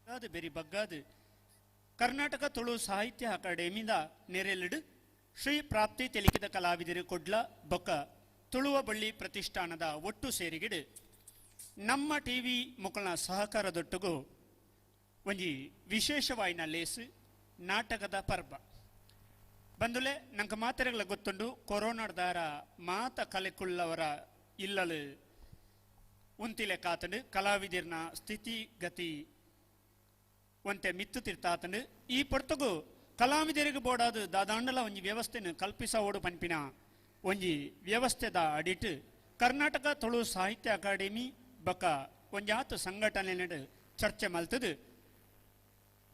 ಅದು ಬೆರಿ ಬಗ್ಗಾದು ಕರ್ನಾಟಕ ತುಳು ಸಾಹಿತ್ಯ ಅಕಾಡೆಮಿದ ನೆರೆಲಿಡು ಶ್ರೀ ಪ್ರಾಪ್ತಿ ತೆಲಿಕಿದ ಕಲಾವಿದರು ಕೊಡ್ಲ ಬೊಕ್ಕ ತುಳುವ ಬಳ್ಳಿ ಪ್ರತಿಷ್ಠಾನದ ಒಟ್ಟು ಸೇರಿಗಿಡು ನಮ್ಮ ಟಿವಿ ಮುಖಳ ಸಹಕಾರದೊಟ್ಟಿಗೂ ಒಂಜಿ ವಿಶೇಷವಾಯಿನ ಲೇಸು ನಾಟಕದ ಪರ್ಬ ಬಂದುಲೆ ನಂಗೆ ಮಾತೆರೆಗಳ ಗೊತ್ತುಂಡು ಕೊರೋನಾದಾರ ಮಾತ ಕಲೆಕುಳ್ಳವರ ಇಲ್ಲಲು ಉಂತಿಲೆ ಕಾತಂಡು ಕಲಾವಿದಿರ್ನ ಸ್ಥಿತಿಗತಿ ಒಂತೆ ಮಿತ್ತು ತಿರ್ತಾತಂಡು ಈ ಪೊರ್ತಗು ಕಲಾವಿದರಿಗೆ ಬೋಡಾದು ದಾದಾಂಡಲ ಒಂಜಿ ವ್ಯವಸ್ಥೆನ ಕಲ್ಪಿಸೋಡು ಪನ್ಪಿನ ಒಂಜಿ ವ್ಯವಸ್ಥೆದ ಅಡಿಟ್ ಕರ್ನಾಟಕ ತುಳು ಸಾಹಿತ್ಯ ಅಕಾಡೆಮಿ ಬಕ ಒಂಜಾತು ಸಂಘಟನೆ ನಡು ಚರ್ಚೆ ಮಲ್ತದು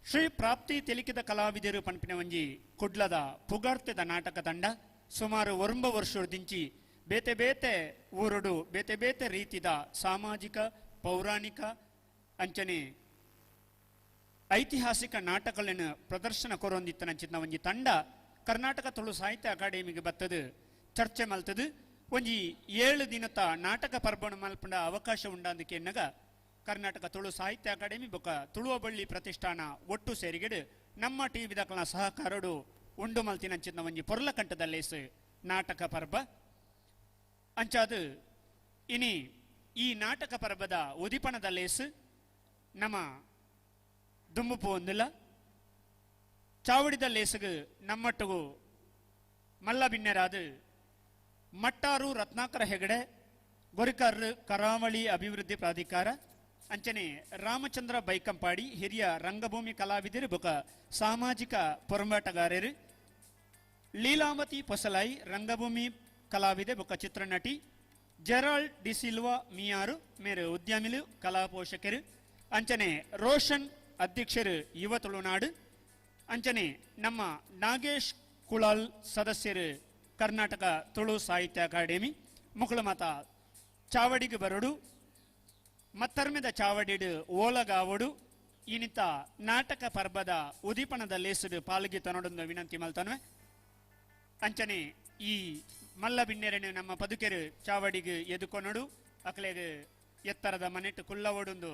ಶ್ರೀ ಪ್ರಾಪ್ತಿ ತೆಲಿಕಿದ ಕಲಾವಿದರು ಪನ್ಪಿನ ಒಂಜಿ ಕುಡ್ಲದ ಪುಗಾರ್ತೆದ ನಾಟಕ ತಂಡ ಸುಮಾರು 1 ವರ್ಷದಿಂಚಿ ಬೇತೆ ಬೇತೆ ಊರುಡು ಬೇತೆ ಬೇತೆ ರೀತಿದ ಸಾಮಾಜಿಕ ಪೌರಾಣಿಕ ಅಂಚನೆ ಐತಿಹಾಸಿಕ ನಾಟಕಗಳನ್ನು ಪ್ರದರ್ಶನ ಕೊರೊಂದಿತ್ತನಂಚಿನ ಒಂಜಿ ತಂಡ ಕರ್ನಾಟಕ ತುಳು ಸಾಹಿತ್ಯ ಅಕಾಡೆಮಿಗೆ ಬತ್ತದು ಚರ್ಚೆ ಮಲ್ತದು ಒಂಜಿ 7 ದಿನದ ನಾಟಕ ಪರ್ಬಣ ಮಲ್ಪಂಡ ಅವಕಾಶ ಉಂಡಾಂದಕ್ಕೆ ಎನ್ನಗ ಕರ್ನಾಟಕ ತುಳು ಸಾಹಿತ್ಯ ಅಕಾಡೆಮಿ ಬೊಕ್ಕ ತುಳುವ ಬಳ್ಳಿ ಪ್ರತಿಷ್ಠಾನ ಒಟ್ಟು ಸೇರಿಗೆಡು ನಮ್ಮ ಟಿವಿ ದಕಲ ಸಹಕಾರಡು ಉಂಡು ಮಲ್ತಿನಂಚಿನ ಒಂಜಿ ಪೊರ್ಲ ಕಂಠದ ಲೇಸು ನಾಟಕ ಪರ್ಬ ಅಂಚಾದು ಇನಿ ಈ ನಾಟಕ ಪರ್ಬದ ಉದಿಪಣದ ಲೇಸು ನಮ್ಮ ದುಮ್ಮು ಪೋಂದಿಲ್ಲ ಚಾವಡಿದ ಲೇಸುಗು ನಮ್ಮಟ್ಟುಗು ಮಲ್ಲ ಬಿನ್ನೆರಾದು ಮಟ್ಟಾರು ರತ್ನಾಕರ ಹೆಗಡೆ ಗೊರಿಕರ್ರು ಕರಾವಳಿ ಅಭಿವೃದ್ಧಿ ಪ್ರಾಧಿಕಾರ ಅಂಚನೆ ರಾಮಚಂದ್ರ ಬೈಕಂಪಾಡಿ ಹಿರಿಯ ರಂಗಭೂಮಿ ಕಲಾವಿದರು ಬೊಕ ಸಾಮಾಜಿಕ ಪೊರಂಬಾಟಗಾರರು ಲೀಲಾವತಿ ಪೊಸಲಾಯಿ ರಂಗಭೂಮಿ ಕಲಾವಿದೆ ಬೊಕ ಚಿತ್ರನಟಿ ಜೆರಾಲ್ಡ್ ಡಿಸಿಲ್ವಾ ಮಿಯಾರು ಮೇರು ಉದ್ಯಮಿಲು ಕಲಾ ಪೋಷಕರು ಅಂಚನೆ ರೋಷನ್ ಅಧ್ಯಕ್ಷರು ಯುವ ತುಳುನಾಡು ಅಂಚನೆ ನಮ್ಮ ನಾಗೇಶ್ ಕುಳಾಲ್ ಸದಸ್ಯರು ಕರ್ನಾಟಕ ತುಳು ಸಾಹಿತ್ಯ ಅಕಾಡೆಮಿ ಮುಕುಳ ಮತ ಚಾವಡಿಗೆ ಬರಡು ಮತ್ತರ್ಮೆದ ಚಾವಡಿಡು ಓಲಗಾವಡು ಇನಿತ ನಾಟಕ ಪರ್ಬದ ಉದಿಪಣದ ಲೇಸುಡು ಪಾಲ್ಗಿ ತನೊಡೊಂದು ವಿನಂತಿ ಮಲ್ತನ್ವೆ ಅಂಚನೆ ಈ ಮಲ್ಲ ಬಿನ್ನೆರನು ನಮ್ಮ ಪದುಕೆರು ಚಾವಡಿಗೆ ಎದುಕೊನಡು ಅಕ್ಲೆಗೆ ಎತ್ತರದ ಮನೆಟ್ಟು ಕುಳ್ಳವಡೊಂದು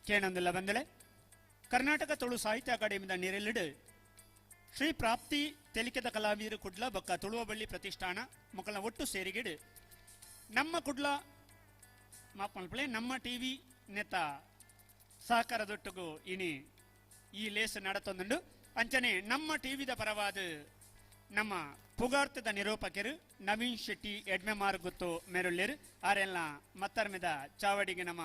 ಕೇಳಂದಿಲ್ಲ ಬಂದಲೆ ಕರ್ನಾಟಕ ತುಳು ಸಾಹಿತ್ಯ ಅಕಾಡೆಮಿದ ನೆರೆಲಿಡು ಶ್ರೀ ಪ್ರಾಪ್ತಿ ತೆಲಿಕೆದ ಕಲಾವಿದರು ಕುಡ್ಲ ಬೊಕ್ಕ ತುಳುವ ಬಳ್ಳಿ ಪ್ರತಿಷ್ಠಾನ ಮುಖಲ ಒಟ್ಟು ಸೇರಿಗೆಡು ನಮ್ಮ ಕುಡ್ಲ ಮಾಪಲ್ಪಳೆ ನಮ್ಮ ಟಿವಿ ನೆತ್ತ ಸಹಕಾರದೊಟ್ಟಿಗೂ ಇನಿ ಈ ಲೇಸು ನಡತೊಂದುಂಡು ಅಂಚನೆ ನಮ್ಮ ಟಿವಿದ ಪರವಾದ ನಮ್ಮ ಪುಗಾರ್ತದ ನಿರೂಪಕರು ನವೀನ್ ಶೆಟ್ಟಿ ಎಡ್ಮೆ ಮಾರ್ಗುತ್ತು ಮೆರುಳ್ಳಿರು ಆರೆಲ್ಲ ಮತ್ತರ್ಮೆದ ಚಾವಡಿಗೆ ನಮ್ಮ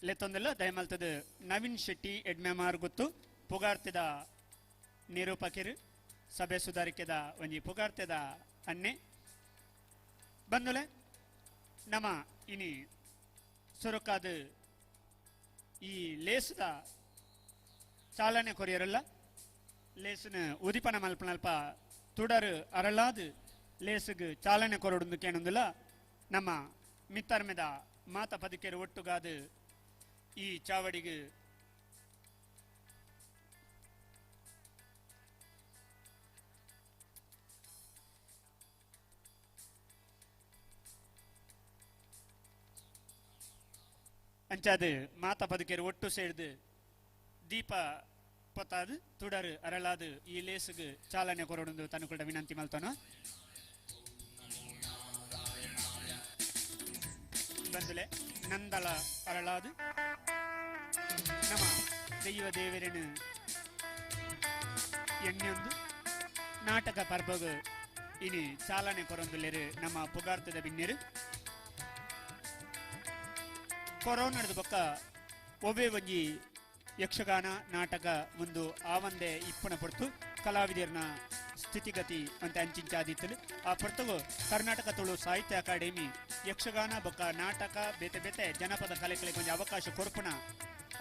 ಲೆತ್ತೊಂದಿಲ್ಲ ದಯಮಲ್ತದ ನವೀನ್ ಶೆಟ್ಟಿ ಎಡ್ಮೆ ಮಾರ್ಗುತ್ತು ಪುಗಾರ್ತದ ನಿರೂಪಕರು ಸಭೆ ಸುಧಾರಿಕೆದ ಒಂಜಿ ಪುಗಾರ್ತದ ಅನ್ನೆ ಬಂದುಲೆ ನಮ್ಮ ಇನಿ ಸುರುಕಾದ ಈ ಲೇಸದ ಚಾಲನೆ ಕೊರಿಯರಲ್ಲ ಲೇಸಿನ ಉದಿಪನ ಮಲ್ಪನಲ್ಪ ತುಡರು ಅರಳಾದು ಲೇಸುಗೆ ಚಾಲನೆ ಕೊರೊಡು ಕೇಳೊಂದಿಲ್ಲ ನಮ್ಮ ಮಿತ್ತರ್ಮೆದ ಮಾತ ಪದಿಕೆರು ಒಟ್ಟುಗಾದ ಈ ಚಾವಡಿಗೆ ಅಂಚಾದು ಮಾತ ಪದುಕೆರು ಒಟ್ಟು ಸೇರಿದು ದೀಪ ಪೊತ್ತಾದು ತುಡರು ಅರಳಾದು ಈ ಲೇಸುಗೆ ಚಾಲನೆ ಕೊರೊಡು ತನಕೂಡ ವಿನಂತಿ ಮಲ್ತಾನ ಬಂದುಲೆ ನಂದಲ ಅರಳಾದು ನಮ್ಮ ದೈವ ದೇವರನು ಎಣ್ಣೆಯೊಂದು ನಾಟಕ ಪರ್ಬಗು ಇನಿ ಚಾಲನೆ ಕೊರೊಂದುಲ್ಲೆರು ನಮ್ಮ ಪುಗಾರ್ತದ ಬಿನ್ನೆರು ಕೊರೋನಾದ ಬೊಕ್ಕ ಒವ್ವೇ ಒಂಜಿ ಯಕ್ಷಗಾನ ನಾಟಕ ಒಂದು ಆವಂದೆ ಇಪ್ಪನ ಪೊರ್ತು ಕಲಾವಿದರ್ನ ಸ್ಥಿತಿಗತಿ ಅಂತ ಅಂಚಿಂಚಾದಿತ್ತಲು ಆ ಪೊರ್ತಗು ಕರ್ನಾಟಕ ತುಳು ಸಾಹಿತ್ಯ ಅಕಾಡೆಮಿ ಯಕ್ಷಗಾನ ಬೊಕ್ಕ ನಾಟಕ ಬೇತೆ ಬೇತೆ ಜನಪದ ಕಲೆಗಳಿಗೆ ಒಂಜಿ ಅವಕಾಶ ಕೊರ್ಪುನ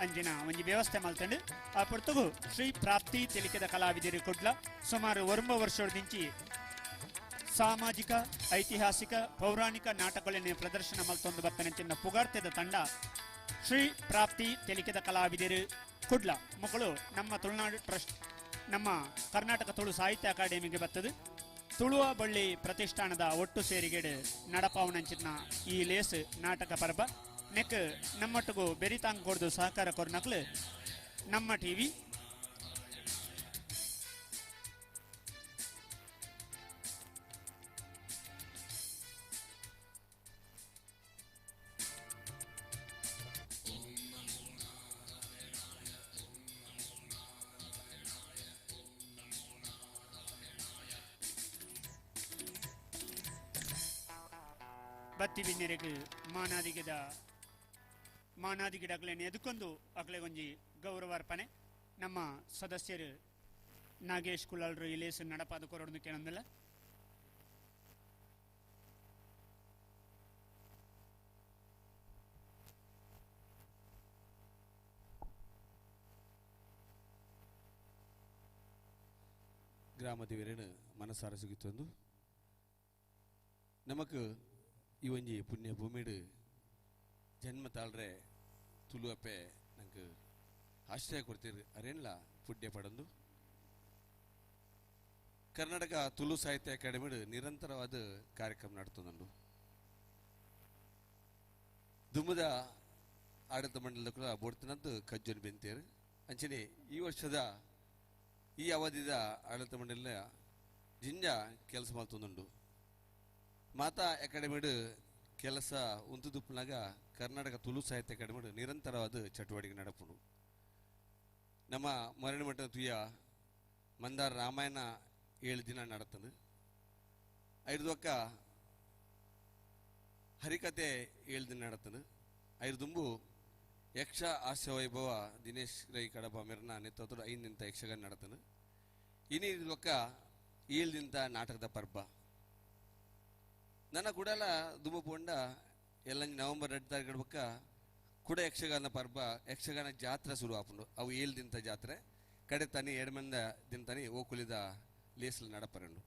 ಅಂಜಿನ ಒಂಜಿ ವ್ಯವಸ್ಥೆ ಮಲ್ತಂಡು ಆ ಪೊರ್ತಗು ಶ್ರೀ ಪ್ರಾಪ್ತಿ ತೆಲಿಕೆದ ಕಲಾವಿದರು ಕೊಡ್ಲ ಸುಮಾರು 1 ವರ್ಷದಿಂಚಿ ಸಾಮಾಜಿಕ ಐತಿಹಾಸಿಕ ಪೌರಾಣಿಕ ನಾಟಕಗಳನ್ನು ಪ್ರದರ್ಶನ ಮಲ್ತೊಂದು ಬತ್ತನಂಚಿನ ಪುಗಾರ್ತೆದ ತಂಡ ಶ್ರೀ ಪ್ರಾಪ್ತಿ ತೆಲಿಕೆದ ಕಲಾವಿದರು ಕುಡ್ಲ ಮಕ್ಕಳು ನಮ್ಮ ತುಳುನಾಡು ಟ್ರಸ್ಟ್ ನಮ್ಮ ಕರ್ನಾಟಕ ತುಳು ಸಾಹಿತ್ಯ ಅಕಾಡೆಮಿಗೆ ಬತ್ತದು ತುಳುವ ಬಳ್ಳಿ ಪ್ರತಿಷ್ಠಾನದ ಒಟ್ಟು ಸೇರಿಗೆಡು ನಡಪಾವನಂಚಿನ ಈ ಲೇಸು ನಾಟಕ ಪರ್ಬ ನೆಕ್ ನಮ್ಮೊಟ್ಟಿಗೂ ಬೆರಿತಾಂಗ್ ಕೊಡ್ದು ಸಹಕಾರ ಕೊರ್ನಕ್ಲು ನಮ್ಮ ಟಿವಿ ಬತ್ತಿ ಬಿನ್ನೆರೆಗ್ ಮಾನಾದಿ ಗಿಡಗಳನ್ನ ಎದುಕೊಂಡು ಅಕ್ಲೆ ಒಂಜಿ ಗೌರವ ಅರ್ಪಣೆ ನಮ್ಮ ಸದಸ್ಯರು ನಾಗೇಶ್ ಕುಲಾಲ್ರು ಇಲೇಸ್ ನಡಪಾದ ಕೊರೊಂದು ಕೇಳಂದಿಲ್ಲ ಗ್ರಾಮದ ವೀರನು ಮನಸಾರ ಸಿಗುತ್ತೊಂದು ನಮಕ್ ಈ ಒಂಜಿ ಪುಣ್ಯ ಭೂಮಿಡು ಜನ್ಮ ತಾಳ್ರೆ ತುಳು ಅಪ್ಪೆ ನಂಗೆ ಆಶ್ರಯ ಕೊಡ್ತೀರಿ ಅರೇನ್ಲ ಪುಣ್ಯ ಪಡಂದು ಕರ್ನಾಟಕ ತುಳು ಸಾಹಿತ್ಯ ಅಕಾಡೆಮಿಡು ನಿರಂತರವಾದ ಕಾರ್ಯಕ್ರಮ ನಡ್ತುಂಡು ದುಮ್ಮದ ಆಡಳಿತ ಮಂಡಲದ ಕೂಡ ಬೋಡ್ತಿನಂತ ಕಜ್ಜನ್ ಬೆಂತೇರು ಅಂಚನೆ ಈ ವರ್ಷದ ಈ ಅವಧಿದ ಆಡಳಿತ ಮಂಡಲ ಜಿಂಜ ಕೆಲಸ ಮಾಡ್ತುಂಡು ಮಾತಾ ಅಕಾಡೆಮಿಡು ಕೆಲಸ ಉಂತುದುಪ್ಪನಾಗ ಕರ್ನಾಟಕ ತುಳು ಸಾಹಿತ್ಯ ಅಕಾಡೆಮಿಡು ನಿರಂತರವಾದ ಚಟುವಟಿಕೆ ನಡಪುಡು ನಮ್ಮ ಮರಣ ಮಠದ ತುಯ್ಯ ಮಂದಾರ ರಾಮಾಯಣ 7 ದಿನ ನಡತನು ಐದೊಕ್ಕ ಹರಿಕತೆ 7 ದಿನ ನಡತನು ಐದು ದುಂಬು ಯಕ್ಷ ಹಾಸ್ಯ ವೈಭವ ದಿನೇಶ್ ರೈ ಕಡಬ ಮೆರ್ನ ನೇತೃತ್ವದ 5 ದಿನ ಯಕ್ಷಗಾನ ನಡತನು ಇನ್ನು ಇದೊಕ್ಕ 7 ದಿನ ನಾಟಕದ ಪರ್ಬ ನನ್ನ ಕೂಡಲ ದುಂಬು ಪೋಂಡ ಎಲ್ಲ ನವೆಂಬರ್ 2 ತಾರೀಕು ಬಕ್ಕ ಕೂಡ ಯಕ್ಷಗಾನ ಪರ್ಬ ಯಕ್ಷಗಾನ ಜಾತ್ರೆ ಶುರು ಆಪುಂಡು ಅವು 7 ದಿನ ಜಾತ್ರೆ ಕಡೆ ತಾನಿ 2 ಮಂದ ದಿನ ತಾನಿ ಓಕುಲಿದ ಲೇಸ್ಲು ನಡಪರಂಡು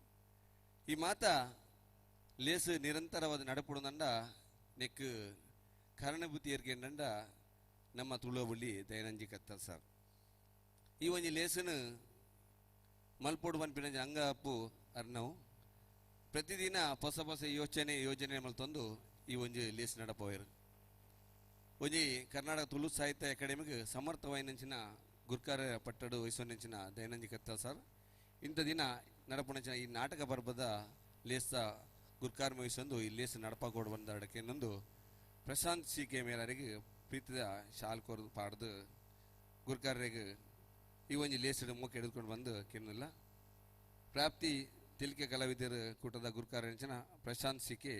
ಈ ಮಾತ ಲೇಸ್ ನಿರಂತರವಾದ ನಡಪುಡುಂಡ ನೆಕ್ ಕಾರಣಭೂತಿ ಏರ್ಕೆಂಡ ನಮ್ಮ ತುಳುವಳ್ಳಿ ದಯಾನಂಜಿ ಕತ್ತಲ್ ಸರ್ ಈ ಒಂಜಿ ಲೇಸನು ಮಲ್ಪೋಡು ಬನ್ಪಿನ ಅಂಗ ಅಪ್ಪು ಅರ್ನವು ಪ್ರತಿದಿನ ಹೊಸ ಹೊಸ ಯೋಜನೆ ಮಲ್ತೊಂದು ಈ ಒಂಜಿ ಲೇಸ್ ನಡಪೋಯರು ಒಂಜಿ ಕರ್ನಾಟಕ ತುಳು ಸಾಹಿತ್ಯ ಅಕಾಡೆಮಿಗೆ ಸಮರ್ಥವಾಯಿನಂಚಿನ ಗುರ್ಕಾರ ಪಟ್ಟಡು ವಯಸ್ಸೊಂಚಿನ ದಯಾನಂಜಿ ಕತ್ತಲ್ ಸರ್ ಇಂಥ ದಿನ ನಡಪುಣಂಚಿನ ಈ ನಾಟಕ ಪರ್ಬದ ಲೇಸ ಗುರ್ಕಾರ ವಹಿಸೊಂದು ಈ ಲೇಸ್ ನಡಪಾಕೋಡು ಬಂದಕ್ಕೆ ಇನ್ನೊಂದು ಪ್ರಶಾಂತ್ ಸಿ ಕೆ ಮೇಲರಿಗೆ ಪ್ರೀತಿದ ಶಾಲ್ ಕೊರ್ದು ಪಾಡ್ದು ಗುರ್ಕಾರ್ರಿಗೆ ಈ ಒಂಜಿ ಲೇಸ್ ಮುಖ ಹಿಡಿದುಕೊಂಡು ಬಂದು ಕೇಳಿಲ್ಲ ಪ್ರಾಪ್ತಿ ತಿಲಿಕೆ ಕಲಾವಿದರು ಕೂಟದ ಗುರ್ಕಾರ ಅಂಚಿನ ಪ್ರಶಾಂತ್ ಸಿ ಕೆ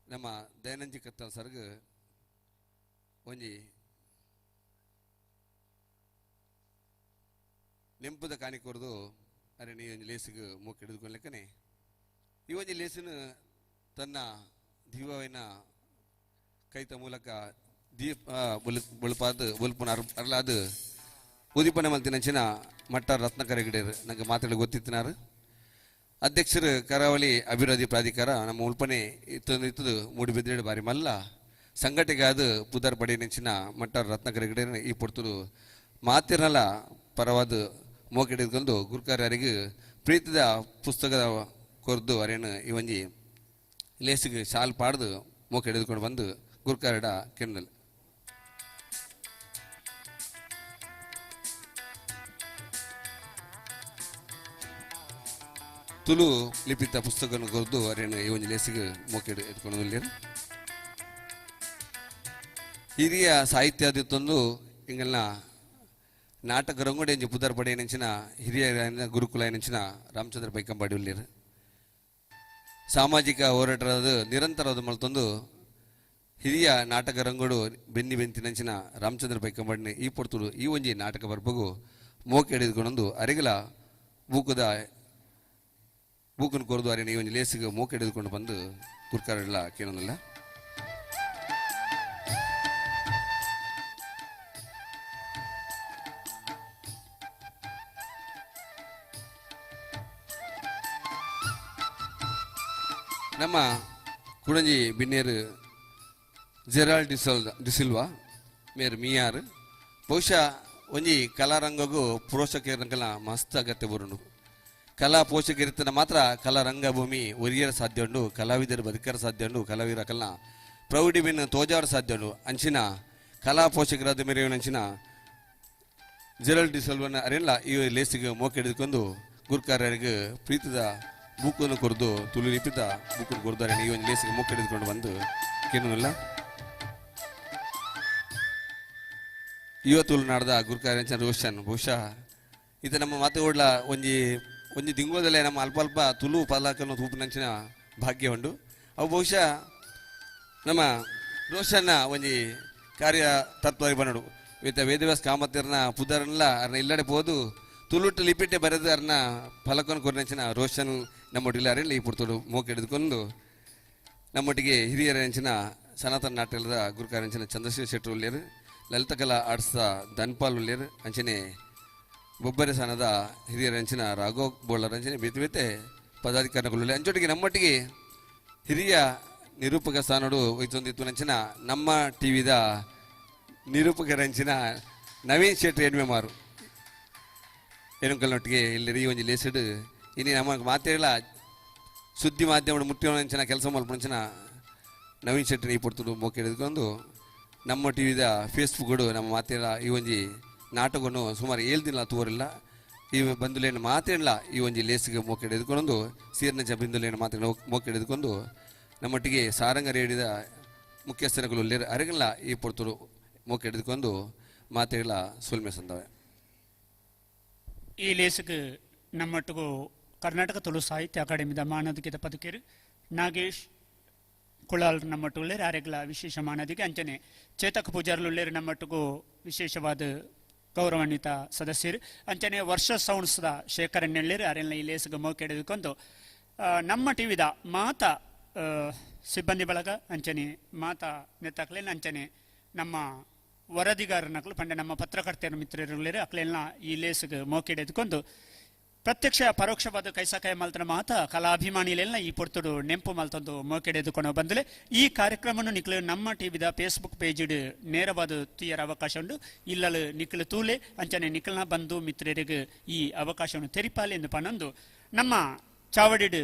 ನಮ್ಮ ದಯಾನಂಜಿ ಕತ್ತಲ್ ಸರ್ಗ್ ಒಂಜಿ ನೆಂಪದ ಕಾಣಿ ಕೊರ್ದು ಅರೆ ನೀ ಒಂಜಿ ಲೇಸಿಗೆ ಮೂಕ ಹಿಡಿದುಕೊಳ್ಳಕ್ಕನೆ ಈ ಒಂಜಿ ಲೇಸಿನ ತನ್ನ ದಿವ್ಯವಿನ ಕೈತ ಮೂಲಕ ದೀಪ ಬುಲ್ಪನ ಅರ್ಲಾದ ಉದಿಪನೆ ಮಲ್ತಿನಂಚಿನ ಮಟ್ಟ ರತ್ನಕರ ಗಿಡರು ನಂಗೆ ಮಾತಾಡಿ ಗೊತ್ತಿತ್ತಿನಾರು ಅಧ್ಯಕ್ಷರು ಕರಾವಳಿ ಅಭಿವೃದ್ಧಿ ಪ್ರಾಧಿಕಾರ ನಮ್ಮ ಉಲ್ಪನೆ ಇತ್ತದು ಮೂಡಿಬಿದ್ರೇಡು ಬಾರಿ ಮಲ್ಲ ಸಂಘಟೆಗಾದ ಪುದರ್ ಪಡೆ ನೆಂಚಿನ ಮಟ್ಟ ರತ್ನಕರ ಗಿಡ ಈ ಪೊರ್ತುಡು ಮಾತಿರಲ್ಲ ಪರವಾದ ಮೋಕೆ ಹಿಡಿದುಕೊಂಡು ಗುರುಕಾರ್ಯರಿಗೆ ಪ್ರೀತಿದ ಪುಸ್ತಕದ ಕೊರ್ದು ಅರೇನು ಈ ಒಂಜಿ ಲೇಸಿಗೆ ಶಾಲ್ ಪಾಡ್ದು ಮೋಕೆ ಹಿಡಿದುಕೊಂಡು ಬಂದು ಗುರುಕಾರ್ಯಡ ಕೆನ್ನಲ್ ತುಳು ಲಿಪಿತ ಪುಸ್ತಕ ಕೊರ್ದು ಅರೇನು ಈ ಒಂಜಿ ಲೇಸಿಗೆ ಮೋಕೆ ಎತ್ಕೊಂಡು ಹಿರಿಯ ಸಾಹಿತ್ಯದಿತ್ತೊಂದು ಹಿಂಗೆಲ್ಲ ನಾಟಕ ರಂಗೋಡಿ ಎಂಜಿ ಪುದರ್ ಪಡೆ ನೆಂಚಿನ ಹಿರಿಯ ಗುರುಕುಲ ನೆಂಚಿನ ರಾಮಚಂದ್ರ ಪೈಕಂಬಾಡಿ ಉಳ್ಳೇರು ಸಾಮಾಜಿಕ ಹೋರಾಟದ ನಿರಂತರವಾದ ಮಲ್ತೊಂದು ಹಿರಿಯ ನಾಟಕ ರಂಗೋಡು ಬೆನ್ನಿ ನೆಂಚಿನ ರಾಮಚಂದ್ರ ಪೈಕಂಬಾಡಿನ ಈ ಪೊರ್ತುಡು ಈ ಒಂಜಿ ನಾಟಕ ಬರ್ಬಗು ಮೋಕೆ ಹಿಡಿದುಕೊಂಡು ಅರೆಗಲ ಬೂಕನ್ ಕೊರದು ಅರೇನು ಈ ಒಂಜಿ ಲೇಸಿಗೆ ಮೋಕೆ ಹಿಡಿದುಕೊಂಡು ಬಂದು ಗುರ್ಕಾರೆಲ್ಲ ಕೇಳೋದಿಲ್ಲ ನಮ್ಮ ಕುಡಂಜಿ ಬಿನ್ನೇರು ಜೆರಾಲ್ ಡಿಸಿಲ್ವಾ ಮೇರ್ ಮಿಯಾರ್ ಬಹುಶಃ ಒಂಜಿ ಕಲಾರಂಗಗೂ ಪೋಷಕರಂಗಲ ಮಸ್ತ್ ಅಗತ್ಯ ಬರುಂಡು ಕಲಾ ಪೋಷಕರಿರ್ತನ ಮಾತ್ರ ಕಲಾ ರಂಗಭೂಮಿ ಒರಿಯರ ಸಾಧ್ಯ ಉಂಡು ಕಲಾವಿದರು ಬದುಕರ ಸಾಧ್ಯ ಉಂಡು ಕಲಾವಿದರಕಲ್ನ ಪ್ರೌಢಿ ಬಿನ್ ತೋಜಾರ ಸಾಧ್ಯಡು ಅಂಚಿನ ಕಲಾ ಪೋಷಕರಾದ ಮೆರೆಯುವಂಚಿನ ಜೆರಲ್ ಡಿ ಸಲ್ವನ ಅರೆಲ್ಲ ಈ ಲೇಸಿಗೆ ಮೋಕೆ ಹಿಡಿದುಕೊಂಡು ಗುರುಕಾರ್ಯರಿಗೆ ಪ್ರೀತಿದ ಬೂಕನ್ನು ಕೊರೆದು ತುಳು ಲಿಪಿದ ಬೂಕನ್ನು ಕೊರ್ದಾರೆ ಈ ಒಂದು ಲೇಸಿಗೆ ಮೋಕೆ ಹಿಡಿದುಕೊಂಡು ಬಂದು ಕೇನುಲ್ಲ ಇವತ್ತು ನಾಡ್ದ ಗುರುಕಾರ್ಯ ರೋಷನ್ ಬಹುಶಃ ಇದು ನಮ್ಮ ಮಾತು ಓಡ್ಲ ಒಂಜಿ ದಿಂಗೋದಲ್ಲೇ ನಮ್ಮ ಅಲ್ಪ ಅಲ್ಪ ತುಳು ಪಾಲಕನ್ನು ತೂಪಿನಂಚಿನ ಭಾಗ್ಯ ಉಂಡು ಅವು ಬಹುಶಃ ನಮ್ಮ ರೋಷನ್ನ ಒಂಜಿ ಕಾರ್ಯ ತತ್ವ ಬನ್ನಡು ಇವತ್ತ ವೇದವ್ಯಾಸ ಕಾಮತಿರ್ನ ಪುದರ್ನಲ್ಲ ಅರ್ನ ಇಲ್ಲಡೆ ಹೋದು ತುಳುಟ್ಟು ಲಿಪಿಟ್ಟೆ ಬರೆದು ಅರ್ನ ಫಲಕವನ್ನು ಕೊರಿನಂಚಿನ ರೋಷನ್ ನಮ್ಮೊಟ್ಟಿಲ್ಲ ಅರೆಲ್ಲ ಈ ಪುಡ್ತೋಡು ಮೋಕೆ ಹಿಡಿದುಕೊಂಡು ನಮ್ಮೊಟ್ಟಿಗೆ ಹಿರಿಯರ ಹೆಂಚಿನ ಸನಾತನ ನಾಟ್ಯದ ಗುರುಕಾರ್ಯಂಚಿನ ಚಂದ್ರಶೇಖರ್ ಶೆಟ್ರು ಉಳ್ಳೇರು ಲಲಿತ ಕಲಾ ಆರ್ಟ್ಸ್ದ ಧನ್ಪಾಲ್ ಉಳ್ಳೇರು ಅಂಚನೆ ಬೊಬ್ಬರೆ ಸನದ ಹಿರಿಯರ ಅಂಚಿನ ರಾಘವ್ ಬೋಳರ್ ಅಂಚನೆ ಬೇತೆ ಬೇತೆ ಪದಾಧಿಕಾರಿಗಳು ಅಂಚೊಟ್ಟಿಗೆ ನಮ್ಮೊಟ್ಟಿಗೆ ಹಿರಿಯ ನಿರೂಪಕ ಸ್ಥಾನಡು ಒಯ್ತೊಂದಿತ್ತು ನಂಚಿನ ನಮ್ಮ ಟಿವಿದ ನಿರೂಪಕರಂಚಿನ ನವೀನ್ ಶೆಟ್ಟಿ ಎಣ್ಮೆ ಮಾರು ಎಣುಕಲ್ನೊಟ್ಟಿಗೆ ಇಲ್ಲಿ ಒಂಜಿ ಲೇಸಿಡು ಇನ್ನು ನಮ್ಮ ಮಾತೇಳ ಸುದ್ದಿ ಮಾಧ್ಯಮ ಮುಟ್ಟಿನ ಕೆಲಸ ಮಲ್ಪಂಚಿನ ನವೀನ್ ಶೆಟ್ಟಿ ಈ ಪಡ್ತು ಮೋಕೆ ಹಿಡಿದುಕೊಂಡು ನಮ್ಮ ಟಿವಿದ ಫೇಸ್ಬುಕ್ ನಮ್ಮ ಮಾತೇಳ ಈ ಒಂಜಿ ನಾಟಕವನ್ನು ಸುಮಾರು 7 ದಿನ ತೋರಿಲ್ಲ ಈ ಬಂದುಲೇನು ಮಾತೇಳಲ್ಲ ಈ ಒಂಜಿ ಲೇಸಿಗೆ ಮೋಕೆ ಹಿಡಿದುಕೊಂಡು ಸೀರ್ನಂಚ ಬಿಂದುಲೇನು ಮಾತೇಳ ಮೋಕೆ ಹಿಡಿದುಕೊಂಡು ನಮ್ಮೊಟ್ಟಿಗೆ ಸಾರಂಗ ರೇಡಿದ ಮುಖ್ಯಸ್ಥರುಗಳು ಅರೆಗಲ್ಲ ಈ ಪೊರ್ತರು ಮೋಕೆ ಹಿಡಿದುಕೊಂಡು ಮಾತೇಳ ಸುಲ್ಮೆ ಸಂದವೆ ಈ ಲೇಸಿಗೆ ನಮ್ಮೊಟ್ಟಿಗೂ ಕರ್ನಾಟಕ ತುಳು ಸಾಹಿತ್ಯ ಅಕಾಡೆಮಿದ ಮಾನದಿಗೆ ಪದಕೇರು ನಾಗೇಶ್ ಕುಳಾಲ್ ನಮ್ಮೊಟ್ಟುಳ್ಳೇರು ಅರೆಗಲ ವಿಶೇಷ ಮಾನದಿಗೆ ಅಂಚನೆ ಚೇತಕ ಪೂಜಾರ್ಲುಳ್ಳೇರು ನಮ್ಮೊಟ್ಟಿಗೂ ವಿಶೇಷವಾದ ಗೌರವಾನ್ವಿತ ಸದಸ್ಯರು ಅಂಚನೆ ವರ್ಷ ಸೌಂಡ್ಸ್ದ ಶೇಖರಣ್ಣೆಳ್ಳೇರು ಅರೆಲ್ಲ ಈ ಲೇಸಿಗೆ ಮೋಕೆ ಹಿಡಿದುಕೊಂಡು ನಮ್ಮ ಟಿವಿದ ಮಾತಾ ಸಿಬ್ಬಂದಿ ಬಳಗ ಅಂಚನೆ ಮಾತಾ ನೆತ್ತಕ್ಲೇನ ಅಂಚನೆ ನಮ್ಮ ವರದಿಗಾರನಕ್ಲು ಪಂಡೆ ನಮ್ಮ ಪತ್ರಕರ್ತರ ಮಿತ್ರರುಳ್ಳೇರು ಅಕ್ಲೆಲ್ಲ ಈ ಲೇಸಿಗೆ ಮೋಕೆ ಹಿಡಿದುಕೊಂಡು ಪ್ರತ್ಯಕ್ಷ ಪರೋಕ್ಷವಾದ ಕೈಸಾಕಾಯ ಮಲ್ತನ ಮಾತ ಕಲಾಭಿಮಾನಿಲೆಲ್ಲ ಈ ಪೊರ್ತುಡು ನೆಂಪು ಮಲ್ತಂದು ಮೋಕೆ ಹಿಡಿದುಕೊಂಡು ಬಂದಲೆ ಈ ಕಾರ್ಯಕ್ರಮವನ್ನು ನಿಕ್ಲು ನಮ್ಮ ಟಿವಿದ ಫೇಸ್ಬುಕ್ ಪೇಜ್ ನೇರವಾದ ತುಯ್ಯರ ಅವಕಾಶ ಉಂಡು ಇಲ್ಲಲು ನಿಕ್ಲು ತೂಲೆ ಅಂಚನೆ ನಿಕ್ಲನ ಬಂಧು ಮಿತ್ರರಿಗೆ ಈ ಅವಕಾಶವನ್ನು ತೆರಿಪಾಲೆ ಎಂದು ಪನ್ನೊಂದು ನಮ್ಮ ಚಾವಡಿಡು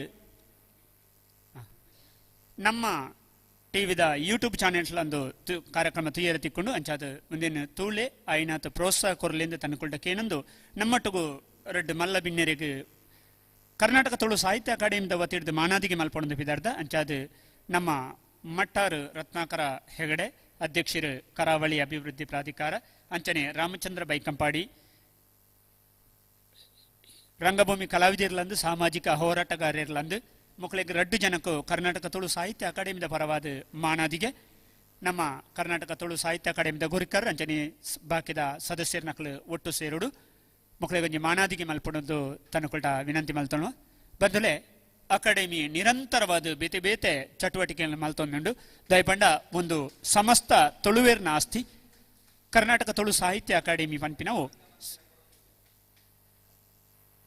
ನಮ್ಮ ಟಿವಿದ ಯೂಟ್ಯೂಬ್ ಚಾನೆಲ್ಸ್ಲಂದು ಕಾರ್ಯಕ್ರಮ ತುಯ್ಯರ ತಿಕ್ಕೊಂಡು ಅಂಚಾದ ಮುಂದಿನ ತೂಳೆ ಐನಾಥ ಪ್ರೋತ್ಸಾಹ ಕೊರಲೆಂದು ತನ್ನುಕೊಳ್ಳಕ್ಕೇನೊಂದು ನಮ್ಮೊಟ್ಟಿಗೂ ರೆಡ್ ಮಲ್ಲ ಬಿನ್ನೆರಿಗೆ ಕರ್ನಾಟಕ ತುಳು ಸಾಹಿತ್ಯ ಅಕಾಡೆಮಿದ ವತಿಡ್ದು ಮಾನಾದಿಗೆ ಮಲ್ಪೊಂದು ಬಿದಾರ್ದ ಅಂಚಾದ ನಮ್ಮ ಮಟ್ಟಾರು ರತ್ನಾಕರ ಹೆಗಡೆ ಅಧ್ಯಕ್ಷರು ಕರಾವಳಿ ಅಭಿವೃದ್ಧಿ ಪ್ರಾಧಿಕಾರ ಅಂಚನೆ ರಾಮಚಂದ್ರ ಬೈಕಂಪಾಡಿ ರಂಗಭೂಮಿ ಕಲಾವಿದರ್ಲಂದು ಸಾಮಾಜಿಕ ಹೋರಾಟಗಾರರ್ಲಂದು ಮಕ್ಕಳಿಗೆ 2 ಜನಕ್ಕೂ ಕರ್ನಾಟಕ ತುಳು ಸಾಹಿತ್ಯ ಅಕಾಡೆಮಿದ ಪರವಾದ ಮಾನಾದಿಗೆ ನಮ್ಮ ಕರ್ನಾಟಕ ತುಳು ಸಾಹಿತ್ಯ ಅಕಾಡೆಮಿದ ಗುರಿಕರ್ ಅಂಚನೆ ಬಾಕಿದ ಸದಸ್ಯರ ನಕಲು ಒಟ್ಟು ಸೇರುಡು ಮಕ್ಕಳಿಗೆ ಒಂಜಿ ಮಾನಾದಿಗೆ ಮಲ್ಪೊಂದು ತನ್ನುಕೊಳ್ಟ ವಿನಂತಿ ಮಲ್ತೋಣ ಬಂದಲೆ ಅಕಾಡೆಮಿ ನಿರಂತರವಾದ ಬೇತೆ ಬೇತೆ ಚಟುವಟಿಕೆಗಳನ್ನು ಮಲ್ತೊಂದುಂಡು ದಯಪಂಡ ಒಂದು ಸಮಸ್ತ ತುಳುವೇರ್ನ ಆಸ್ತಿ ಕರ್ನಾಟಕ ತುಳು ಸಾಹಿತ್ಯ ಅಕಾಡೆಮಿ ಪಂಪಿನವು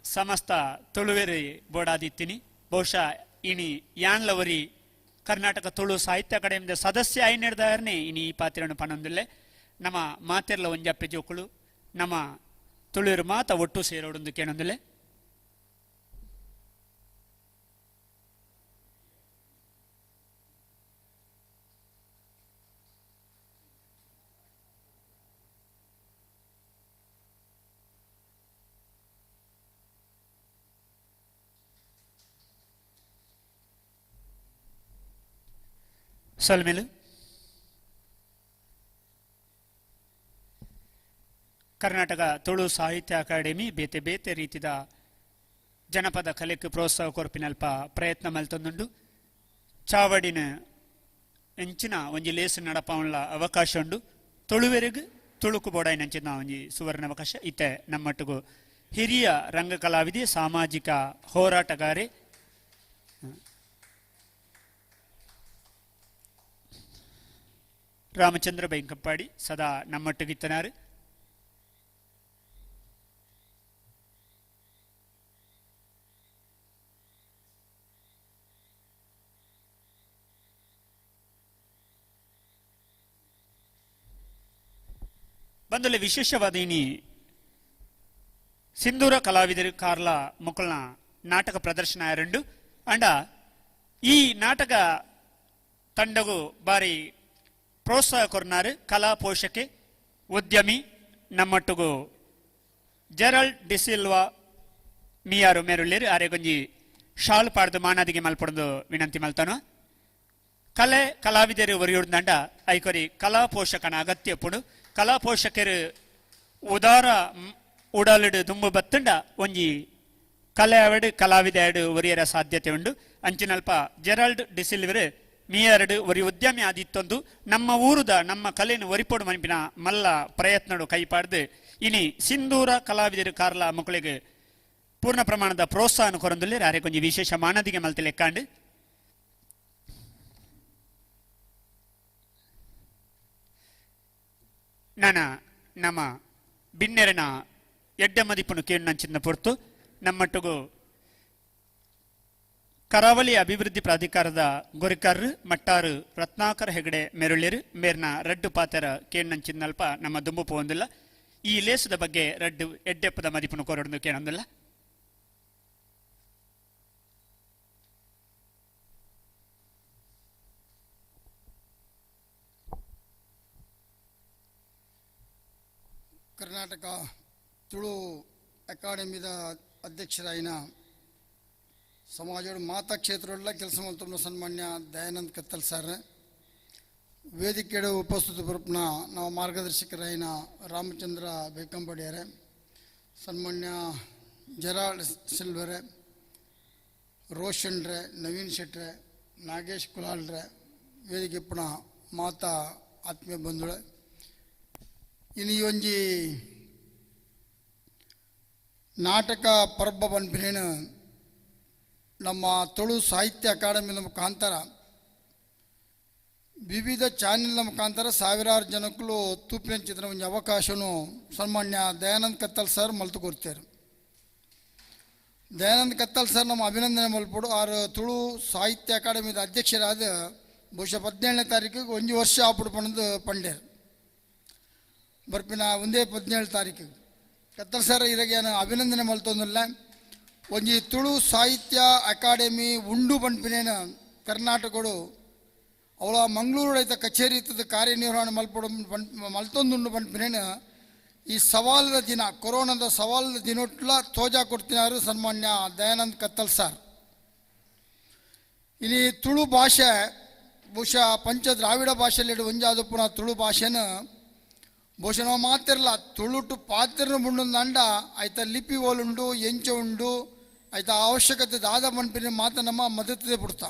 ಸಮಸ್ತ ತುಳುವೇರಿ ಬೋಡಾದಿತ್ತೀನಿ ಬಹುಶಃ ಇನಿ ಯಾನ್ಲವರಿ ಕರ್ನಾಟಕ ತುಳು ಸಾಹಿತ್ಯ ಅಕಾಡೆಮಿದ ಸದಸ್ಯ ಐನೆಡ್ದಾರನೆ ಇನಿ ಈ ಪಾತ್ರವನ್ನು ಪನ್ನೊಂದಿಲ್ಲೆ ನಮ್ಮ ಮಾತೆರ್ಲ ಒಂಜಪ್ಪೆ ಜೋಕುಳು ನಮ್ಮ ತುಳುವರು ಮಾತ ಒಟ್ಟು ಸೇರೋಡೊಂದು ಕೇಳೊಂದಿಲ್ಲೆ ಸಲ್ಮೇಲು ಕರ್ನಾಟಕ ತುಳು ಸಾಹಿತ್ಯ ಅಕಾಡೆಮಿ ಬೇತೆ ಬೇತೆ ರೀತಿದ ಜನಪದ ಕಲೆಗೆ ಪ್ರೋತ್ಸಾಹ ಕೊರ್ಪಿನಲ್ಪ ಪ್ರಯತ್ನ ಮಲ್ತೊಂದುಂಡು ಚಾವಡಿನ ಎಂಚಿನ ಒಂಜಿ ಲೇಸು ನಡಪವನ್ಲ ಅವಕಾಶ ಉಂಡು ತುಳುವೆರೆಗೆ ತುಳುಕು ಬೋಡಾಯಿನಂಚಿನ ಒಂಜಿ ಸುವರ್ಣ ಅವಕಾಶ ಇತ್ತೆ ನಮ್ಮಟ್ಟಿಗೂ ಹಿರಿಯ ರಂಗ ಕಲಾವಿದೆ ಸಾಮಾಜಿಕ ಹೋರಾಟಗಾರೆ ರಾಮಚಂದ್ರ ಬೈಕಂಪಾಡಿ ಸದಾ ನಮ್ಮೊಟ್ಟಿಗಿತ್ತನಾರು ಬಂದಲೆ ವಿಶೇಷವಾದ ಇನಿ ಸಿಂಧೂರ ಕಲಾವಿದರು ಕಾರ್ಲ ಮೊಕ್ಕಲ್ನ ನಾಟಕ ಪ್ರದರ್ಶನ 2 ಅಂಡ ಈ ನಾಟಕ ತಂಡಗೂ ಬಾರಿ ಪ್ರೋತ್ಸಾಹ ಕೊರ್ನಾರು ಕಲಾ ಪೋಷಕೆ ಉದ್ಯಮಿ ನಮ್ಮೊಟ್ಟಿಗೂ ಜೆರಲ್ಡ್ ಡಿಸಿಲ್ವಾ ಮಿಯಾರು ಮೇರುಳ್ಳಿರು ಆರೆಗೊಂಜಿ ಶಾಲ್ ಪಾಡ್ದು ಮಾನಾದಿಗೆ ಮಲ್ಪೊಂದು ವಿನಂತಿ ಮಲ್ತಾನು ಕಲೆ ಕಲಾವಿದರು ಒರಿಯುಡ್ದಂಡ ಐಕೊರಿ ಕಲಾ ಪೋಷಕನ ಅಗತ್ಯ ಪುಡು ಕಲಾ ಪೋಷಕರು ಉದಾರ ಉಡಾಲಿಡು ತುಂಬು ಬತ್ತಂಡ ಒಂಜಿ ಕಲೆ ಅವಡು ಕಲಾವಿದ ಎರಡು ಒರಿಯರ ಸಾಧ್ಯತೆ ಉಂಡು ಅಂಚಿನಲ್ಪ ಜೆರಾಲ್ಡ್ ಡಿಸಿಲ್ವರು ಮೀಯರಡು ಒರಿ ಉದ್ಯಮಿ ಆದಿತ್ತೊಂದು ನಮ್ಮ ಊರುದ ನಮ್ಮ ಕಲೆಯನ್ನು ಒರಿಪೋಡು ಮನಿಪಿನ ಮಲ್ಲ ಪ್ರಯತ್ನಡು ಕೈಪಾಡ್ದು ಇನಿ ಸಿಂಧೂರ ಕಲಾವಿದರು ಕಾರ್ಲ ಮಕ್ಕಳಿಗೆ ಪೂರ್ಣ ಪ್ರಮಾಣದ ಪ್ರೋತ್ಸಾಹ ಕೊರೊಂದುಲ್ಲೆ ರಾರೆ ಕೊಂಚ ವಿಶೇಷ ಮಾನದಿಗೆ ಮಲ್ತಿ ಲೆಕ್ಕಾಂಡು ನಾನ ನಮ್ಮ ಬಿನ್ನೆರನ ಎಡ್ಡ ಮದಿಪನು ಕೇಳಿನ ಪೊರ್ತು ನಮ್ಮೊಟ್ಟಿಗೂ ಕರಾವಳಿ ಅಭಿವೃದ್ಧಿ ಪ್ರಾಧಿಕಾರದ ಗೊರಿಕಾರರು ಮಟ್ಟಾರು ರತ್ನಾಕರ ಹೆಗಡೆ ಮೆರುಳಿರು ಮೇರ್ನ ರಡ್ಡು ಪಾತರ ಕೇಳಿನಂಚಿನಲ್ಪ ನಮ್ಮ ದುಂಬು ಪೋಂದಿಲ್ಲ ಈ ಲೇಸದ ಬಗ್ಗೆ ರಡ್ಡು ಎಡ್ಡೆಪ್ಪದ ಮದಿಪನು ಕೋರೊಂದು ಕೇಳೊಂದಿಲ್ಲ ಕರ್ನಾಟಕ ತುಳು ಅಕಾಡೆಮಿದ ಅಧ್ಯಕ್ಷರಾಯಿನ ಸಮಾಜದ ಮಾತಾ ಕ್ಷೇತ್ರದಲ್ಲ ಕೆಲಸ ಮಾಡ್ತಮ್ಮ ಸನ್ಮಾನ್ಯ ದಯಾನಂದ್ ಕತ್ತಲ್ ಸರ್ ವೇದಿಕೆಯ ಉಪಸ್ಥಿತ ಬರುಪನ ನಾವು ಮಾರ್ಗದರ್ಶಕರಾಯಿನ ರಾಮಚಂದ್ರ ಬೇಕಂಬಡಿಯರೆ ಸನ್ಮಾನ್ಯ ಜೆರಾಲ್ಡ್ ಸಿಲ್ವರೆ ರೋಷನ್ರೆ ನವೀನ್ ಶೆಟ್ರೆ ನಾಗೇಶ್ ಕುಲಾಲ್ರೆ ವೇದಿಕೆ ಪುನಃ ಮಾತಾ ಆತ್ಮೀಯ ಬಂಧುಳೆ ಇನ್ನು ಈ ಒಂಜಿ ನಾಟಕ ಪರ್ಬ ಬನ್ಪಿನೇನು ನಮ್ಮ ತುಳು ಸಾಹಿತ್ಯ ಅಕಾಡೆಮಿಯ ಮುಖಾಂತರ ವಿವಿಧ ಚಾನೆಲ್ನ ಮುಖಾಂತರ ಸಾವಿರಾರು ಜನಕ್ಕೂ ತೂಪಿನಂಚಿನ ಒಂದು ಅವಕಾಶನು ಸನ್ಮಾನ್ಯ ದಯಾನಂದ್ ಕತ್ತಲ್ ಸರ್ ಮಲ್ತು ಕೊಡ್ತಾರೆ ದಯಾನಂದ್ ಕತ್ತಲ್ ಸರ್ ನಮ್ಮ ಅಭಿನಂದನೆ ಮಲ್ಪಡು ಆರು ತುಳು ಸಾಹಿತ್ಯ ಅಕಾಡೆಮಿದ ಅಧ್ಯಕ್ಷರಾದ ಬಹುಶಃ 17ನೇ ತಾರೀಕಿಗೆ ಒಂದು ವರ್ಷ ಆಪುಡು ಪಣದು ಪಂಡ್ಯರು ಬರ್ಪಿನ ಒಂದೇ 17 ತಾರೀಕಿಗೆ ಕತ್ತಲ್ ಸರ್ ಇರಾಗ ಅಭಿನಂದನೆ ಮಲ್ತೊಂದಿಲ್ಲ ಒಂಜಿ ತುಳು ಸಾಹಿತ್ಯ ಅಕಾಡೆಮಿ ಉಂಡು ಪಂಪಿನೇನ ಕರ್ನಾಟಕಡು ಅವಳ ಮಂಗಳೂರು ರೈತ ಕಚೇರಿ ಇತ್ತದ ಕಾರ್ಯನಿರ್ವಹಣೆ ಮಲ್ಪಡು ಮಲ್ತೊಂದುಂಡು ಪಂಪಿನೇನ ಈ ಸವಾಲದ ದಿನ ಕೊರೋನಾದ ಸವಾಲದ ದಿನೊಟ್ಲ ತೋಜಾ ಕೊಡ್ತಿನಾರು ಸನ್ಮಾನ್ಯ ದಯಾನಂದ್ ಕತ್ತಲ್ ಸರ್ ಇನಿ ತುಳು ಭಾಷೆ ಬಹುಶಃ ಪಂಚ ದ್ರಾವಿಡ ಭಾಷೆಯಲ್ಲಿ ಒಂಜಾದ ಪುನಃ ತುಳು ಭಾಷೆನ ಬಹುಶಃ ನಾವು ಮಾತಿರಲ್ಲ ತುಳುಟು ಪಾತ್ರ ಮುಂಡೊಂದಂಡ ಆಯ್ತ ಲಿಪಿ ಓಲುಂಡು ಎಂಚ ಉಂಡು ಆಯ್ತ ಅವಶ್ಯಕತೆ ದಾದ ಪಂಪಿನ ಮಾತ ನಮ್ಮ ಮದತದೆ ಬಿಡ್ತಾ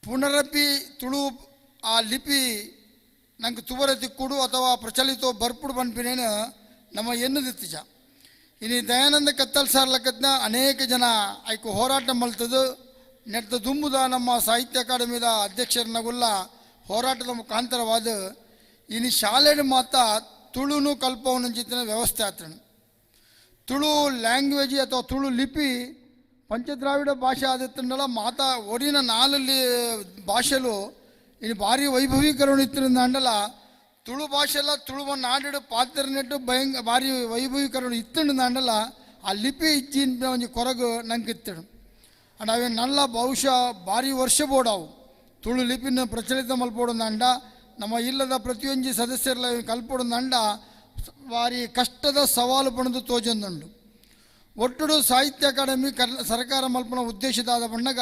ಪುನರಪಿ ತುಳು ಆ ಲಿಪಿ ನಂಗೆ ತುವರ ತಿಕ್ಕುಡು ಅಥವಾ ಪ್ರಚಲಿತ ಬರ್ಪುಡು ಪಂಪಿನೇನು ನಮ್ಮ ಎನ್ನದಿತ್ತೀಜ ಇನ್ನು ದಯಾನಂದ ಕತ್ತಲ್ ಸರ್ ಲೆಕ್ಕದ ಅನೇಕ ಜನ ಆಯ್ಕೆ ಹೋರಾಟ ಮಲ್ತದು ನೆಟ್ಟ ದುಂಬುದ ನಮ್ಮ ಸಾಹಿತ್ಯ ಅಕಾಡೆಮಿದ ಅಧ್ಯಕ್ಷರನ್ನಗುಲ್ಲ ಹೋರಾಟದ ಮುಖಾಂತರವಾದ ಇನ್ನು ಶಾಲೆಯ ಮಾತ ತುಳುನು ಕಲ್ಪವನ ಜಿತ್ತಿನ ವ್ಯವಸ್ಥೆ ಆತಣ ತುಳು ಲ್ಯಾಂಗ್ವೇಜ್ ಅಥವಾ ತುಳು ಲಿಪಿ ಪಂಚದ್ರಾವಿಡ ಭಾಷೆ ಆದಿತ್ತಂಡಲ್ಲ ಮಾತಾ ಒರಿನ 4 ಭಾಷೆಲು ಇನ್ನು ಭಾರಿ ವೈಭವೀಕರಣ ಇತ್ತಿನ ಅಂಡಲ್ಲ ತುಳು ಭಾಷೆಲ್ಲ ತುಳುವನ್ನು ಆಡಿಡು ಪಾತ್ರ ನೆಟ್ಟು ಭಾರಿ ವೈಭವೀಕರಣ ಇತ್ತಂಡ ಅಂಡಲ್ಲ ಆ ಲಿಪಿ ಇಚ್ಚಿನ ಒಂದು ಕೊರಗು ನಂಗೆ ಇತ್ತಡು ಅಂಡ್ ಅವೇ ನಲ್ಲ ಬಹುಶಃ ಭಾರಿ ವರ್ಷ ಬೋಡಾವು ತುಳು ಲಿಪಿನ ಪ್ರಚಲಿತ ಮಲ್ಪೋಡಂದ ನಮ್ಮ ಇಲ್ಲದ ಪ್ರತಿಯೊಂದು ಸದಸ್ಯರೆಲ್ಲ ಕಲ್ಪೊಡಂದ ಭಾರಿ ಕಷ್ಟದ ಸವಾಲು ಪಣದು ತೋಜೊಂದುಂಡು ಒಟ್ಟುಡು ಸಾಹಿತ್ಯ ಅಕಾಡೆಮಿ ಸರ್ಕಾರ ಮಲ್ಪನ ಉದ್ದೇಶದಾದ ಬಣ್ಣಗ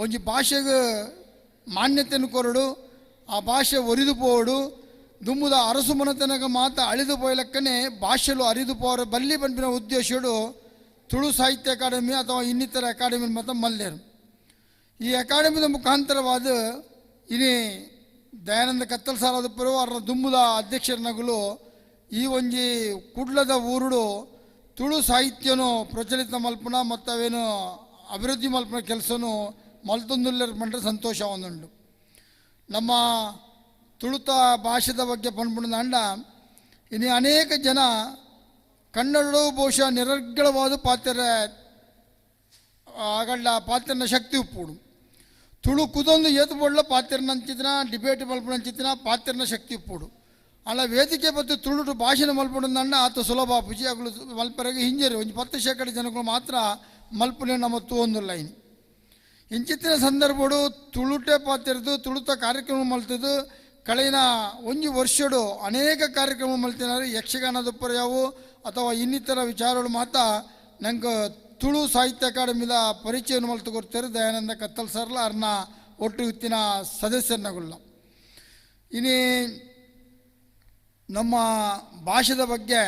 ಒಂಜಿ ಭಾಷೆಗೆ ಮಾನ್ಯತೆಯನ್ನು ಕೊರಡು ಆ ಭಾಷೆ ಒರಿದು ಪೋಡು ದುಮ್ಮುದ ಅರಸು ಮನತನಗ ಮಾತ ಅಳಿದು ಪೋಯ್ಲಕ್ಕನೆ ಭಾಷೆಲು ಅರಿದು ಪೋರ ಬಲ್ಲಿ ಪಂಪಿನ ಉದ್ದೇಶಡು ತುಳು ಸಾಹಿತ್ಯ ಅಕಾಡೆಮಿ ಅಥವಾ ಇನ್ನಿತರ ಅಕಾಡೆಮಿ ಮತ ಮಲ್ಲೇರು ಈ ಅಕಾಡೆಮಿದ ಮುಖಾಂತರವಾದ ಇನಿ ದಯಾನಂದ ಕತ್ತಲ್ ಸಾರದ ಪರು ಅವರ ದುಮ್ಮುದ ಅಧ್ಯಕ್ಷರನಗಳು ಈ ಒಂಜಿ ಕುಡ್ಲದ ಊರುಡು ತುಳು ಸಾಹಿತ್ಯನು ಪ್ರಚಲಿತ ಮಲ್ಪನ ಮತ್ತು ಅವೇನು ಅಭಿವೃದ್ಧಿ ಮಲ್ಪನ ಕೆಲಸನು ಮಲ್ತೊಂದುಲ್ಲರ ಬಂದರೆ ಸಂತೋಷ ಒಂದುಂಡು ನಮ್ಮ ತುಳುತ ಭಾಷೆದ ಬಗ್ಗೆ ಪಂಡ್ಬಂಡ ಇನ್ನು ಅನೇಕ ಜನ ಕನ್ನಡವು ಬಹುಶಃ ನಿರರ್ಗಳವಾದ ಪಾತ್ರ ಆಗಲ್ಲ ಪಾತ್ರನ ಶಕ್ತಿ ಉಪ್ಪುಡು ತುಳು ಕುದೊಂದು ಏತು ಬೋಡ್ಲ ಪಾತ್ರನ ಅಂಚಿತ್ತಿನ ಡಿಬೇಟ್ ಮಲ್ಪನ ಅಂಚಿತ್ತಿನ ಪಾತ್ರನ ಶಕ್ತಿ ಉಪ್ಪುಡು ಅಲ್ಲ ವೇದಿಕೆ ಬತ್ತು ತುಳುಟು ಭಾಷೆನ ಮಲ್ಪಡಂದಂಡ ಆತ ಸುಲಭ ಪುಜಿ ಆಗಲು ಮಲ್ಪರೆಗೆ ಹಿಂಜರಿ ಒಂದು 10% ಜನಗಳು ಮಾತ್ರ ಮಲ್ಪನೆ ನಮ್ಮ ತೂವೊಂದು ಲೈನ್ ಇಂಚಿತ್ತಿನ ಸಂದರ್ಭಡು ತುಳುಟೆ ಪಾತಿರ್ದು ತುಳುತ ಕಾರ್ಯಕ್ರಮ ಮಲ್ತದ್ದು ಕಳೆಯಿನ ಒಂಜಿ ವರ್ಷಡು ಅನೇಕ ಕಾರ್ಯಕ್ರಮ ಮಲ್ತಿನಾರು ಯಕ್ಷಗಾನದ ಪರ್ಯಾವು ಅಥವಾ ಇನ್ನಿತರ ವಿಚಾರಗಳು ಮಾತ ನಂಗೆ ತುಳು ಸಾಹಿತ್ಯ ಅಕಾಡೆಮಿದ ಪರಿಚಯವನ್ನು ಮಲ್ತು ಕೊಡ್ತಾರೆ ದಯಾನಂದ ಕತ್ತಲ್ ಸರ್ಲ ಅರ್ನ ಒಟ್ಟು ಇತ್ತಿನ ಸದಸ್ಯರನ್ನಗುಲ್ಲ. ಇನಿ ನಮ್ಮ ಭಾಷೆದ ಬಗ್ಗೆ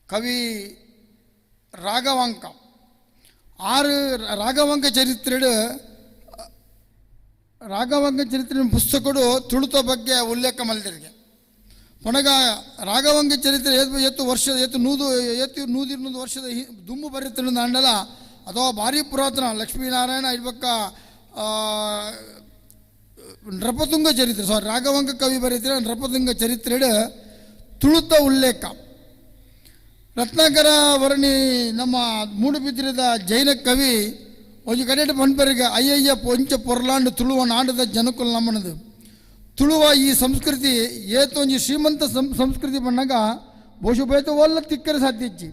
ಕವಿ ರಾಘವಾಂಕ ರಾಘವಾಂಕ ಚರಿತ್ರೆ ಪುಸ್ತಕಡು ತುಳುತ ಬಗ್ಗೆ ಉಲ್ಲೇಖ ಮಲ್ದಿರಿಗೆ ಪೊಣಗ ರಾಘವಾಂಕ ಚರಿತ್ರೆ ನೂದಿರ್ನೂದು ವರ್ಷದ ದುಮ್ಮು ಬರೀತಿನ ಅಂಡಲ ಅಥವಾ ಭಾರಿ ಪುರಾತನ ಲಕ್ಷ್ಮೀನಾರಾಯಣ ಇರ್ಬೇಕ ನೃಪತುಂಗ ಚರಿತ್ರೆ ರಾಘವಾಂಕ ಕವಿ ಬರೀತಿರ ನೃಪತುಂಗ ಚರಿತ್ರೆ ತುಳುತ ಉಲ್ಲೇಖ ರತ್ನಾಕರ ವರ್ಣಿ ನಮ್ಮ ಮೂಡುಬಿದ್ರದ ಜೈನ ಕವಿ ಒಂದು ಕಡೆಟ ಪಂಪರಿಗೆ ಅಯ್ಯಯ್ಯ ಪೊಂಚ ಪೊರ್ಲಾಂಡು ತುಳುವ ನಾಡದ ಜನಕುಲ್ ನಮ್ಮನದು ತುಳುವ ಈ ಸಂಸ್ಕೃತಿ ಏತೊಂಜಿ ಶ್ರೀಮಂತ ಸಂಸ್ಕೃತಿ ಬಣ್ಣಗ ಬಹುಶಃ ಒಲ್ಲ ತಿಕ್ಕರೆ ಸಾಧ್ಯ ಇಚ್ಚಿ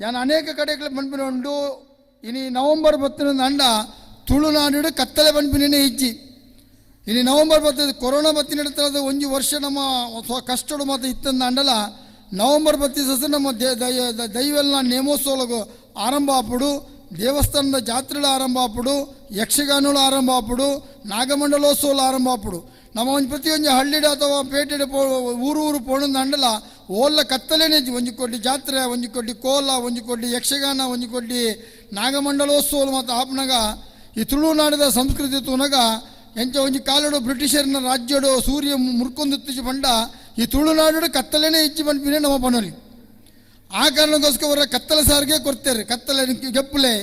ಯಾನು ಅನೇಕ ಕಡೆಗಳ ಪಂಪಿನ ಉಂಡು ಇನಿ ನವಂಬರ್ 10 ಅಂಡ ತುಳುನಾಡು ಕತ್ತಲೆ ಪಂಪಿನೇ ಇಚ್ಚಿ ಇನಿ ನವಂಬರ್ 10 ಕೊರೋನಾ ಬತ್ತಿನ ಒಂಜಿ ವರ್ಷ ನಮ್ಮ ಕಷ್ಟಡು ಮಾತ್ರ ಇತ್ತಂದ ಅಂಡಲ ನವಂಬರ್ 10 ನಮ್ಮ ದೈವೆಲ್ಲ ನೇಮೋತ್ಸವಗಳು ಆರಂಭ ಆಪಡು ದೇವಸ್ಥಾನದ ಜಾತ್ರೆಗಳು ಆರಂಭ ಆಪಡು ಯಕ್ಷಗಾನಗಳು ಆರಂಭ ಆಪಡು ನಾಗಮಂಡಲೋತ್ಸವಗಳು ಆರಂಭ ಆಪಡು ನಮ್ಮ ಒಂದು ಪ್ರತಿಯೊಂದು ಹಳ್ಳಿಡ ಅಥವಾ ಪೇಟೆಡೆ ಊರು ಪೋಣದ ಅಂಡಲ ಓಲ್ಲ ಕತ್ತಲೇನೆ ಒಂಜಿ ಕೊಡ್ಡಿ ಜಾತ್ರೆ ಒಂಜಿ ಕೊಡ್ಡಿ ಕೋಲ ಒಂಜಿ ಕೊಡ್ಡಿ ಯಕ್ಷಗಾನ ಒಂಜಿ ಕೊಡ್ಡಿ ನಾಗಮಂಡಲೋತ್ಸವ ಮತ್ತು ಆಪ್ನಾಗ ಈ ತುಳುನಾಡದ ಸಂಸ್ಕೃತಿ ತುನಗ ಎಂಚ ಒಂಜಿ ಕಾಲಡು ಬ್ರಿಟಿಷರ್ನ ರಾಜ್ಯಡು ಸೂರ್ಯ ಮುರ್ಕೊಂದಿತ್ತಿಸಿ ಬಂಡ ಈ ತುಳುನಾಡು ಕತ್ತಲೇನೆ ಇಚ್ಚಿ ಬಂದ್ಬಿನೇ ನಮ್ಮ ಪನೋಲಿ ಆ ಕಾರಣಕ್ಕೋಸ್ಕರ ಕತ್ತಲ ಸಾರಿಗೆ ಕೊಡ್ತಾರೆ ಕತ್ತಲೆ ಗೆಪ್ಪಲೆ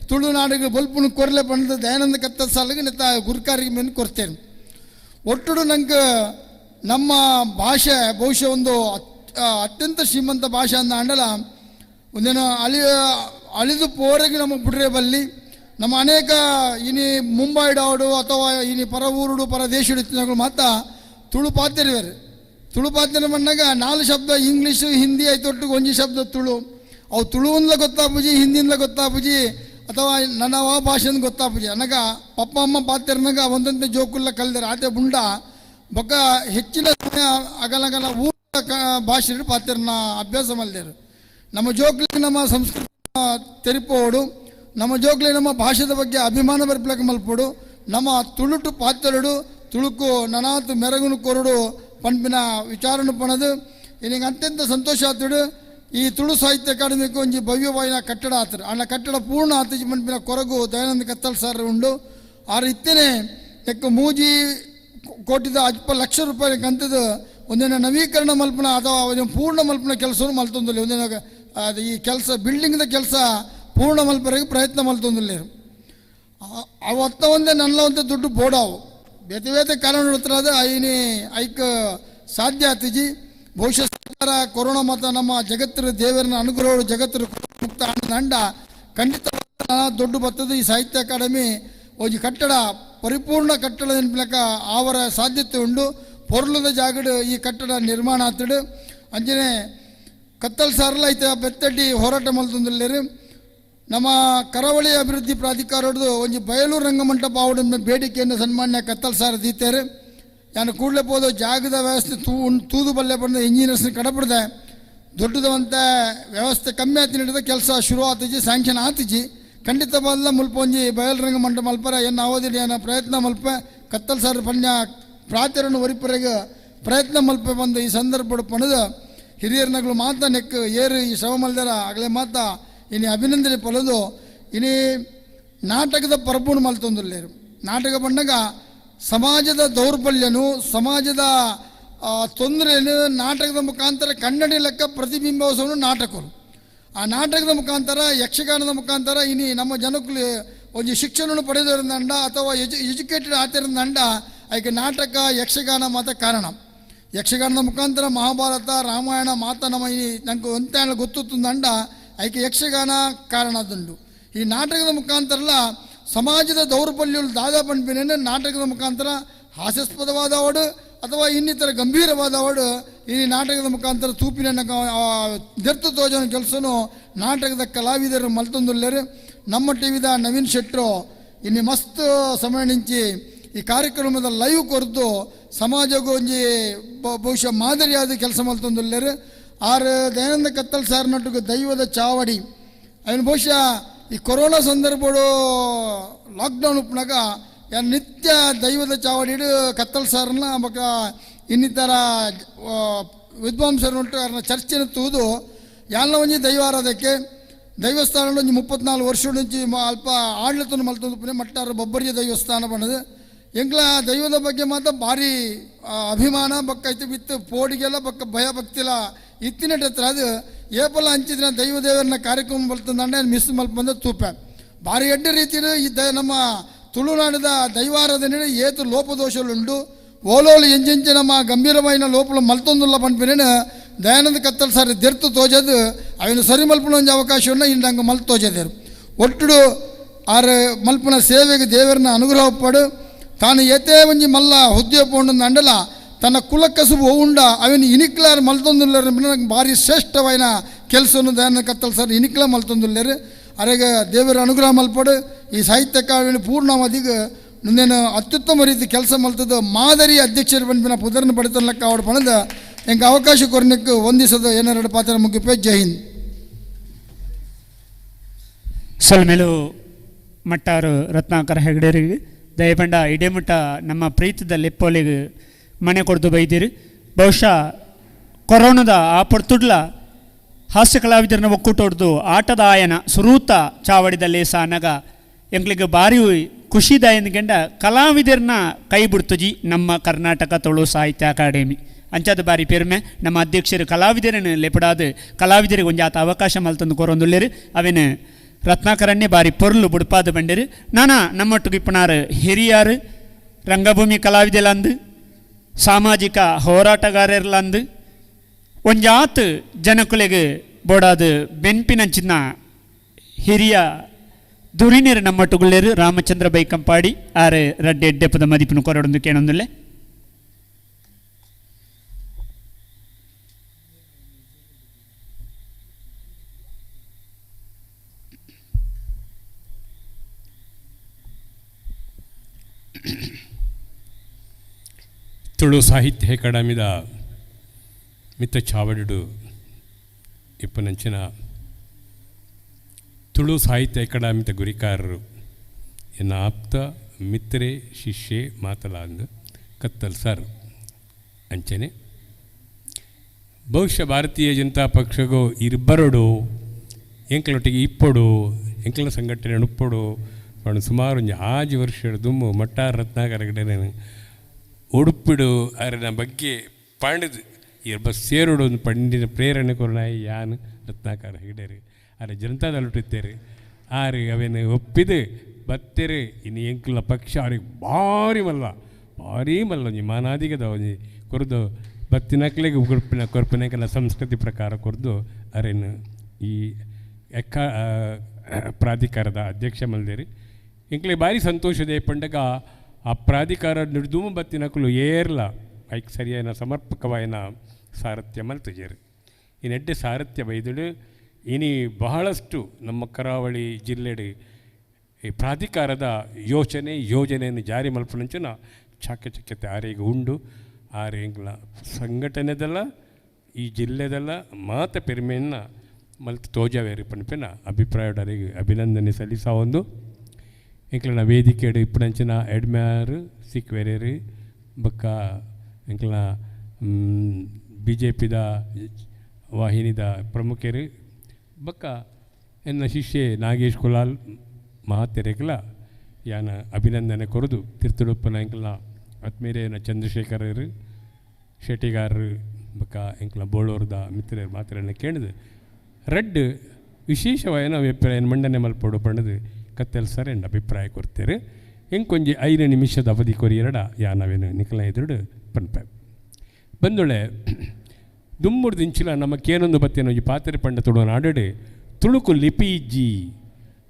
ತುಳುನಾಡಿಗೆ ಬಲ್ಪುನ ಕೊರಲೆ ಬಂದ ದಯಾನಂದ ಕತ್ತಲ ಸಾಲಿಗೆ ನೆತ್ತ ಗುರ್ಕಾರಿಗೆ ಮೇಲೆ ಕೊಡ್ತೇನೆ ಒಟ್ಟು ನಂಗೆ ನಮ್ಮ ಭಾಷೆ ಬಹುಶಃ ಒಂದು ಅತ್ಯಂತ ಶ್ರೀಮಂತ ಭಾಷೆ ಅಂದ ಅಂಡಲ ಒಂದೇನು ಅಳಿದು ಪೋರೆಗೆ ನಮ್ಮ ಬಿಡ್ರೆ ಬಲ್ಲಿ ನಮ್ಮ ಅನೇಕ ಇನಿ ಮುಂಬೈ ಡಾವಡು ಅಥವಾ ಇನಿ ಪರ ಊರುಡು ಪರ ದೇಶಡು ಇತ್ತಿನಗಳು ಮಾತ್ರ ತುಳು ಪಾತ್ಯರಿದ್ದಾರೆ ತುಳು ಪಾತ್ಯರ ಮಣ್ಣಾಗ 4 ಶಬ್ದ ಇಂಗ್ಲೀಷು ಹಿಂದಿ ಐತೊಟ್ಟಿಗೆ ಒಂಜಿ ಶಬ್ದ ತುಳು ಅವು ತುಳುವಿಂದ ಗೊತ್ತಾಪುಜಿ ಹಿಂದಿಯಿಂದ ಗೊತ್ತಾಪುಜಿ ಅಥವಾ ನನ್ನ ಭಾಷೆಯಿಂದ ಗೊತ್ತಾಪುಜಿ ಅನ್ನಗ ಪಪ್ಪ ಅಮ್ಮ ಪಾತ್ಯರ್ನಾಗ ಒಂದಂತೆ ಜೋಕುಲ್ಲ ಕಲ್ದಾರೆ ಆತೆ ಬುಂಡ ಬೊಕ್ಕ ಹೆಚ್ಚಿನ ಸಮಯ ಅಗಲಗಲ ಊರ ಭಾಷೆ ಪಾತ್ಯರನ್ನ ಅಭ್ಯಾಸ ಮಲ್ದೇರು ನಮ್ಮ ಜೋಕ್ಲಿ ನಮ್ಮ ಸಂಸ್ಕೃತಿ ತೆರಿಪೋಡು ನಮ್ಮ ಜೋಕ್ಲಿ ನಮ್ಮ ಭಾಷೆದ ಬಗ್ಗೆ ಅಭಿಮಾನ ಬರ್ಪಲಕ್ಕೆ ಮಲ್ಪೋಡು ನಮ್ಮ ತುಳುಟು ಪಾತ್ಯರುಡು ತುಳುಕು ನನಾತು ಮೆರಗುನು ಕೊರಡು ಪಂಪಿನ ವಿಚಾರನು ಪಣದು ಇನ್ನಿಗೆ ಅತ್ಯಂತ ಸಂತೋಷ ಆತಡು ಈ ತುಳು ಸಾಹಿತ್ಯ ಅಕಾಡೆಮಿಗೆ ಒಂಜಿ ಭವ್ಯವಾಯಿನ ಕಟ್ಟಡ ಆತರು ಅಣ್ಣ ಕಟ್ಟಡ ಪೂರ್ಣ ಆತಜಿ ಪಂಪಿನ ಕೊರಗು ದಯಾನಂದ ಕತ್ತಲ್ ಸರ್ ಉಂಡು ಆರು ಇತ್ತೇನೆ ಎಕ್ಕ ಮೂಜಿ ಕೋಟಿದ 10 ಲಕ್ಷ ರೂಪಾಯಿ ಕಂತದ್ದು ಒಂದಿನ ನವೀಕರಣ ಮಲ್ಪನ ಅಥವಾ ಒಂದು ಪೂರ್ಣ ಮಲ್ಪನ ಕೆಲಸವನ್ನು ಮಲ್ತೊಂದಿಲ್ಲ ಒಂದಿನ ಈ ಕೆಲಸ ಬಿಲ್ಡಿಂಗ್ದ ಕೆಲಸ ಪೂರ್ಣ ಮಲ್ಪರಿಗೆ ಪ್ರಯತ್ನ ಮಲ್ತೊಂದಿಲ್ಲ ಅವತ್ತ ಒಂದೇ ನನ್ನ ಒಂದೇ ದುಡ್ಡು ಬೋಡಾವು ಬೇತೆ ಕಾರಣ ಹತ್ರ ಐನಿ ಐಕ್ ಸಾಧ್ಯ ಆತಜಿ ಬಹುಶಃ ಸರ್ಕಾರ ಕೊರೋನಾ ಮತ್ತು ನಮ್ಮ ಜಗತ್ತರ ದೇವರನ್ನ ಅನುಗ್ರಹ ಜಗತ್ತರ ಮುಕ್ತ ಅಂಡ ಖಂಡಿತ ದೊಡ್ಡ ಬರ್ತದೆ ಈ ಸಾಹಿತ್ಯ ಅಕಾಡೆಮಿ ಒಂದು ಕಟ್ಟಡ ಪರಿಪೂರ್ಣ ಕಟ್ಟಡ ನೆನಪಿನಕ ಆವರ ಸಾಧ್ಯತೆ ಉಂಡು ಪೊರ್ಲದ ಜಾಗಡು ಈ ಕಟ್ಟಡ ನಿರ್ಮಾಣ ಆತಡು ಅಂಜನೆ ಕತ್ತಲ್ ಸಾರಲ ಐತೆ ಬೆತ್ತಡ್ಡಿ ಹೋರಾಟ ಮಲ್ತೊಂದಿಲ್ಲೇರು ನಮ್ಮ ಕರಾವಳಿ ಅಭಿವೃದ್ಧಿ ಪ್ರಾಧಿಕಾರದ್ದು ಒಂದು ಬಯಲು ರಂಗಮಂಟಪ ಆವಡನ್ನ ಬೇಡಿಕೆಯನ್ನು ಸನ್ಮಾನ್ಯ ಕತ್ತಲ್ ಸಾರ್ ದೀತಾರೆ ನಾನು ಕೂಡಲೇ ಹೋದ ಜಾಗದ ವ್ಯವಸ್ಥೆ ತೂದು ಬಲ್ಲೆ ಬಂದ ಇಂಜಿನಿಯರ್ಸ್ನ ಕಡಪಡ್ದೆ ದೊಡ್ಡದಂತ ವ್ಯವಸ್ಥೆ ಕಮ್ಮಿ ಆತಿ ನಡೆದ ಕೆಲಸ ಶುರು ಆತಜಿ ಸ್ಯಾಂಕ್ಷನ್ ಆತಜಿ ಖಂಡಿತ ಬಲ್ಲ ಮುಲ್ಪ ಒಂಜಿ ಬಯಲು ರಂಗಮಂಟಪ ಮಲ್ಪರ ಏನು ಅವಧಿನ ಏನ ಪ್ರಯತ್ನ ಮಲ್ಪ ಕತ್ತಲ್ ಸಾರ್ ಪನ್ಯ ಪ್ರಾತ್ಯರನ್ನು ಒರಿಪರೆಗೆ ಪ್ರಯತ್ನ ಮಲ್ಪೆ ಬಂದು ಈ ಸಂದರ್ಭ ಪಣದ ಹಿರಿಯರ್ನಗಳು ಮಾತಾ ನೆಕ್ ಏರು ಈ ಶ್ರಮ ಮಲ್ದರ ಆಗಲೇ ಮಾತಾ ಇನ್ನು ಅಭಿನಂದನೆ ಪಲದು ಇನ್ನು ನಾಟಕದ ಪರಪೂರ್ಣ ಮಲ್ತೊಂದಿಲ್ಲೇರು ನಾಟಕ ಬಂದಾಗ ಸಮಾಜದ ದೌರ್ಬಲ್ಯನು ಸಮಾಜದ ತೊಂದರೆಯನ್ನು ನಾಟಕದ ಮುಖಾಂತರ ಕನ್ನಡಿ ಲೆಕ್ಕ ಪ್ರತಿಬಿಂಬಿಸೋನು ನಾಟಕರು ಆ ನಾಟಕದ ಮುಖಾಂತರ ಯಕ್ಷಗಾನದ ಮುಖಾಂತರ ಇನ್ನು ನಮ್ಮ ಜನಕ್ಕೂ ಒಂದು ಶಿಕ್ಷಣ ಪಡೆದಿರೋದಂಡ ಅಥವಾ ಎಜುಕೇಟೆಡ್ ಆತಿರೋದಂಡ ಅದಕ್ಕೆ ನಾಟಕ ಯಕ್ಷಗಾನ ಮಾತ ಕಾರಣ ಯಕ್ಷಗಾನದ ಮುಖಾಂತರ ಮಹಾಭಾರತ ರಾಮಾಯಣ ಮಾತ ನಮ್ಮ ಈ ನಂಗೆ ಅಂತ ಗೊತ್ತುತ್ತಂಡ ಅದಕ್ಕೆ ಯಕ್ಷಗಾನ ಕಾರಣದುಂಡು ಈ ನಾಟಕದ ಮುಖಾಂತರ ಸಮಾಜದ ದೌರ್ಬಲ್ಯಗಳು ದಾದಾ ಪಂಪಿನ ನಾಟಕದ ಮುಖಾಂತರ ಹಾಸ್ಯಾಸ್ಪದವಾದ ಹಾಡು ಅಥವಾ ಇನ್ನಿತರ ಗಂಭೀರವಾದ ಹಾಡು ಈ ನಾಟಕದ ಮುಖಾಂತರ ತೂಪಿನ ದೆರ್ತು ತೋಜನ ಕೆಲಸನು ನಾಟಕದ ಕಲಾವಿದರು ಮಲ್ತೊಂದುಲ್ಲೇರು ನಮ್ಮ ಟಿವಿದ ನವೀನ್ ಶೆಟ್ರು ಇನ್ನು ಮಸ್ತ್ ಸಮಯ ನಿಂಚಿ ಈ ಕಾರ್ಯಕ್ರಮದ ಲೈವ್ ಕೊರತು ಸಮಾಜಗೂ ಒಂಜಿ ಬಹುಶಃ ಮಾದರಿಯಾದ ಕೆಲಸ ಮಲ್ತೊಂದುಲ್ಲೇರು. ಆರು ದಯಾನಂದ ಕತ್ತಲ್ ಸಾರ್ ನಟುಗೆ ದೈವದ ಚಾವಡಿ ಅವನು ಬಹುಶಃ ಈ ಕೊರೋನಾ ಸಂದರ್ಭಡು ಲಾಕ್ಡೌನ್ ಉಪ್ಪನಾಗ ಯಾರು ನಿತ್ಯ ದೈವದ ಚಾವಡಿ ಕತ್ತಲ್ ಸಾರನ್ನ ಬಕ ಇನ್ನಿತರ ವಿದ್ವಾಂಸರು ಉಂಟು ಅವ್ರನ್ನ ಚರ್ಚೆನ ತೂದು ಎಲ್ಲ ಒಂಜಿ ದೈವಾರಾಧಕ್ಕೆ ದೈವಸ್ಥಾನ ಒಂಜಿ 34 ವರ್ಷ నుంచి ಅಲ್ಪ ಆಡಳಿತ ಮಲ್ತೊಂದು ಮಟ್ಟಾರ ಬೊಬ್ಬರಿಯ ದೇವಸ್ಥಾನ ಬಣ್ಣದು ಎಂಗ್ಲ ದೈವದ ಬಗ್ಗೆ ಮಾತ್ರ ಭಾರಿ ಅಭಿಮಾನ ಬಕ್ಕ ಐತಿ ಬಿತ್ತು ಪೋಡಿಗೆಲ್ಲ ಬಕ್ಕ ಭಯ ಭಕ್ತಿಲ ಇತ್ತಿನ ಹತ್ರ ಅದು ಏಪಲ್ಲ ಹಂಚಿದ್ರೆ ದೈವ ದೇವರನ್ನ ಕಾರ್ಯಕ್ರಮ ಬರ್ತಂದಂಡೆ ಮಿಸ್ ಮಲ್ಪಂದ ತೂಪೆ ಭಾರಿ ಎಡ್ಡ ರೀತಿಯಲ್ಲಿ ಈ ನಮ್ಮ ತುಳುನಾಡಿದ ದೈವಾರಾಧನೆ ಏತು ಲೋಪದೋಷಗಳುಂಡು ಓಲೋಲು ಎಂಜೆಂಚೆ ನಮ್ಮ ಗಂಭೀರమైన లోపల మల్తొందుల్ల పనిపిన దయానంద కత్తల్ సార్ దెర్తు తోజదు ఆయన సరి మల్పున అవకాశం ఉన్న ఇండంగ మల్ తోజదేరు ಒಟ್ಟುಡು ಆರು ಮಲ್ಪನ ಸೇವೆಗೆ ದೇವರನ್ನ ಅನುಗ್ರಹಪಡು ತಾನು ಏತೇ ಒಂಜಿ ಮಲ್ಲ ಹುದ್ದೆ ಪೋಂಡು ಅಂಡಲ ತನ್ನ ಕುಲಕಸುಬು ಉಂಡ ಅವನು ಇನಿಕ್ಲಾರು ಮಲ್ತೊಂದುಲ್ಲೇರು ಭಾರಿ ಶ್ರೇಷ್ಠವಾದ ಕೆಲಸವನ್ನು ದಯಾನಂದ ಕತ್ತಲ್ ಸರ್ ಇನಿಕ್ಲ ಮಲ್ತೊಂದುಲ್ಲೇರು ಅರೆಗೆ ದೇವರ ಅನುಗ್ರಹ ಮಲ್ಪಡು ಈ ಸಾಹಿತ್ಯ ಕಾವ್ಯನ ಪೂರ್ಣವಾದಿಗೆ ಮುಂದೇನು ಅತ್ಯುತ್ತಮ ರೀತಿ ಕೆಲಸ ಮಲ್ತದ್ದು ಮಾದರಿ ಅಧ್ಯಕ್ಷರು ಬಂದಿನ ಪುದರ್ನ ಪಡಿತಲಕ್ಕ ಅವಡು ಪಣದ ಎಂಗೆ ಅವಕಾಶ ಕೊರನಕ್ಕೆ ಒಂದಿಸದ ಏನೆರಡು ಪಾತ್ರ ಮುಗಿಪೆ. ಜೈ ಹಿಂದ್. ಸಲ್ಮೇಲು ಮಟ್ಟಾರು ರತ್ನಾಕರ ಹೆಗಡೆರಿಗೆ ದಯಪಂಡ ಇಡೇಮುಟ್ಟ ನಮ್ಮ ಪ್ರೀತಿದ ಲೆಪ್ಪೋಲಿಗೆ ಮನೆ ಕೊಡ್ದು ಬೈದಿರಿ. ಬಹುಶಃ ಕೊರೋನಾದ ಆ ಪೊರ್ತುಡ್ಲ ಹಾಸ್ಯ ಕಲಾವಿದರನ್ನ ಒಕ್ಕೂಟ ಹೊಡೆದು ಆಟದ ಆಯನ ಸುರೂತ ಚಾವಡಿದಲ್ಲಿ ಸಾನಗ ಎಂಗ್ಲಿಗೆ ಭಾರಿ ಖುಷಿದಾಯಂದ್ಗೆಂಡ ಕಲಾವಿದರನ್ನ ಕೈ ಬಿಡ್ತುಜಿ ನಮ್ಮ ಕರ್ನಾಟಕ ತುಳು ಸಾಹಿತ್ಯ ಅಕಾಡೆಮಿ ಅಂಚಾದ ಬಾರಿ ಪೇರ್ಮೆ ನಮ್ಮ ಅಧ್ಯಕ್ಷರು ಕಲಾವಿದರನ್ನು ಲೆಪಡಾದು ಕಲಾವಿದರಿಗೆ ಒಂಜಾತ ಅವಕಾಶ ಮಲ್ತಂದು ಕೊರೊಂದುಲ್ಲೇರು ಅವೇನು ರತ್ನಾಕರನ್ನೇ ಬಾರಿ ಪೊರ್ಲು ಬುಡ್ಪಾದ ಬಂಡೇರು ನಾನಾ ನಮ್ಮೊಟ್ಟಿಗೆ ಇಪ್ಪನಾರು ಹಿರಿಯಾರು ರಂಗಭೂಮಿ ಕಲಾವಿದೆಲಂದು ಸಾಮಾಜಿಕ ಹೋರಾಟಗಾರರ್ಲಂದು ಒಂಜಾತ್ ಜನಕುಲೆಗೆ ಬೋಡಾದು ಬೆನ್ಪಿನಂಚಿನ ಹಿರಿಯ ದುರಿನೇರು ನಮ್ಮೊಟ್ಟುಗುಳ್ಳೇರು ರಾಮಚಂದ್ರ ಬೈಕಂಪಾಡಿ ಆರು ರಡ್ಡೆ ಎಡ್ಡೆಪ್ಪದ ಮದಿಪಿನ ಕೊರಡೊಂದು ಕೇಳೊಂದುಲ್ಲೆ. ತುಳು ಸಾಹಿತ್ಯ ಅಕಾಡೆಮಿದ ಮಿತ್ತ ಚಾವಡಿಡು ಇಪ್ಪನಂಚಿನ ತುಳು ಸಾಹಿತ್ಯ ಅಕಾಡೆಮಿದ ಗುರಿಕಾರರು ಎನ್ನ ಆಪ್ತ ಮಿತ್ರೆ ಶಿಷ್ಯೆ ಮಾತಲಾಂದು ಕತ್ತಲ್ ಸರ್ ಅಂಚನೆ ಬಹುಶಃ ಭಾರತೀಯ ಜನತಾ ಪಕ್ಷಗೂ ಇಬ್ಬರಡು ಎಂಕ್ಲೊಟ್ಟಿಗೆ ಇಪ್ಪಡು ಎಂಕ್ಲ ಸಂಘಟನೆ ಉಪ್ಪಡು ಅವನು ಸುಮಾರು ಒಂದು 5 ವರ್ಷದ ದುಮ್ಮು ಮಟ್ಟಾರ ರತ್ನಾಕರ ಉಡುಪಿಡು ಅದರ ಬಗ್ಗೆ ಪಂಡದು ಇರ್ಬ ಸೇರುಡು ಒಂದು ಪಂಡಿನ ಪ್ರೇರಣೆ ಕೊರನಾಯಿ ಯಾನು ರತ್ನಾಕರ ಹಿಡೇರಿ ಅರೆ ಜನತಾದಲ್ಲಿಟ್ಟಿದ್ದೇರಿ ಆರು ಅವೇನು ಒಪ್ಪಿದು ಬತ್ತೇರಿ ಇನ್ನು ಎಂಕ್ಲ ಪಕ್ಷ ಅವ್ರಿಗೆ ಭಾರಿ ಮಲ್ಲ ಒಂಜಿ ಮಾನಾದಿಗದ ಒಂಜಿ ಕೊರ್ದು ಬತ್ತಿನಕ್ಲೆಗೆ ಕೊರ್ಪಿನಕ್ಕೆಲ್ಲ ಸಂಸ್ಕೃತಿ ಪ್ರಕಾರ ಕೊರ್ದು ಅರೇನು ಈ ಪ್ರಾಧಿಕಾರದ ಅಧ್ಯಕ್ಷ ಮಲ್ದೇರಿ ಎಂಕ್ಲೆ ಭಾರಿ ಸಂತೋಷದೆ ಪಂಡಗ ಆ ಪ್ರಾಧಿಕಾರ ನಿರ್ದುಮ ಬತ್ತಿನಕಲು ಏರ್ಲ ಐಕ್ ಸರಿಯಾದ ಸಮರ್ಪಕವಾಯಿನ ಸಾರಥ್ಯ ಮಲ್ತಜೇರಿ ಈ ನೆಡ್ಡೆ ಸಾರಥ್ಯ ಬೈದಳು ಇನಿ ಬಹಳಷ್ಟು ನಮ್ಮ ಕರಾವಳಿ ಜಿಲ್ಲೆಡೆ ಈ ಪ್ರಾಧಿಕಾರದ ಯೋಜನೆಯನ್ನು ಜಾರಿ ಮಲ್ಪನಂಚಿನ ಚಾಕಚಕ್ಯತೆ ಆರೆಗೆ ಉಂಡು ಆರೆಂಗ್ಲ ಸಂಘಟನೆದಲ್ಲ ಈ ಜಿಲ್ಲೆದಲ್ಲ ಮಾತ ಪೆರ್ಮೆಯನ್ನು ಮಲ್ತು ತೋಜಾವೇರಿ ಪಣಪಿನ ಅಭಿಪ್ರಾಯಡರಿಗೆ ಅಭಿನಂದನೆ ಸಲ್ಲಿಸ ಒಂದು ಎಂಕ್ಲನ ವೇದಿಕೆಡು ಇಪ್ಪನಂಚಿನ ಎಡ್ಮ್ಯಾರು ಸಿಕ್ವೇರೇರಿ ಬಕ್ಕ ಎಂಕ್ಲನ BJPದ ವಾಹಿನಿದ ಪ್ರಮುಖರು ಬಕ್ಕ ಎನ್ನ ಶಿಷ್ಯೆ ನಾಗೇಶ್ ಕುಲಾಲ್ ಮಹಾತೆರೆಗ್ಲ ಯಾನ ಅಭಿನಂದನೆ ಕೊರದು ತಿರ್ತುಡುಪ್ಪನ ಎಂಕ್ಲನ ಆತ್ಮೀಯನ ಚಂದ್ರಶೇಖರರು ಶೆಟ್ಟಿಗಾರರು ಬಕ್ಕ ಎಂಕ್ಲ ಬೋಳೋರ್ದ ಮಿತ್ರರು ಮಾತ್ರನ್ನು ಕೇಳಿದು ರಡ್ಡು ವಿಶೇಷವಾದ ಅಭಿಪ್ರಾಯ ಮಂಡನೆ ಮಲ್ಪಡು ಪಣ್ಣದು ಕತ್ತಲ್ ಸರ್ ಎಂಡ್ ಅಭಿಪ್ರಾಯ ಕೊಡ್ತೇವೆ ಎಂಕೊಂಜಿ 5 ನಿಮಿಷದ ಅವಧಿ ಕೊರಿಯರಡ ಯಾನವೇನು ನಿಖಲ ಎದುರು ಪನ್ಪೆ ಬಂದೊಳೆ ದುಮ್ಮುಡ್ದು ಇಂಚಿಲ ನಮಕ್ಕೇನೊಂದು ಬತ್ತೇನೋ ಒಂಜಿ ಪಾತ್ರೆ ಪಂಡ ತುಳು ನಾಡಡೆ ತುಳುಕು ಲಿಪಿ ಇಜ್ಜಿ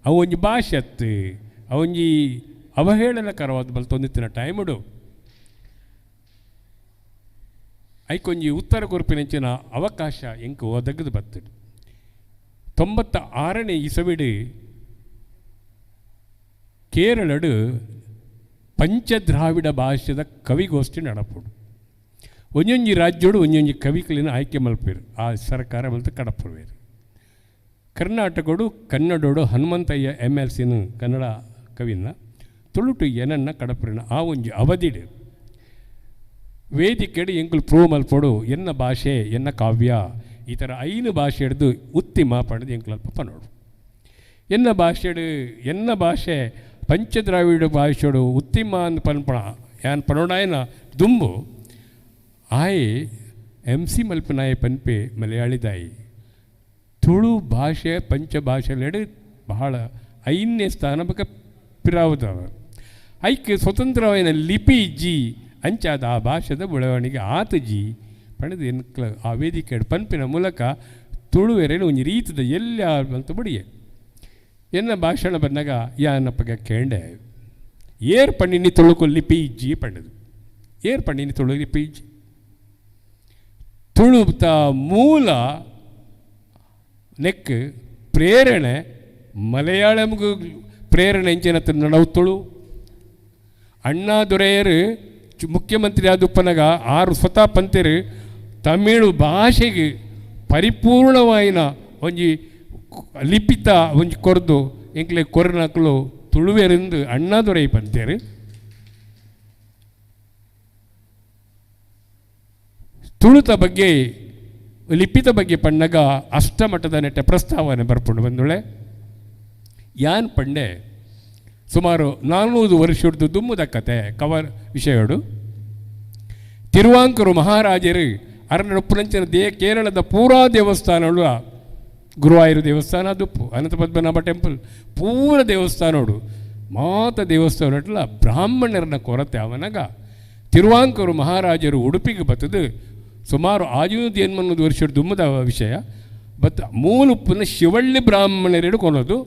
ಅವು ಒಂಜಿ ಭಾಷೆ ಅತ್ತು ಅವೊಂಜಿ ಅವಹೇಳನಕರವಾದ ಬಲ್ತೊಂದಿತ್ತಿನ ಟೈಮುಡು ಐಕೊಂಜಿ ಉತ್ತರ ಕೊರ್ಪಿನಂಚಿನ ಅವಕಾಶ ಎಂಕು ಒದಗದು ಬತ್ತಡು 96ನೇ ಇಸವಿಡು ಕೇರಳಡು ಪಂಚದ್ರಾವಿಡ ಭಾಷೆದ ಕವಿಗೋಷ್ಠಿ ನಡಪುಡು. ಒಂದೊಂಜಿ ರಾಜ್ಯೋಡು ಒಂದೊಂಜಿ ಕವಿಗಳನ್ನ ಆಯ್ಕೆ ಮಲ್ಪೇರು ಆ ಸರ್ಕಾರ ಮಲ್ತು ಕಡಪುರ್ವೇರು. ಕರ್ನಾಟಕಡು ಕನ್ನಡೋಡು ಹನುಮಂತಯ್ಯ MLCನ ಕನ್ನಡ ಕವಿನ ತುಳುಟು ಏನನ್ನ ಕಡಪುರಿನ ಆ ಒಂಜಿ ಅವಧಿಡು ವೇದಿಕೆಡು ಎಂಕುಲು ಪ್ರೂವ್ ಮಲ್ಪೋಡು ಎನ್ನ ಭಾಷೆ ಎನ್ನ ಕಾವ್ಯ ಈ ಥರ 5 ಭಾಷೆ ಹಿಡಿದು ಉತ್ತಿಮ ಪಡೆದು ಎಂಕುಲು ಅಲ್ಪ ಪನೋಡು. ಎನ್ನ ಭಾಷೆ ಪಂಚದ್ರಾವಿಡ ಭಾಷೆಡು ಉತ್ತಿಮ ಅಂದ್ ಪನ್ಪಣ ಯಾನ್ ಪನೋಡಾಯನ ದುಂಬು ಆಯೆ MC ಮಲ್ಪನಾಯ ಪನ್ಪೆ ಮಲಯಾಳಿದಾಯಿ ತುಳು ಭಾಷೆ ಪಂಚಭಾಷೆಲೆಡು ಬಹಳ 5ನೇ ಸ್ಥಾನ ಬಕ ಪಿರಾವುದವ ಐಕ್ಯ ಸ್ವತಂತ್ರವಾದ ಲಿಪಿ ಜಿ ಅಂಚಾದ ಆ ಭಾಷೆದ ಬೆಳವಣಿಗೆ ಆತ ಜಿ ಪಣದು ಎನ್ಕ್ಲ ಆ ವೇದಿಕೆ ಪನ್ಪಿನ ಮೂಲಕ ತುಳುವೆರೇನು ಒಂದು ರೀತಿದ ಎಲ್ಲ ಅಂತ ಬಡಿಯೆ ಎನ್ನ ಭಾಷಣ ಬಂದಾಗ ಯಾನಪ್ಪಗ ಕೇಂಡೆ ಏರ್ ಪಣ್ಣಿನಿ ತುಳುಕು ಲಿಪಿ ಜಿ ಪಣ್ಣದು ಏರ್ ಪಣ್ಣಿನಿ ತುಳು ಲಿಪಿ ಜಿ ತುಳುತ ಮೂಲ ನೆಕ್ ಪ್ರೇರಣೆ ಮಲಯಾಳಂಗೂ ಪ್ರೇರಣೆ ಎಂಚಿನ ನಾವು ತುಳು ಅಣ್ಣಾದುರೈಯರು ಮುಖ್ಯಮಂತ್ರಿ ಆದುಪ್ಪನಾಗ 6 ಸ್ವತಃ ಪಂತರು ತಮಿಳು ಭಾಷೆಗೆ ಪರಿಪೂರ್ಣವಾಯಿನ ಒಂಜಿ ಲಿಪಿತ ಒಂಜಿ ಕೊರ್ದು ಎಂಕ್ಲೆ ಕೊರ್ನಕ್ಲು ತುಳುವೆರೆಂದು ಅಣ್ಣಾದುರೈ ಪಂತೇರು ತುಳುತ ಬಗ್ಗೆ ಲಿಪಿತ ಬಗ್ಗೆ ಪಣ್ಣಗ ಅಷ್ಟಮಟ್ಟದ ನೆಟ್ಟ ಪ್ರಸ್ತಾವನೆ ಬರ್ಪುಂಡು ಬಂದುಳೆ ಯಾನ್ ಪಂಡೆ ಸುಮಾರು 400 ವರ್ಷದ್ದು ದುಮ್ಮುದ ಕತೆ ಕವರ್ ವಿಷಯಡು ತಿರುವಾಂಕೂರು ಮಹಾರಾಜರು ಅರನೊಪ್ಪುನಂಚಿನ ಕೇರಳದ ಪೂರಾ ದೇವಸ್ಥಾನಗಳು ಗುರುವಾಯೂರು ದೇವಸ್ಥಾನ ದುಪ್ಪು ಅನಂತ ಪದ್ಮನಾಭ ಟೆಂಪಲ್ ಪೂರ ದೇವಸ್ಥಾನೋಡು ಮಾತ ದೇವಸ್ಥಾನ ಬ್ರಾಹ್ಮಣರನ್ನ ಕೊರತೆ ಅವನಾಗ ತಿರುವಾಂಕೂರು ಮಹಾರಾಜರು ಉಡುಪಿಗೆ ಬತ್ತದು ಸುಮಾರು 580 ವರ್ಷದ ದುಮ್ಮದ ವಿಷಯ ಬತ್ ಮೂಲುಪ್ಪನ ಶಿವಳ್ಳಿ ಬ್ರಾಹ್ಮಣರೆಡು ಕೊನೋದು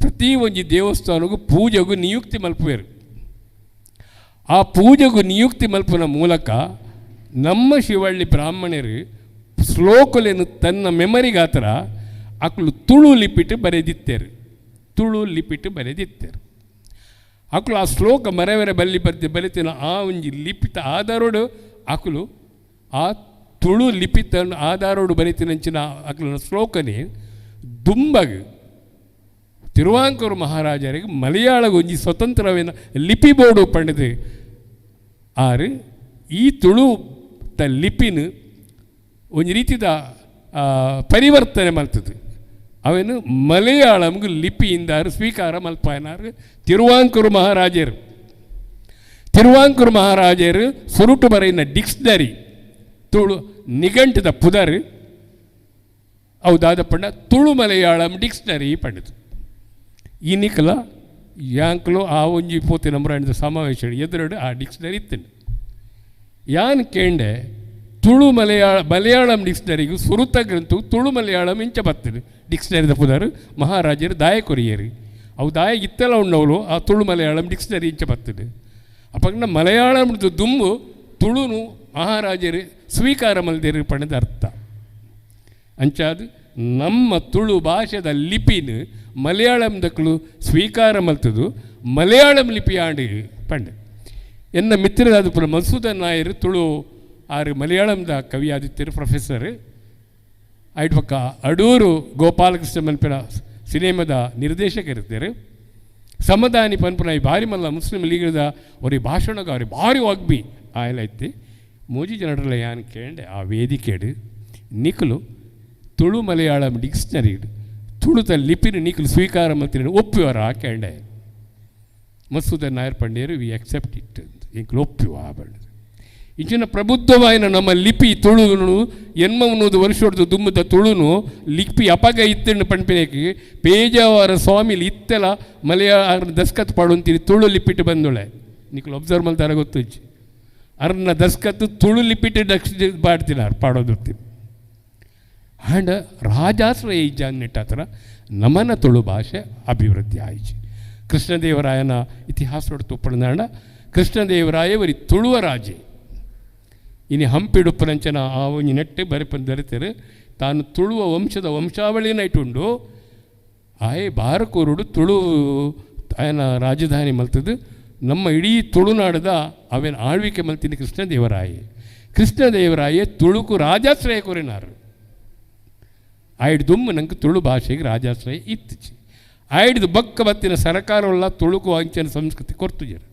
ಪ್ರತಿ ಒಂಜಿ ದೇವಸ್ಥಾನಗೂ ಪೂಜೆಗೂ ನಿಯುಕ್ತಿ ಮಲ್ಪುವೆರು. ಆ ಪೂಜೆಗೂ ನಿಯುಕ್ತಿ ಮಲ್ಪನ ಮೂಲಕ ನಮ್ಮ ಶಿವಳ್ಳಿ ಬ್ರಾಹ್ಮಣರು ಶ್ಲೋಕಲೇನು ತನ್ನ ಮೆಮರಿಗಾತರ ಅಕ್ಲು ತುಳು ಲಿಪಿಟ್ಟು ಬರೆದಿತ್ತೇರು ಅಕ್ಲು ಆ ಶ್ಲೋಕ ಮರವೆರೆ ಬಲಿತಿನ ಆ ಒಂಜಿ ಲಿಪಿತ ಆಧಾರೋಡು ಅಕ್ಲು ಆ ತುಳು ಲಿಪಿತ ಆಧಾರೋಡು ಬರಿತಿನಂಚಿನ ಅಕ್ಲನ ಶ್ಲೋಕನೇ ದುಂಬಗ್ ತಿರುವಾಂಕೂರು ಮಹಾರಾಜರಿಗೆ ಮಲಯಾಳ ಒಂಜಿ ಸ್ವತಂತ್ರವೇನ ಲಿಪಿ ಬೋರ್ಡು ಪಂಡದು ಆರು ಈ ತುಳು ತ ಲಿಪಿನ ಒಂಜಿ ರೀತಿದ ಪರಿವರ್ತನೆ ಮಲ್ತದು ಅವೇನು ಮಲಯಾಳಂಗು ಲಿಪಿಯಿಂದ ಸ್ವೀಕಾರ ಮಲ್ಪಾಯನಾರು ತಿರುವಾಂಕೂರು ಮಹಾರಾಜರು ಸುರುಟು ಬರೆಯಿನ ಡಿಕ್ಸ್ನರಿ ತುಳು ನಿಘಂಟದ ಪುದರ್ ಹೌದಾದ ಪಂಡ ತುಳು ಮಲಯಾಳಂ ಡಿಕ್ಸ್ನರಿ ಪಂಡದು ಇನ್ನಿಕಲ ಯಾಂಕ್ಲು ಆ ಒಂಜಿ ಪೋತಿ ನಂಬರ ಸಮಾವೇಶ ಎದುರುಡು ಆ ಡಿಕ್ಸ್ನರಿ ಇತ್ತೇನೆ ಯಾನ್ ಕೇಂಡೆ ತುಳು ಮಲಯಾಳಂ ಡಿಕ್ಸ್ನರಿಗೂ ಸುರುತ ಗ್ರಂಥವು ತುಳು ಮಲಯಾಳಂ ಇಂಚ ಬರ್ತದೆ ಡಿಕ್ಸ್ನರಿದ ಪುದರ್ ಮಹಾರಾಜರು ದಾಯ ಕೊರಿಯರು ಅವು ದಾಯ ಇತ್ತೆಲ್ಲ ಉಣ್ಣವಳು ಆ ತುಳು ಮಲಯಾಳಂ ಡಿಕ್ಸ್ನರಿ ಇಂಚ ಬರ್ತದೆ ಅಪ್ಪನ ಮಲಯಾಳಂದು ದುಂಬು ತುಳುನು ಮಹಾರಾಜರು ಸ್ವೀಕಾರ ಮಲ್ದೇರು ಪಣದ ಅರ್ಥ ಅಂಚಾದು ನಮ್ಮ ತುಳು ಭಾಷೆದ ಲಿಪಿನ ಮಲಯಾಳಂದಕ್ಕಳು ಸ್ವೀಕಾರ ಮಲ್ತದು ಮಲಯಾಳಂ ಲಿಪಿ ಆಂಡಿ ಪಂಡೆ ಎನ್ನ ಮಿತ್ರರಾದ ಪುರ ಮಸೂದನ್ ನಾಯರು ತುಳು ಆರು ಮಲಯಾಳಂದ ಕವಿ ಆದಿತ್ಯರು ಪ್ರೊಫೆಸರ್ ಐಟ್ ಪಕ್ಕ ಅಡೂರು ಗೋಪಾಲಕೃಷ್ಣ ಮಲ್ಪಿನ ಸಿನಿಮಾದ ನಿರ್ದೇಶಕರಿದ್ದಾರೆ ಸಮದಾನಿ ಪನ್ಪುನ ಭಾರಿ ಮಲ್ಲ ಮುಸ್ಲಿಂ ಲೀಗದ ಅವ್ರಿಗೆ ಭಾಷಣಗ ಅವ್ರಿಗೆ ಭಾರಿ ವಾಗ್ಬಿ ಆಯಲ ಐತಿ ಮೋಜಿ ಜನರಲ್ಲ ಯಾನ್ ಕೇಂಡೆ ಆ ವೇದಿಕೆಡು ನಿಖಲು ತುಳು ಮಲಯಾಳಂ ಡಿಕ್ಸ್ನರಿ ತುಳುತ ಲಿಪಿನ ನಿಖಲು ಸ್ವೀಕಾರ ಮಲ್ತಿನ ಒಪ್ಪುವರ ಕೇಂಡೆ ಮಸೂದನ್ ನಾಯರ್ ಪಂಡ್ಯರು ವಿ ಅಕ್ಸೆಪ್ಟ್ ಇಟ್ ಇಂಕ್ಲು ಒಪ್ಪುವ ಬಣ್ಣದು ಇಂಚಿನ ಪ್ರಬುದ್ಧವಾಯಿನ ನಮ್ಮ ಲಿಪಿ ತುಳುನು 80 ವರ್ಷದ ದುಮ್ಮದ ತುಳುನು ಲಿಪಿ ಅಪಗ ಇತ್ತನ್ನು ಪಂಪಿನೇಕಿ ಪೇಜಾವರ ಸ್ವಾಮಿಲಿ ಇತ್ತೆಲ್ಲ ಮಲಯಾಳ ದಸ್ಕತ್ ಪಾಡೊಂತೀರಿ ತುಳು ಲಿಪಿಟ್ಟು ಬಂದೊಳೆ ನಿಖಲು ಅಬ್ಸರ್ವ್ ಮಲ್ತಾರ ಗೊತ್ತು ಅರ್ನ ದಸ್ಕತ್ತು ತುಳು ಲಿಪಿಟ್ಟು ಬಾಡ್ತಿನಾರು ಪಾಡೋದು ಆ್ಯಂಡ್ ರಾಜಾಶ್ರಯ ಇಜ್ಜಾನ್ನಿಟ್ಟ ಹತ್ರ ನಮನ ತುಳು ಭಾಷೆ ಅಭಿವೃದ್ಧಿ ಆಯಿತು. ಕೃಷ್ಣದೇವರಾಯನ ಇತಿಹಾಸ ತುಪ್ಪಣದಾಂಡ ಕೃಷ್ಣದೇವರಾಯ ಬರೀ ತುಳುವ ರಾಜೆ ಇನ್ನು ಹಂಪಿಡುಪ್ಪನಂಚನ ಆ ಒಂದು ನೆಟ್ಟೆ ದೊರೆತರು ತಾನು ತುಳುವ ವಂಶದ ವಂಶಾವಳಿನ ಇಟ್ಟುಂಡು ಆಯೆ ಬಾರಕೂರುಡು ತುಳು ఆయన ರಾಜಧಾನಿ ಮಲ್ತದ್ದು ನಮ್ಮ ಇಡೀ ತುಳುನಾಡದ ಅವೇನು ಆಳ್ವಿಕೆ ಮಲ್ತಿನ ಕೃಷ್ಣದೇವರಾಯೇ ತುಳುಕು ರಾಜಾಶ್ರಯ ಕೊರಿನಾರು ಆಯ್ಡು ದುಮ್ಮು ನಂಗೆ ತುಳು ಭಾಷೆಗೆ ರಾಜಾಶ್ರಯ ಇತ್ತೀಚೆ ಆಯ್ದು ಬಕ್ಕ ಬತ್ತಿನ ಸರಕಾರವುಳ್ಳ ತುಳುಕು ಅಂಚನ ಸಂಸ್ಕೃತಿ ಕೊರ್ತುಜರು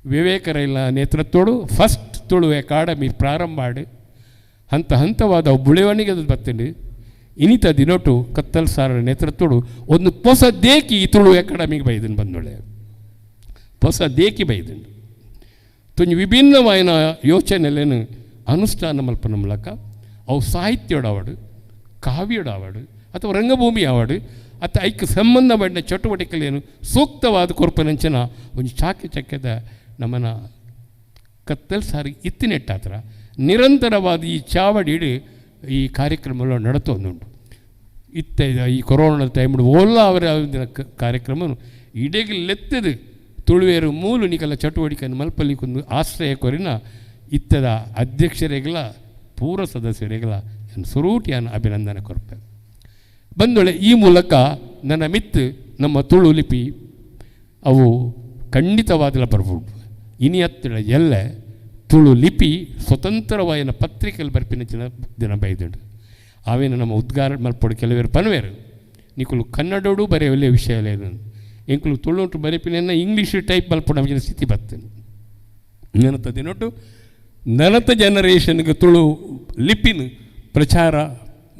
ವಿವೇಕರೈಲ ನೇತೃತ್ವಡು ಫಸ್ಟ್ ತುಳು ಅಕಾಡೆಮಿ ಪ್ರಾರಂಭ ಮಾಡಿ ಹಂತವಾದ ಬುಳೆವಣಿಗೆ ಬತ್ತಂಡು ಇನಿತ ದಿನೊಟ್ಟು ಕತ್ತಲ್ ಸಾರ ನೇತೃತ್ವಡು ಒಂದು ಹೊಸ ದೇಕಿ ಈ ತುಳು ಅಕಾಡೆಮಿಗೆ ಬೈದನು ಬಂದೊಳ್ಳೆ ಹೊಸ ದೇಕಿ ಬೈದನು ತುಂಜು ವಿಭಿನ್ನವಾಯಿನ ಯೋಚನೆಲೇನು ಅನುಷ್ಠಾನ ಮಲ್ಪನ ಮೂಲಕ ಅವು ಸಾಹಿತ್ಯದ ಅವಾರ್ಡು ಕಾವ್ಯದ ಅವಾರ್ಡು ಅಥವಾ ರಂಗಭೂಮಿ ಅವಾರ್ಡು ಅಥವಾ ಐಕ್ಯ ಸಂಬಂಧಪಟ್ಟ ಚಟುವಟಿಕೆಗಳೇನು ಸೂಕ್ತವಾದ ಕೊರ್ಪನಂಚನ ಒಂದು ಚಾಕ್ಯದ ನಮ್ಮನ ಕತ್ತಲ್ ಸಾರಿ ಇತ್ತಿನೆಟ್ಟಾತ್ರ ನಿರಂತರವಾದ ಈ ಚಾವಡಿ ಈ ಕಾರ್ಯಕ್ರಮ ನಡತೊಂದುಂಟು ಈ ಕೊರೋನಾ ಟೈಮ್ ಓಲ್ಲ ಅವರ ಕಾರ್ಯಕ್ರಮ ಇಡೀಗೆ ಲೆತ್ತದು ತುಳುವೇರು ಮೂಲು ನಿಕಲ ಚಟುವಟಿಕೆಯನ್ನು ಮಲ್ಪಲಿಕ್ಕೊಂದು ಆಶ್ರಯ ಕೊರಿನ ಇತ್ತದ ಅಧ್ಯಕ್ಷರಿಗಳ ಪೂರ್ವ ಸದಸ್ಯರಿಗಳ ಸುರೂಟಿಯನ್ನು ಅಭಿನಂದನೆ ಕೊರಪೆ ಬಂದೊಳೆ ಈ ಮೂಲಕ ನನ್ನ ಮಿತ್ತು ನಮ್ಮ ತುಳು ಲಿಪಿ ಅವು ಖಂಡಿತವಾದಲ ಬರ್ಬೋದು ಇನಿಯತ್ತಳ ಎಲ್ಲ ತುಳು ಲಿಪಿ ಸ್ವತಂತ್ರವಾಯಿನ ಪತ್ರಿಕೆಯಲ್ಲಿ ಬರ್ಪಿನ ದಿನ ಬೈದುಂಡು ಅವೇನು ನಮ್ಮ ಉದ್ಗಾರ ಮಲ್ಪಡು ಕೆಲವೇರು ಪನವೇರು ನಿಕುಲು ಕನ್ನಡೋಡು ಬರೆಯೊಳ್ಳೆ ವಿಷಯ ಇಲ್ಲ ಎಂಕುಲು ತುಳುಂಟು ಬರೆಪಿನ ಇಂಗ್ಲೀಷ್ ಟೈಪ್ ಮಲ್ಪಡು ನಮಗೆ ಸ್ಥಿತಿ ಬರ್ತೇನೆ ನೆನತ ದಿನೊಟ್ಟು ನನತ ಜನರೇಷನ್ಗೆ ತುಳು ಲಿಪಿನ ಪ್ರಚಾರ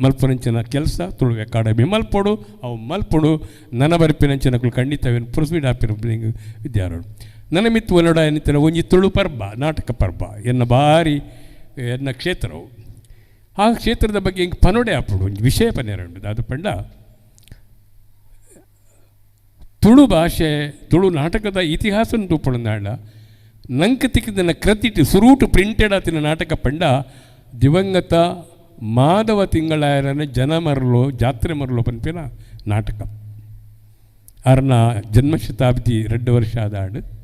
ಮಲ್ಪನಂಚಿನ ಕೆಲಸ ತುಳು ಅಕಾಡೆಮಿ ಮಲ್ಪಡು ಅವು ಮಲ್ಪಡು ನನ್ನ ಬರ್ಪಿನಂಚಿನಗಳು ಖಂಡಿತವೇನು ಪ್ರೊಸೀಡ್ ಆಪಿರ ವಿದ್ಯಾರ್ಥಿಗಳು ನನ್ನ ಮಿತ್ತು ಒನ್ನಡ ಎನ್ನಿತ್ತಿನ ಒಂಜಿ ತುಳು ಪರ್ಬ ನಾಟಕ ಪರ್ಬ ಎನ್ನ ಭಾರಿ ಎನ್ನ ಕ್ಷೇತ್ರವು ಆ ಕ್ಷೇತ್ರದ ಬಗ್ಗೆ ಹಿಂಗೆ ಪನೋಡೆ ಆಪಡು ಒಂದು ವಿಷಯ ಪನ್ನೆರಡು ಅದು ಪಂಡ ತುಳು ಭಾಷೆ ತುಳು ನಾಟಕದ ಇತಿಹಾಸ ತೂಪಣಂದಾಂಡ ನಂಗೆ ತಿಕ್ಕಿದ ಕೃತಿಟ್ಟು ಸುರೂಟು ಪ್ರಿಂಟೆಡ್ ಆತಿನ ನಾಟಕ ಪಂಡ ದಿವಂಗತ ಮಾಧವ ತಿಂಗಳಾಯರನ ಜನ ಮರಲು ಜಾತ್ರೆ ಮರಲು ಪನ್ಪಿನ ನಾಟಕ ಅರ್ನ ಜನ್ಮಶತಾಬ್ದಿ 2 ವರ್ಷ ಆದ ಆಡು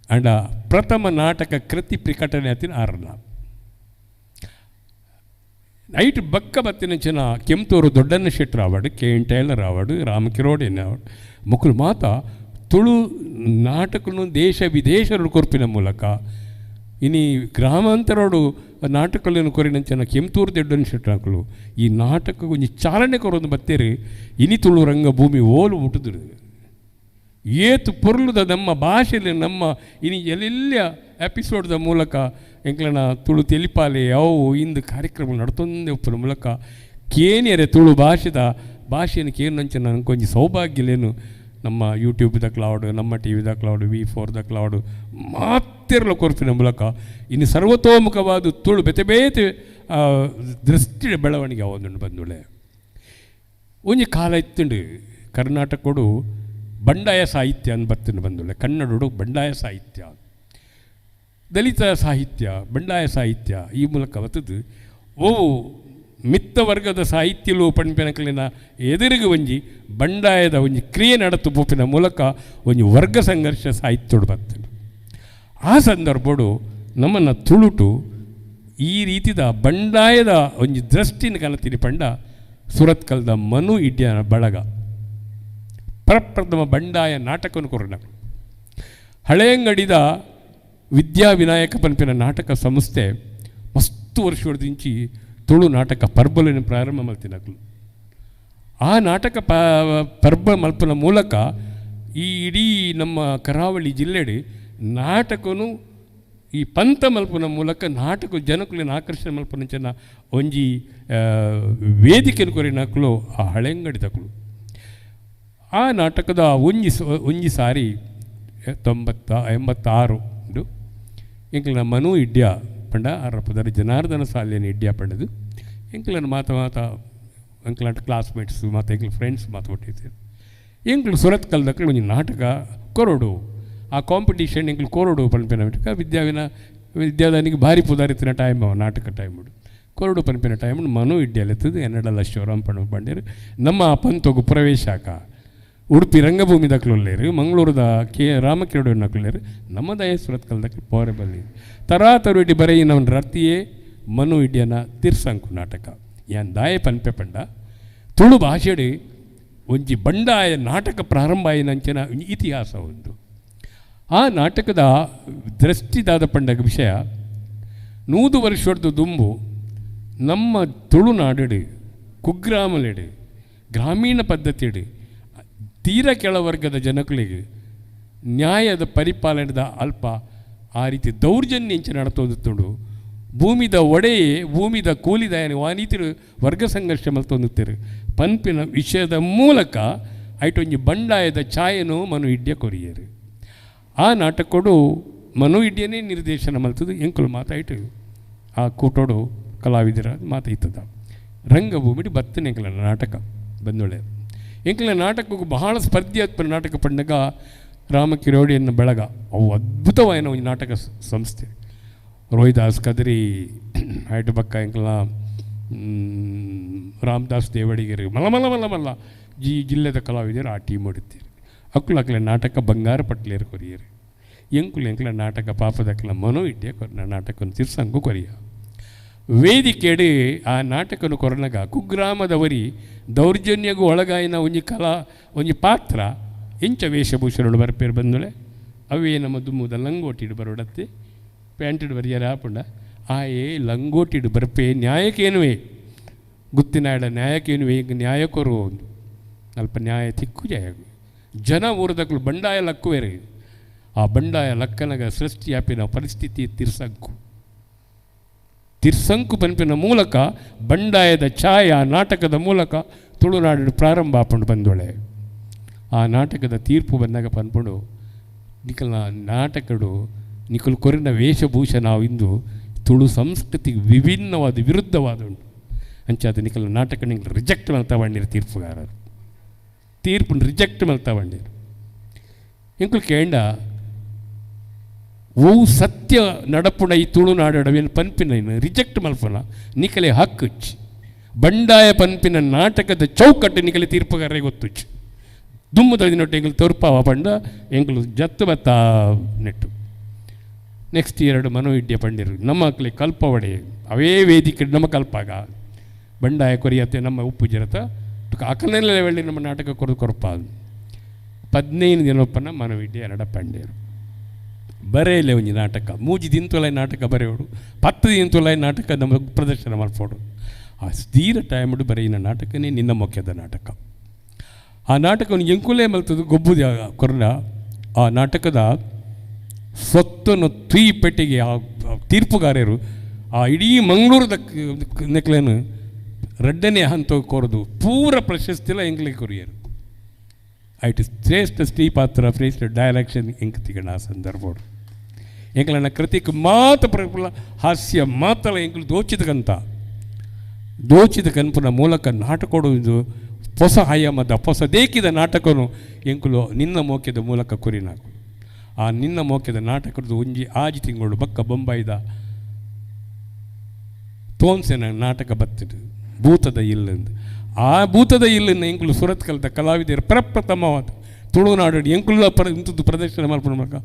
ಅಂಡ ಪ್ರಥಮ ನಾಟಕ ಕೃತಿ ಪ್ರಕಟಣೆ ಆತಿನ ಆರ್ನ ಐಟ್ ಬಕ್ಕ ಬತ್ತಿನ ಜನ Kempuru Doddanna Shettar award KN tailor award ರಾಮಕಿರೋಡಿನ ಅವಾರ್ಡು ಮುಕ್ಕಳು ಮಾತ ತುಳು ನಾಟಕನು ದೇಶ ವಿದೇಶರು ಕೊರ್ಪಿನ ಮೂಲಕ ಇನಿ ಗ್ರಾಮಾಂತರೋಡು ನಾಟಕಗಳನ್ನು ಕೊರಿನಂಚನ ಕೆಂಪೂರು ದೊಡ್ಡಣ್ಣ ಶೆಟ್ಟರ್ ಹಾಕಲು ಈ ನಾಟಕ ಒಂಜಿ ಚಾಲನೆ ಕೊರೋದು ಬತ್ತೇರಿ ಇನಿ ತುಳು ರಂಗಭೂಮಿ ಓಲು ಮುಟ್ಟಿದ್ರು ಏತು ಪೊರ್ಲುದ ನಮ್ಮ ಭಾಷೆಯಲ್ಲಿ ನಮ್ಮ ಇನಿ ಎಲ್ಲೆಲ್ಲ ಎಪಿಸೋಡ್ದ ಮೂಲಕ ಎಂಕ್ಲನ ತುಳು ತೆಲಿಪಾಲೆ ಅವು ಇಂದು ಕಾರ್ಯಕ್ರಮ ನಡ್ತೊಂದೇ ಒಪ್ಪನ ಮೂಲಕ ಕೇನಿಯರೆ ತುಳು ಭಾಷೆಯನ್ನು ಕೇನಂಚ ನನಗೆ ಕೊಂಚ ಸೌಭಾಗ್ಯಲೇನು ನಮ್ಮ ಯೂಟ್ಯೂಬ್ದ ಕ್ಲೌಡ್ ನಮ್ಮ TV ಕ್ಲೌಡ್ V4 ಕ್ಲೌಡ್ ಮಾತಿರಲ ಕೊರ್ಪಿನ ಮೂಲಕ ಇನ್ನು ಸರ್ವತೋಮುಖವಾದ ತುಳು ಬೇತೆ ದೃಷ್ಟಿ ಬೆಳವಣಿಗೆ ಅವೊಂದು ಬಂದುಳೆ ಒಂಜಿ ಕಾಲ ಇತ್ತುಂಡು ಕರ್ನಾಟಕಡು ಬಂಡಾಯ ಸಾಹಿತ್ಯ ಅಂತ ಬರ್ತೀನಿ ಬಂದುಳೆ ಕನ್ನಡಡು ಬಂಡಾಯ ಸಾಹಿತ್ಯ ದಲಿತ ಸಾಹಿತ್ಯ ಬಂಡಾಯ ಸಾಹಿತ್ಯ ಈ ಮೂಲಕ ಬರ್ತದ್ದು ಮಿತ್ತ ವರ್ಗದ ಸಾಹಿತ್ಯಲು ಪಣ್ಪಿನಕಲಿನ ಎದುರಿಗೆ ಒಂಜಿ ಬಂಡಾಯದ ಒಂಜಿ ಕ್ರಿಯೆ ನಡತು ಪೋಪಿನ ಮೂಲಕ ಒಂಜಿ ವರ್ಗ ಸಂಘರ್ಷ ಸಾಹಿತ್ಯಡು ಬರ್ತದೆ ಆ ಸಂದರ್ಭಡು ನಮ್ಮನ್ನು ತುಳುಟು ಈ ರೀತಿದ ಬಂಡಾಯದ ಒಂಜಿ ದೃಷ್ಟಿನ ಕನತಿನಿ ಪಂಡ ಸುರತ್ಕಲ್ದ ಮನು ಇಡ್ಯಾನ ಬಳಗ ಪ್ರಪ್ರಥಮ ಬಂಡಾಯ ನಾಟಕವನ್ನು ಕೊರೋಣ ಹಳೆಯಂಗಡಿದ ವಿದ್ಯಾವಿನಾಯಕ ಪನ್ಪಿನ ನಾಟಕ ಸಂಸ್ಥೆ ಮಸ್ತು ವರ್ಷದಿಂಚಿ ತುಳು ನಾಟಕ ಪರ್ಬಲನ್ನು ಪ್ರಾರಂಭ ಮಲ್ತಿನಕ್ಲು ಆ ನಾಟಕ ಪರ್ಬ ಮಲ್ಪನ ಮೂಲಕ ಈ ಇಡೀ ನಮ್ಮ ಕರಾವಳಿ ಜಿಲ್ಲೆಡೆ ನಾಟಕನು ಈ ಪಂಥ ಮಲ್ಪನ ಮೂಲಕ ನಾಟಕ ಜನಕುಲಿನ ಆಕರ್ಷಣೆ ಮಲ್ಪನ ಚೆನ್ನ ಒಂಜಿ ವೇದಿಕೆಯನ್ನು ಕೊರಿನಕ್ಲು ಆ ಹಳೆಂಗಡಿದಕ್ಲು ಆ ನಾಟಕದ ಒಂಜಿ ಸಾರಿ 86 ಎಂಕ್ಲನ ಮನು ಇಡ್ಯ ಪಂಡ ಅರಪದರ ಜನಾರ್ದನ ಸಾಲಿನ ಇಡ್ಯ ಪಂಡದು ಎಂಕ್ಲನ ಮಾತ ಎಂಕ್ಲಂಟ ಕ್ಲಾಸ್ಮೇಟ್ಸು ಮತ್ತು ಎಂಕ್ಲ ಫ್ರೆಂಡ್ಸ್ ಮಾತಾಡ್ತಿದ್ದೆ ಎಂಕ್ಲು ಸುರತ್ಕಲ್ದಕ್ಲು ಒಂಜಿ ನಾಟಕ ಕೊರೋಡು ಆ ಕಾಂಪಿಟೀಷನ್ ಎಂಕ್ಲು ಕೊರೋಡು ಪನ್ಪಿನ ವಿದ್ಯಾದಾನಿಗೆ ಭಾರಿ ಪುದಾರಿತಿನ ಟೈಮ್ ನಾಟಕ ಟೈಮ್ ಕೊರಡು ಪನ್ಪಿನ ಟೈಮ್ ಮನು ಇಡ್ಯಲೆತ್ತದು ಎನ್ನಡಲ್ಲ ಶಿವರಾಮ್ ಪಂಡಿರು ನಮ್ಮ ಪಂತೋಗು ಪ್ರವೇಶಾಕ ಉಡುಪಿ ರಂಗಭೂಮಿ ದಕ್ಲುಲ್ಲೇರು ಮಂಗಳೂರದ ರಾಮಕಿರಡು ನಕ್ಲೇರು ನಮ್ಮ ದಯ ಸುರತ್ಕಲ್ದಕ್ಕೆ ಪೋರೆ ಬಲ್ಲಿ ತರಾತರುಡಿ ಬರೆಯಿನವನ ರತಿಯೇ ಮನು ಇಡ್ಯನ ತಿರ್ಸಂಕು ನಾಟಕ ಏನ್ ದಾಯ ಪನ್ಪೆ ಪಂಡ ತುಳು ಭಾಷೆಡು ಒಂಜಿ ಬಂಡಾಯ ನಾಟಕ ಪ್ರಾರಂಭ ಆಯಿನಂಚಿನ ಇತಿಹಾಸ ಒಂದು. ಆ ನಾಟಕದ ದೃಷ್ಟಿದಾದ ಪಂಡಗ ವಿಷಯ 100 ವರ್ಷದ ದುಂಬು ನಮ್ಮ ತುಳುನಾಡು ಕುಗ್ರಾಮಲೆಡು ಗ್ರಾಮೀಣ ಪದ್ಧತಿಡು ತೀರ ಕೆಳವರ್ಗದ ಜನಗಳಿಗೆ ನ್ಯಾಯದ ಪರಿಪಾಲನೆದ ಅಲ್ಪ ಆ ರೀತಿ ದೌರ್ಜನ್ಯ ಇಂಚ ನಡತೊಂದುತ್ತುಂಡು. ಭೂಮಿದ ಒಡೆಯೇ ಭೂಮಿದ ಕೂಲಿದಾಯನ ವಾನೀತಿರು ವರ್ಗ ಸಂಘರ್ಷ ಮಲ್ತೊಂದುತ್ತಾರೆ ಪನ್ಪಿನ ವಿಷಯದ ಮೂಲಕ ಐಟೊಂಜಿ ಬಂಡಾಯದ ಛಾಯೆನೂ ಮನು ಇಡ್ಯ ಕೊರಿಯರು. ಆ ನಾಟಕಡು ಮನು ಇಡ್ಯನೇ ನಿರ್ದೇಶನ ಮಲ್ತದ್ದು ಎಂಕುಲು ಮಾತಾಯಿತು ಆ ಕೂಟೋಡು ಕಲಾವಿದರ ಮಾತಾಯ್ತದ ರಂಗಭೂಮಿಡಿ ಬತ್ತನೆ ಎಂಕಲ ನಾಟಕ ಬಂದೊಳೆ ಎಂಕಲ ನಾಟಕಕ್ಕೂ ಬಹಳ ಸ್ಪರ್ಧಾತ್ಮಕ ನಾಟಕ ಪಂಡಗ ರಾಮಕಿರೋಡಿಯನ್ನು ಬೆಳಗ ಅವು ಅದ್ಭುತವಾದ ಒಂದು ನಾಟಕ ಸಂಸ್ಥೆ. ರೋಹಿದಾಸ್ ಕದರಿ ಐಟು ಬಕ್ಕ ಎಂಕಲ ರಾಮದಾಸ್ ದೇವಡಿಗೆರೆ ಮಲ್ಲ ಜಿಲ್ಲೆದ ಕಲಾವಿದರು ಆ ಟೀಮ್ ಹೊಡಿತೀರಿ ಅಕ್ಕಲ ನಾಟಕ ಬಂಗಾರ ಪಟ್ಲೇರು ಕೊರಿಯರು ಎಂಕುಲ ನಾಟಕ ಪಾಪದಕ್ಕಲ ಮನೋ ಇಡ್ಡೆ ನಾಟಕ ತಿರ್ಸಂಗು ಕೊರಿಯ ವೇದಿಕೆಡು ಆ ನಾಟಕನು ಕೊರನಗ ಕುಗ್ರಾಮದವರಿ ದೌರ್ಜನ್ಯಗೂ ಒಳಗಾಯಿನ ಒಂಜಿ ಪಾತ್ರ ಎಂಚ ವೇಷಭೂಷಣಗಳು ಬರ್ಪೇರು ಬಂದಳೆ ಅವೇ ನಮ್ಮ ದುಮ್ಮುದ ಲಂಗೋಟಿಡು ಬರೋಡತ್ತೆ ಪ್ಯಾಂಟಿಡು ಬರಿಯಾರ ಹಾಪುಂಡ ಆಯೇ ಲಂಗೋಟಿಡು ಬರ್ಪೆ ನ್ಯಾಯಕ್ಕೇನುವೆ ಗುತ್ತಿನಾಡ ನ್ಯಾಯಕ್ಕೇನುವೆ ಈಗ ನ್ಯಾಯಕೊರು ಒಂದು ಅಲ್ಪ ನ್ಯಾಯ ತಿಕ್ಕು ಜಾಯಗು ಜನ ಊರದಕ್ಕಳು ಬಂಡಾಯ ಲಕ್ಕುವೇರೆ ಆ ಬಂಡಾಯ ಲಕ್ಕನಗ ಸೃಷ್ಟಿಯಾಪಿನ ಪರಿಸ್ಥಿತಿ ತಿರ್ಸಂಕು ಪನ್ಪಿನ ಮೂಲಕ ಬಂಡಾಯದ ಛಾಯೆ ಆ ನಾಟಕದ ಮೂಲಕ ತುಳುನಾಡು ಪ್ರಾರಂಭ ಆಪುಂಡು ಬಂದೊಳೆ. ಆ ನಾಟಕದ ತೀರ್ಪು ಬಂದಾಗ ಪನ್ಪುಂಡು ನಿಕಲ್ನ ನಾಟಕಡು ನಿಕಲು ಕೊರಿನ ವೇಷಭೂಷಣ ನಾವು ಇಂದು ತುಳು ಸಂಸ್ಕೃತಿಗೆ ವಿಭಿನ್ನವಾದ ವಿರುದ್ಧವಾದ ಉಂಟು ಅಂಚಾದ ನಿಕಲ್ನ ನಾಟಕ ನಿಂಗೆ ರಿಜೆಕ್ಟ್ ಮಲ್ತಾ ಬಂದಿರು ತೀರ್ಪುಗಾರರು ತೀರ್ಪು ರಿಜೆಕ್ಟ್ ಮಲ್ತಾ ಬಂದಿರು ಇಂಕಲು ಕೇಂಡ ಓ ಸತ್ಯ ನಡಪುಣ ಈ ತುಳುನಾಡವೇನು ಪನ್ಪಿನ ರಿಜೆಕ್ಟ್ ಮಲ್ಪನ ನಿಕಲೆ ಹಕ್ಕುಚ್ಚಿ ಬಂಡಾಯ ಪನ್ಪಿನ ನಾಟಕದ ಚೌಕಟ್ಟು ನಿಕಲೆ ತೀರ್ಪುಗಾರೇ ಗೊತ್ತುಚ್ಚು ದುಮ್ಮದ ದಿನೊಟ್ಟು ಎಂಗಳು ತೋರ್ಪಾವ ಪಂಡ ಎಂಗಳು ಜತ್ತು ಬತ್ತ ನೆಟ್ಟು ನೆಕ್ಸ್ಟ್ 2 ಮನೋ ಇಡ್ಯ ಪಂಡಿರು ನಮ್ಮ ಮಕ್ಕಳಿಗೆ ಕಲ್ಪ ಒಡೆ ಅವೇ ವೇದಿಕೆ ನಮ್ಮ ಕಲ್ಪಾಗ ಬಂಡಾಯ ಕೊರಿಯತ್ತೆ ನಮ್ಮ ಉಪ್ಪು ಜರತ ಅಕಲೆಲ್ಲ ಲೆವೆಲ್ಲಿ ನಮ್ಮ ನಾಟಕ ಕೊರಪ 15 ದಿನೊಪ್ಪನ ಮನೋ ಇಡ್ಯ 2 ಪಂಡೇರು ಬರೆಯಲೇ ಒಂಜಿ ನಾಟಕ 3 ದಿನತೊಲಾಯಿ ನಾಟಕ ಬರೆಯೋಡು 10 ದಿನತೊಲಾಯಿ ನಾಟಕ ನಮ್ಮ ಪ್ರದರ್ಶನ ಮಾಡ್ಬೋಡು ಆ ಸ್ಥಿರ ಟೈಮ್ಡು ಬರೆಯಿನ ನಾಟಕನೇ ನಿನ್ನ ಮೊಕ್ಕೆದ ನಾಟಕ. ಆ ನಾಟಕವನ್ನು ಎಂಕುಲೇ ಮಲ್ತದ್ದು ಗೊಬ್ಬುದ ಕೊರನ ಆ ನಾಟಕದ ಸ್ವತ್ತನ್ನು ಪೆಟ್ಟಿಗೆ ಆ ತೀರ್ಪುಗಾರರು ಆ ಇಡೀ ಮಂಗಳೂರದ ನೆಕ್ಲೇನು 2ನೇ ಹಂತ ಕೊರದು ಪೂರ ಪ್ರಶಸ್ತಿಲ್ಲ ಎಂಗ್ಲಿಗೆ ಕೊರಿಯರು ಐಟ್ ಶ್ರೇಷ್ಠ ಸ್ತ್ರೀ ಪಾತ್ರ ಶ್ರೇಷ್ಠ ಡೈರೆಕ್ಷನ್ ಎಂಕ್ ತಿಗಣ ಆ ಸಂದರ್ಭ ಎಂಕ್ಲನ ಕೃತಿಕ್ ಮಾತ ಹಾಸ್ಯ ಮಾತಲ್ಲ ಎಂಕ್ಲು ದೋಚಿದ ಕನ್ಪುನ ಮೂಲಕ ನಾಟಕಡು ಇದು ಹೊಸ ಆಯಾಮದ ಹೊಸ ದೇಕಿದ ನಾಟಕನು ಎಂಕುಲು ನಿನ್ನ ಮೋಕ್ಯದ ಮೂಲಕ ಕುರಿನಾಕು ಆ ನಿನ್ನ ಮೋಕ್ಯದ ನಾಟಕದ ಒಂಜಿ ಆಜಿ ತಿಂಗಳು ಬಕ್ಕ ಬೊಂಬಾಯಿದ ತೋನ್ಸೆನ ನಾಟಕ ಬತ್ತಿಡು ಭೂತದ ಇಲ್ಲಂದು ಆ ಭೂತದ ಇಲ್ಲನ್ನು ಎಂಕುಲು ಸುರತ್ ಕಲಿತ ಕಲಾವಿದರ ಪ್ರಪ್ರಥಮವಾದ ತುಳುನಾಡು ಎಂಕುಲ್ಲ ಇಂಥದ್ದು ಪ್ರದರ್ಶನ ಮಲ್ಪನ ಮೂಲಕ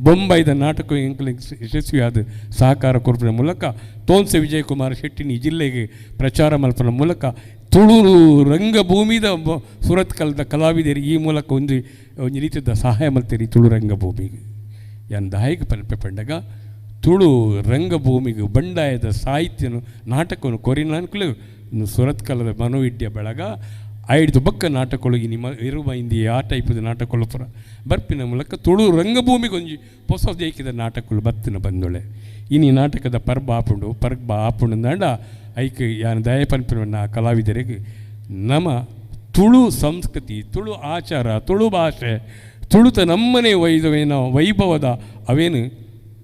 ಬೊಂಬಾಯಿದ ನಾಟಕ ಎಂಕುಲ ಯಶಸ್ವಿಯಾದ ಸಹಕಾರ ಕೊರಪಿನ ಮೂಲಕ ತೋನ್ಸೆ ವಿಜಯಕುಮಾರ್ ಶೆಟ್ಟಿನಿ ಜಿಲ್ಲೆಗೆ ಪ್ರಚಾರ ಮಲ್ಪನ ಮೂಲಕ ತುಳು ರಂಗಭೂಮಿದ ಸುರತ್ ಕಲಿತ ಕಲಾವಿದರಿಗೆ ಈ ಮೂಲಕ ಒಂದು ರೀತಿಯ ಸಹಾಯ ಮಲ್ತೀರಿ ತುಳು ರಂಗಭೂಮಿಗೆ ಯಾನ್ ದಾಯಿಕ ಪಲ್ಪೆ ಪಂಡಗ ತುಳು ರಂಗಭೂಮಿಗೆ ಬಂಡಾಯದ ಸಾಹಿತ್ಯನು ನಾಟಕವನ್ನು ಕೊರಿನ ಅನ್ಕಲು ಸುರತ್ ಕಲದ ಮನೋವಿದ್ಯ ಬೆಳಗ 5 ಬಕ್ಕ ನಾಟಕಗಳಿಗೆ ನಿಮ್ಮ ಇರುವ ಹಿಂದಿ ಆ ಟೈಪದ ನಾಟಕಗಳು ಪುರ ಬರ್ಪಿನ ಮೂಲಕ ತುಳು ರಂಗಭೂಮಿಗೆ ಒಂಜಿ ಹೊಸ ದೇಕಿದ ನಾಟಕಗಳು ಬತ್ತಿನ ಬಂದೊಳೆ ಇನ್ನು ಈ ನಾಟಕದ ಪರ್ಬ ಆಪುಂಡು ದಂಡ ಐಕೆ ಯಾನ ದಯ ಪನ್ಪಿನ ಕಲಾವಿದರಿಗೆ ನಮ್ಮ ತುಳು ಸಂಸ್ಕೃತಿ ತುಳು ಆಚಾರ ತುಳು ಭಾಷೆ ತುಳುತ ನಮ್ಮನೆ ವೈದವೇನ ವೈಭವದ ಅವೇನು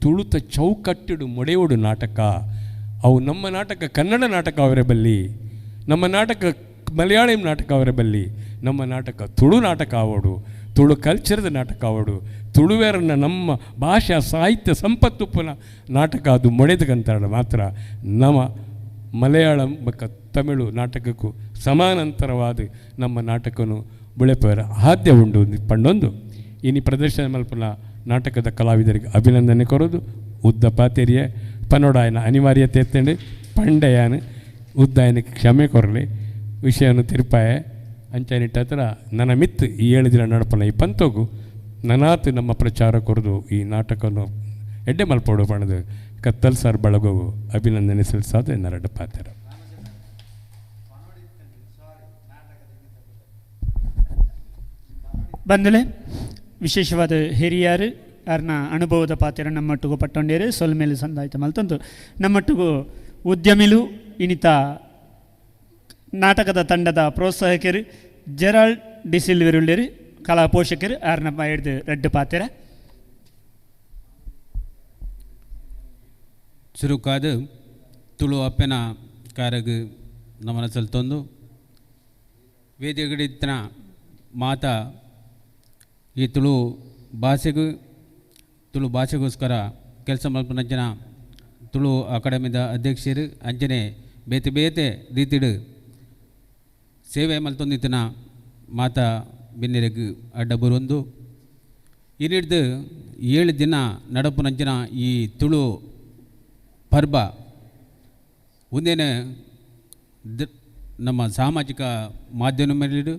ತುಳುತ ಚೌಕಟ್ಟಿಡು ಮೊಡೆಯೋಡು ನಾಟಕ ಅವು ನಮ್ಮ ನಾಟಕ ಕನ್ನಡ ನಾಟಕ ಅವರ ಬಲ್ಲಿ ನಮ್ಮ ನಾಟಕ ಮಲಯಾಳಂ ನಾಟಕ ಅವರ ಬಲ್ಲಿ ನಮ್ಮ ನಾಟಕ ತುಳು ನಾಟಕ ಆವೋಡು ತುಳು ಕಲ್ಚರ್ದ ನಾಟಕ ಆವೋಡು ತುಳುವೆರನ್ನ ನಮ್ಮ ಭಾಷಾ ಸಾಹಿತ್ಯ ಸಂಪತ್ತುಪ್ಪನ ನಾಟಕ ಅದು ಮೊಡೆದಕ್ಕಂತ ಮಾತ್ರ ನಮ್ಮ ಮಲಯಾಳಂ ಬಕ್ಕ ತಮಿಳು ನಾಟಕಕ್ಕೂ ಸಮಾನಾಂತರವಾದ ನಮ್ಮ ನಾಟಕನು ಬುಳೆಪರ ಆದ್ಯ ಉಂಡು ಪಂಡೊಂದು ಇನ್ನು ಪ್ರದರ್ಶನ ಮಲ್ಪನ ನಾಟಕದ ಕಲಾವಿದರಿಗೆ ಅಭಿನಂದನೆ ಕೊರೋದು ಉದ್ದಪ್ಪ ತೆರಿಯ ಪನೋಡಾಯನ ಅನಿವಾರ್ಯತೆ ಎತ್ತಂಡು ಪಂಡೆಯಾನು ಉದ್ದಾಯನಕ್ಕೆ ಕ್ಷಮೆ ಕೊರಲಿ ವಿಷಯವನ್ನು ತಿರುಪಾಯ ಅಂಚನಿಟ್ಟ ಹತ್ರ ನನ್ನ ಮಿತ್ ಈ 7 ದಿನ ನಡಪನ ಈ ಪಂತೋಗು ನನಾತ್ ನಮ್ಮ ಪ್ರಚಾರ ಕೊರದು ಈ ನಾಟಕವನ್ನು ಎಡ್ಡೆ ಮಲ್ಪೋಡು ಪಣದು ಕತ್ತಲ್ ಸಾರ್ ಬಳಗು ಅಭಿನಂದನೆ ಸಲ್ಲಿಸಾದ ನರಡ ಪಾತ್ರ ಬಂದಲೆ ವಿಶೇಷವಾದ ಹಿರಿಯರು ಅವ್ರನ್ನ ಅನುಭವದ ಪಾತ್ರ ನಮ್ಮೊಟ್ಟಿಗೂ ಪಟ್ಟೊಂಡೇರು ಸೊಲ್ಮೇಲೆ ಸಂದಾಯಿತ ಮಲ್ತಂತು ನಮ್ಮೊಟ್ಟಿಗೂ ಉದ್ಯಮಿಲು ಇನಿತ ನಾಟಕದ ತಂಡದ ಪ್ರೋತ್ಸಾಹಕರು ಜೆರಾಲ್ಡ್ ಡಿಸಿಲ್ವೆರುಳ್ಳೇರು ಕಲಾ ಪೋಷಕರು ಅವ್ರನ್ನ ಹಿಡ್ದು ರೆಡ್ ಪಾತ್ರ ಚುರುಕಾದ ತುಳು ಅಪ್ಪನ ಕಾರಗ ನಮ್ಮನ ಸಲ್ತೊಂದು ವೇದಿಕೆಗಿಡಿನ ಮಾತಾ ಈ ತುಳು ಭಾಷೆಗೋಸ್ಕರ ಕೆಲಸ ಮಲ್ಪನಂಚನ ತುಳು ಅಕಾಡೆಮಿದ ಅಧ್ಯಕ್ಷರು ಅಂಚನೆ ಬೇತೆ ಬೇತೆ ರೀತಿಡು ಸೇವೆ ಮಲ್ತೊಂದಿತ್ತಿನ ಮಾತಾ ಬೆನ್ನೆರೆಗ್ ಅಡ್ಡ ಬರುವೊಂದು ಇನ್ನಿಡ್ದು 7 ದಿನ ನಡಪುನಂಚಿನ ಈ ತುಳು ಪರ್ಬ ಒಂದೇನೆ ನಮ್ಮ ಸಾಮಾಜಿಕ ಮಾಧ್ಯಮ ಮೇಲೆ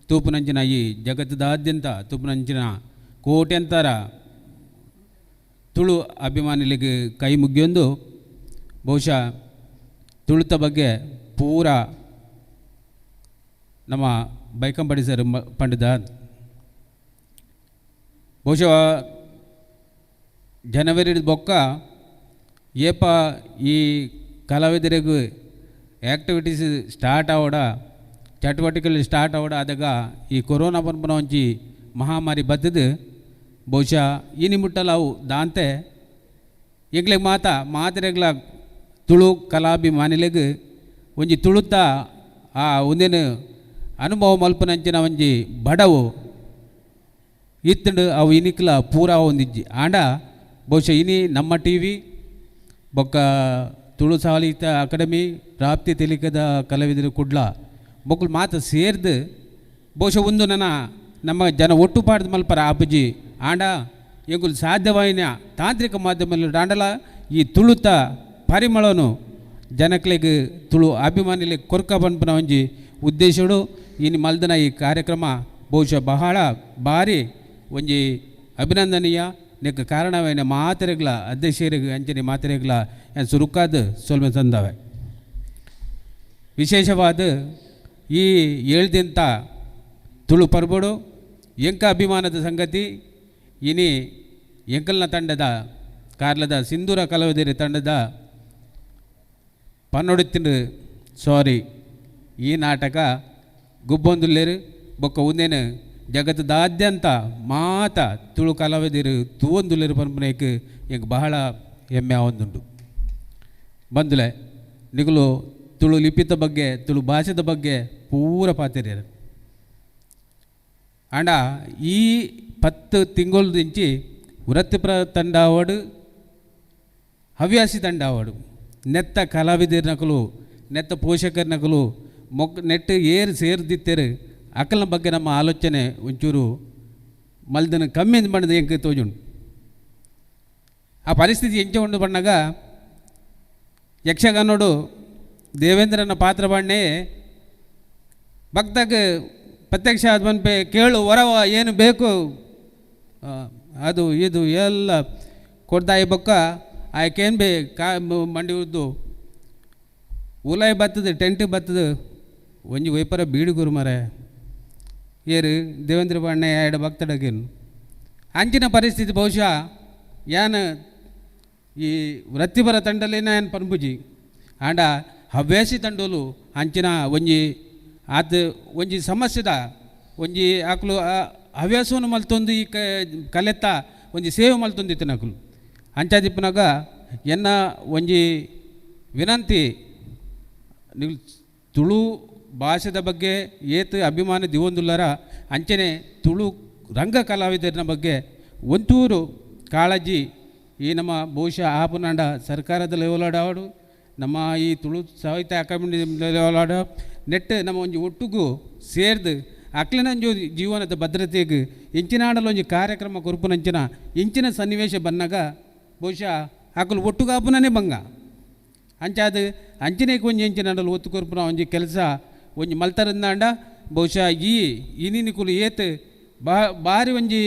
ತೂಪುನಂಚಿನ ಈ ಜಗತ್ತದಾದ್ಯಂತ ತೂಪುನಂಚಿನ ಕೋಟ್ಯಂತರ ತುಳು ಅಭಿಮಾನಿಗಳಿಗೆ ಕೈ ಮುಗಿಯೊಂದು ಬಹುಶಃ ತುಳುತ ಬಗ್ಗೆ ಪೂರ ನಮ್ಮ ಬೈಕಂಪಡಿ ಸರ್ ಪಂಡಿತ ಬಹುಶಃ ಜನವರಿ ಬೊಕ್ಕ ಏಪ ಈ ಕಲಾವಿದರಿಗೂ ಆ್ಯಕ್ಟಿವಿಟೀಸ್ ಸ್ಟಾರ್ಟ್ ಆವಡ ಚಟುವಟಿಕೆಗಳು ಸ್ಟಾರ್ಟ್ ಆವಡ ಆದಾಗ ಈ ಕೊರೋನಾ ಪಂಪನ ಒಂಚಿ ಮಹಾಮಾರಿ ಬತ್ತದು ಬಹುಶಃ ಈ ನಿಮಿಟ್ಟಲ್ಲ ಅವು ದಾಂತೆ ಈಗಲೇ ಮಾತರೆಗ್ಲ ತುಳು ಕಲಾಭಿಮಾನಿಲೆಗ್ ಒಂಜಿ ತುಳುತ್ತ ಆ ಒಂದೇನು ಅನುಭವ ಮಲ್ಪನಂಚಿನ ಒಂಜಿ ಬಡವು ಇತ್ತಂಡು ಅವು ಇನಿಕ್ಲ ಪೂರ ಒಂದಿಜ್ಜಿ ಆಂಡ ಬಹುಶಃ ಇನಿ ನಮ್ಮ ಟಿ ವಿ ಬೊಕ್ಕ ತುಳು ಸಾಹಿತ್ಯ ಅಕಾಡೆಮಿ ಪ್ರಾಪ್ತಿ ತೆಲಿಕದ ಕಲಾವಿದರು ಕುಡ್ಲ ಬೊಕ್ಕಲು ಮಾತು ಸೇರ್ದು ಬಹುಶಃ ಒಂದು ನಮ್ಮ ಜನ ಒಟ್ಟು ಪಾಡ್ದು ಮಲ್ಪರ ಅಪ್ಪಜಿ ಆಂಡ ಎಂಗುಲು ಸಾಧ್ಯವಾಯಿನ ತಾಂತ್ರಿಕ ಮಾಧ್ಯಮದಲ್ಲಿ ದಾಂಡಲ ಈ ತುಳುತ ಪರಿಮಳನು ಜನಕ್ಲೆಗ್ ತುಳು ಅಭಿಮಾನಿಲೆ ಕೊರ್ಕ ಪನ್ಪನ ಒಂಜಿ ಉದ್ದೇಶಡು ಇನ್ನು ಮಲ್ದನ ಈ ಕಾರ್ಯಕ್ರಮ ಬಹುಶಃ ಬಹಳ ಭಾರಿ ಒಂಜಿ ಅಭಿನಂದನೀಯ ನೆಕ್ ಕಾರಣವೇನ ಮಾತೆರೆಗ್ಲ ಅಧ್ಯಕ್ಷರಿಗೆ ಅಂಚನೆ ಮಾತೆರೆಗ್ಲ ಸುರುಕಾದ ಸೊಲ್ಮೆ ತಂದವೆ ವಿಶೇಷವಾದ ಈ 7 ದಿನ ತುಳು ಪರ್ಬಡು ಎಂಕ ಅಭಿಮಾನದ ಸಂಗತಿ ಇನಿ ಎಂಕಲ್ನ ತಂಡದ ಕಾರ್ಲದ ಸಿಂಧೂರ ಕಲಾವಿದರಿ ತಂಡದ ಪನ್ನೊಡುತ್ತಿನ ಸಾರಿ ಈ ನಾಟಕ ಗುಬ್ಬೊಂದುಲ್ಲೇರು ಬೊಕ್ಕ ಒಂದೇನು ಜಗತ್ತದಾದ್ಯಂತ ಮಾತ ತುಳು ಕಲಾವಿದರು ತೂವೊಂದುಲ್ಲೇರು ಪನ್ಪನೇಕ್ ಎಂಗೆ ಬಹಳ ಹೆಮ್ಮೆ ಆವೊಂದುಂಟು ಬಂದುಲೆ ನಿಗಲು ತುಳು ಲಿಪಿತ ಬಗ್ಗೆ ತುಳು ಭಾಷೆದ ಬಗ್ಗೆ ಪೂರ ಪಾತಿರ್ಯಾರ ಆಂಡ ಈ 10 ತಿಂಗಳದಿಂಚಿ ವೃತ್ತಿಪರ ತಂಡ ಆವಡು ಹವ್ಯಾಸಿ ತಂಡ ಆವಡು ನೆತ್ತ ಕಲಾವಿದರ್ನಕಲು ನೆತ್ತ ಪೋಷಕರ್ನಕಲು ನೆಟ್ಟು ಏರು ಸೇರ್ದಿತ್ತೇರು ಅಕಲ್ನ ಬಗ್ಗೆ ನಮ್ಮ ಆಲೋಚನೆ ಒಂಚೂರು ಮಲ್ದನ ಕಮ್ಮಿ ಬಣ್ಣದ ಎಂಕ ತೋಜುಂಡು ಆ ಪರಿಸ್ಥಿತಿ ಎಂಚ ಉಂಡು ಬಣ್ಣಾಗ ಯಕ್ಷಗಾನೋಡು ದೇವೇಂದ್ರನ ಪಾತ್ರ ಬಣ್ಣೆ ಭಕ್ತಾಗ ಪ್ರತ್ಯಕ್ಷ ಆದ ಮನ್ಪೆ ಕೇಳು ಹೊರವ ಏನು ಬೇಕು ಅದು ಇದು ಎಲ್ಲ ಕೊಡ್ದಾಯಿ ಬೊಕ್ಕ ಆಯ್ಕೇನು ಬೇ ಮಂಡಿ ಉದ್ದು ಉಲಾಯಿ ಬತ್ತದ ಟೆಂಟಿಗೆ ಬತ್ತದ ಒಂಜಿ ವೈಪರ ಬೀಡುಗುರು ಮರೆ ಏರು ದೇವೇಂದ್ರ ಬಣ್ಣೆ 2 ಭಕ್ತಡಗೇನು ಅಂಚಿನ ಪರಿಸ್ಥಿತಿ ಬಹುಶಃ ಯಾನು ಈ ವೃತ್ತಿಪರ ತಂಡಲೇನ ಏನು ಪನ್ಪುಜಿ ಆಂಡ ಹವ್ಯಾಸಿ ತಂಡೋಲು ಅಂಚಿನ ಒಂಜಿ ಅದು ಒಂಜಿ ಸಮಸ್ಯೆದ ಒಂಜಿ ಆಕಲು ಹವ್ಯಾಸವನ್ನು ಮಲ್ತೊಂದು ಈ ಕಲೆತ್ತ ಒಂಜಿ ಸೇವೆ ಮಲ್ತೊಂದಿತ್ತು ನಕಲು ಅಂಚಾದಿಪ್ಪನಾಗ ಎನ್ನ ಒಂಜಿ ವಿನಂತಿ ನೀವು ತುಳು ಭಾಷೆದ ಬಗ್ಗೆ ಏತು ಅಭಿಮಾನ ದಿವೊಂದುಲ್ಲರ ಅಂಚನೆ ತುಳು ರಂಗ ಕಲಾವಿದರಿನ ಬಗ್ಗೆ ಒಂಚೂರು ಕಾಳಜಿ ಈ ನಮ್ಮ ಬಹುಶಃ ಆಪುನಾಂಡ ಸರ್ಕಾರದ ಲೆವೆಲಾಡಾಡು ನಮ್ಮ ಈ ತುಳು ಸಾಹಿತ್ಯ ಅಕಾಡೆಮಿ ಲೆವೆಲಾಡ ನೆಟ್ ನಮ್ಮ ಒಂಜಿ ಒಟ್ಟುಗೂ ಸೇರ್ದು ಅಕ್ಲಿನಂಜು ಜೀವನದ ಭದ್ರತೆಗೆ ಇಂಚಿನಾಡಲು ಒಂಜಿ ಕಾರ್ಯಕ್ರಮ ಕೊರ್ಪುನಂಚಿನ ಇಂಚಿನ ಸನ್ನಿವೇಶ ಬಂದಾಗ ಬಹುಶಃ ಆಕಲು ಒಟ್ಟುಗಾಪುನೇ ಬಂಗ ಅಂಚಾದ ಅಂಚನೆ ಒಂಜಿ ಇಂಚಿನಾಡಲು ಒತ್ತು ಕೊರ್ಪುನ ಒಂಜಿ ಕೆಲಸ ಒಂಜಿ ಮಲ್ತರಂದಾಂಡ ಬಹುಶಃ ಇನಿ ನಿಕುಲು ಏತ್ ಬಾರಿ ಒಂಜಿ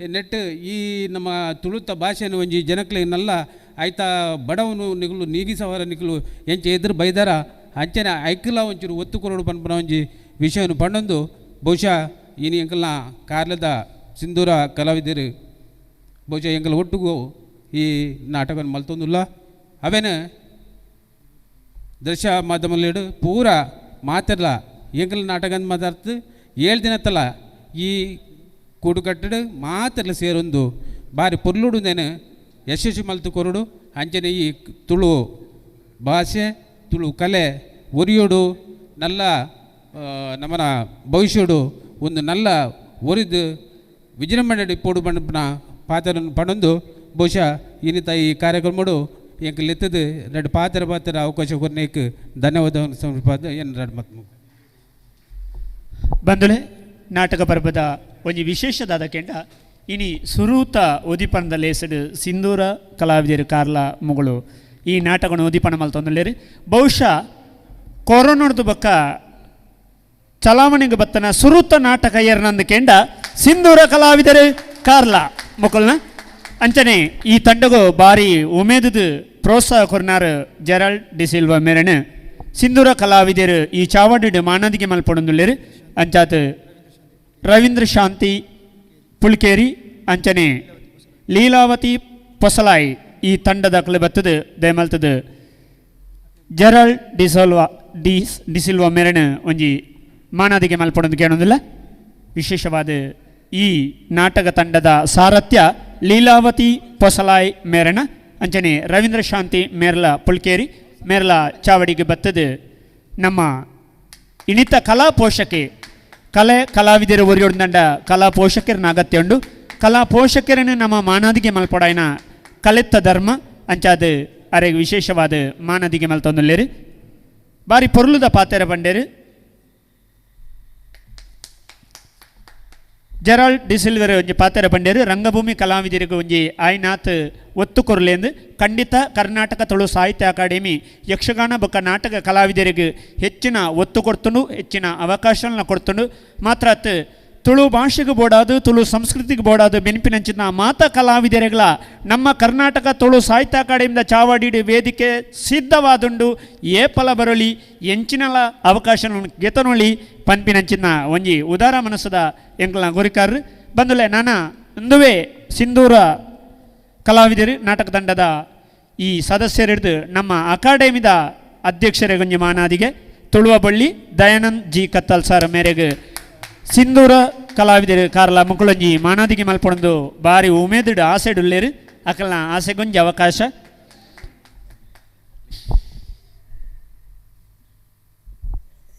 ನೆಟ್ ಈ ನಮ್ಮ ತುಳುತ ಭಾಷೆನ ಒಂಜಿ ಜನಕ್ಲೆ ನಲ್ಲ ಆಯ್ತಾ ಬಡವನು ನಿಕುಲು ನೀಗಿಸವರ ನಿಕುಲು ಎಂಚ ಎದುರು ಬೈದಾರ ಅಂಚನೆ ಐಕಲ ಒಂಚೂರು ಒತ್ತು ಕೊರಡು ಪನ್ಪನ ಒಂಜಿ ವಿಷಯವನ್ನು ಪಂಡೊಂದು ಬಹುಶಃ ಇನಿ ಎಂಕಲ್ನ ಕಾರ್ಲದ ಸಿಂಧೂರ ಕಲಾವಿದರು ಬಹುಶಃ ಎಂಕಲ್ ಒಟ್ಟಿಗೂ ಈ ನಾಟಕವನ್ನು ಮಲ್ತೊಂದುಲ್ಲ ಅವೇನ ದೃಶ್ಯ ಮಾಧ್ಯಮಗಳು ಪೂರ ಮಾತಿರಲ್ಲ ಎಂಕಲ್ ನಾಟಕ ಅಂತ ಮಾತಾಡ್ತು 7 ದಿನ ತಲ್ಲ ಈ ಕೂಡು ಕಟ್ಟಡ ಮಾತಿರಲ್ಲ ಸೇರೊಂದು ಬಾರಿ ಪೊರ್ಲುಡುದೇನು ಯಶಸ್ವಿ ಮಲ್ತು ಕೊರಡು ಅಂಚನೆ ಈ ತುಳು ಭಾಷೆ ತುಳು ಕಲೆ ಒರಿಯೋಡು ನಲ್ಲ ನಮ್ಮನ ಭವಿಷ್ಯಡು ಒಂದು ನಲ್ಲ ಒರಿದು ವಿಜೃಂಭಣೆ ಪೋಡು ಬಣ್ಣ ಪಾತ್ರ ಪಡೊಂದು ಬಹುಶಃ ಇನ್ನಿತ ಈ ಕಾರ್ಯಕ್ರಮಡು ಎಂಕ್ ಲೆತ್ತದು ಎರಡು ಪಾತ್ರ ಅವಕಾಶ ಕೊರ್ನೇಕ್ ಧನ್ಯವಾದವನ್ನು ಸಮರ್ಪಾದ ಏನು ಎರಡು ಮತ್ತು ಬಂಧುಳೆ ನಾಟಕ ಪರ್ವದ ಒಂದು ವಿಶೇಷದಾದ ಕೆಂಡ ಇನಿ ಸುರೂತ ಉದಿಪಣದ ಲೇಸಡು ಸಿಂಧೂರ ಕಲಾವಿದರು ಕಾರ್ಲ ಮುಗಳು ಈ ನಾಟಕವನ್ನು ಉದಿಪಣ ಮಲ್ತೊಂದುಲ್ಲೇರು ಬಹುಶಃ ಕೊರೋನಾದ ಬಕ್ಕ ಚಲಾವಣೆಗೆ ಬತ್ತನ ಸುರೂತ ನಾಟಕ ಏರ್ನಂದು ಕೆಂಡ ಸಿಂಧೂರ ಕಲಾವಿದರು ಕಾರ್ಲ ಮುಕಲ್ನ ಅಂಚನೆ ಈ ತಂಡಗೂ ಬಾರಿ ಉಮೇದದು ಪ್ರೋತ್ಸಾಹ ಕೊರ್ನಾರು ಜೆರಾಲ್ಡ್ ಡಿಸಿಲ್ವಾ ಮೇರಣ ಸಿಂಧೂರ ಕಲಾವಿದರು ಈ ಚಾವಡಿ ಮಾನದಿಗೆ ಮಲ್ಪೊಂದುಲ್ಲೇರು ಅಂಚಾತ್ ರವೀಂದ್ರ ಶಾಂತಿ ಪುಲ್ಕೇರಿ ಅಂಚನೆ ಲೀಲಾವತಿ ಪೊಸಲಾಯಿ ಈ ತಂಡದ ಬತ್ತದು ದಯಮಲ್ತದು ಜೆರಾಲ್ಡ್ ಡಿಸಿಲ್ವಾ ಮೇರಣ ಒಂಜಿ ಮಾನದಿಗೆ ಮಲ್ಪೊಂದು ಕೇಳೋದಿಲ್ಲ ವಿಶೇಷವಾದ ಈ ನಾಟಕ ತಂಡದ ಸಾರಥ್ಯ ಲೀಲಾವತಿ ಪೊಸಲಾಯ್ ಮೇರಣ ಅಂಚನೆ ರವೀಂದ್ರ ಶಾಂತಿ ಮೇರ್ಲ ಪುಲ್ಕೇರಿ ಮೇರ್ಲ ಚಾವಡಿಗೆ ಬತ್ತದು ನಮ್ಮ ಇನಿತ ಕಲಾ ಪೋಷಕೆ ಕಲಾವಿದರು ಒರಿಯೋಡ್ದಂಡ ಕಲಾ ಪೋಷಕರನ್ನ ಅಗತ್ಯ ಉಂಡು ಕಲಾ ಪೋಷಕರನ್ನು ನಮ್ಮ ಮಾನದಿಗೆ ಮಲ್ಪೊಡಾಯಿನ ಕಲೆತ್ತ ಧರ್ಮ ಅಂಚಾದ ಅರೆಗೆ ವಿಶೇಷವಾದ ಮಾನದಿಗೆ ಮಲ್ತೊಂದುಲ್ಲೇರು ಬಾರಿ ಪೊರ್ಲುದ ಪಾತೆರ ಬಂಡೇರು ಜೆರಾಲ್ಡ್ ಡಿಸಿಲ್ವರ್ ಒಂಜಿ ಪಾತೆರ ಬಂಡೇರು ರಂಗಭೂಮಿ ಕಲಾವಿದರಿಗೆ ಒಂಜಿ ಆಯ್ನಾತ್ ಒತ್ತು ಕೊರ್ಲೇಂದು ಖಂಡಿತ ಕರ್ನಾಟಕ ತುಳು ಸಾಹಿತ್ಯ ಅಕಾಡೆಮಿ ಯಕ್ಷಗಾನ ಬೊಕ್ಕ ನಾಟಕ ಕಲಾವಿದರಿಗೆ ಹೆಚ್ಚಿನ ಒತ್ತು ಕೊಡ್ತುಂಡು ಹೆಚ್ಚಿನ ಅವಕಾಶಗಳನ್ನ ಕೊಡ್ತುಂಡು ಮಾತ್ರ ತುಳು ಭಾಷೆಗೆ ಬೋಡಾದು ತುಳು ಸಂಸ್ಕೃತಿಗೆ ಬೋಡಾದು ಬೆನಿಪಿನಂಚಿನ ಮಾತ ಕಲಾವಿದರಿಗಳ ನಮ್ಮ ಕರ್ನಾಟಕ ತುಳು ಸಾಹಿತ್ಯ ಅಕಾಡೆಮಿದ ಚಾವಡಿ ವೇದಿಕೆ ಸಿದ್ಧವಾದುಂಡು ಏಪಲ ಬರಲಿ ಎಂಚಿನಲ ಅವಕಾಶಗಳನ್ನು ಗೆತನೊಳಿ ಪನ್ಪಿನಂಚಿನ ಒಂಜಿ ಉದಾರ ಮನಸ್ಸದ ಎಂಕಲ್ನ ಗುರಿಕಾರರು ಬಂದುಲೆ ನಾನಾ ಒಂದುವೇ ಸಿಂಧೂರ ಕಲಾವಿದರು ನಾಟಕ ತಂಡದ ಈ ಸದಸ್ಯರಿಡ್ದು ನಮ್ಮ ಅಕಾಡೆಮಿದ ಅಧ್ಯಕ್ಷರಿಗೆ ಒಂಜಿ ಮಾನಾದಿಗೆ ತುಳುವ ಬಳ್ಳಿ ದಯಾನಂದ್ ಜಿ ಕತ್ತಲ್ ಸರ್ ಮೇರೆಗೆ ಸಿಂಧೂರ ಕಲಾವಿದರು ಕಾರ್ಲ ಮಕ್ಕಳೊಂಜಿ ಮಾನಾದಿಗೆ ಮಲ್ಪೊಂದು ಬಾರಿ ಉಮೇದುಡು ಆಸೆಡುಲ್ಲೇರು ಅಕಲ್ನ ಆಸೆಗೊಂಜಿ ಅವಕಾಶ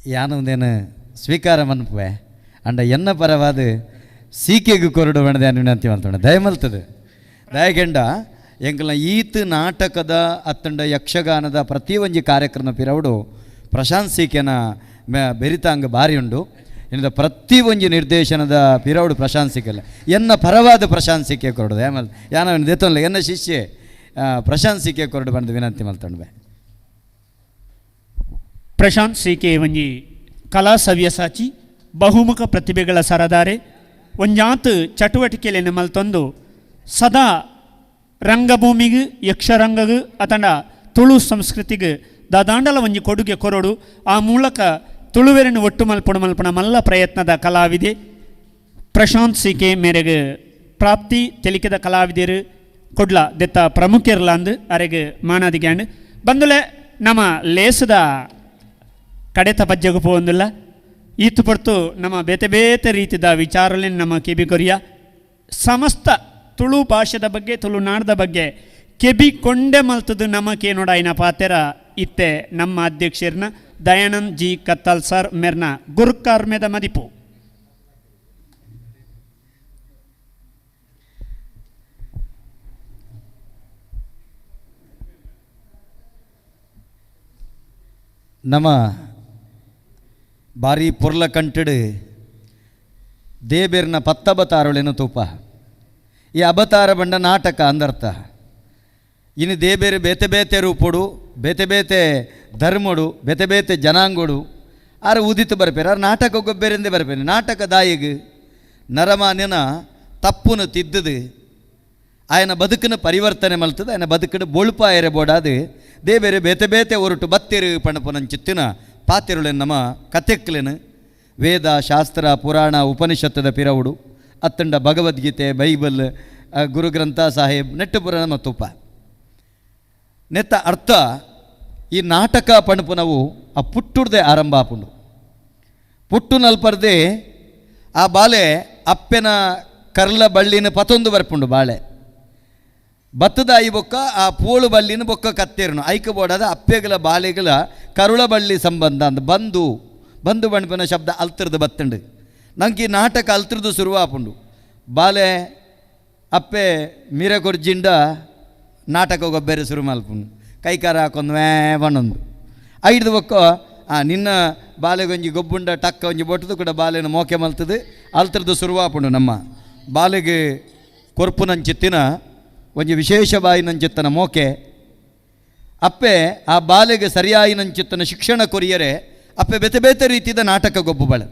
ಯಾನೊಂದೇನು ಸ್ವೀಕಾರ ಮನ್ಪುವೆ ಅಂಡ ಎನ್ನ ಪರವಾದ ಸೀಕೆಗೆ ಕೊರಡು ಬಣ್ಣದ ವಿನಂತಿ ಮಲ್ತೊಂಡ ದಯಮಲ್ತದೆ ದಯಗೆಂಡ ಎಂಕಲ್ನ ಈತ್ ನಾಟಕದ ಅತ್ತಂಡ ಯಕ್ಷಗಾನದ ಪ್ರತಿ ಒಂಜಿ ಕಾರ್ಯಕ್ರಮ ಪಿರವುಡು ಪ್ರಶಾಂತ್ ಸೀಕೆನ ಬೆರಿತಾಂಗ ಬಾರಿ ಉಂಡು ಇನ್ನು ಪ್ರತಿ ಒಂಜಿ ನಿರ್ದೇಶನದ ಪಿರವುಡು ಪ್ರಶಾಂತ್ ಸಿಕ್ಕಲ್ಲ ಎನ್ನ ಪರವಾದ ಪ್ರಶಾಂತ್ ಸಿಕ್ಕೆ ಕೊರಡು ದಯಮಲ್ ಯಾನ ದೆತ್ತೊಂಲ್ಲ ಎನ್ನ ಶಿಷ್ಯೆ ಪ್ರಶಾಂತ್ ಸಿಕ್ಕೆ ಕೊರಡು ಬಂದು ವಿನಂತಿ ಮಲ್ತೊಂಡ್ಬೆ ಪ್ರಶಾಂತ್ ಸಿಕೆ ಒಂಜಿ ಕಲಾ ಸವ್ಯಸಾಚಿ ಬಹುಮುಖ ಪ್ರತಿಭೆಗಳ ಸರದಾರೆ ಒಂಜಾತ್ ಚಟುವಟಿಕೆಯನ್ನು ಮಲ್ತೊಂದು ಸದಾ ರಂಗಭೂಮಿಗೆ ಯಕ್ಷರಂಗಗೆ ಅತಂಡ ತುಳು ಸಂಸ್ಕೃತಿಗೆ ದಾದಾಂಡಲ ಒಂಜಿ ಕೊಡುಗೆ ಕೊರಡು ಆ ಮೂಲಕ ತುಳುವೆರನ್ನು ಒಟ್ಟು ಮಲ್ಪಣ ಮಲ್ಲ ಪ್ರಯತ್ನದ ಕಲಾವಿದೆ ಪ್ರಶಾಂತ್ ಸಿಕೆ ಮೇರೆಗೆ ಪ್ರಾಪ್ತಿ ತೆಲಿಕೆದ ಕಲಾವಿದರು ಕೊಡ್ಲ ದೆತ್ತ ಪ್ರಮುಖರ್ಲಾಂದು ಅರೆಗೆ ಮಾನಾದಿಗ್ಯಾಂಡ್ ಬಂದುಲೆ ನಮ್ಮ ಲೇಸದ ಕಡೆತ ಪಜ್ಜೆಗೆ ಪೋಂದಿಲ್ಲ ಈತು ಪೊರ್ತು ನಮ್ಮ ಬೇತೆ ಬೇತೆ ರೀತಿದ ವಿಚಾರಗಳನ್ನು ನಮ್ಮ ಕಿಬಿ ಕೊರಿಯ ಸಮಸ್ತ ತುಳು ಭಾಷೆದ ಬಗ್ಗೆ ತುಳುನಾಡದ ಬಗ್ಗೆ ಕೆಬಿ ಕೊಂಡೆ ಮಲ್ತದು ನಮಕೆ ನೋಡಾಯಿನ ಪಾತೆರ ಇತ್ತೆ ನಮ್ಮ ಅಧ್ಯಕ್ಷರನ್ನ ದಯಾನಂದ್ ಜಿ ಕತ್ತಲ್ ಸರ್ ಮೇರ್ನ ಗುರುಕಾರ್ಮೆದ ಮದಿಪು ನಮ್ಮ ಬಾರಿ ಪೊರ್ಲ ಕಂಟಡು ದೇಬೇರ್ನ ಪತ್ತಬತಾರುಳೆನು ತೂಪ ಈ ಅಬತಾರ ಬಂಡ ನಾಟಕ ಅಂದರ್ಥ ಇನ್ನು ದೇಬೇರೆ ಬೇತೆ ಬೇತೆ ರೂಪಡು ಬೇತೆ ಬೇತೆ ಧರ್ಮಡು ಬೇತೆ ಬೇತೆ ಜನಾಂಗೋಡು ಆರು ಉದಿತು ಬರ್ಪೇರು ಆರು ನಾಟಕ ಗೊಬ್ಬೆರಿಂದೇ ಬರ್ಪೇನೆ ನಾಟಕ ದಾಯಿಗೆ ನರಮಾನ್ಯನ ತಪ್ಪುನು ತಿದ್ದದು ಆಯನ ಬದುಕನ್ನು ಪರಿವರ್ತನೆ ಮಲ್ತದೆ ಆಯನ ಬದುಕನ್ನು ಬೊಳುಪಾಯರೆ ಬೋಡಾದು ಬೇರೆ ಬೇತೆ ಬೇತೆ ಹೊರಟು ಬತ್ತಿರು ಪಣಪನಂಚಿತ್ತಿನ ಪಾತಿರುಳೆನ್ ನಮ್ಮ ಕಥೆಕ್ಲೆನು ವೇದ ಶಾಸ್ತ್ರ ಪುರಾಣ ಉಪನಿಷತ್ತದ ಪಿರವುಡು ಅತ್ತಂಡ ಭಗವದ್ಗೀತೆ ಬೈಬಲ್ ಗುರುಗ್ರಂಥ ಸಾಹೇಬ್ ನೆಟ್ಟು ಪುರಾಣ ಮತ್ತುಪ್ಪ ನೆತ್ತ ಅರ್ಥ ಈ ನಾಟಕ ಪಣಪುನವು ಆ ಪುಟ್ಟುಡ್ದೆ ಆರಂಭ ಆಪುಂಡು ಪುಟ್ಟು ನಲ್ಪರ್ದೆ ಆ ಬಾಲೆ ಅಪ್ಪೆನ ಕರ್ಲ ಬಳ್ಳಿನ ಪತೊಂದು ಬರ್ಪುಂಡು ಬಾಳೆ ಭತ್ತದ ಐ ಬೊಕ್ಕ ಆ ಪೋಳು ಬಳ್ಳಿನ ಬೊಕ್ಕ ಕತ್ತೇರನು ಐಕ ಬೋಡಾದ ಅಪ್ಪೆಗಳ ಬಾಲೆಗಳ ಕರುಳ ಬಳ್ಳಿ ಸಂಬಂಧ ಅಂತ ಬಂದು ಬಣ್ಪನ ಶಬ್ದ ಅಲ್ತಿರ್ದು ಬತ್ತಂಡು ನಂಗೆ ಈ ನಾಟಕ ಅಲ್ತಿರ್ದು ಶುರುವಾಪುಂಡು ಬಾಲೆ ಅಪ್ಪೆ ಮೀರ ಕೊರ್ಜಿಂಡ ನಾಟಕ ಗೊಬ್ಬರ ಶುರು ಮಲ್ಪುಂಡು ಕೈಕಾರ ಹಾಕೊಂದು ಬಣ್ಣೊಂದು ಐದು ಬೊಕ್ಕ ನಿನ್ನ ಬಾಲೆಗೊಂಜಿ ಗೊಬ್ಬುಂಡ ಟಕ್ಕ ಒಂಜಿ ಬೊಟ್ಟದು ಕೂಡ ಬಾಲೆನ ಮೋಕೆ ಮಲ್ತದು ಅಲ್ತಿರ್ದು ಶುರುವಾಪುಂಡು ನಮ್ಮ ಬಾಲೆಗೆ ಕೊರ್ಪುನಂಚಿತ್ತಿನ ಒಂಜಿ ವಿಶೇಷವಾಯಿನಂಚಿತ್ತನ ಮೋಕೆ ಅಪ್ಪೆ ಆ ಬಾಲೆಗೆ ಸರಿಯಾಯಿನಂಚಿತ್ತನ ಶಿಕ್ಷಣ ಕೊರಿಯರೆ ಅಪ್ಪೆ ಬೇತೆ ಬೇತೆ ರೀತಿಯ ನಾಟಕ ಗೊಬ್ಬುಬಳ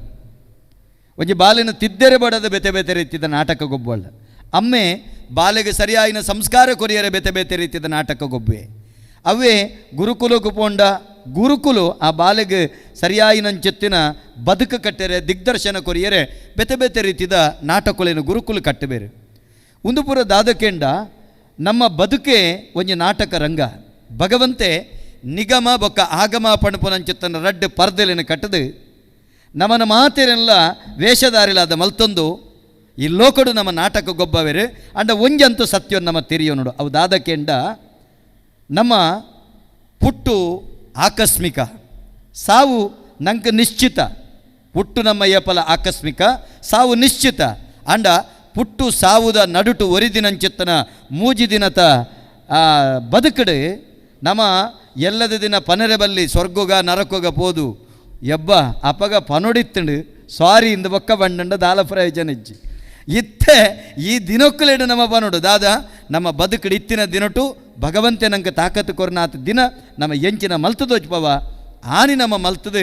ಒಂಜಿ ಬಾಲೆನ ತಿದ್ದರೆ ಬಡದ ಬೇತೆ ಬೇತೆ ರೀತಿಯ ನಾಟಕ ಗೊಬ್ಬಳ ಅಮ್ಮೆ ಬಾಲೆಗೆ ಸರಿಯಾಯಿನ ಸಂಸ್ಕಾರ ಕೊರಿಯರೆ ಬೇತೆ ಬೇತೆ ರೀತಿಯ ನಾಟಕ ಗೊಬ್ಬೆ ಅವೇ ಗುರುಕುಲಕ್ಕೆ ಪೋಂಡ ಗುರುಕುಲು ಆ ಬಾಲೆಗೆ ಸರಿಯಾಯಿನಂಚಿತ್ತಿನ ಬದುಕು ಕಟ್ಟರೆ ದಿಗ್ದರ್ಶನ ಕೊರಿಯರೆ ಬೇತೆ ಬೇತೆ ರೀತಿಯ ನಾಟಕಗಳೇನು ಗುರುಕುಲು ಕಟ್ಟಬೇರೆ ಒಂದು ಪುರ ದಾದಕೆಂಡ ನಮ್ಮ ಬದುಕೆ ಒಂಜಿ ನಾಟಕ ರಂಗ ಭಗವಂತೆ ನಿಗಮ ಬೊಕ್ಕ ಆಗಮ ಪಣಪುನಂಚಿತ್ತನ ರಡ್ಡು ಪರ್ದೆಲೆನ ಕಟ್ಟದು ನಮ್ಮನ ಮಾತೆರೆಲ್ಲ ವೇಷಧಾರಿಲಾದ ಮಲ್ತೊಂದು ಈ ಲೋಕಡು ನಮ್ಮ ನಾಟಕ ಗೊಬ್ಬವೇರು ಅಂಡ ಒಂಜಂತೂ ಸತ್ಯ ನಮ್ಮ ತಿರಿಯೋ ನೋಡು ಅವು ದಾದಕೆಂಡ ನಮ್ಮ ಪುಟ್ಟು ಆಕಸ್ಮಿಕ ಸಾವು ನಂಗೆ ನಿಶ್ಚಿತ ಪುಟ್ಟು ನಮ್ಮ ಏಪಲ ಆಕಸ್ಮಿಕ ಸಾವು ನಿಶ್ಚಿತ ಅಂಡ ಪುಟ್ಟು ಸಾವುದ ನಡುಟು ಒರಿದಿನಂಚಿತ್ತನ ಮೂಜಿ ದಿನತ ಬದುಕಡು ನಮ್ಮ ಎಲ್ಲದ ದಿನ ಪನರೆ ಬಲ್ಲಿ ಸ್ವರ್ಗೋಗ ನರಕೋಗ ಪೋದು ಎಬ್ಬ ಅಪಗ ಪನೊಡಿತ್ತಂಡು ಸಾರಿ ಇಂದ ಬೊಕ್ಕ ಬಂಡಂಡ ದಾಲ ಪ್ರಯೋಜನ ಇಜ್ಜಿ ಇತ್ತೆ ಈ ದಿನಕ್ಕಲೇಡು ನಮ್ಮ ಪನೋಡು ದಾದ ನಮ್ಮ ಬದುಕಡು ಇತ್ತಿನ ದಿನಟು ಭಗವಂತೆ ನಂಗೆ ತಾಕತ್ತು ಕೊರ್ನಾತ್ ದಿನ ನಮ್ಮ ಎಂಚಿನ ಮಲ್ತದೋಜ್ಪವ ಆನಿ ನಮ್ಮ ಮಲ್ತದು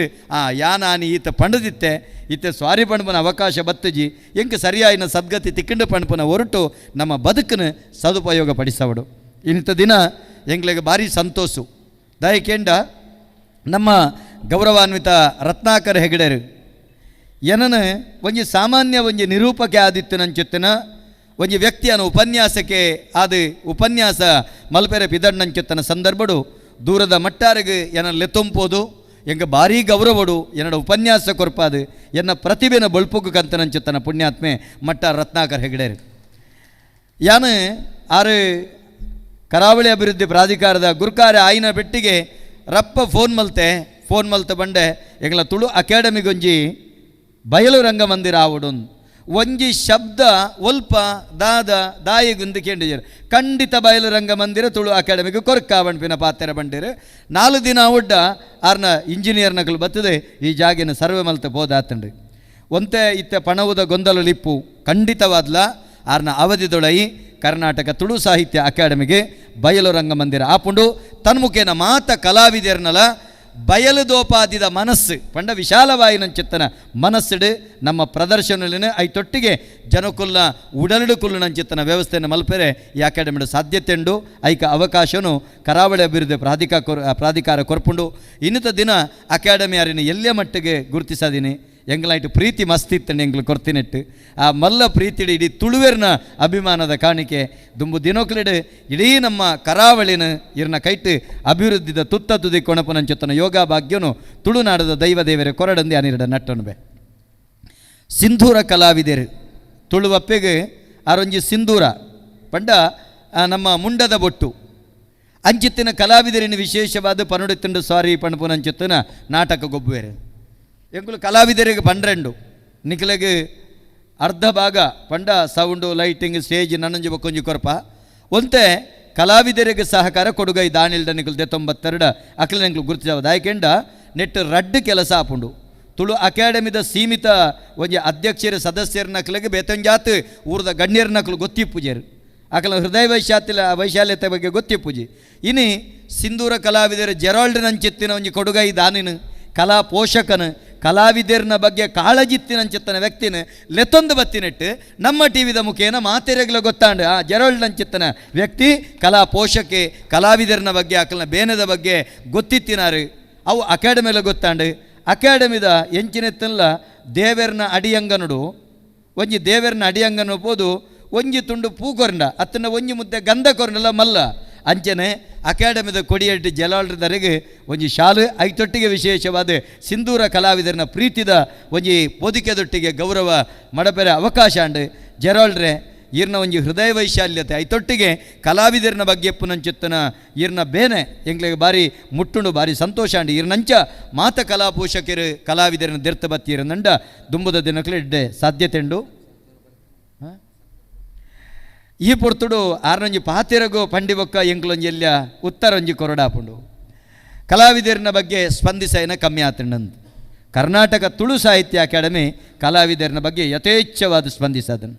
ಯಾನಾನಿ ಈತ ಪಂಡದಿತ್ತೆ ಇತ್ತೆ ಸ್ವಾರಿ ಪಣಪನ ಅವಕಾಶ ಬತ್ತಜಿ ಎಂಗೆ ಸರಿಯಾಯಿನ ಸದ್ಗತಿ ತಿಕ್ಕಂಡು ಪಣಪನ ಹೊರಟು ನಮ್ಮ ಬದುಕನ್ನು ಸದುಪಯೋಗ ಪಡಿಸವಡು ಇಂಥ ದಿನ ಎಂಗ್ಲಿಗೆ ಭಾರಿ ಸಂತೋಷು ದಯಕೆಂಡ ನಮ್ಮ ಗೌರವಾನ್ವಿತ ರತ್ನಾಕರ್ ಹೆಗಡೆರು ಏನನ ಒಂಜಿ ಸಾಮಾನ್ಯ ಒಂಜಿ ನಿರೂಪಕೆ ಆದಿತ್ತು ನಂಚುತ್ತಿನ ಒಂಜಿ ವ್ಯಕ್ತಿಯನ್ನು ಉಪನ್ಯಾಸಕ್ಕೆ ಆದ ಉಪನ್ಯಾಸ ಮಲ್ಪೆರೆ ಪಿದಣ್ಣಂಚುತ್ತನ ಸಂದರ್ಭಡು ದೂರದ ಮಟ್ಟಾರಿಗೆ ಎನ್ನ ಲೆತ್ತೊಂಪೋದು ಎಂಗೆ ಭಾರೀ ಗೌರವಡು ಎನ್ನಡ ಉಪನ್ಯಾಸ ಕೊರ್ಪಾದು ಎನ್ನ ಪ್ರತಿಭೆನ ಬಳ್ಪುಗು ಕಂತನಂಚುತ್ತನ ಪುಣ್ಯಾತ್ಮೆ ಮಟ್ಟ ರತ್ನಾಕರ್ ಹೆಗಡೆರು ಯಾನು ಆರು ಕರಾವಳಿ ಅಭಿವೃದ್ಧಿ ಪ್ರಾಧಿಕಾರದ ಗುರುಕಾರ್ಯ ಆಯ್ನ ಬೆಟ್ಟಿಗೆ ರಪ್ಪ ಫೋನ್ ಮಲ್ತೆ ಬಂಡೆ ಎಂಗ್ಲ ತುಳು ಅಕಾಡೆಮಿಗೊಂಜಿ ಬಯಲು ರಂಗಮಂದಿರ ಆವಡೊಂದು ಒಂಜಿ ಶಬ್ದ ಒಲ್ಪ ದಾಯಿ ಗುಂದಿಕೊಂಡಿದ್ದಾರೆ ಖಂಡಿತ ಬಯಲು ರಂಗಮಂದಿರ ತುಳು ಅಕಾಡೆಮಿಗೆ ಕೊರ್ಕ ಬಣ್ಪಿನ ಪಾತ್ರೆ ಬಂಡಿರು 4 ದಿನ ಒಡ್ಡ ಆರ್ನ ಇಂಜಿನಿಯರ್ನಗಳು ಬತ್ತದೆ ಈ ಜಾಗಿನ ಸರ್ವೆ ಮಲ್ತೆ ಬೋದಾತಂಡು ಒಂತೆ ಇತ್ತೆ ಪಣವುದ ಗೊಂದಲ ಲಿಪ್ಪು ಖಂಡಿತವಾದ್ಲ ಆರ್ನ ಅವಧಿದೊಳೈ ಕರ್ನಾಟಕ ತುಳು ಸಾಹಿತ್ಯ ಅಕಾಡೆಮಿಗೆ ಬಯಲು ರಂಗಮಂದಿರ ಆಪುಂಡು ತನ್ಮುಖೇನ ಮಾತ ಕಲಾವಿದರ್ನಲ ಬಯಲುದೋಪಾದಿದ ಮನಸ್ಸು ಪಂಡ ವಿಶಾಲವಾಯಿನಂಚಿತ್ತನ ಮನಸ್ಸುಡು ನಮ್ಮ ಪ್ರದರ್ಶನಲಿನ ಐತೊಟ್ಟಿಗೆ ಜನಕುಲ್ಲ ಉಡಲಡು ಕುಲ್ಲುನಂಚಿತ್ತನ ವ್ಯವಸ್ಥೆಯನ್ನು ಮಲ್ಪೆರೆ ಈ ಅಕಾಡೆಮಿಡು ಸಾಧ್ಯತೆ ಉಂಡು ಐಕ ಅವಕಾಶನು ಕರಾವಳಿ ಅಭಿವೃದ್ಧಿ ಪ್ರಾಧಿಕಾರ ಕೊರ್ಪುಂಡು ಇನ್ನಿತ ದಿನ ಅಕಾಡೆಮಿ ಯಾರಿನ ಎಲ್ಲೇ ಮಟ್ಟಿಗೆ ಗುರುತಿಸದೀನಿ ಎಂಗ್ಲಾಯ್ಟು ಪ್ರೀತಿ ಮಸ್ತಿತ್ತಂಡು ಎಂಗ್ಲು ಕೊರ್ತಿನೆಟ್ಟು ಆ ಮಲ್ಲ ಪ್ರೀತಿಡು ಇಡೀ ತುಳುವೆರ್ನ ಅಭಿಮಾನದ ಕಾಣಿಕೆ ದುಂಬು ದಿನೋಕ್ಲಿಡು ಇಡೀ ನಮ್ಮ ಕರಾವಳಿನ ಇರ್ನ ಕೈಟ್ ಅಭಿವೃದ್ಧಿದ ತುತ್ತ ತುದಿ ಕೊಣಪನಂಚುತ್ತನ ಯೋಗ ಭಾಗ್ಯನು ತುಳುನಾಡದ ದೈವ ದೇವರೇ ಕೊರಡಂದಿ ಅನಿರಡ ನಟ್ಟನುಬೆ ಸಿಂಧೂರ ಕಲಾವಿದರು ತುಳುವಪ್ಪೆಗೆ ಆರೊಂಜಿ ಸಿಂಧೂರ ಪಂಡ ನಮ್ಮ ಮುಂಡದ ಬೊಟ್ಟು ಅಂಚಿತ್ತಿನ ಕಲಾವಿದರಿನ ವಿಶೇಷವಾದ ಪನುಡಿತ್ತುಂಡು ಸಾರಿ ಪಣಪುನಂಚುತ್ತನ ನಾಟಕ ಗೊಬ್ಬುವೆರು ಎಂಕುಲು ಕಲಾವಿದರಿಗೆ 12 ನಿಖಿಲೆಗೆ ಅರ್ಧ ಭಾಗ ಪಂಡ ಸೌಂಡು ಲೈಟಿಂಗ್ ಸ್ಟೇಜ್ ನನ್ನಂಜಿ ಬಕ್ಕೊಂಜಿ ಕೊರಪ ಒಂತೆ ಕಲಾವಿದರಿಗೆ ಸಹಕಾರ ಕೊಡುಗೈ ದಾಣಿಲ್ಡ ನಿಖಲು 92 ಅಖಿಲ ಎಂಕ್ಲು ಗುರುತಿಸವ ದಾಯಕೆಂಡ ನೆಟ್ಟು ರಡ್ಡು ಕೆಲಸ ಆಪುಂಡು ತುಳು ಅಕಾಡೆಮಿದ ಸೀಮಿತ ಒಂಜಿ ಅಧ್ಯಕ್ಷರ ಸದಸ್ಯರ ನಕಲಿಗೆ ಬೇತಂಜಾತ್ ಊರದ ಗಣ್ಯರ ನಕಲು ಗೊತ್ತಿಪ್ಪುಜೇರು ಅಕಲ ಹೃದಯ ವೈಶಾಲ್ಯತೆ ಬಗ್ಗೆ ಗೊತ್ತಿಪ್ಪುಜಿ ಇನಿ ಸಿಂಧೂರ ಕಲಾವಿದರ ಜೆರಾಲ್ಡ್ ನಂಚಿತ್ತಿನ ಒಂಜಿ ಕೊಡುಗೈ ದಾನಿನ ಕಲಾ ಪೋಷಕನು ಕಲಾವಿದರ್ನ ಬಗ್ಗೆ ಕಾಳಜಿತ್ತಿನಂಚಿತ್ತನ ವ್ಯಕ್ತಿನ ಲೆತ್ತೊಂದು ಬತ್ತಿನಿಟ್ಟು ನಮ್ಮ ಟಿ ವಿದ ಮುಖೇನ ಮಾತೆರೆಗ್ಲ ಗೊತ್ತಾಂಡು ಆ ಜೆರೋಲ್ಡಂಚಿತ್ತನ ವ್ಯಕ್ತಿ ಕಲಾ ಪೋಷಕೆ ಕಲಾವಿದರ್ನ ಬಗ್ಗೆ ಆಕಲ್ನ ಬೇನದ ಬಗ್ಗೆ ಗೊತ್ತಿತ್ತಿನಾರು ಅವು ಅಕಾಡೆಮಿಲ ಗೊತ್ತಾಂಡು ಅಕಾಡೆಮಿದ ಎಂಚಿನೆತ್ತಲ್ಲ ದೇವೆರ್ನ ಅಡಿಯಂಗನುಡು ಒಂಜಿ ದೇವೆರ್ನ ಅಡಿಯಂಗನು ಹೋದು ಒಂಜಿ ತುಂಡು ಪೂ ಕೊರಂಡ ಅತ್ತನ ಒಂಜಿ ಮುದ್ದೆ ಗಂಧ ಕೊರಂಡಲ್ಲ ಮಲ್ಲ ಅಂಚನೆ ಅಕಾಡೆಮಿದ ಕೊಡಿಯಡ್ಡಿ ಜಲಾಲ್ರದರೆಗೆ ಒಂಜಿ ಶಾಲು ಐತೊಟ್ಟಿಗೆ ವಿಶೇಷವಾದ ಸಿಂಧೂರ ಕಲಾವಿದರನ ಪ್ರೀತಿದ ಒಂಜಿ ಪೊದಿಕೆದೊಟ್ಟಿಗೆ ಗೌರವ ಮಡಪೆರೆ ಅವಕಾಶ ಅಂಡು ಜೆರಾಲ್ಡ್ರೆ ಈರ್ನ ಒಂಜಿ ಹೃದಯ ವೈಶಾಲ್ಯತೆ ಐತೊಟ್ಟಿಗೆ ಕಲಾವಿದರನ ಬಗ್ಗೆ ಎಪ್ಪುನಂಚಿತ್ತನ ಈರ್ನ ಬೇನೆ ಎಂಗ್ಲಿಗೆ ಬಾರಿ ಮುಟ್ಟುಂಡು ಬಾರಿ ಸಂತೋಷ ಅಂಡು ಈರ್ನಂಚ ಮಾತ ಕಲಾ ಪೋಷಕರು ಕಲಾವಿದರನ ದೆರ್ತ ಬತ್ತೀರನಂಡ ದುಂಬುದ ದಿನಕ್ಕೂ ಇಡ್ಡೆ ಸಾಧ್ಯತೆ ಉಂಡು ಈ ಪೊರ್ತುಡು ಆರ್ನೊಂಜಿ ಪಾತೆರಗೋ ಪಂಡಿ ಬೊಕ್ಕ ಎಂಕ್ಲೊಂಜಿ ಎಲ್ಲ ಉತ್ತರೊಂಜಿ ಕೊರಡಾಪುಂಡು ಕಲಾವಿದರಿನ ಬಗ್ಗೆ ಸ್ಪಂದಿಸೇನ ಕಮ್ಮಿ ಆತಂಡಂದು ಕರ್ನಾಟಕ ತುಳು ಸಾಹಿತ್ಯ ಅಕಾಡೆಮಿ ಕಲಾವಿದರಿನ ಬಗ್ಗೆ ಯಥೇಚ್ಛವಾದ ಸ್ಪಂದಿಸದನು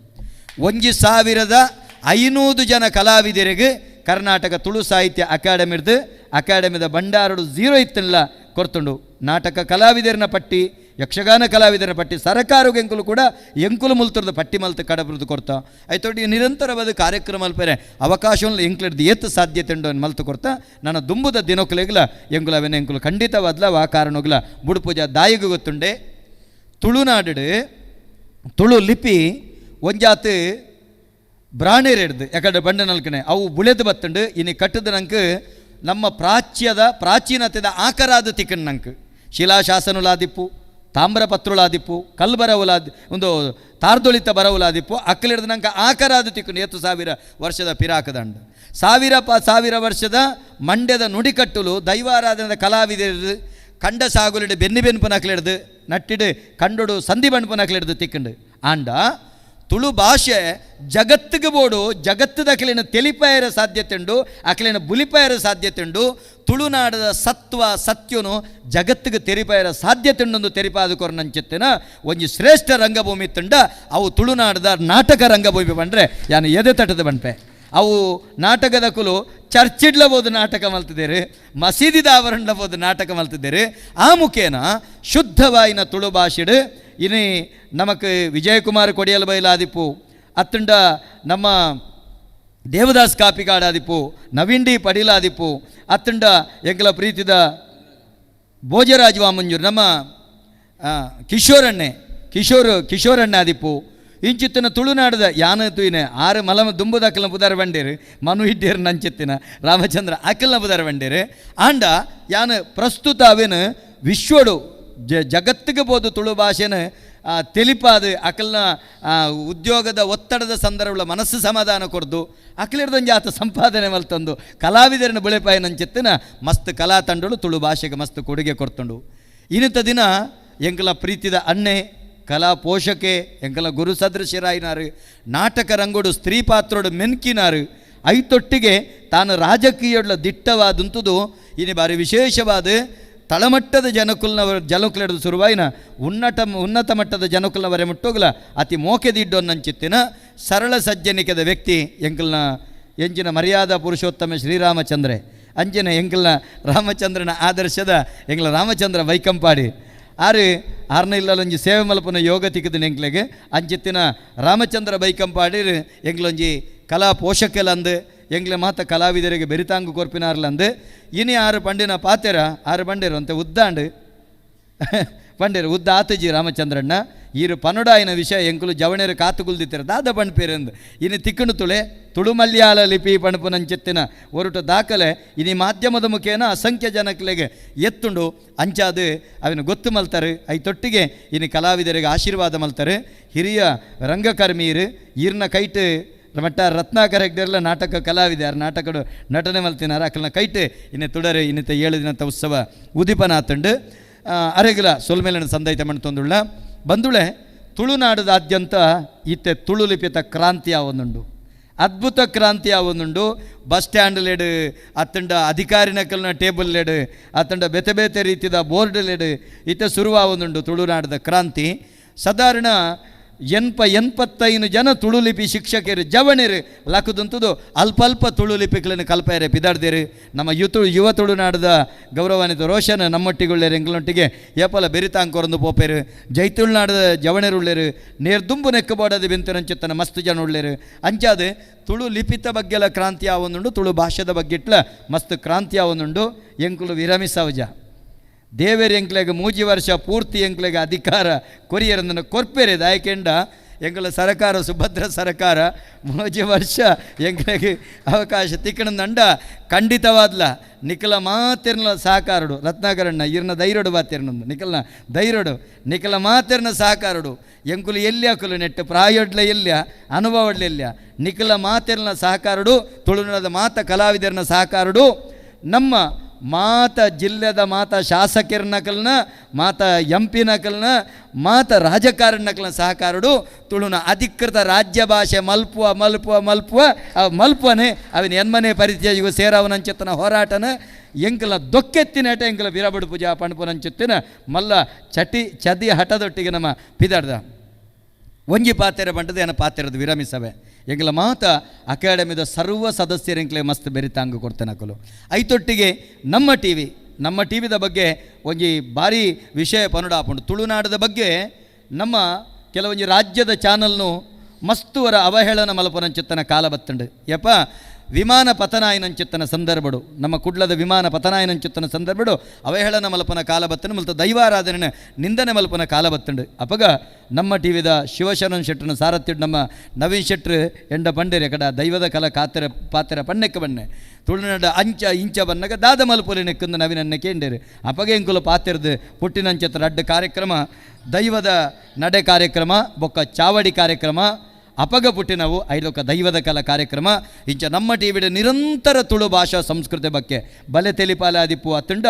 1500 ಜನ ಕಲಾವಿದರಿಗೆ ಕರ್ನಾಟಕ ತುಳು ಸಾಹಿತ್ಯ ಅಕಾಡೆಮಿದ ಭಂಡಾರಡು 0 ಇತ್ತಲ್ಲ ಕೊರ್ತುಂಡು ನಾಟಕ ಕಲಾವಿದರಿನ ಪಟ್ಟಿ ಯಕ್ಷಗಾನ ಕಲಾವಿದರ ಪಟ್ಟಿ ಸರ್ಕಾರಕ್ಕೆ ಎಂಕುಲು ಕೂಡ ಎಂಕುಲು ಮುಲ್ತರದ ಪಟ್ಟಿ ಮಲ್ತು ಕಡಬರದು ಕೊಡ್ತಾ ಆಯ್ತೊಟ್ಟಿಗೆ ನಿರಂತರವಾದ ಕಾರ್ಯಕ್ರಮ ಮಲ್ಪರೆ ಅವಕಾಶವನ್ನು ಎಂಕ್ಲಡ್ದು ಏತ್ ಸಾಧ್ಯತೆ ಉಂಡು ಅನ್ನು ಮಲ್ತು ಕೊಡ್ತಾ ನನ್ನ ದುಂಬುದ ದಿನೊಕ್ಲೆಗ್ಲ ಎಂಕುಲವೆನ ಎಂಕುಲು ಖಂಡಿತವಾದ್ಲ ಆ ಕಾರಣಗ್ಲ ಬುಡುಪೂಜ ದಾಯಿಗೆ ಗೊತ್ತುಂಡೆ ತುಳುನಾಡು ತುಳು ಲಿಪಿ ಒಂಜಾತು ಬ್ರಾಣೇರೆಡ್ದು ಯಾಕಂದ್ರೆ ಬಂಡ ನಲ್ಕನೆ ಅವು ಬುಳೆದು ಬತ್ತುಂಡು ಇನ್ನು ಕಟ್ಟದ ನಂಗೆ ನಮ್ಮ ಪ್ರಾಚೀನತೆದ ಆಕರಾದ ತಿಕ್ಕಂಡು ನಂಗೆ ಶಿಲಾಶಾಸನುಲಾದಿಪ್ಪು ತಾಮ್ರಪತ್ರುಲಾದಿಪ್ಪು ಕಲ್ಲು ಬರವುಲಾದಿ ಒಂದು ತಾರ್ದೊಳಿತ ಬರವುಲಾದಿಪ್ಪು ಅಕ್ಕಲಿಡ್ದು ನಂಗೆ ಆಕರಾದ ತಿಕ್ಕಂಡು 1000 ವರ್ಷದ ಪಿರಾಕದಂಡು ಸಾವಿರ ವರ್ಷದ ಮಂಡ್ಯದ ನುಡಿಕಟ್ಟುಲು ದೈವಾರಾಧನದ ಕಲಾವಿದರು ಕಂಡ ಸಾಗುಲಿಡು ಬೆನ್ನಿಪುನ ಅಕ್ಲಿಡ್ದು ನಟ್ಟಿಡು ಕಂಡುಡು ಸಂಧಿ ಬಣ್ಪುನ ಅಕ್ಲಿಡ್ದು ತಿಕ್ಕಂಡು ಆಂಡ ತುಳು ಭಾಷೆ ಜಗತ್ತಿಗೆ ಬೋಡು ಜಗತ್ತದ ಅಕ್ಲಿನ ತೆಲಿಪಾಯರ ಸಾಧ್ಯತೆ ಉಂಡು ಅಕ್ಲಿನ ಬುಲಿಪಾಯರ ಸಾಧ್ಯತೆ ಉಂಡು ತುಳುನಾಡದ ಸತ್ವ ಸತ್ಯನು ಜಗತ್ತಿಗೆ ತೆರಿಪಾಯರ ಸಾಧ್ಯತೆ ಉಂಡೊಂದು ತೆರಿಪಾದ ಕೊರನಂಚಿತ್ತಿನ ಒಂಜಿ ಶ್ರೇಷ್ಠ ರಂಗಭೂಮಿ ತುಂಡ ಅವು ತುಳುನಾಡದ ನಾಟಕ ರಂಗಭೂಮಿ ಬಂದರೆ ಯಾನು ಎದೆ ತಟ್ಟದ ಬಣ್ಪೆ ಅವು ನಾಟಕದ ಕುಲು ಚರ್ಚಿಡ್ಲಬಹುದು ನಾಟಕ ಮಲ್ತಿದ್ದೇರು ಮಸೀದಿದ ಆವರಣಬಹುದು ನಾಟಕ ಮಲ್ತಿದ್ದೇರು ಆ ಮುಖೇನ ಶುದ್ಧವಾಯಿನ ತುಳು ಭಾಷೆಡು ಇನಿ ನಮಕ್ ವಿಜಯಕುಮಾರ್ ಕೊಡಿಯಲ್ ಬೈಲಾದಿಪ್ಪು ಅತ್ತಂಡ ನಮ್ಮ ದೇವದಾಸ್ ಕಾಪಿಗಾಡಾದಿಪ್ಪು ನವೀನ್ ಡಿ ಪಡಿಲಾದಿಪ್ಪು ಅತ್ತಂಡ ಎಂಕಲ ಪ್ರೀತಿದ ಭೋಜರಾಜ್ ವಾಮಂಜೂರು ನಮ್ಮ ಕಿಶೋರಣ್ಣ ಆದಿಪ್ಪು ಇಂಚಿತ್ತಿನ ತುಳುನಾಡದ ಯಾನತು ಇನೆ 6 ಮಲಮ ದುಂಬುದ ಅಕ್ಕಲ್ನ ಪುದಾರ ಬಂಡೇರು ಮನು ಹಿಡ್ಡೇರು ನಂಚಿತ್ತಿನ ರಾಮಚಂದ್ರ ಅಕ್ಕಲ್ನ ಪುದಾರ ಬಂಡೇರು ಆಂಡ ಯಾನು ಪ್ರಸ್ತುತ ಅವೇನು ವಿಶ್ವಡು ಜಗತ್ತಿಗೆ ಬೋದು ತುಳು ಭಾಷೆನ ತೆಲಿಪಾದು ಅಕಲ್ನ ಉದ್ಯೋಗದ ಒತ್ತಡದ ಸಂದರ್ಭ ಮನಸ್ಸು ಸಮಾಧಾನ ಕೊಡ್ದು ಅಕಲಿಡ್ದೊಂದು ಆತ ಸಂಪಾದನೆ ಮಲ್ತಂದು ಕಲಾವಿದರನ್ನ ಬುಳೆಪಾಯ ನಂಚಿತ್ತಿನ ಮಸ್ತ್ ಕಲಾ ತಂಡಗಳು ತುಳು ಭಾಷೆಗೆ ಮಸ್ತ್ ಕೊಡುಗೆ ಕೊಡ್ತಂಡು ಇನ್ನಿತ ದಿನ ಎಂಕಲ ಪ್ರೀತಿದ ಅಣ್ಣೆ ಕಲಾ ಪೋಷಕೆ ಎಂಕಲ ಗುರು ಸದೃಶರಾಯಿನಾರು ನಾಟಕ ರಂಗೋಡು ಸ್ತ್ರೀ ಪಾತ್ರೋಡು ಮೆನ್ಕಿನಾರು ಐತೊಟ್ಟಿಗೆ ತಾನು ರಾಜಕೀಯಡ್ಲ ದಿಟ್ಟವಾದಂಥದ್ದು ಇನ್ನು ಬಾರಿ ವಿಶೇಷವಾದ ತಳಮಟ್ಟದ ಜನಕುಲದ ಸುರುವಾಯಿನ ಉನ್ನತ ಮಟ್ಟದ ಜನಕುಲವರೆ ಮುಟ್ಟೋಗಲ ಅತಿ ಮೋಕೆದಿಡ್ಡೊನ್ನಂಚಿತ್ತಿನ ಸರಳ ಸಜ್ಜನಿಕದ ವ್ಯಕ್ತಿ ಎಂಕಲ್ನ ಎಂಚಿನ ಮರ್ಯಾದಾ ಪುರುಷೋತ್ತಮ ಶ್ರೀರಾಮಚಂದ್ರೆ ಅಂಚಿನ ಎಂಕಲ್ನ ರಾಮಚಂದ್ರನ ಆದರ್ಶದ ಎಂಕಲ ರಾಮಚಂದ್ರ ವೈಕಂಪಾಡಿ ಆರ್ನ ಇಲ್ಲೊಂಜಿ ಸೇವೆ ಮಲ್ಪನ ಯೋಗ ತಿಕ್ಕದ ಎಂಕ್ಲೆಗೆ ಅಂಚಿತ್ತಿನ ರಾಮಚಂದ್ರ ಬೈಕಂಪಾಡಿ ಎಂಗ್ಲೊಂಜಿ ಕಲಾ ಪೋಷಕಲಂದು ಎಂಗ್ಲೆ ಮಾತ ಕಲಾವಿದರಿಗೆ ಬೆರಿತಾಂಗು ಕೊರ್ಪಿನಾರ್ಲಂದು ಇನಿ 6 ಪಂಡಿನ ಪಾತೆರ 6 ಬಂಡೇರು ಅಂತ ಉದ್ದಾಂಡು ಪಂಡೇರು ಉದ್ದ ಆತಜಿ ರಾಮಚಂದ್ರಣ್ಣ ಈರು ಪನೊಡಾಯಿನ ವಿಷಯ ಎಂಕುಲು ಜವಣೇರು ಕಾತುಗುಲ್ದಿತ್ತರ ದಾದ ಪಣ್ಪೇರೆಂದು ಇನ್ನು ತಿಕ್ಕಣು ತುಳು ಮಲಯಾಳ ಲಿಪಿ ಪಣಪುನಂಚಿತ್ತಿನ ಹೊರಟು ದಾಖಲೆ ಇನಿ ಮಾಧ್ಯಮದ ಮುಖೇನ ಅಸಂಖ್ಯ ಜನಕ್ಲೆಗೆ ಎತ್ತುಂಡು ಅಂಚಾದು ಅವನು ಗೊತ್ತು ಮಲ್ತಾರೆ ಐತೊಟ್ಟಿಗೆ ಇನ್ನು ಕಲಾವಿದರಿಗೆ ಆಶೀರ್ವಾದ ಮಲ್ತಾರೆ ಹಿರಿಯ ರಂಗಕರ್ಮೀರು ಈರ್ನ ಕೈಟ್ ಮಟ್ಟ ರತ್ನಾಕರ ಹೆಗ್ಡೆರ್ಲ ನಾಟಕ ಕಲಾವಿದೆ ನಾಟಕಡು ನಟನೆ ಮಲ್ತಿನಾರ ಅಕ್ಕಲ್ನ ಕೈಟ್ ಇನ್ನೆ ತುಡರೆ ಇನ್ನಿತ 7 ದಿನದ ಉತ್ಸವ ಉದಿಪನಾತಂಡು ಅರೆಗಿಲ ಸೊಲ್ಮೇಲನ ಸಂದೈತ ಮಣ್ತೊಂದುಳ್ಳ ಬಂದುಳೆ ತುಳುನಾಡದಾದ್ಯಂತ ಇತ್ತೆ ತುಳು ಲಿಪಿತ ಕ್ರಾಂತಿ ಆವೊಂದುಂಡು ಅದ್ಭುತ ಕ್ರಾಂತಿ ಆವೊಂದುಂಡು ಬಸ್ ಸ್ಟ್ಯಾಂಡ್ ಲೆಡ್ ಅತ್ತಂಡ ಅಧಿಕಾರಿನಕಲ್ನ ಟೇಬಲ್ ಲೆಡ್ ಅತ್ತಂಡ ಬೇತೆ ಬೇತೆ ರೀತಿಯ ಬೋರ್ಡ್ ಲೆಡ್ ಇತ್ತೆ ಶುರುವಾವೊಂದುಂಡು ತುಳುನಾಡದ ಕ್ರಾಂತಿ ಸಾಧಾರಣ ಎನ್ಪತ್ತೈನು ಜನ ತುಳುಲಿಪಿ ಶಿಕ್ಷಕರು ಜವಣಿರು ಲಕ್ಕದಂತದ್ದು ಅಲ್ಪ ತುಳುಲಿಪಿಗಳನ್ನು ಕಲ್ಪೆರೆ ಪಿದಾಡ್ದೇರು. ನಮ್ಮ ಯುವ ತುಳುನಾಡದ ಗೌರವಾನ್ವಿತ ರೋಷನ್ ನಮ್ಮೊಟ್ಟಿಗುಳ್ಳೇರು ಎಂಗಳೊಟ್ಟಿಗೆ ಏಪಲ ಬೆರಿತಾಂಕೊರಂದು ಪೋಪೇರು. ಜೈತುಳ್ನಾಡದ ಜವಣರುಳ್ಳೇರು ನೇರ್ದುಂಬು ನೆಕ್ಕಬೋಡದ ಬೆಂತರಂಚಿತ್ತನ ಮಸ್ತ್ ಜನ ಉಳ್ಳೇರು. ಅಂಚಾದ ತುಳು ಲಿಪಿತ ಬಗ್ಗೆಲ್ಲ ಕ್ರಾಂತಿ ಆವೊಂದುಂಡು, ತುಳು ಭಾಷೆದ ಬಗ್ಗೆ ಇಟ್ಲ ಮಸ್ತ್ ಕ್ರಾಂತಿ ಆವೊಂದುಂಡು. ಎಂಕುಲು ವಿರಮಿಸವಜ ದೇವೇರು ಎಂಕ್ಲೆಗೆ 3 ವರ್ಷ ಪೂರ್ತಿ ಎಂಕ್ಲೆಗೆ ಅಧಿಕಾರ ಕೊರಿಯರನ್ನು ಕೊರ್ಪೇರೆ ದಾಯಕೆಂಡ ಎಂಕಲ ಸರಕಾರ ಸುಭದ್ರ ಸರಕಾರ 3 ವರ್ಷ ಎಂಕ್ಲೆಗೆ ಅವಕಾಶ ತಿಕ್ಕಣಂದಂಡ ಖಂಡಿತವಾದ್ಲ ನಿಖಲ ಮಾತೆರ್ನ ಸಹಕಾರಡು ರತ್ನಾಕರಣ್ಣ ಇರ್ನ ಧೈರ್ಯಡು ಬಾತೆರ್ನೊಂದು ನಿಖಲ್ನ ಧೈರ್ಯಡು ನಿಖಲ ಮಾತೆರ್ನ ಸಹಕಾರಡು ಎಂಕುಲು ಎಲ್ಲಿ ಹಾಕಲು ನೆಟ್ಟು ಪ್ರಾಯೋಡ್ಲ ಎಲ್ಲಿಯ ಅನುಭವಡ್ಲ ಎಲ್ಲಿಯ ನಿಖಲ ಮಾತೆರ್ನ ಸಹಕಾರಡು ತುಳುನಾಡದ ಮಾತ ಕಲಾವಿದರನ ಸಹಕಾರಡು ನಮ್ಮ ಮಾತ ಜಿಲ್ಲೆದ ಮಾತ ಶಾಸಕರ ನಕಲ್ನ ಮಾತ ಎಂಪಿ ನಕಲ್ನ ಮಾತ ರಾಜಕಾರಣ ನಕಲ್ನ ಸಹಕಾರಡು ತುಳುನ ಅಧಿಕೃತ ರಾಜ್ಯ ಭಾಷೆ ಮಲ್ಪುವನೇ ಅವನ ಎನ್ಮನೆ ಪರಿಚಯ ಸೇರಾವನಂಚೆತ್ತನ ಹೋರಾಟನ ಎಂಕಲ ದೊಕ್ಕೆತ್ತಿನೇಟ ಎಂಕಲ ವಿರಬಡು ಪೂಜಾ ಪಣಪುನಂಚೆತ್ತಿನ ಮಲ್ಲ ಚದಿ ಹಠದೊಟ್ಟಿಗೆ ನಮ್ಮ ಪಿದಾಡ್ದ ಒಂಜಿ ಪಾತೆರ ಬಂಟದ ಏನ ಪಾತೆರದು ವಿರಮಿಸವೆ ಎಂಗ್ಲ ಮಾತ ಅಕಾಡೆಮಿದ ಸರ್ವ ಸದಸ್ಯರು ಎಂಕ್ಲೆ ಮಸ್ತ್ ಬೆರಿತಾಂಗ ಕೊಡ್ತೇನಕಲು ಐತೊಟ್ಟಿಗೆ ನಮ್ಮ ಟಿವಿದ ಬಗ್ಗೆ ಒಂಜಿ ಭಾರಿ ವಿಷಯ ಪನುಡಾಪುಂಡು. ತುಳುನಾಡದ ಬಗ್ಗೆ ನಮ್ಮ ಕೆಲವೊಂಜಿ ರಾಜ್ಯದ ಚಾನಲ್ನು ಮಸ್ತುವರ ಅವಹೇಳನ ಮಲ್ಪನಂಚಿತ್ತನ ಕಾಲ ಬತ್ತಂಡು ಯಪ್ಪ ವಿಮಾನ ಪತನಾಯನಂಚಿತ್ತನ ಸಂದರ್ಭಡು ನಮ್ಮ ಕುಡ್ಲದ ವಿಮಾನ ಪತನಾಯನಂಚಿತ್ತನ ಸಂದರ್ಭಡು ಅವಹೇಳನ ಮಲ್ಪನ ಕಾಲ ಬತ್ತನು ಮಲ್ತ ದೈವಾರಾಧನೆ ನಿಂದನೆ ಮಲ್ಪನ ಕಾಲ ಬತ್ತಂಡು ಅಪಗ ನಮ್ಮ ಟಿವಿದ ಶಿವಶರಣನ್ ಶೆಟ್ಟರ್ನ ಸಾರಥ್ಯಡು ನಮ್ಮ ನವೀನ್ ಶೆಟ್ರು ಎಂಡ ಬಂಡೇರಿ ಕಡ ದೈವದ ಕಲ ಪಾತ್ರ ಪಣ್ಣೆಕ್ಕ ಬಣ್ಣೆ ತುಳುನಾಡ ಅಂಚ ಇಂಚ ಬನ್ನಗ ದಾದ ಮಲ್ಪುಲಿ ನೆಕ್ಕಂದು ನವೀನನ್ನ ಕೇಂಡೇರು ಅಪಗ ಎಂಕುಲು ಪಾತಿರ್ದು ಪುಟ್ಟಿನಂಚತ್ರ ಅಡ್ಡ ಕಾರ್ಯಕ್ರಮ ದೈವದ ನಡೆ ಕಾರ್ಯಕ್ರಮ ಬೊಕ್ಕ ಚಾವಡಿ ಕಾರ್ಯಕ್ರಮ ಅಪಗ ಪುಟ್ಟಿನವು ಐಲೋಕ ದೈವದ ಕಲ ಕಾರ್ಯಕ್ರಮ ಇಂಚ ನಮ್ಮ ಟಿವಿಡ ನಿರಂತರ ತುಳು ಭಾಷಾ ಸಂಸ್ಕೃತಿ ಬಗ್ಗೆ ಬಲೆ ತೆಲಿಪಾಲ ಆದಿಪ್ಪು ಅತ್ತಂಡ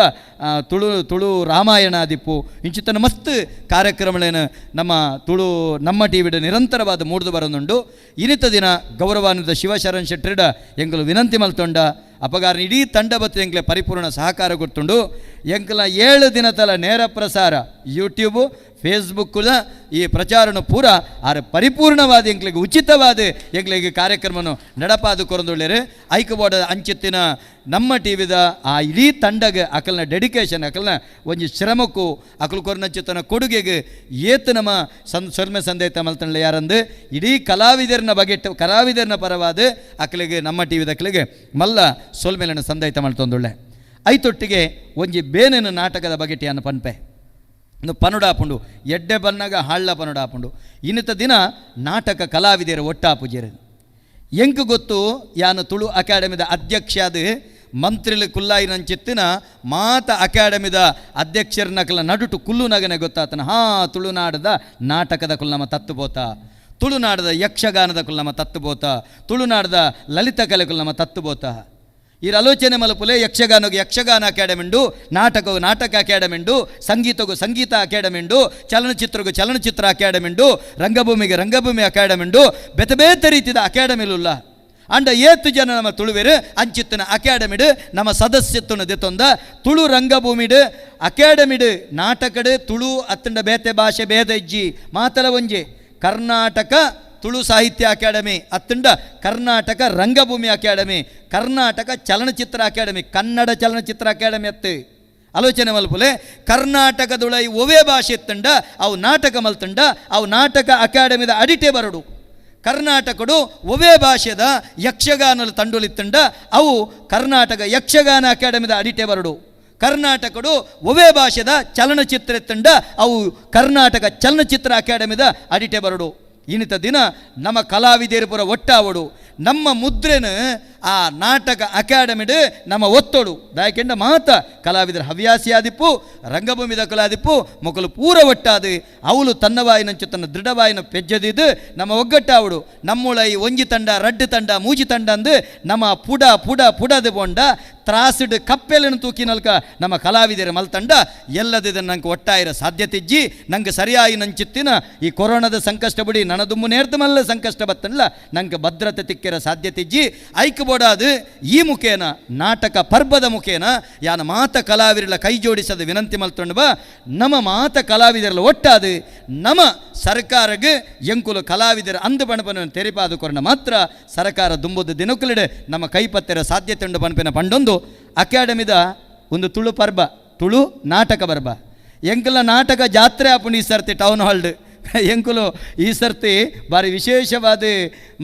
ತುಳು ರಾಮಾಯಣ ಆದಿಪ್ಪು ಇಂಚಿತನ ಮಸ್ತ್ ಕಾರ್ಯಕ್ರಮಗಳೇನು ನಮ್ಮ ಟಿವಿಡ ನಿರಂತರವಾದ ಮೂಡ್ದು ಬರೋದುಂಡು. ಇನಿತ ದಿನ ಗೌರವಾನ್ವಿತ ಶಿವಶರಣ್ ಶೆಟ್ಟರಿಡ ಎಂಕಲು ವಿನಂತಿ ಮಲ್ತೊಂಡ ಅಪಗಾರ ಇಡೀ ತಂಡ ಬತ್ತು ಎಂಕ್ಲೆ ಪರಿಪೂರ್ಣ ಸಹಕಾರ ಕೊಟ್ಟುಂಡು ಎಂಕಲ 7 ದಿನತಲ ನೇರ ಪ್ರಸಾರ ಯೂಟ್ಯೂಬು ಫೇಸ್ಬುಕ್ಕುದ ಈ ಪ್ರಚಾರನ ಪೂರ ಆರ ಪರಿಪೂರ್ಣವಾದ ಎಂಕ್ಲಿಗೆ ಉಚಿತವಾದ ಎಂಕ್ಲಿಗೆ ಕಾರ್ಯಕ್ರಮನು ನಡಪಾದು ಕೊರಂದುಳ್ಳೇರು ಐಕಬೋಡ ಅಂಚಿತ್ತಿನ ನಮ್ಮ ಟಿವಿದ ಆ ಇಡೀ ತಂಡಗೆ ಅಕಲ್ನ ಡೆಡಿಕೇಶನ್ ಅಕಲ್ನ ಒಂಜಿ ಶ್ರಮಕ್ಕೂ ಅಕಲು ಕೊರನಚ್ಚಿತ್ತನ ಕೊಡುಗೆಗೆ ಏತು ನಮ್ಮ ಸೊಲ್ಮೆ ಸಂದೇತ ಮಲ್ತಂಡ್ಲೆ ಯಾರಂದು ಇಡೀ ಕಲಾವಿದರ್ನ ಪರವಾದ ಅಕಲಿಗೆ ನಮ್ಮ ಟಿವಿದ ಅಕಲಿಗೆ ಮಲ್ಲ ಸೊಲ್ಮೆಲನ ಸಂದೇತ ಮಲ್ತೊಂದುಳ್ಳೆ ಐತೊಟ್ಟಿಗೆ ಒಂಜಿ ಬೇನೆನ ನಾಟಕದ ಬಗೆಟಿಯನ್ನು ಪನ್ಪೆ ಪನುಡಾಪುಂಡು ಎಡ್ಡೆ ಬನ್ನಾಗ ಹಾಳ್ಳ ಪನುಡಾಪುಂಡು ಇನ್ನಿತ ದಿನ ನಾಟಕ ಕಲಾವಿದರ ಒಟ್ಟಾಪುಜೆರು ಎಂಕು ಗೊತ್ತು ಯಾನು ತುಳು ಅಕಾಡೆಮಿದ ಅಧ್ಯಕ್ಷಾದ ಮಂತ್ರಿಲು ಕುಲ್ಲಾಯಿನಂಚಿತ್ತಿನ ಮಾತ ಅಕಾಡೆಮಿದ ಅಧ್ಯಕ್ಷರನಕಲ ನಡುಟು ಕುಲ್ಲು ನಗನೆ ಗೊತ್ತಾತನ ತುಳುನಾಡದ ನಾಟಕದ ಕುಲ್ ನಮ್ಮ ತತ್ತುಬೋತ ತುಳುನಾಡದ ಯಕ್ಷಗಾನದ ಕುಲ್ ನಮ್ಮ ತತ್ತುಬೋತ ತುಳುನಾಡದ ಲಲಿತ ಕಲೆ ಕುಲ್ ನಮ್ಮ ತತ್ತುಬೋತ ಈ ಆಲೋಚನೆ ಮಲಪುಲೆ ಯಕ್ಷಗಾನ ಅಕಾಡೆಮಿ ಉಂಡು ನಾಟಕ ಅಕಾಡೆಮಿ ಉಂಡು ಸಂಗೀತ ಅಕಾಡೆಮಿ ಉಂಡು ಚಲನಚಿತ್ರ ಅಕಾಡೆಮಿ ಉಂಡು ರಂಗಭೂಮಿ ಅಕಾಡೆಮಿ ಉಂಡು ಬೇತೆ ರೀತಿಯ ಅಕಾಡೆಮಿಲುಲ್ಲ ಅಂಡ ಏತು ಜನ ನಮ್ಮ ತುಳುವೆರು ಅಂಚಿತ್ತಿನ ಅಕಾಡೆಮಿಡು ನಮ್ಮ ಸದಸ್ಯತ್ವನ ದೆತ್ತೊಂದ ತುಳು ರಂಗಭೂಮಿಡು ಅಕಾಡೆಮಿಡು ನಾಟಕಡು ತುಳು ಅತ್ತಂಡ ಬೇತೆ ಭಾಷೆ ಭೇದ ಇಜ್ಜಿ ಮಾತಲ ಒಂಜೆ ಕರ್ನಾಟಕ ತುಳು ಸಾಹಿತ್ಯ ಅಕಾಡೆಮಿ ಅತ್ತಂಡ ಕರ್ನಾಟಕ ರಂಗಭೂಮಿ ಅಕಾಡೆಮಿ ಕರ್ನಾಟಕ ಚಲನಚಿತ್ರ ಅಕಾಡೆಮಿ ಕನ್ನಡ ಚಲನಚಿತ್ರ ಅಕಾಡೆಮಿ ಅತ್ತು ಆಲೋಚನೆ ಮಲ್ಪುಲೆ ಕರ್ನಾಟಕದೊಳೈ ಒವೇ ಭಾಷೆ ಎತ್ತಂಡ ಅವು ನಾಟಕ ಮಲ್ತಂಡ ಅವು ನಾಟಕ ಅಕಾಡೆಮಿದ ಅಡಿಟೆ ಬರಡು ಕರ್ನಾಟಕಡು ಒವೇ ಭಾಷೆದ ಯಕ್ಷಗಾನಲು ತಂಡೊಲಿತ್ತಂಡ ಅವು ಕರ್ನಾಟಕ ಯಕ್ಷಗಾನ ಅಕಾಡೆಮಿದ ಅಡಿಟೆ ಬರಡು ಕರ್ನಾಟಕಡು ಒವೇ ಭಾಷೆದ ಚಲನಚಿತ್ರ ಎತ್ತಂಡ ಅವು ಕರ್ನಾಟಕ ಚಲನಚಿತ್ರ ಅಕಾಡೆಮಿದ ಅಡಿಟೆ ಬರಡು ಇನ್ನಿತ ದಿನ ನಮ್ಮ ಕಲಾವಿದರು ಪುರ ಒಟ್ಟಾವಡು ನಮ್ಮ ಮುದ್ರೆನ ಆ ನಾಟಕ ಅಕಾಡೆಮಿಡ್ ನಮ್ಮ ಒತ್ತೋಡು ದಾಯಕೆಂಡ ಮಾತ ಕಲಾವಿದರ ಹವ್ಯಾಸಿ ಆದಿಪ್ಪು ರಂಗಭೂಮಿದ ಕಲಾದಿಪ್ಪು ಮೊಕಲು ಪೂರ ಒಟ್ಟಾದು ಅವಳು ತನ್ನವಾಯಿನಂಚು ತನ್ನ ದೃಢವಾಯಿನ ಪೆಜ್ಜದಿದ್ದು ನಮ್ಮ ಒಗ್ಗಟ್ಟಾವಡು ನಮ್ಮುಳೈ ಒಂಜಿ ತಂಡ ರಡ್ಡು ತಂಡ ಮೂಜಿ ತಂಡ ಅಂದು ನಮ್ಮ ಪುಡದು ಬೊಂಡ ತ್ರಾಸಿಡ್ ಕಪ್ಪೆಲನ್ನು ತೂಕಿನಲ್ಕ ನಮ್ಮ ಕಲಾವಿದರ ಮಲ್ತಂಡ ಎಲ್ಲದಿದ ನಂಗೆ ಒಟ್ಟಾಯಿರ ಸಾಧ್ಯತೆ ಇಜ್ಜಿ ನಂಗೆ ಸರಿಯಾಗಿ ನಂಚಿತ್ತಿನ ಈ ಕೊರೋನಾದ ಸಂಕಷ್ಟ ಬಿಡಿ ನನ್ನದುಮ್ಮು ನೇರ್ದು ಮಲ್ಲ ಸಂಕಷ್ಟ ಬತ್ತಲ್ಲ ನಂಗೆ ಭದ್ರತೆ ತಿಕ್ಕಿರ ಸಾಧ್ಯತೆ ಇಜ್ಜಿ ಐಕ ಬೋಡಾದು ಈ ಮುಖೇನ ನಾಟಕ ಪರ್ಬದ ಮುಖೇನ ಯಾನ ಮಾತ ಕಲಾವಿದರ ಕೈ ಜೋಡಿಸದ ವಿನಂತಿ ಮಲ್ತೊಂಡು ಬಾ ನಮ್ಮ ಮಾತ ಕಲಾವಿದರಲ್ಲಿ ಒಟ್ಟಾದು ನಮ್ಮ ಸರ್ಕಾರಗೆ ಎಂಕುಲು ಕಲಾವಿದರ ಅಂದು ಬಣಪನ ತೆರಿಪಾದು ಕೊರನ ಮಾತ್ರ ಸರ್ಕಾರ ದುಂಬುದು ದಿನಕುಲಿಡೆ ನಮ್ಮ ಕೈಪತ್ತೆರ ಸಾಧ್ಯತೆ ಉಂಡು ಬಣಪಿನ ಪಂಡೊಂದು ಅಕಾಡೆಮಿದ ಒಂದು ತುಳು ಪರ್ಬ ತುಳು ನಾಟಕ ಬರ್ಬ ಎಂಕಲ ನಾಟಕ ಜಾತ್ರೆ ಆಪುಂಡು ಈ ಸರ್ತಿ ಟೌನ್ ಹಾಲ್ಡ್ ಎಂಕುಲು ಈ ಸರ್ತಿ ಭಾರಿ ವಿಶೇಷವಾದ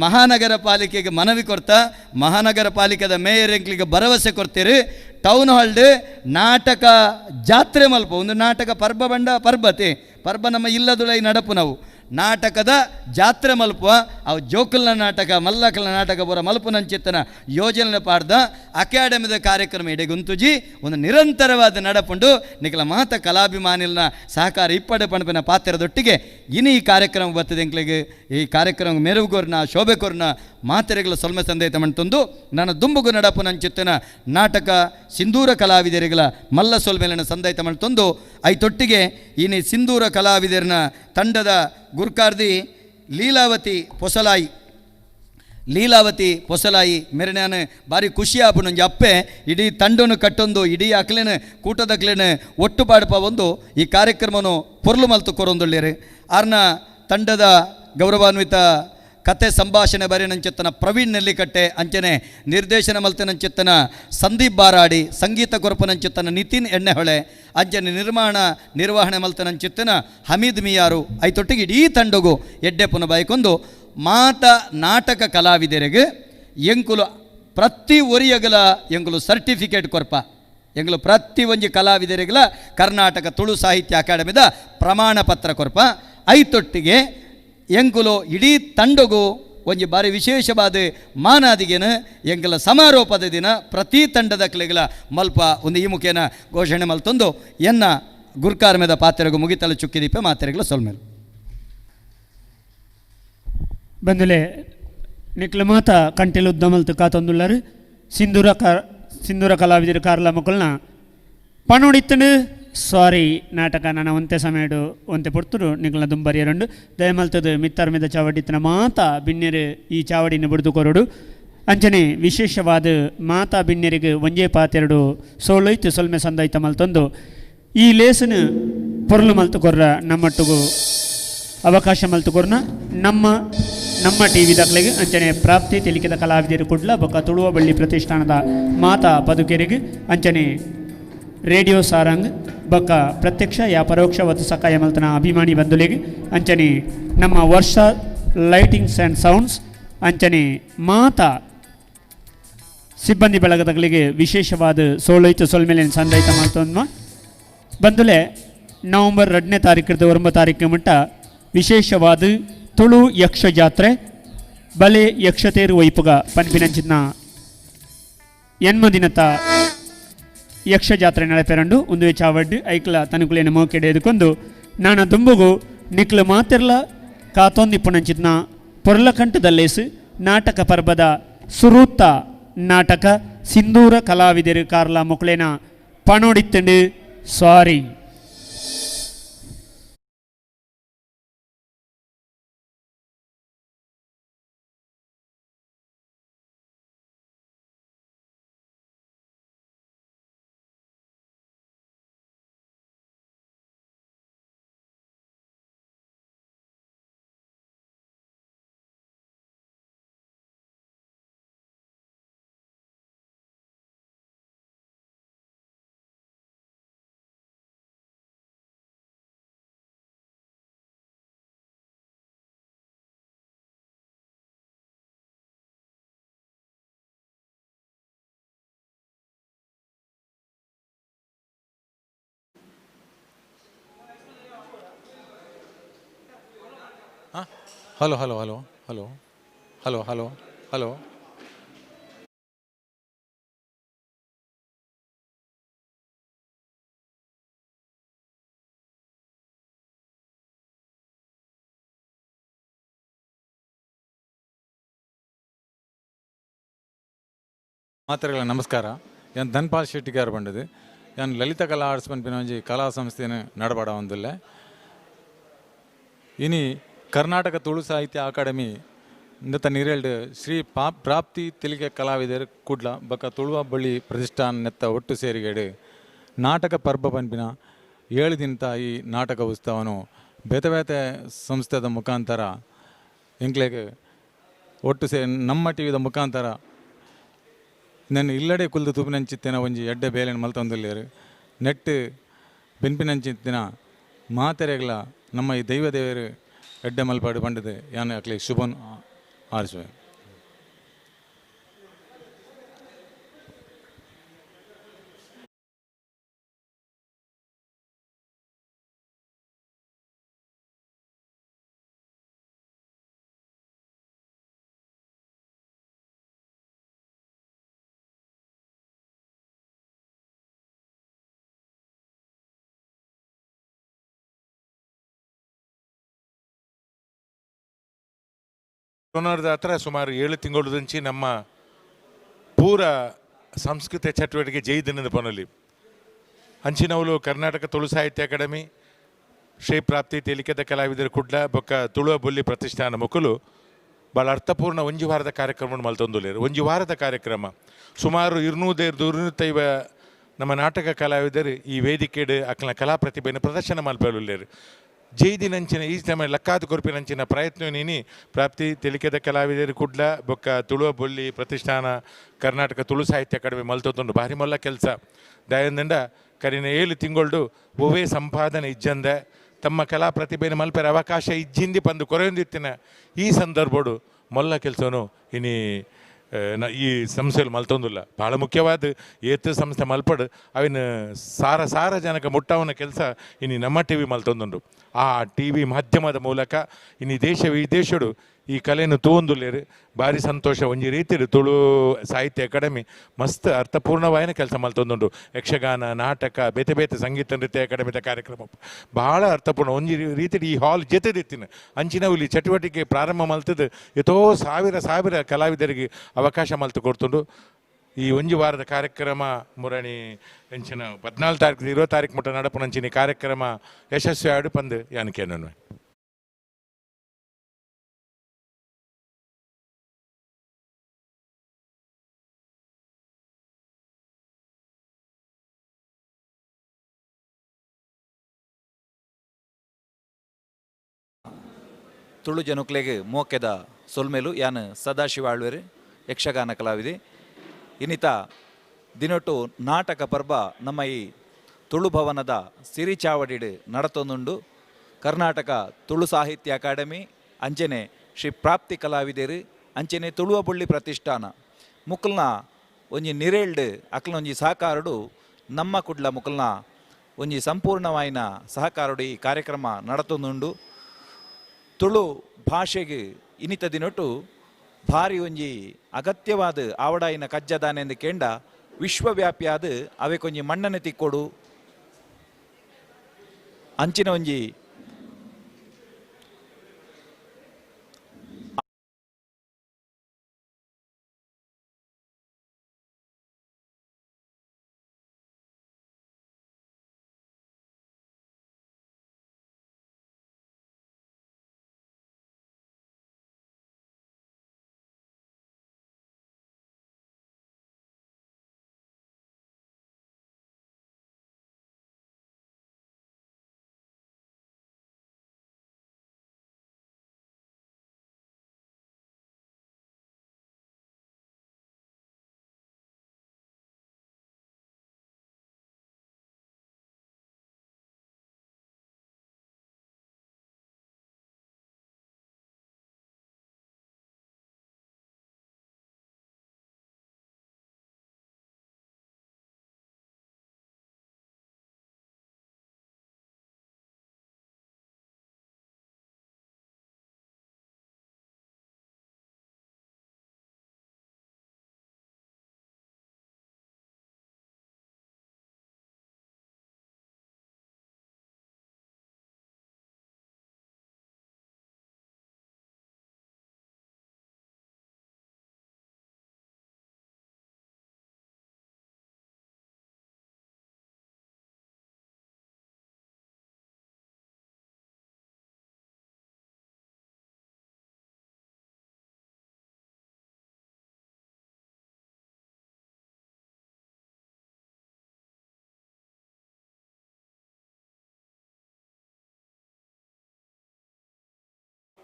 ಮಹಾನಗರ ಪಾಲಿಕೆಗೆ ಮನವಿ ಕೊಡ್ತಾ ಮಹಾನಗರ ಪಾಲಿಕೆದ ಮೇಯರ್ ಎಂಕ್ಲಿಗೆ ಭರವಸೆ ಕೊಡ್ತೀರಿ ಟೌನ್ ಹಾಲ್ಡ್ ನಾಟಕ ಜಾತ್ರೆ ಮಲ್ಪ ಒಂದು ನಾಟಕ ಪರ್ಬ ಬಂಡ ಪರ್ಬತೆ ಪರ್ಬ ನಮ್ಮ ಇಲ್ಲದುಳೈ ನಡಪು ನಾವು ನಾಟಕದ ಜಾತ್ರೆ ಮಲ್ಪುವ ಅವು ಜೋಕಲ್ನ ನಾಟಕ ಮಲ್ಲಕಲ್ನ ನಾಟಕ ಪೂರ ಮಲ್ಪು ನಂಚಿತ್ತನ ಯೋಜನೆ ಪಾಡ್ದ ಅಕಾಡೆಮಿದ ಕಾರ್ಯಕ್ರಮ ಇಡೆಗುಂತುಜಿ ಒಂದು ನಿರಂತರವಾದ ನಡಪುಂಡು ನಿಖಲ ಮಾತ ಕಲಾಭಿಮಾನಿಲ್ನ ಸಹಕಾರ ಇಪ್ಪಡೆ ಪಣಪಿನ ಪಾತ್ರದೊಟ್ಟಿಗೆ ಇನ್ನು ಈ ಕಾರ್ಯಕ್ರಮ ಬರ್ತದೆ ಎಂಕ್ಲಿಗೆ ಈ ಕಾರ್ಯಕ್ರಮ ಮೆರುಗುರ್ನ ಶೋಭೆಕೊರ್ನ ಮಾತೆರೆಗಳ ಸೊಲ್ಮೆ ಸಂದೇತ ಮಂತೊಂದು ನಾನು ದುಂಬುಗು ನಡಪು ನಂಚಿತ್ತನ ನಾಟಕ ಸಿಂಧೂರ ಕಲಾವಿದರಿಗಳ ಮಲ್ಲ ಸೊಲ್ಮೆಲಿನ ಸಂದೇತ ಮಂತೊಂದು ಐತೊಟ್ಟಿಗೆ ಇನ್ನು ಸಿಂಧೂರ ಕಲಾವಿದರಿನ ತಂಡದ ಗುರ್ಕಾರ್ದಿ ಲೀಲಾವತಿ ಪೊಸಲಾಯಿ ಮೇರೆ ನಾನು ಭಾರಿ ಖುಷಿ ಆಪುನೊಂಜಿ ಅಪ್ಪೆ ಇಡೀ ತಂಡನು ಕಟ್ಟೊಂದು ಇಡೀ ಅಕ್ಲೇನು ಕೂಟದಕ್ಲೇನು ಒಟ್ಟುಪಾಡುಪ ಒಂದು ಈ ಕಾರ್ಯಕ್ರಮವನ್ನು ಪೊರ್ಲು ಮಲ್ತು ಕೊರೊಂದುಳ್ಳೇರು ಆರ್ನ ತಂಡದ ಗೌರವಾನ್ವಿತ ಕತೆ ಸಂಭಾಷಣೆ ಬರೆನಂಚಿತ್ತನ ಪ್ರವೀಣ್ ನೆಲ್ಲಿಕಟ್ಟೆ ಅಂಚನೆ ನಿರ್ದೇಶನ ಮಲ್ತನಂಚಿತ್ತನ ಸಂದೀಪ್ ಬಾರಾಡಿ ಸಂಗೀತ ಕೊರಪನಂಚಿತ್ತನ ನಿತಿನ್ ಎಣ್ಣೆಹೊಳೆ ಅಂಚನೆ ನಿರ್ವಹಣೆ ಮಲ್ತನಂಚಿತ್ತನ ಹಮೀದ್ ಮಿಯಾರು ಐತೊಟ್ಟಿಗೆ ಇಡೀ ತಂಡಗೂ ಎಡ್ಡೆ ಪುನಃ ಬೈಕೊಂದು ಮಾತ ನಾಟಕ ಕಲಾವಿದರಿಗೆ ಎಂಕುಲು ಪ್ರತಿ ಒರಿಯಗಲ ಎಂಕುಲು ಸರ್ಟಿಫಿಕೇಟ್ ಕೊರ್ಪ ಎಂಕುಲು ಪ್ರತಿ ಒಂಜಿ ಕಲಾವಿದರಿಗಲ ಕರ್ನಾಟಕ ತುಳು ಸಾಹಿತ್ಯ ಅಕಾಡೆಮಿದ ಪ್ರಮಾಣ ಪತ್ರ ಕೊರ್ಪ ಐತೊಟ್ಟಿಗೆ ಎಂಕುಲು ಇಡೀ ತಂಡಗೂ ಒಂಜಿ ಬಾರಿ ವಿಶೇಷವಾದ ಮಾನಾದಿಗೆನ ಎಂಕಲ ಸಮಾರೋಪದ ದಿನ ಪ್ರತಿ ತಂಡದ ಕ್ಲೆಗಳ ಮಲ್ಪ ಒಂದು ಈ ಮುಖೇನ ಘೋಷಣೆ ಮಲ್ತೊಂದು ಎನ್ನ ಗುರ್ಕಾರ್ಮೆದ ಪಾತ್ರೆಗೂ ಮುಗಿತಲು ಚುಕ್ಕಿದೀಪ ಮಾತ್ರೆಗಳ ಸೊಲ್ಮೇಲು ಬಂದುಲೆ ನಿಕ್ಲ ಮಾತ ಕಂಟೆಲು ಉದ್ದಮಲ್ತು ಕಾತೊಂದುಳ್ಳರು ಸಿಂಧೂರ ಕಲಾವಿದರು ಕಾರ್ಲ ಮಕ್ಕಳನ್ನ ಪಣೋಡಿತ್ತಂಡು ಸಾರಿ ನಾಟಕ ನಾನು ಒಂತೆ ಸಮಯಡು ಒಂತೆ ಪೊರ್ತುಡು ನಿಕ್ಲ ದುಂಬರಿಯರಂಡು ದಯಮಲ್ತದು ಮಿತ್ತರ್ ಮಿದ ಚಾವಡಿತ್ತಿನ ಮಾತ ಬಿನ್ನೆರು ಈ ಚಾವಡಿನ ಬಿಡ್ದು ಕೊರಡು ಅಂಚನೆ ವಿಶೇಷವಾದ ಮಾತಾ ಬಿನ್ನೆರಿಗೆ ಒಂಜೇ ಪಾತೆರಡು ಸೋಲೈತು ಸೊಲ್ಮೆ ಸಂದಾಯ್ತ ಮಲ್ತೊಂದು ಈ ಲೇಸನು ಪೊರ್ಲು ಮಲ್ತು ಕೊರ್ರ ನಮ್ಮಟ್ಟುಗು ಅವಕಾಶ ಮಲ್ತು ಕೊರ್ನ ನಮ್ಮ ಟಿ ವಿ ದಾಖಲೆಗೆ ಅಂಚನೆ ಪ್ರಾಪ್ತಿ ತೆಲಿಕೆದ ಕಲಾವಿದರು ಕುಡ್ಲ ಬೊಕ್ಕ ತುಳುವ ಬಳ್ಳಿ ಪ್ರತಿಷ್ಠಾನದ ಮಾತಾ ಪದುಕೆರೆಗೆ ಅಂಚನೆ ರೇಡಿಯೋ ಸಾರಂಗ್ ಬೊಕ್ಕ ಪ್ರತ್ಯಕ್ಷ ಯಾ ಪರೋಕ್ಷ ಒತ್ತು ಸಕಾಯ ಮಲ್ತನ ಅಭಿಮಾನಿ ಬಂಧುಲಿಗೆ ಅಂಚನೆ ನಮ್ಮ ವರ್ಷ ಲೈಟಿಂಗ್ಸ್ ಆ್ಯಂಡ್ ಸೌಂಡ್ಸ್ ಅಂಚನೆ ಮಾತಾ ಸಿಬ್ಬಂದಿ ಬಳಗದಗಳಿಗೆ ವಿಶೇಷವಾದ ಸೋಲೈತು ಸೊಲ್ಮೇಲಿನ ಸಂದಾಯಿತ ಮಾಡ್ತೊಂದು ಬಂದುಲೆ ನವಂಬರ್ 2ನೇ ತಾರೀಕಿಂದ 9 ತಾರೀಕು ಮಟ್ಟ ವಿಶೇಷವಾದ ತುಳು ಯಕ್ಷ ಜಾತ್ರೆ ಬಲೆ ಯಕ್ಷತೇರು ವೈಪುಗ ಪನ್ಪಿನಂಚಿನ ಎನ್ಮದಿನತ ಯಕ್ಷ ಜಾತ್ರೆ ನಡಪೆರಂಡು ಒಂದು ಚಾವಡ್ಡು ಐಕ್ಲ ತನುಕುಲೇನ ಮೋಕೆಡೆ ಎದುಕೊಂಡು ನಾನ ದುಂಬುಗು ನಿಕ್ಲು ಮಾತಿರ್ಲ ಕಾತೊಂದಿಪ್ಪುನಂಚಿನ ಪೊರ್ಲಕಂಟದಲ್ಲೇಸು ನಾಟಕ ಪರ್ಬದ ಸುರೂತ್ತ ನಾಟಕ ಸಿಂಧೂರ ಕಲಾವಿದರು ಕಾರ್ಲ ಮೊಕ್ಲೇನ ಪಣೋಡಿತ್ತಂಡು sorry hello hello hello hello hello hello hello ಮಾತ್ರೆಗಳ ನಮಸ್ಕಾರ ಯಾನ್ ಧನ್ಪಾಲ್ ಶೆಟ್ಟಿಗಾರ್ ಬಂಡದು ಯಾನ್ ಲಲಿತ ಕಲಾ ಆರ್ಟ್ಸ್ ಪನ್ಪಿನ ಒಂಜಿ ಕಲಾ ಸಂಸ್ಥೆನ ನಡಬಾಡ ಒಂದಿಲ್ಲ ಇನಿ ಕರ್ನಾಟಕ ತುಳು ಸಾಹಿತ್ಯ ಅಕಾಡೆಮಿ ಇಂದತ್ತ ನೀರೇಳ್ಡು ಶ್ರೀ ಪ್ರಾಪ್ತಿ ತೆಲಿಗೆ ಕಲಾವಿದರು ಕೂಡ್ಲ ಬಕ ತುಳುವ ಬಳ್ಳಿ ಪ್ರತಿಷ್ಠಾನ ನೆತ್ತ ಒಟ್ಟು ಸೇರಿಗೇಡು ನಾಟಕ ಪರ್ಬ ಪನ್ಪಿನ 7 ದಿನದ ಈ ನಾಟಕ ಉತ್ಸವನು ಬೇತೆ ಬೇತೆ ಸಂಸ್ಥೆದ ಮುಖಾಂತರ ಎಂಕ್ಲೆಗೆ ಒಟ್ಟು ನಮ್ಮ ಟಿವಿದ ಮುಖಾಂತರ ನಾನು ಇಲ್ಲಡೆ ಕುಲ್ದು ತೂಪಿನಂಚಿತ್ತಿನ ಒಂಜಿ ಎಡ್ಡೆ ಬೇಲೆನ ಮಲ್ತೊಂದುಲ್ಲೇರು ನೆಟ್ಟು ಬೆನ್ಪಿನಂಚಿತ್ತಿನ ಮಾತೆರೆಗಳ ನಮ್ಮ ಈ ದೈವ ದೇವರು ಎಡ್ಡೆ ಮಲ್ಪಾಡು ಪಂಡದು ಯಾನು ಅಕ್ಲೆ ಶುಭನ್ ಆರಿಸುವೆ. ಸೋನಾರದ ಹತ್ರ ಸುಮಾರು 7 ತಿಂಗಳದಂಚಿ ನಮ್ಮ ಪೂರ ಸಂಸ್ಕೃತಿ ಚಟುವಟಿಕೆ ಜೈದಿನದ ಪನಲಿ ಅಂಚಿನವಲು ಕರ್ನಾಟಕ ತುಳು ಸಾಹಿತ್ಯ ಅಕಾಡೆಮಿ ಶ್ರೀ ಪ್ರಾಪ್ತಿ ತೇಲಿಕೆದ ಕಲಾವಿದರು ಕುಡ್ಲ ಬೊಕ್ಕ ತುಳುವ ಬೊಲ್ಲಿ ಪ್ರತಿಷ್ಠಾನ ಮುಕುಲು ಭಾಳ ಅರ್ಥಪೂರ್ಣ ಒಂಜಿ ವಾರದ ಕಾರ್ಯಕ್ರಮ ಮಲ್ತೊಂದುಲ್ಲೇರು. ಒಂಜಿ ವಾರದ ಕಾರ್ಯಕ್ರಮ ಸುಮಾರು 200-250 ನಮ್ಮ ನಾಟಕ ಕಲಾವಿದರು ಈ ವೇದಿಕೆಡು ಅಕ್ಲ ಕಲಾ ಪ್ರತಿಭೆಯನ್ನು ಪ್ರದರ್ಶನ ಮಲ್ಪೇಳುಲ್ಲೇರು. ಜೈದಿನಂಚಿನ ಈ ಸಮಯ ಲಕ್ಕಾದ ಕೊರ್ಪಿನಂಚಿನ ಪ್ರಯತ್ನ ನೀನಿ ಪ್ರಾಪ್ತಿ ತೆಲಿಕೆದ ಕಲಾವಿದರು ಕುಡ್ಲ ಬೊಕ್ಕ ತುಳುವ ಬೊಲ್ಲಿ ಪ್ರತಿಷ್ಠಾನ ಕರ್ನಾಟಕ ತುಳು ಸಾಹಿತ್ಯ ಅಕಾಡೆಮಿ ಮಲ್ತೊಂದು ಭಾರಿ ಮೊಲ್ಲ ಕೆಲಸ ದಯದಿಂದ ಕರಿನ 7 ತಿಂಗಳು ಒವೇ ಸಂಪಾದನೆ ಇಜ್ಜಂದ ತಮ್ಮ ಕಲಾ ಪ್ರತಿಭೆಯನ್ನು ಮಲ್ಪರ ಅವಕಾಶ ಇಜ್ಜಿಂದಿ ಪಂದು ಕೊರೆಯೊಂದಿತ್ತಿನ ಈ ಸಂದರ್ಭಡು ಮೊಲ್ಲ ಕೆಲಸನು ಇನಿ ಈ ಸಂಸ್ಥೆಯಲ್ಲಿ ಮಲ್ತೊಂದಿಲ್ಲ. ಭಾಳ ಮುಖ್ಯವಾದ ಏತು ಸಂಸ್ಥೆ ಮಲ್ಪಡು ಅವಿನ ಸಾರಜನಕ ಮುಟ್ಟವನ ಕೆಲಸ ಇನ್ನು ನಮ್ಮ ಟಿ ವಿ ಮಲ್ತೊಂದುಂಡು. ಆ ಟಿ ವಿ ಮಾಧ್ಯಮದ ಮೂಲಕ ಇನ್ನು ದೇಶ ವಿದೇಶಡು ಈ ಕಲೆಯನ್ನು ತೂಂದುಲ್ಲೇರು. ಭಾರಿ ಸಂತೋಷ. ಒಂಜಿ ರೀತಿಯಲ್ಲಿ ತುಳು ಸಾಹಿತ್ಯ ಅಕಾಡೆಮಿ ಮಸ್ತ್ ಅರ್ಥಪೂರ್ಣವಾಯಿನ ಕೆಲಸ ಮಲ್ತೊಂದುಂಡು. ಯಕ್ಷಗಾನ, ನಾಟಕ, ಬೇತೆ ಬೇತೆ ಸಂಗೀತ ನೃತ್ಯ ಅಕಾಡೆಮಿದ ಕಾರ್ಯಕ್ರಮ ಭಾಳ ಅರ್ಥಪೂರ್ಣ. ಒಂಜಿ ರೀತಿಯಲ್ಲಿ ಈ ಹಾಲ್ ಜೊತೆದಿತ್ತಿನ ಅಂಚಿನವು ಚಟುವಟಿಕೆ ಪ್ರಾರಂಭ ಮಲ್ತದ್ದು ಎಷ್ಟೋ ಸಾವಿರ ಕಲಾವಿದರಿಗೆ ಅವಕಾಶ ಮಲ್ತು ಕೊಡ್ತುಂಡು. ಈ ಒಂಜಿ ವಾರದ ಕಾರ್ಯಕ್ರಮ ಮುರಣಿ ಎಂಚಿನ 14 ತಾರೀಕು 20 ತಾರೀಕು ಮುಟ್ಟ ನಡಪುನಂಚಿನ ಕಾರ್ಯಕ್ರಮ ಯಶಸ್ವಿ ಆಡು ಪಂದು ಯಾನಕೇನು. ತುಳು ಜನಕ್ಲೆಗೆ ಮೋಕೆದ ಸೊಲ್ಮೇಲು ಯಾನು ಸದಾಶಿವ ಆಳ್ವೇರು ಯಕ್ಷಗಾನ ಕಲಾವಿದೆ ಇನ್ನಿತ ದಿನೊಟ್ಟು ನಾಟಕ ಪರ್ಬ ನಮ್ಮ ಈ ತುಳು ಭವನದ ಸಿರಿಚಾವಡಿಡು ನಡತೊಂದುಂಡು. ಕರ್ನಾಟಕ ತುಳು ಸಾಹಿತ್ಯ ಅಕಾಡೆಮಿ ಅಂಚನೆ ಶ್ರೀ ಪ್ರಾಪ್ತಿ ಕಲಾವಿದರು ಅಂಚನೆ ತುಳುವ ಬುಳ್ಳಿ ಪ್ರತಿಷ್ಠಾನ ಮುಕ್ಕಲ್ನ ಒಂಜಿ ನಿರೇಳ್ಡು ಅಕ್ಲ ಒಂಜಿ ಸಹಕಾರಡು ನಮ್ಮ ಕುಡ್ಲ ಮುಕ್ಕಲ್ನ ಒಂಜಿ ಸಂಪೂರ್ಣವಾಯಿನ ಸಹಕಾರಡು ಈ ಕಾರ್ಯಕ್ರಮ ನಡತೊಂದುಂಡು. ತುಳು ಭಾಷೆಗೆ ಇನ್ನಿತ ದಿನೊಟ್ಟು ಭಾರಿ ಒಂಜಿ ಅಗತ್ಯವಾದ ಆವಡಾಯಿನ ಕಜ್ಜದಾನೆ ಎಂದು ಕೇಂಡ ವಿಶ್ವವ್ಯಾಪಿಯಾದ ಅವೆಕೊಂಜಿ ಮಣ್ಣನೆ ತಿಕ್ಕೊಡು ಅಂಚಿನ ಒಂಜಿ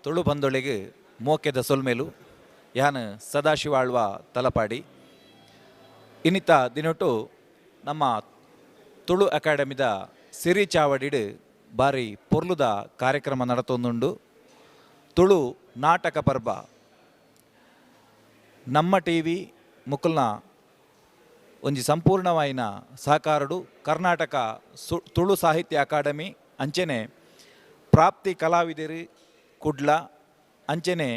ತುಳು ಬಂದೊಳೆಗೆ ಮೋಕೆದ ಸೊಲ್ಮೇಲು ಯಾನ್ ಸದಾಶಿವಾಳ್ವ ತಲಪಾಡಿ ಇನ್ನಿತ ದಿನೊಟ್ಟು ನಮ್ಮ ತುಳು ಅಕಾಡೆಮಿದ ಸಿರಿ ಚಾವಡಿಡ್ ಬಾರಿ ಪೊರ್ಲುದ ಕಾರ್ಯಕ್ರಮ ನಡತೊಂದುಂಡು. ತುಳು ನಾಟಕ ಪರ್ಬ ನಮ್ಮ ಟಿವಿ ಮುಕುಲ್ನ ಒಂಜಿ ಸಂಪೂರ್ಣವಾಯಿನ ಸಹಕಾರಡು ಕರ್ನಾಟಕ ತುಳು ಸಾಹಿತ್ಯ ಅಕಾಡೆಮಿ ಅಂಚೆನೆ ಪ್ರಾಪ್ತಿ ಕಲಾವಿದರು ಕುಡ್ಲ ಅಂಚೆನೆ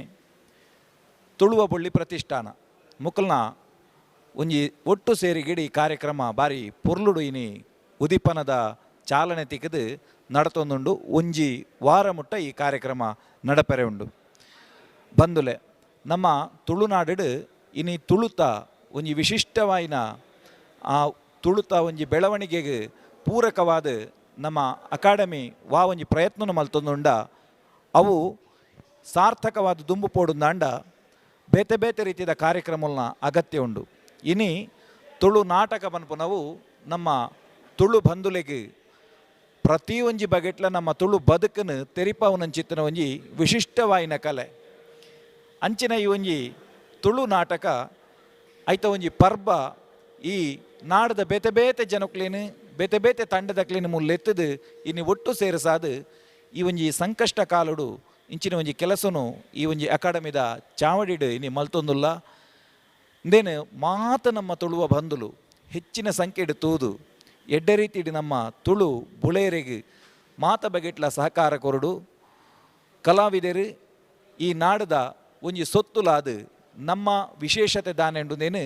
ತುಳುವ ಬೊಳ್ಳಿ ಪ್ರತಿಷ್ಠಾನ ಮುಕುಲ್ನ ಒಂಜಿ ಒಟ್ಟು ಸೇರಿಗಿಡಿ ಕಾರ್ಯಕ್ರಮ ಬಾರಿ ಪೊರ್ಲುಡು ಇನಿ ಉದಿಪನದ ಚಾಲನೆ ತಿಕ್ಕದು ನಡತೊಂದುಂಡು. ಒಂಜಿ ವಾರ ಮುಟ್ಟ ಈ ಕಾರ್ಯಕ್ರಮ ನಡಪೆರೆ ಉಂಡು. ಬಂದುಲೆ ನಮ್ಮ ತುಳುನಾಡು ಇನಿ ತುಳುತ ಒಂಜಿ ವಿಶಿಷ್ಟವಾಯಿನ ಆ ತುಳುತ ಒಂಜಿ ಬೆಳವಣಿಗೆಗೆ ಪೂರಕವಾದ ನಮ್ಮ ಅಕಾಡೆಮಿ ವಾ ಒಂಜಿ ಪ್ರಯತ್ನ ಮಲ್ತೊಂದುಂಡ ಅವು ಸಾರ್ಥಕವಾದ ದುಂಬು ಪೋಡುಂದಾಂಡ ಬೇತೆ ಬೇತೆ ರೀತಿಯ ಕಾರ್ಯಕ್ರಮಗಳನ್ನ ಅಗತ್ಯ ಉಂಡು. ಇನಿ ತುಳು ನಾಟಕ ಪನ್ಪುನವು ನಮ್ಮ ತುಳು ಬಂದುಲೆಗೆ ಪ್ರತಿ ಒಂಜಿ ಬಗೆಟ್ಲ ನಮ್ಮ ತುಳು ಬದುಕನ್ನು ತೆರಿಪವನಂಚಿತ್ತಿನ ಒಂಜಿ ವಿಶಿಷ್ಟವಾಯಿನ ಕಲೆ. ಅಂಚಿನ ಈ ಒಂಜಿ ತುಳು ನಾಟಕ ಐತ ಒಂಜಿ ಪರ್ಬ ಈ ನಾಡದ ಬೇತೆ ಬೇತೆ ಜನಕ್ಲೇನು ಬೇತೆ ಬೇತೆ ತಂಡದಕ್ಲೇನು ಮುಲ್ಲೆತ್ತದು ಇನ್ನು ಒಟ್ಟು ಸೇರಿಸಾದು ಈ ಒಂಜಿ ಸಂಕಷ್ಟ ಕಾಲುಡು ಇಂಚಿನ ಒಂಜಿ ಕೆಲಸನು ಈ ಒಂಜಿ ಅಕಾಡೆಮಿದ ಚಾವಡಿಡು ಇನ್ನು ಮಲ್ತೊಂದುಲ್ಲ. ಇಂದೇನು ಮಾತ ನಮ್ಮ ತುಳುವ ಬಂದುಲು ಹೆಚ್ಚಿನ ಸಂಖ್ಯೆಡು ತೂದು ಎಡ್ಡ ರೀತಿಡು ನಮ್ಮ ತುಳು ಬುಳೇರೆಗೆ ಮಾತ ಬಗೆಟ್ಲ ಸಹಕಾರ ಕೊರಡು ಕಲಾವಿದರು ಈ ನಾಡದ ಒಂಜಿ ಸೊತ್ತುಲಾದ ನಮ್ಮ ವಿಶೇಷತೆ ದಾನೆಂಡುಂದೇನು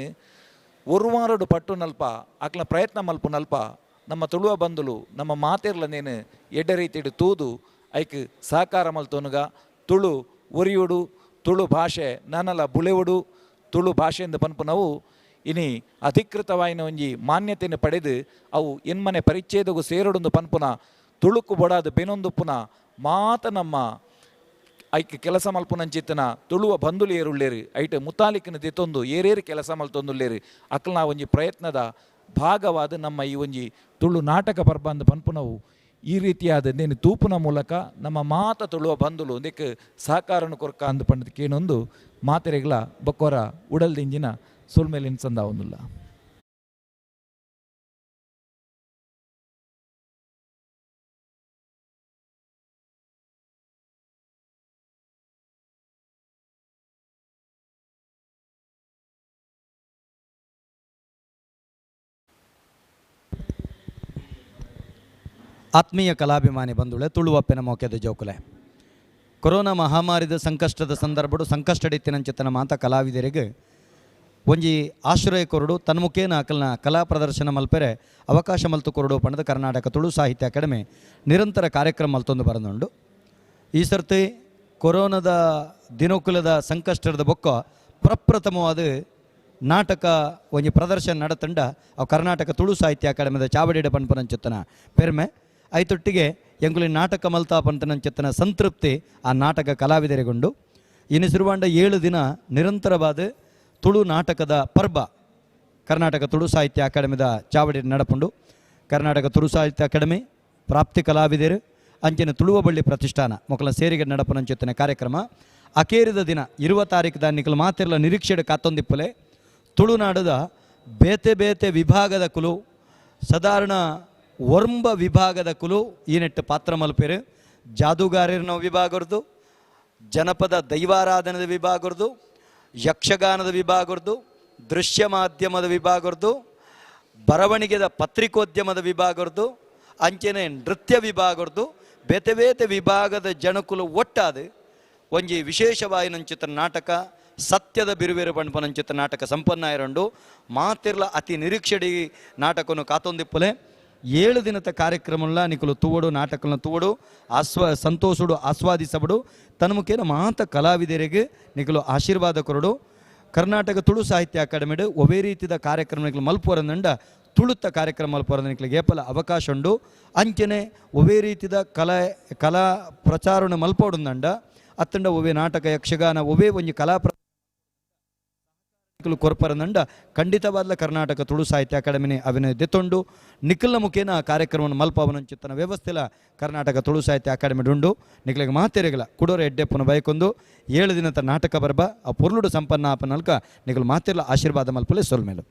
ಒರುವಾರಡು ಪಟ್ಟು ನಲ್ಪ ಆಕ್ಲ ಪ್ರಯತ್ನ ಮಲ್ಪು ನಲ್ಪ ನಮ್ಮ ತುಳುವ ಬಂದುಲು ನಮ್ಮ ಮಾತೆರ್ಲನೇನು ಎಡ್ಡ ರೀತಿಡು ತೂದು ಐಕ್ ಸಹಕಾರ ಮಲ್ತೋನುಗ ತುಳು ಒರಿಯುಡು ತುಳು ಭಾಷೆ ನಾನಲ್ಲ ಬುಳೆವುಡು ತುಳು ಭಾಷೆಯಿಂದ ಪನ್ಪು ನಾವು ಇನಿ ಅಧಿಕೃತವಾಯಿನ ಒಂಜಿ ಮಾನ್ಯತೆಯನ್ನು ಪಡೆದು ಅವು ಎನ್ಮನೆ ಪರಿಚ್ಛೇದಗೂ ಸೇರೊಡೊಂದು ಪನ್ಪುನ ತುಳುಕು ಬೊಡಾದ ಬೆನೊಂದುಪ್ಪುನ ಮಾತ ನಮ್ಮ ಐಕ್ ಕೆಲಸ ಮಲ್ಪುನಂಚಿತ್ತನ ತುಳುವ ಬಂದುಲು ಏರುಳ್ಳೇರು ಐಟ್ ಮುತಾಲಿಕ್ನ ದಿತ್ತೊಂದು ಏರೇರು ಕೆಲಸ ಮಲ್ತೊಂದುಲ್ಲೇರು ಅಕ್ಲ ಒಂಜಿ ಪ್ರಯತ್ನದ ಭಾಗವಾದ ನಮ್ಮ ಈ ಒಂಜಿ ತುಳು ನಾಟಕ ಪರ್ಬ ಅಂದ ಪನ್ಪುನವು ಈ ರೀತಿಯಾದ ನೇನು ತೂಪುನ ಮೂಲಕ ನಮ್ಮ ಮಾತ ತುಳುವ ಬಂದುಲು ಒಂದಕ್ಕೆ ಸಹಕಾರನು ಕೊರಕ ಅಂದು ಪಂಡದಕ್ಕೇನೊಂದು ಮಾತೆರೆಗಳ ಬೊಕ್ಕೊರ ಉಡಲ್ದಿಂಜಿನ ಸುಲ್ಮೇಲಿನ ಸಂದ ಒಂದಿಲ್ಲ. ಆತ್ಮೀಯ ಕಲಾಭಿಮಾನಿ ಬಂಧುಳೆ ತುಳುವಪ್ಪೆನ ಮೋಕೆದ ಜೋಕುಲೆ ಕೊರೋನಾ ಮಹಾಮಾರಿದ ಸಂಕಷ್ಟದ ಸಂದರ್ಭಡು ಸಂಕಷ್ಟಡಿತ್ತಿನಂಚಿತನ ಮಾತ ಕಲಾವಿದರಿಗೆ ಒಂಜಿ ಆಶ್ರಯ ಕೊರಡು ತನ್ಮುಖೇನ ಅಕಲ್ನ ಕಲಾ ಪ್ರದರ್ಶನ ಮಲ್ಪೆರೆ ಅವಕಾಶ ಮಲ್ತು ಕೊರಡು ಪಣದ ಕರ್ನಾಟಕ ತುಳು ಸಾಹಿತ್ಯ ಅಕಾಡೆಮಿ ನಿರಂತರ ಕಾರ್ಯಕ್ರಮ ಮಲ್ತೊಂದು ಬರನುಂಡು. ಈ ಸರ್ತಿ ಕೊರೋನಾದ ದಿನಕುಲದ ಸಂಕಷ್ಟದ ಬೊಕ್ಕ ಪ್ರಪ್ರಥಮವಾದ ನಾಟಕ ಒಂಜಿ ಪ್ರದರ್ಶನ ನಡತಂಡ ಅವು ಕರ್ನಾಟಕ ತುಳು ಸಾಹಿತ್ಯ ಅಕಾಡೆಮಿದ ಚಾವಡಿಡ ಪನ್ಪನಂಚಿತ್ತನ ಪೆರ್ಮೆ ಐತೊಟ್ಟಿಗೆ ಎಂಗುಲಿ ನಾಟಕ ಮಲ್ತಾ ಪಂತನಂಚಿತ್ತನ ಸಂತೃಪ್ತಿ ಆ ನಾಟಕ ಕಲಾವಿದರಿಗೊಂಡು ಇನಿಸಿರುವಾಂಡ 7 ದಿನ ನಿರಂತರವಾದ ತುಳು ನಾಟಕದ ಪರ್ಬ ಕರ್ನಾಟಕ ತುಳು ಸಾಹಿತ್ಯ ಅಕಾಡೆಮಿದ ಚಾವಡಿ ನಡಪುಂಡು. ಕರ್ನಾಟಕ ತುಳು ಸಾಹಿತ್ಯ ಅಕಾಡೆಮಿ ಪ್ರಾಪ್ತಿ ಕಲಾವಿದರು ಅಂಚಿನ ತುಳುವ ಬಳ್ಳಿ ಪ್ರತಿಷ್ಠಾನ ಮೊಕಲ ಸೇರಿಗೆ ನಡಪನಂಚಿತ್ತನ ಕಾರ್ಯಕ್ರಮ ಅಕೇರಿದ ದಿನ 20 ತಾರೀಕು ನಿಕಲು ಮಾತಿರಲ ನಿರೀಕ್ಷೆಡು ಕಾತೊಂದಿಪ್ಪಲೆ ತುಳುನಾಡದ ಬೇತೆ ಬೇತೆ ವಿಭಾಗದ ಕುಲು ಸಾಧಾರಣ ಒರ್ಂಬ ವಿಭಾಗದ ಕುಲು ಈ ನೆಟ್ಟು ಪಾತ್ರ ಮಲ್ಪೇರು ಜಾದೂಗಾರನ ವಿಭಾಗರ್ದು ಜನಪದ ದೈವಾರಾಧನದ ವಿಭಾಗರ್ದು ಯಕ್ಷಗಾನದ ವಿಭಾಗರ್ದು ದೃಶ್ಯ ಮಾಧ್ಯಮದ ವಿಭಾಗರ್ದು ಬರವಣಿಗೆದ ಪತ್ರಿಕೋದ್ಯಮದ ವಿಭಾಗರ್ದು ಅಂಚೆನೆ ನೃತ್ಯ ವಿಭಾಗರ್ದು ಬೇತೆ ಬೇತೆ ವಿಭಾಗದ ಜನಕುಲು ಒಟ್ಟಾದ ಒಂಜಿ ವಿಶೇಷವಾಯಿನಂಚಿತ ನಾಟಕ ಸತ್ಯದ ಬಿರುವೇರು ಪಂಪನಂಚಿತ ನಾಟಕ ಸಂಪನ್ನ ಇರಂಡು ಮಾತಿರ್ಲ ಅತಿ ನಿರೀಕ್ಷೆಡಿ ನಾಟಕವನ್ನು ಕಾತೊಂದಿಪ್ಪಲೆ 7 ದಿನದ ಕಾರ್ಯಕ್ರಮಲ್ಲ ನಿಕಲು ತೂವಡು ನಾಟಕನ ತೂವಡು ಸಂತೋಷಡು ಆಸ್ವಾದಿಸಬಡು ತನ್ಮುಖೇನ ಮಾತ ಕಲಾವಿದರಿಗೆ ನಿಕಲು ಆಶೀರ್ವಾದ ಕೊರಡು. ಕರ್ನಾಟಕ ತುಳು ಸಾಹಿತ್ಯ ಅಕಾಡೆಮಿಡು ಒವೇ ರೀತಿಯ ಕಾರ್ಯಕ್ರಮ ಮಲ್ಪುರಂದಂಡ ತುಳುತ್ತ ಕಾರ್ಯಕ್ರಮ ಮಲ್ಪುರಂದ ನಿಕಲಿಗೆ ಏಪಲ ಅವಕಾಶ ಉಂಡು. ಅಂಚನೆ ಒವೇ ರೀತಿಯ ಕಲಾ ಪ್ರಚಾರನ ಮಲ್ಪೋಡುಂದಂಡ ಅತ್ತಂಡ ಒವೇ ನಾಟಕ ಯಕ್ಷಗಾನ ಒವೇ ಒಂಜಿ ಕಲಾ ಕೊರ್ಪರನಂಡ ಖಂಡಿತವಾದ ಕರ್ನಾಟಕ ತುಳು ಸಾಹಿತ್ಯ ಅಕಾಡೆಮಿನಿ ಅಭಿನಯ ದೆತ್ತೊಂಡು ನಿಖಿಲ ಮುಖೇನ ಕಾರ್ಯಕ್ರಮ ಮಲ್ಪವನಂಚಿತ್ತನ ವ್ಯವಸ್ಥೆಲ ಕರ್ನಾಟಕ ತುಳು ಸಾಹಿತ್ಯ ಅಕಾಡೆಮಿ ಉಂಡು ನಿಖಲಿಗೆ ಮಾತೆರೆಗಲ ಕುಡೋರ ಎಡ್ಡೆಪ್ಪನ ಬಯಕೊಂದು 7 ದಿನದ ನಾಟಕ ಬರ್ಬ ಆ ಪೊರ್ಲುಡು ಸಂಪನ್ನ ಆಪ ನಲ್ಕ ನಿಖಲು ಮಾತೆರ್ಲ ಆಶೀರ್ವಾದ ಮಲ್ಪಲೆ ಸೊಲ್ಮೇಲು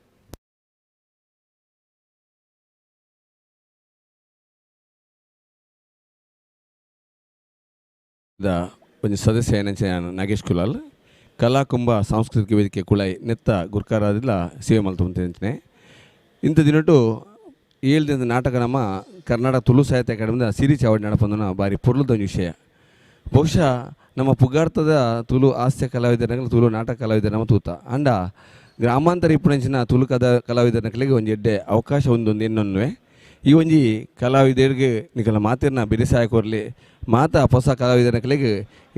ಒಂದು ಸದಸ್ಯ ಏನಂಚ ನಾಗೇಶ್ ಕುಲಾಲ್ ಕಲಾಕುಂಭ ಸಾಂಸ್ಕೃತಿಕ ವೇದಿಕೆ ಕುಳಾಯಿ ನೆತ್ತ ಗುರ್ಕಾರಾದಿಲ್ಲ ಸೇವೆ ಮಲ್ತಂತೆ ಇಂಥ ದಿನಟ್ಟು 7 ದಿನದ ನಾಟಕ ನಮ್ಮ ಕರ್ನಾಟಕ ತುಳು ಸಾಹಿತ್ಯ ಅಕಾಡೆಮಿದ ಸಿರಿ ಚಾವಡಿ ನಡಪಂದನ ಬಾರಿ ಪೊರ್ಲದ ಒಂದು ವಿಷಯ ಬಹುಶಃ ನಮ್ಮ ಪುಗಾರ್ತದ ತುಳು ಹಾಸ್ಯ ಕಲಾವಿದರ ತುಳು ನಾಟಕ ಕಲಾವಿದರ ನಮ್ಮ ತೂತ ಅಂಡ ಗ್ರಾಮಾಂತರ ಇಪ್ಪುನಂಚಿನ ತುಳು ಕಲಾವಿದರಗಳಿಗೆ ಒಂದು ಎಡ್ಡೆ ಅವಕಾಶ ಒಂದೊಂದು ಇನ್ನೊಂದುವೆ ಈ ಒಂಜಿ ಕಲಾವಿದರಿಗೆ ನಿಕಲ ಮಾತಿನ ಬಿರಿಸಾಯ ಕೊರಲಿ ಮಾತಾ ಹೊಸ ಕಲಾವಿದರಿಗೆ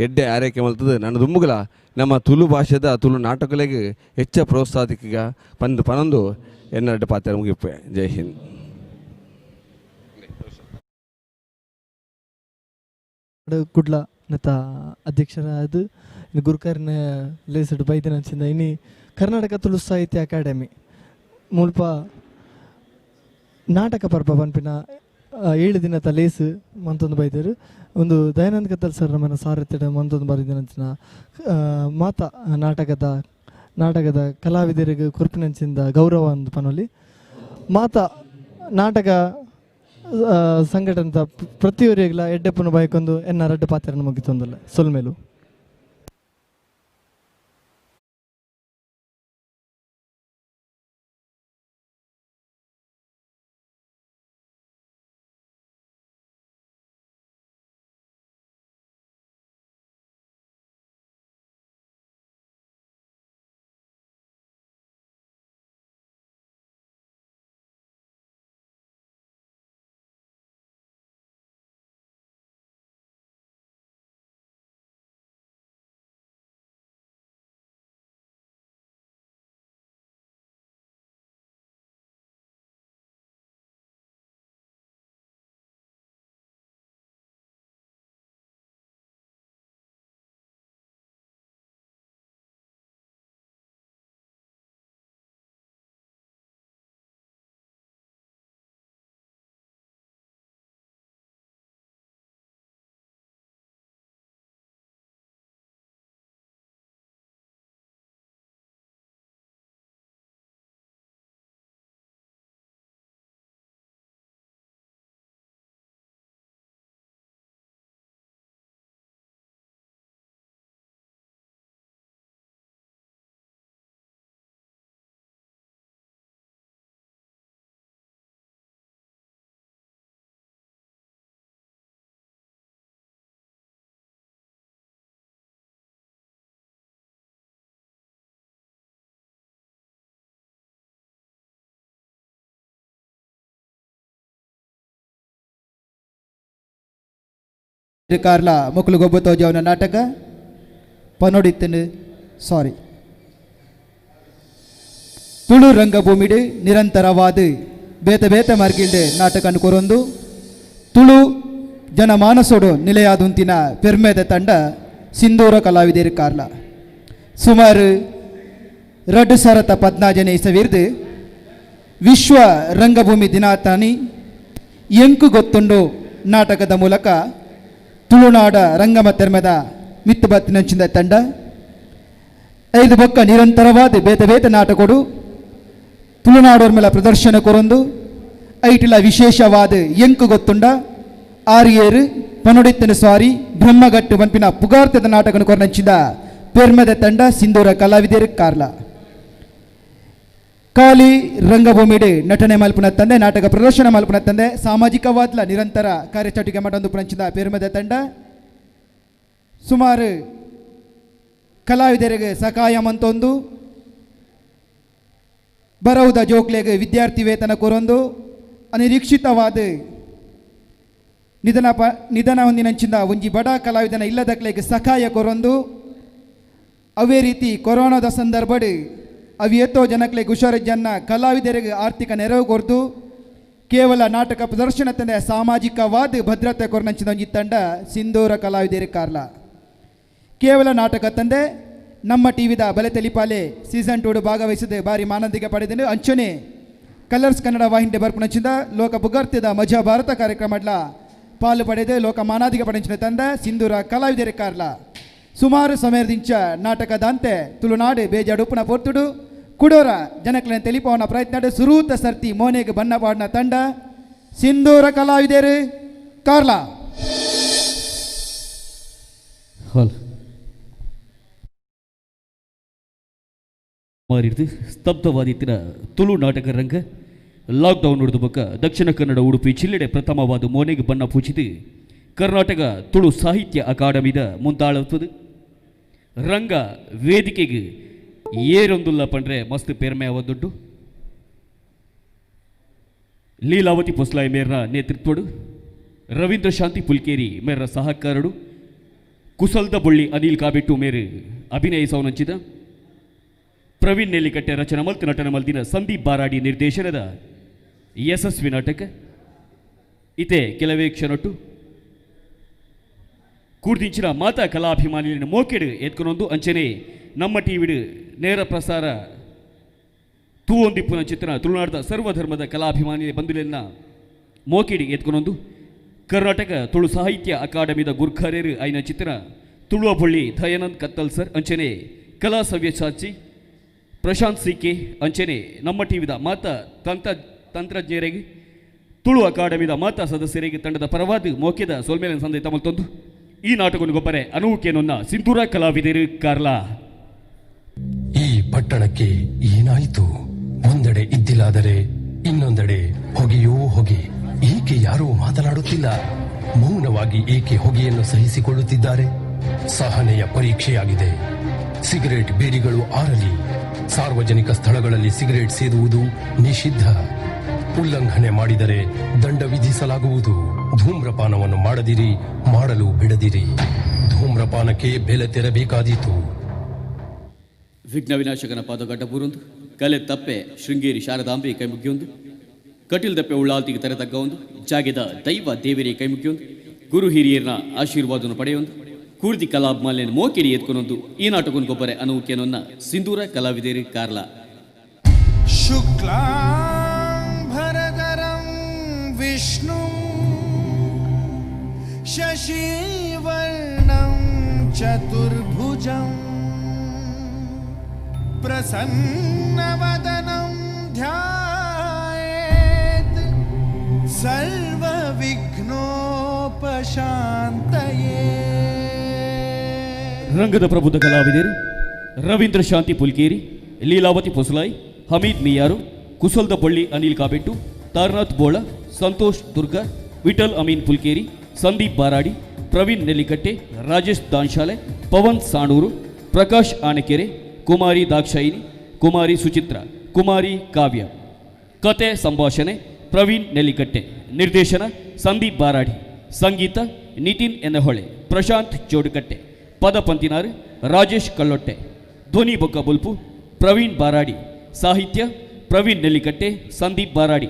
ಎಡ್ಡೆ ಆರೈಕೆ ಮಲ್ತದ ನನ್ನ ದುಮ್ಮುಗಳ ನಮ್ಮ ತುಳು ಭಾಷೆದ ತುಳು ನಾಟಕಗಳಿಗೆ ಹೆಚ್ಚ ಪ್ರೋತ್ಸಾಹಿಕ ಪನೊಂದು ಎನ್ನರಡ್ಡ ಪಾತ್ರ ಮುಗಿಪ್ಪೆ. ಜೈ ಹಿಂದ್. ಕುಡ್ಲ ನತ ಅಧ್ಯಕ್ಷರಾದ ಗುರುಕಾರಿನ ಲೇಸಡು ಬೈದಿನಂಚಿಂದ ಇನಿ ಕರ್ನಾಟಕ ತುಳು ಸಾಹಿತ್ಯ ಅಕಾಡೆಮಿ ಮುಲ್ಪ ನಾಟಕ ಪರ್ಪ ಪನ್ಪಿನ 7 ದಿನದ ಲೇಸು ಮಂತೊಂದು ಬೈದರು ಒಂದು ದಯಾನಂದ ಕತ್ತಲ್ ಸರ್ ನಮ್ಮನ್ನ ಸಾರಥ್ಯದ ಮಂತೊಂದು ಬರೆದಿನ ಮಾತಾ ನಾಟಕದ ಕಲಾವಿದರಿಗೆ ಕೊರ್ಪಿನಂಚಿಂದ ಗೌರವ ಒಂದು ಪನೊಲಿ ಮಾತಾ ನಾಟಕ ಸಂಘಟನೆದ ಪ್ರತಿಯೊರಿಗೆಲ್ಲ ಎಡ್ಡೆಪ್ಪನ ಬೈಕೊಂದು ಎನ್ನ ರಡ್ಡು ಪಾತ್ರನ ಮುಗಿತೊಂದಲ್ಲ ಸೊಲ್ಮೇಲು ಕಾರ್ಲ ಮಕ್ಕಳು ಗೊಬ್ಬತೋಜವನ ನಾಟಕ ಪನೋಡಿತ್ತನು ಸಾರಿ ತುಳು ರಂಗಭೂಮಿಡು ನಿರಂತರವಾದ ಬೇತ ಮಾರ್ಗಿಲ್ಡೆ ನಾಟಕ ಕೊರೊಂದು ತುಳು ಜನಮಾನಸೋಡು ನಿಲೆಯಾದುಂತಿನ ಪೆರ್ಮೆದ ತಂಡ ಸಿಂಧೂರ ಕಲಾವಿದರು ಕಾರ್ಲ ಸುಮಾರು 2014 ಇಸವಿರ್ದು ವಿಶ್ವ ರಂಗಭೂಮಿ ದಿನಾತಾನಿ ಎಂಕು ಗೊತ್ತುಂಡು ನಾಟಕದ ಮೂಲಕ ತುಳುನಾಡ ರಂಗಮ ತೆರ್ಮೆದ ಮಿತ್ತು ಬತ್ತಿನಂಚಿನ ತಂಡ 5 ಬೊಕ್ಕ ನಿರಂತರವಾದ ಬೇತ ನಾಟಕಡು ತುಳುನಾಡೋರ್ ಮೇಲೆ ಪ್ರದರ್ಶನ ಕೊರೊಂದು ಐಟಿಲ ವಿಶೇಷವಾದ ಎಂಕು ಗೊತ್ತುಂಡ ಆರ್ಯೇರು ಪನೊಡಿತ್ತನ ಸ್ವಾರಿ ಬ್ರಹ್ಮಗಟ್ಟು ಪಂಪಿನ ಪುಗಾರ್ತದ ನಾಟಕ ಕೊರನಂಚಿದ ಪೆರ್ಮೆದ ತಂಡ ಸಿಂಧೂರ ಕಲಾವಿದರು ಕಾರ್ಲ ಖಾಲಿ ರಂಗಭೂಮಿಡು ನಟನೆ ಮಲ್ಪನ ತಂದೆ ನಾಟಕ ಪ್ರದರ್ಶನ ಮಲ್ಪನ ತಂದೆ ಸಾಮಾಜಿಕವಾದ ನಿರಂತರ ಕಾರ್ಯಚಟುವಟಿಕೆ ಮಾಡೊಂದು ಪಂಚಿದ ಪೆರ್ಮೆದ ತಂಡ ಸುಮಾರು ಕಲಾವಿದರಿಗೆ ಸಹಾಯ ಮಂತೊಂದು ಬರವುದ ಜೋಕ್ಲೆಗೆ ವಿದ್ಯಾರ್ಥಿ ವೇತನ ಕೊರೊಂದು ಅನಿರೀಕ್ಷಿತವಾದ ನಿಧನ ಹೊಂದಿನಂಚಿಂದ ಒಂಜಿ ಬಡ ಕಲಾವಿದನ ಇಲ್ಲದಕ್ಲೆಗೆ ಸಹಾಯ ಕೊರೊಂದು ಅವೇ ರೀತಿ ಕೊರೋನಾದ ಸಂದರ್ಭಡು ಅವು ಎತ್ತೋ ಜನಕ್ಲೆ ಹುಷಾರಿದ್ದನ್ನ ಕಲಾವಿದರಿಗೆ ಆರ್ಥಿಕ ನೆರವು ಕೊರ್ದು ಕೇವಲ ನಾಟಕ ಪ್ರದರ್ಶನ ತಂದೆ ಸಾಮಾಜಿಕವಾದ ಭದ್ರತೆ ಕೊರನಂಚಿನ ಒಂಜಿ ತಂಡ ಸಿಂಧೂರ ಕಲಾವಿದರು ಕಾರ್ಲ ಕೇವಲ ನಾಟಕ ತಂದೆ ನಮ್ಮ ಟಿವಿದ ಬಲೆ ತೆಲಿಪಾಲೆ ಸೀಸನ್ 2 ಭಾಗವಹಿಸಿದ ಬಾರಿ ಮಾನಂದಿಗೆ ಪಡೆದಿದ್ದು ಅಂಚನೆ ಕಲರ್ಸ್ ಕನ್ನಡ ವಾಹಿನಿ ಬರ್ಪುನಚಿಂದ ಲೋಕ ಬುಗರ್ತಿದ ಮಜಾ ಭಾರತ ಕಾರ್ಯಕ್ರಮಡ್ಲ ಪಾಲು ಪಡೆದು ಲೋಕ ಮಾನಾದಿಗೆ ಪಡೆಂಚಿನ ತಂದ ಸಿಂಧೂರ ಕಲಾವಿದರ ಕಾರ್ಲ ಸುಮಾರು ಸಮಯದಿಂಚ ನಾಟಕದಂತೆ ತುಳುನಾಡು ಬೇಜಾಡುಪ್ಪನ ಪೊರ್ತುಡು ಕುಡೋರ ಜನಕ್ಲನ್ನು ತೆಲಿಪವನ ಪ್ರಯತ್ನ ಸುರೂತ ಸರ್ತಿ ಮೋನೆಗೆ ಬಣ್ಣ ಪಾಡಿನ ತಂಡ ಸಿಂಧೂರ ಕಲಾವಿದರು ಕಾರ್ಲ ಮಾರಿದ್ದು ಸ್ತಬ್ಧವಾದಿತ್ತಿನ ತುಳು ನಾಟಕ ರಂಗ ಲಾಕ್ಡೌನ್ ಉಳಿದ ಬೊಕ್ಕ ದಕ್ಷಿಣ ಕನ್ನಡ ಉಡುಪಿ ಜಿಲ್ಲೆಡೆ ಪ್ರಥಮವಾದ ಮೋನೆಗೆ ಬಣ್ಣ ಪೂಚಿದು ಕರ್ನಾಟಕ ತುಳು ಸಾಹಿತ್ಯ ಅಕಾಡೆಮಿದ ಮುಂದಾಳತ್ವದು ರಂಗ ವೇದಿಕೆಗೆ ಏರೊಂದುಲ್ಲ ಪಂಡ್ರೆ ಮಸ್ತ್ ಪೇರ್ಮೆಯವದ್ದುಂಟು ಲೀಲಾವತಿ ಪೊಸ್ಲಾಯಿ ಮೇರ್ನ ನೇತೃತ್ವಡು ರವೀಂದ್ರ ಶಾಂತಿ ಪುಲ್ಕೇರಿ ಮೇರ ಸಹಕಾರಡು ಕುಸಲ್ದ ಬೊಳ್ಳಿ ಅನಿಲ್ ಕಾಬೆಟ್ಟು ಮೇರೆ ಅಭಿನಯಿಸವನಂಚಿದ ಪ್ರವೀಣ್ ನೆಲ್ಲಿಕಟ್ಟೆ ರಚನೆ ಮಲ್ತು ನಟನ ಮಲ್ದಿನ ಸಂದೀಪ್ ಬಾರಾಡಿ ನಿರ್ದೇಶನದ ಯಶಸ್ವಿ ನಾಟಕ ಇತೆ ಕೆಲವೇ ಕ್ಷಣೊಟ್ಟು ಕೂಡ್ದಿಂಚಿನ ಮಾತಾ ಕಲಾಭಿಮಾನಿನ ಮೋಕೆಡು ಎತ್ಕೊಂಡೊಂದು ಅಂಚನೆ ನಮ್ಮ ಟಿವಿಡು ನೇರ ಪ್ರಸಾರ ತೂವೊಂದಿಪ್ಪುನ ಚಿತ್ರ ತುಳುನಾಡದ ಸರ್ವಧರ್ಮದ ಕಲಾಭಿಮಾನಿ ಬಂಧುಲೆನ್ನ ಮೋಕೆಡಿ ಎತ್ಕೊಂಡೊಂದು ಕರ್ನಾಟಕ ತುಳು ಸಾಹಿತ್ಯ ಅಕಾಡೆಮಿದ ಗುರ್ಖರೇರು ಐನ ಚಿತ್ರ ತುಳುವ ಬೊಳ್ಳಿ ದಯಾನಂದ್ ಕತ್ತಲ್ ಸರ್ ಅಂಚನೆ ಕಲಾ ಸವ್ಯಸಾಚಿ ಪ್ರಶಾಂತ್ ಸಿಕೆ ಅಂಚನೆ ನಮ್ಮ ಟಿವಿದ ಮಾತಾ ತಂತ್ರಜ್ಞರಿಗೆ ತುಳು ಅಕಾಡೆಮಿದ ಮಾತಾ ಸದಸ್ಯರಿಗೆ ತಂಡದ ಪರವಾದ ಮೋಕೆದ ಸೋಲ್ಮೇಲಿನ ಸಂದೆ ತಮಲ್ತೊಂದು ಈ ನಾಟಕವನ್ನು ಗೊಬ್ಬರೆ ಅನುವುಕೇನೊನ್ನ ಸಿಂಧೂರ ಕಲಾವಿದರು ಕಾರ್ಲಾ. ಈ ಪಟ್ಟಣಕ್ಕೆ ಏನಾಯಿತು? ಒಂದೆಡೆ ಇದ್ದಿಲಾದರೆ ಇನ್ನೊಂದೆಡೆ ಹೊಗೆಯೋ ಹೊಗೆ. ಏಕೆ ಯಾರೂ ಮಾತನಾಡುತ್ತಿಲ್ಲ? ಮೌನವಾಗಿ ಏಕೆ ಹೊಗೆಯನ್ನು ಸಹಿಸಿಕೊಳ್ಳುತ್ತಿದ್ದಾರೆ? ಸಹನೆಯ ಪರೀಕ್ಷೆಯಾಗಿದೆ. ಸಿಗರೇಟ್ ಬೇರಿಗಳು ಆರಲಿ. ಸಾರ್ವಜನಿಕ ಸ್ಥಳಗಳಲ್ಲಿ ಸಿಗರೇಟ್ ಸೇದುವುದು ನಿಷಿದ್ಧ. ಉಲ್ಲಂಘನೆ ಮಾಡಿದರೆ ದಂಡ ವಿಧಿಸಲಾಗುವುದು. ಧೂಮ್ರಪಾನವನ್ನು ಮಾಡದಿರಿ, ಮಾಡಲು ಬಿಡದಿರಿ. ಧೂಮ್ರಪಾನಕ್ಕೆ ಬೆಲೆ ತೆರಬೇಕಾದೀತು. ವಿಘ್ನ ವಿನಾಶಕನ ಪಾದಗಡ್ಡ ಬೂರೊಂದು ಕಲೆ ತಪ್ಪೆ ಶೃಂಗೇರಿ ಶಾರದಾಂಬೆ ಕೈಮುಗ್ಗಿಯೊಂದು ಕಟೀಲ್ ದಪ್ಪೆ ಉಳ್ಳಾಲ್ತಿಗೆ ತೆರೆ ತಗ್ಗ ಒಂದು ಜಾಗೆದ ದೈವ ದೇವರಿಗೆ ಕೈಮುಗ್ಗಿಯೊಂದು ಗುರು ಹಿರಿಯರನ ಆಶೀರ್ವಾದವನ್ನು ಪಡೆಯೊಂದು ಕೂರ್ದಿ ಕಲಾಭಿಮಾನಿಯನ್ನು ಮೋಕೆಡಿ ಎತ್ಕೊಂಡೊಂದು ಈ ನಾಟಕವನ್ನು ಗೊಬ್ಬರೆ ಅನುವುಕೇನೊನ್ನ ಸಿಂಧೂರ ಕಲಾವಿದರು ಕಾರ್ಲಾ. ಶುಕ್ಲಾಂಬರಧರಂ ವಿಷ್ಣು ಶಶಿವರ್ಣಂ ಚತುರ್ಭುಜಂ ಪ್ರಸನ್ನವದನಂ ಧ್ಯಾಯೇತ್ ಸರ್ವವಿಘ್ನೋಪಶಾಂತಯೇ. ರಂಗದ ಪ್ರಬುದ್ಧ ಕಲಾವಿದರು ರವೀಂದ್ರ ಶಾಂತಿ ಪುಲ್ಕೇರಿ, ಲೀಲಾವತಿ ಪೊಸಲಾಯಿ, ಹಮೀದ್ ಮಿಯಾರು, ಕುಸಲ್ದ ಬೊಳ್ಳಿ ಅನಿಲ್ ಕಾಬೆಟ್ಟು, ತಾರನಾಥ್ ಬೋಳ, ಸಂತೋಷ್ ದುರ್ಗ, ವಿಠಲ್ ಅಮೀನ್ ಪುಲ್ಕೇರಿ, ಸಂದೀಪ್ ಬಾರಾಡಿ, ಪ್ರವೀಣ್ ನೆಲ್ಲಿಕಟ್ಟೆ, ರಾಜೇಶ್ ದಾನ್ಶಾಲೆ, ಪವನ್ ಸಾಣೂರು, ಪ್ರಕಾಶ್ ಆನೆಕೆರೆ, ಕುಮಾರಿ ದಾಕ್ಷಾಯಿನಿ, ಕುಮಾರಿ ಸುಚಿತ್ರ, ಕುಮಾರಿ ಕಾವ್ಯ. ಕತೆ ಸಂಭಾಷಣೆ ಪ್ರವೀಣ್ ನೆಲ್ಲಿಕಟ್ಟೆ, ನಿರ್ದೇಶನ ಸಂದೀಪ್ ಬಾರಾಡಿ, ಸಂಗೀತ ನಿತಿನ್ ಎನ್ನಹೊಳೆ, ಪ್ರಶಾಂತ್ ಜೋಡುಕಟ್ಟೆ, ಪದ ಪಂತಿನಾರ್ ರಾಜೇಶ್ ಕಳ್ಳೊಟ್ಟೆ, ಧ್ವನಿ ಬೊಕ್ಕ ಬುಲ್ಪು ಪ್ರವೀಣ್ ಬಾರಾಡಿ, ಸಾಹಿತ್ಯ ಪ್ರವೀಣ್ ನೆಲ್ಲಿಕಟ್ಟೆ, ಸಂದೀಪ್ ಬಾರಾಡಿ.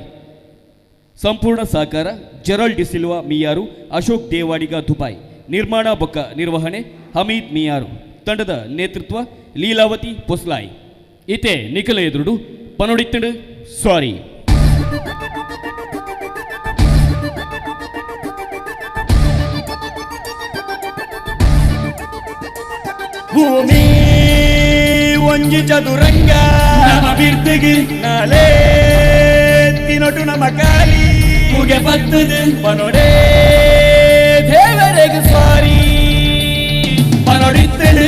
ಸಂಪೂರ್ಣ ಸಹಕಾರ ಜೆರಾಲ್ಡ್ ಡಿಸಿಲ್ವಾ ಮಿಯಾರು, ಅಶೋಕ್ ದೇವಾಡಿಗ ದುಬೈ. ನಿರ್ಮಾಣ ಬೊಕ್ಕ ನಿರ್ವಹಣೆ ಹಮೀದ್ ಮಿಯಾರು. ತಂಡದ ನೇತೃತ್ವ ಲೀಲಾವತಿ ಪೊಸ್ಲಾಯಿ. ಇತೆ ನಿಖಲ ಎದುರುಡು ಪನೊಡಿತ್ತಡು ಸಾರಿ. ಭೂಮಿ ಒಂಜಿ ಚದುರಂಗ ನಮ ಬಿರ್ತಿಗಿ ನಾಲೇ ತಿನೊಟು ನಮ ಕಾಲಿ ಮುಗೆ ಬತ್ತದು ಪನೊಡೆ ದೇವರೆಗೆ ಸ್ವಾರಿ. ಪನೊಡಿತ್ತಡು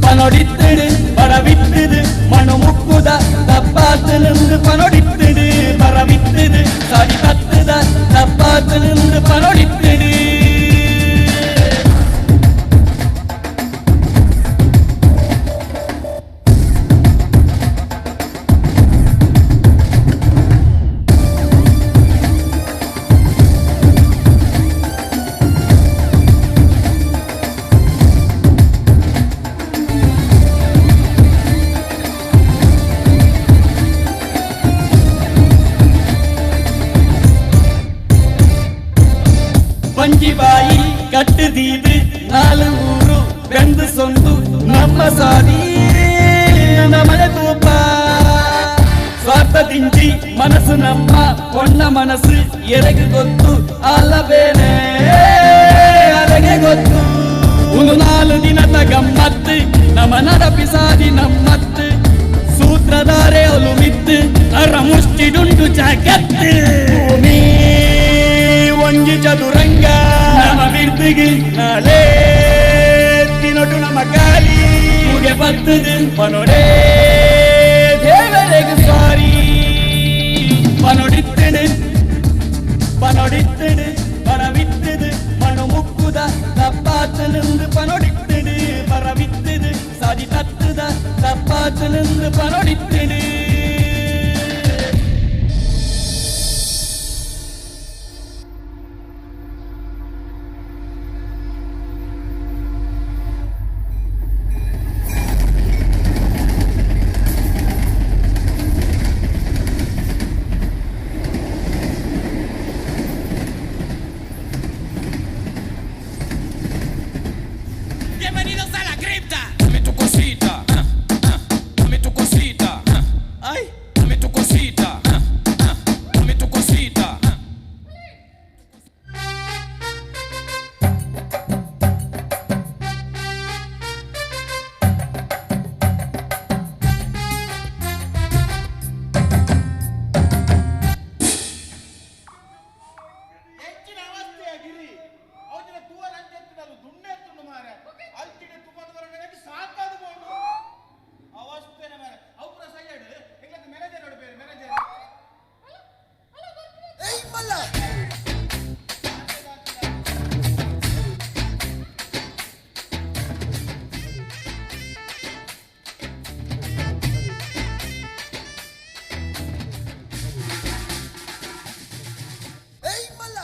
பனொடித்திடு பரவித்திடு மனு முக்குத தப்பாத்திலிருந்து பனொடித்திடு பரவித்திடு சரி தத்துத தப்பாத்திலிருந்து பனொடித்திடு. ಪಂಜಿಬಾಯಿ ಕಟ್ಟುದೀದು ನಾಲು ಊರು ಬೆಂದು ಸೊಂದು ನಮ್ಮ ಸಾರಿ ನಮಗೆ ತೂಪ ಸ್ವಾರ್ಥದಿಂಚಿ ಮನಸ್ಸು ನಮ್ಮ ಕೊಣ್ಣ ಮನಸ್ಸು ಎರೆಗೆ ಗೊತ್ತು ಅಲ್ಲಬೇನೆ ಅಲೆಗೆ ಗೊತ್ತು ಒಂದು 4 ದಿನದ ಗಮ್ಮತ್ತು ನಮ್ಮ ನಡಪಿಸಾದಿ ನಮ್ಮತ್ತು ಸೂತ್ರಧಾರೆ ಒಲು ಮಿತ್ತು ಅರ ಮುಷ್ಟಿಡುಂಟು ಜಾಗತ್ತು ಭೂಮಿ ಒಂಜಿ ಚದುರಂಗ ನಮ್ಮ ಬಿರ್ದಿಗೆ ನಾಳೆ ತಿನ್ನೊಟ್ಟು ನಮ್ಮ ಗಾಳಿ ಮುಗೆ ಬತ್ತದು ಪನೊಡೆ ದೇವರೆಗೆ ಸಾರಿ ಪನೊಡಿತ್ತಡು ಪನೊಡಿತ್ತಡು பரவித்தது மனு முக்குத தப்பாத்திலிருந்து பனொடித்தது பரவித்தது சதி தத்துத தப்பாத்திலிருந்து பனொடித்தது Bienvenidos a la cripta. Dame tu cosita. Dame tu cosita. Ay, dame tu cosita. Dame tu cosita. ಹೆಚ್ಚಿನ ಅವಸ್ಥೆಯಾಗಿರಿ ಅವತ್ತಿನ ತೂವರ ಅಂತೆತ್ತಿನದು ದುಣ್ಣೆ ಎತ್ತುಂಡು ಮಾರೆ ಅಲ್ತಿಡೆ ತುಪ್ಪದ ಹೊರಗಡೆ ಸಾಕಾಗಬಹುದು ಅವಸ್ಥೆನ ಮಾರೆ ಅವ್ರ ಸೈಡ್ ಎಂಗ್ಲಕ್ಕೆ ಮ್ಯಾನೇಜರ್ ನೋಡ್ಬೇರು ಮ್ಯಾನೇಜರ್ ಏಯ್ ಮಲ್ಲ ಏಯ್ ಮಲ್ಲ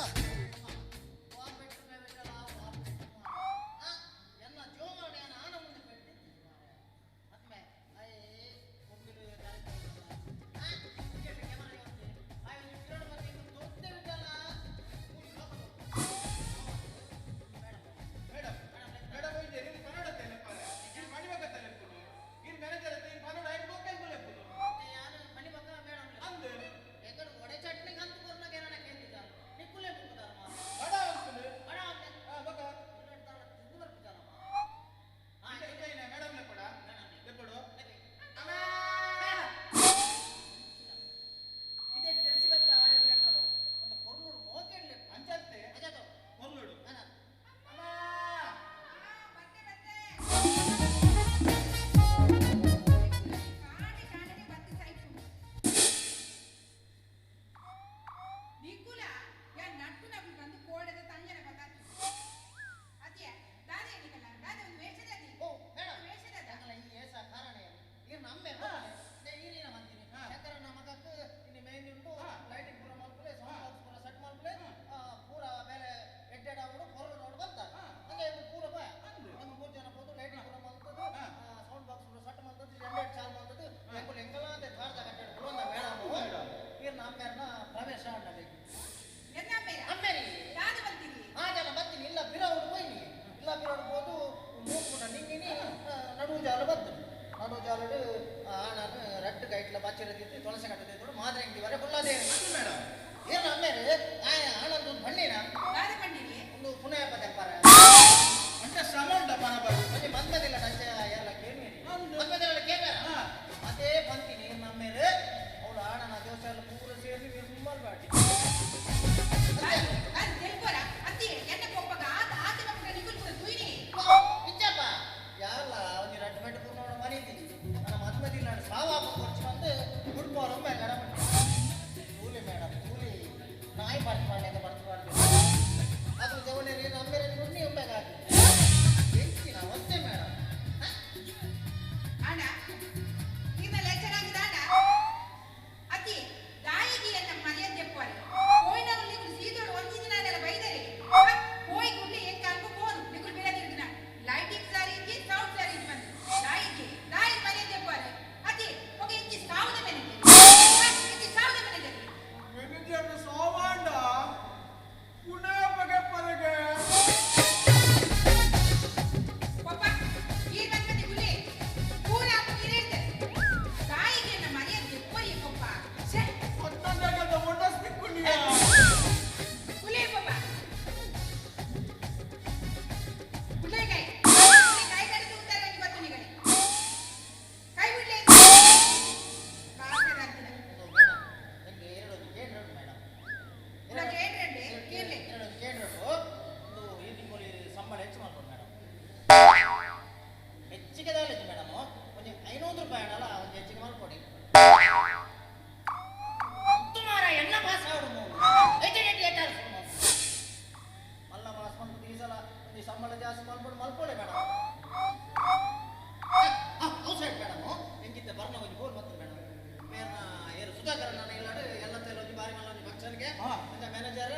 ಮ್ಯಾನೇಜರ್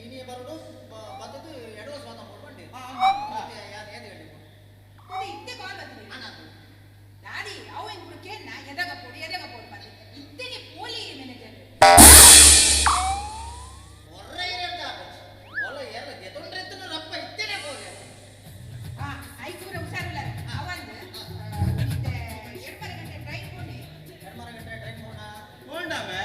ಇನಿ ಬರೋದು ಬದ್ದು ಎಡವಸ್ ಮಾತ ಮಾಡ್ಕೊಂಡು ಏನು ಹೇಳಿ ಇತ್ತೆ ಕಾಲ್ ಬಂದ್ರಿ ದಾಡಿ ಅವ ಇನ್ನು ಕೇಳ್ನ ಎದಾಗ ಪೋಡು ಬಂದು ಇತ್ತೆಗೆ ಪೋಲಿ ಮ್ಯಾನೇಜರ್ ಹೊರ ಇರತ್ತ ಹೊಲ ಎಲ್ಲ ಗೆದೊಂಡ್ರೆತ್ತನ ರಪ್ಪ ಇತ್ತೇನೆ ಪೋಲಿ ಐಕೂರ ಹುಷಾರಿಲ್ಲ ಅವಂದು ಎಡ್ಮರ ಗಂಟೆ ಟ್ರೈನ್ ಹೋಣ ಹೋಂಡಾಮೆ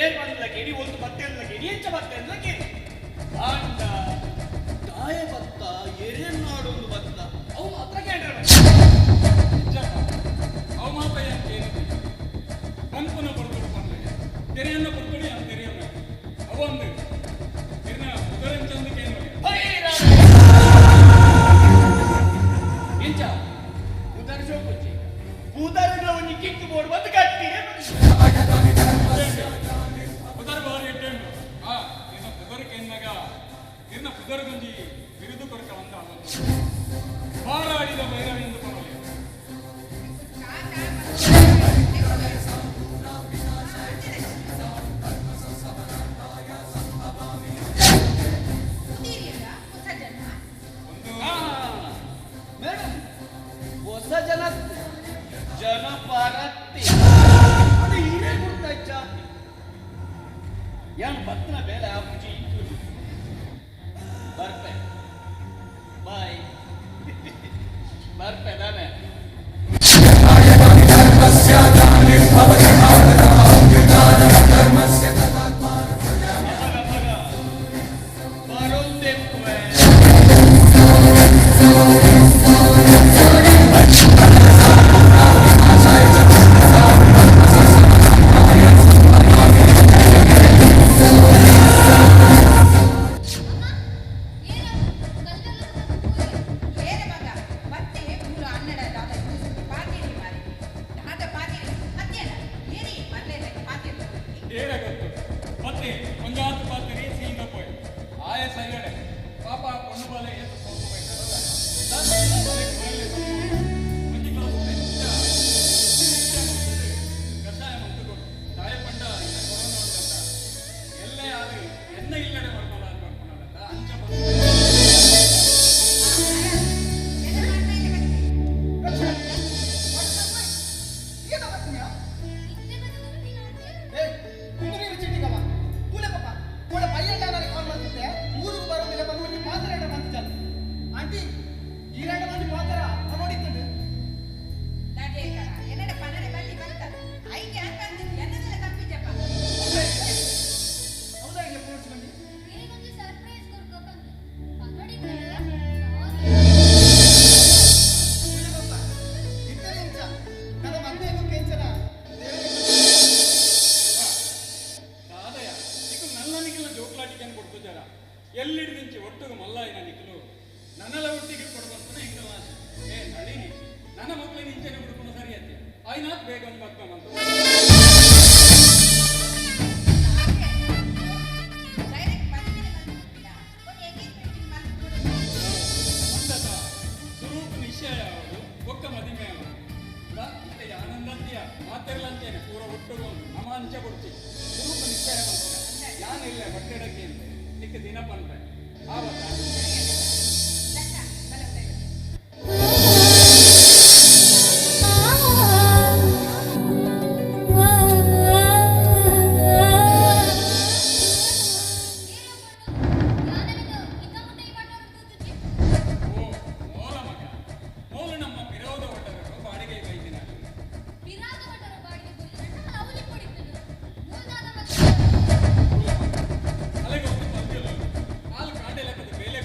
ಏನ್ ಮಾಡಿದ್ಲಕ್ಕೆ ಇಡೀ ಒಂದು ಬತ್ತೆ ಅನ್ಲಕ್ಕೆ ಎಂಚ ಬತ್ತೆ ಅನ್ಲಕ್ಕೆ ಆಂಡ ಕಾಯ ಬತ್ತ ಎರೆನಾಡೊಂದು ಬತ್ತ ಅವು ಮಾತ್ರ ಕೇಳ್ರೆ ಅವು ಮಾತ್ರ ಏನು ಕನ್ಪನ ಕೊಡ್ಕೊಂಡು ಬಂದ್ರೆ ತೆರೆಯನ್ನ ಕೊಡ್ಕೊಂಡು ಅಂತ ತೆರೆಯನ್ನ ಅವೊಂದು ಇರ್ನ ಉದರಂಚಂದ ಕೇನು ಎಂಚ ಉದರ್ಶೋ ಕೊಚ್ಚಿ ಉದರ್ನ ಒಂದು ಕಿಕ್ಕು ಬೋರ್ಡ್ ಬಂದು ಕಟ್ಟಿದೆ ಉದರ್ ಬಾರಿ ಇಟ್ಟೇನು ಇನ್ನ ಉದರ್ಗೆ ಎನ್ನಾಗ ಇನ್ನ ಉದರ್ಗಂಜಿ ಬಿರುದು ಕೊರಕ ಅಂತ ಹಾರಾಡಿದ ಭೈರವೆಂದು ಬರಲಿ ಮೇಡಮ್ ಹೊಸ ಜನ ಜನಪರತ್ತಿ ಅದು ಹೀಗೆ ಗುರ್ತಾಯ್ತ ಯಾನ್ ಬತ್ತನ ಬೇಡ ಪೂಜೆ ಇತ್ತು ಬರ್ಪೆ ಬಾಯ್ ಬರ್ಪೆ ನಾನೇ ಎಲ್ಲಿಡಿದಿಂಚಿ ಒಟ್ಟಿಗೆ ಮಲ್ಲಾಯಿನ ನಿಖಲು ನನ್ನೆಲ್ಲ ಒಟ್ಟಿಗೆ ಕೊಡ್ಬಂತ ಹಿಂಗಲ್ಲ ಏ ನಳಿನಿ ನನ್ನ ಮಕ್ಕಳಿಗೆ ಇಂಚನೆ ಹುಡುಕೊಂಡು ಸರಿಯತ್ತೆ ಆಯ್ನಾತ್ ಬೇಗ ಒಂದು ಮಕ್ಕ ಸ್ವರೂಪ ನಿಶ್ಚಯ ಯಾವುದು ಒಕ್ಕ ಮದಿಮೆ ಮತ್ತೆ ಆನಂದಂತೀಯ ಮಾತೆರ್ಲಂತೇನೆ ಪೂರ ಒಟ್ಟುಗು ನಮ್ಮ ಅಂಚೆ ಕೊಡ್ತೀವಿ ಸ್ವರೂಪ ನಿಶ್ಚಯ ಮಾಡ್ತಾರೆ ಯಾನಿಲ್ಲ ಹೊಟ್ಟೆಡಕ್ಕೆ ಅಂತ ನಿಕ್ಕ ದಿನ ಬಂದ್ರೆ ಆವತ್ತ ಹಾಲು ಕಾಂಡೆ ಲೆಕ್ಕದ ಬೇಲೆ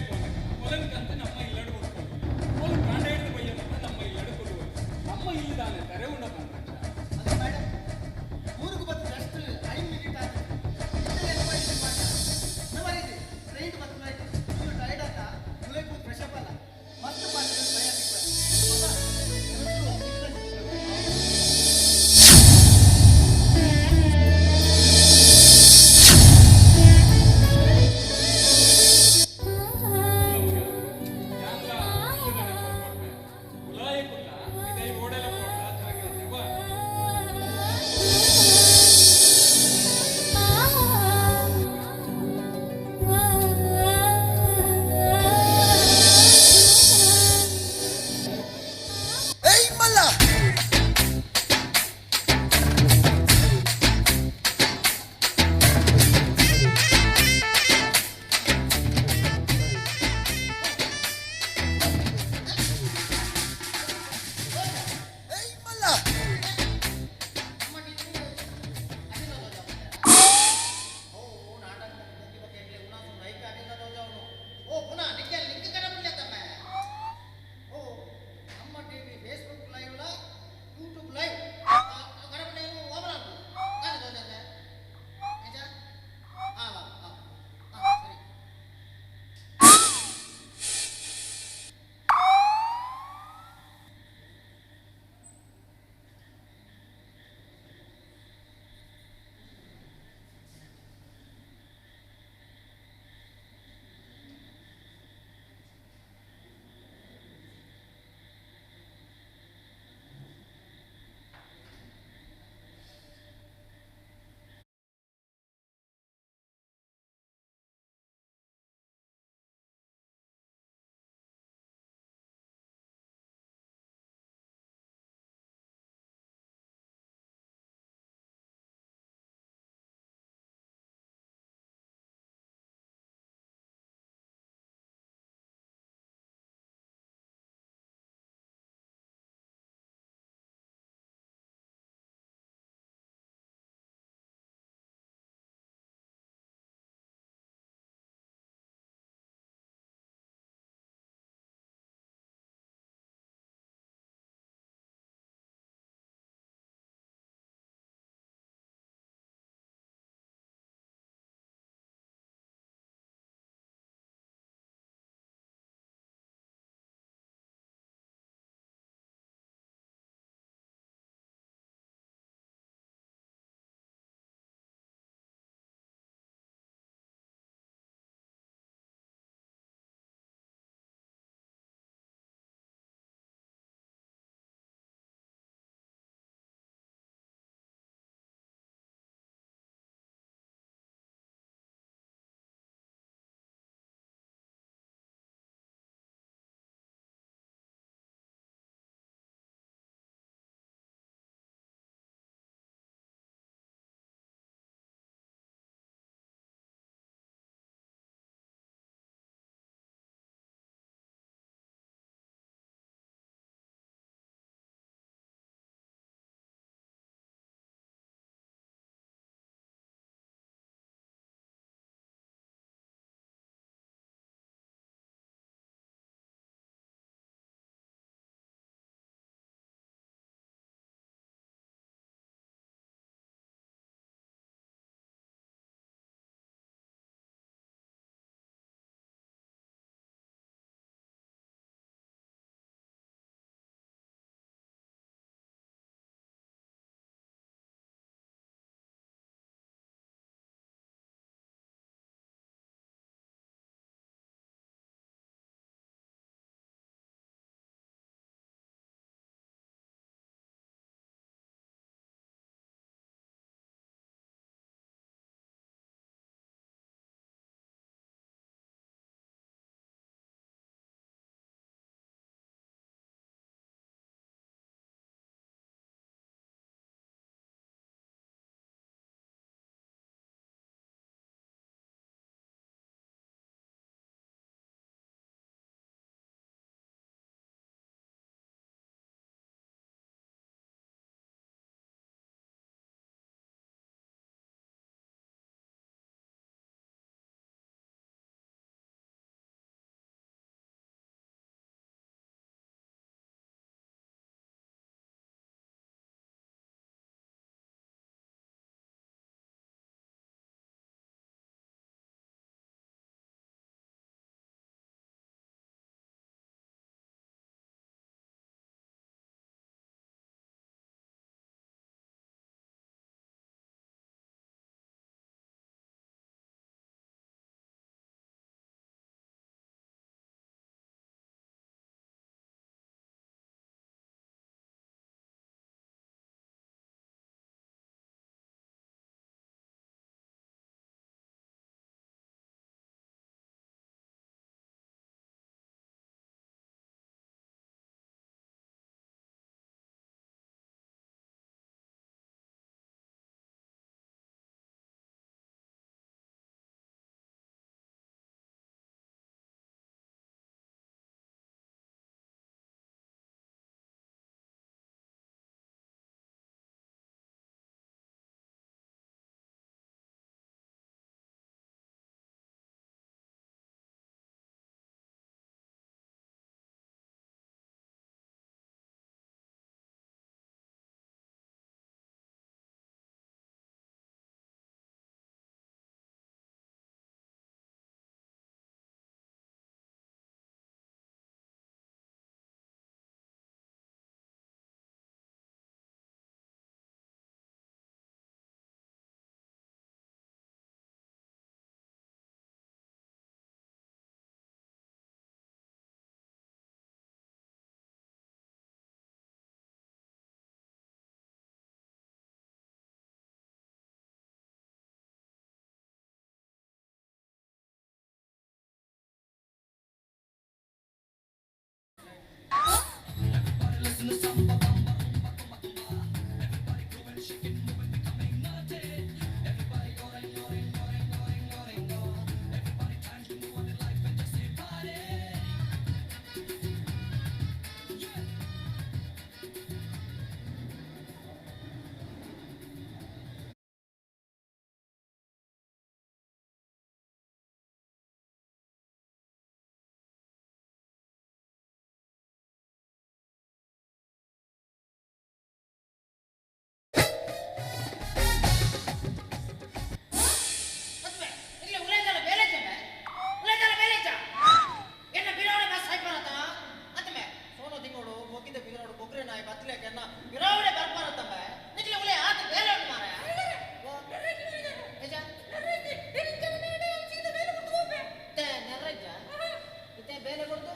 ಬೇರೆ ಕೊಡ್ತು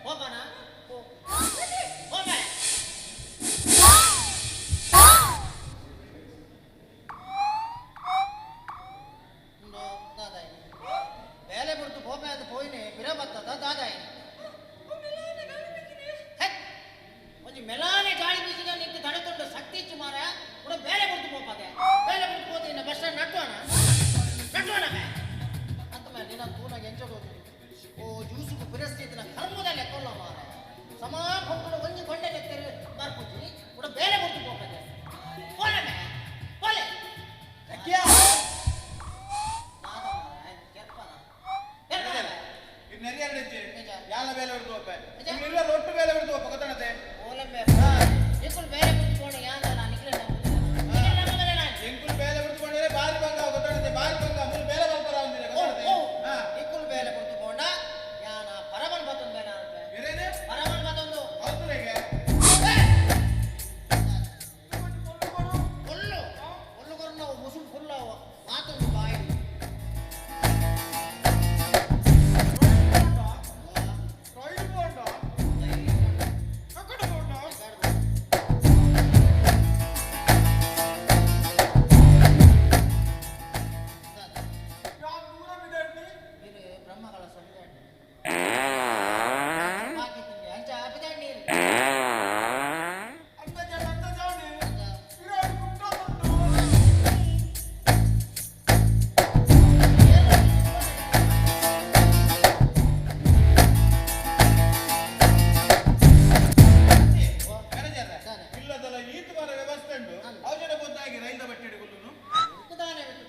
ಹೋಗೋಣ ಹೋಗ ದಾದಾಯಿ ಬೇಲೆ ಕೊಡ್ತು ಹೋಗ ಅದು ಹೋಯ್ನೆ ಬಿರ ಬರ್ತದ ದಾದಾಯಿ ಒಂದು ಮೆಲಾನೆ ಗಾಳಿ ಬೀಸಿದ ನಿಂತು ತಡೆತೊಂಡು ಶಕ್ತಿ ಇಚ್ಚು ಮಾರ ಕೂಡ ಬೇಲೆ ಕೊಡ್ತು ಹೋಪಾಗೆ ಬೇಲೆ ಕೊಡ್ತು ಹೋದ ಇನ್ನು ಬಸ್ ಸ್ಟ್ಯಾಂಡ್ ನಟ್ಟೋಣ ಅಂತ ಮೇಲೆ ನಿನ್ನ ತೂನಾಗ ಎಂಚೋದು ಓ ಜ್ಯೂಸುಗೂ ಪರಿಸ್ಥಿತಿನ ಕರ್ಮದಲ್ಲಿ ಎಕ್ಕೊಳ್ಳ ಮಾರ ಸಮಾ ಕೊಂಗಳು ಒಂಜಿ ಕೊಂಡೆ ನೆತ್ತರಿ ಬರ್ಪುಜಿ ಕೂಡ ಬೇಲೆ ಕೊಡ್ತು ಹೋಪಾಗೆ ಹೋಲೆ ಹೋಲೆ ಯಾಲ ಬೇಲೆ ಹಿಡಿದು ಹೋಗ್ಬೆ ಒಟ್ಟು ಬೇಲೆ ಹಿಡಿದು ಹೋಗ್ಬೇಕು ಗೊತ್ತಾಣತೆ ಎಂಕುಲ್ ಬೇಲೆ ಬಿಡ್ಕೊಂಡು ಯಾನ ನಾನು ಎಂಕುಲ್ ಬೇಲೆ ಬಿಡ್ಕೊಂಡ್ರೆ ಬಾರಿ ಬಂಗ ಗೊತ್ತಾಣತೆ ಬಾರಿ ಬಂಗ ಮೂರು ಬೇಲೆ ಬರ್ತಾರ ಅಂದಿರ ಎಂಕುಲ್ ಬೇಲೆ ಬಿಡ್ಕೊಂಡು ಯಾನ ಪರಮನ್ ಬತ್ತೊಂದು ಬೇರೆ ಬೇರೆನೆ ಪರಮನ್ ಬತ್ತೊಂದು ಅವತುರೆಗೆ ಒಳ್ಳು ಕೊರು ನಾವು ಮುಸುಳು ಫುಲ್ ಮಾತೊಂದು ಬಾಯಿ ಬ್ರಹ್ಮಗಳ ಇಲ್ಲದಲ್ಲ ಈತು ಬರ ವ್ಯವಸ್ಥೆ ಉಂಟು ಅವು ಜನ ಗೊತ್ತಾಗಿ ರೈತ ಬಟ್ಟೆ ಹಿಡಿಗೊಳ್ಳುನು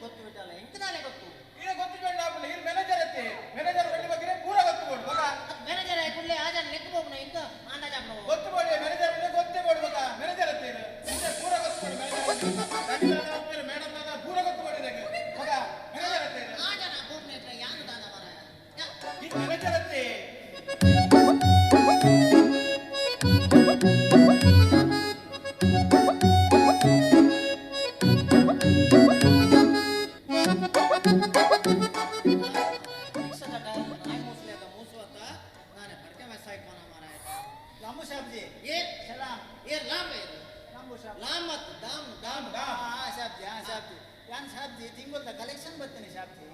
ಗೊತ್ತು ಬಿಟ್ಟಲ್ಲ ಇಂತದಾನೆ ಗೊತ್ತು ಈಗ ಗೊತ್ತಿಕೊಂಡ ಇಲ್ಲಿ ಮ್ಯಾನೇಜರ್ ಎತ್ತಿ ಮ್ಯಾನೇಜರ್ ಬಡ್ಡಿ ಬಗ್ಗೆ ಪೂರ ಗೊತ್ತುಕೊಡು ಮಗ ಮ್ಯಾನೇಜರ್ ಕುಳ್ಳೆ ಆಜ ನೆಕ್ ಹೋಗ್ನ ಇಂತ ಅಂದಾಜ ಗೊತ್ತುಕೊಡಿ ಮ್ಯಾನೇಜರ್ ಗೊತ್ತೇ ಕೊಡು ಮಗ ಮ್ಯಾನೇಜರ್ ಎತ್ತಿ ಪೂರ ಗೊತ್ತುಕೊಡು ಮ್ಯಾನೇಜರ್ ಮೇಡಮ್ ಪೂರ ಗೊತ್ತುಕೊಡಿ ಮಗ ಮ್ಯಾನೇಜರ್ ಎತ್ತಿ ಆಜನ ಹೋಗ್ನ ಇಟ್ರೆ ಯಾನು ದಾನ ಮರ ಈ ಮ್ಯಾನೇಜರ್ ಎತ್ತಿ ಕಲೆಕ್ಷನ್ ಬರ್ತೇನೆ ಶಾಬ್ಜಿ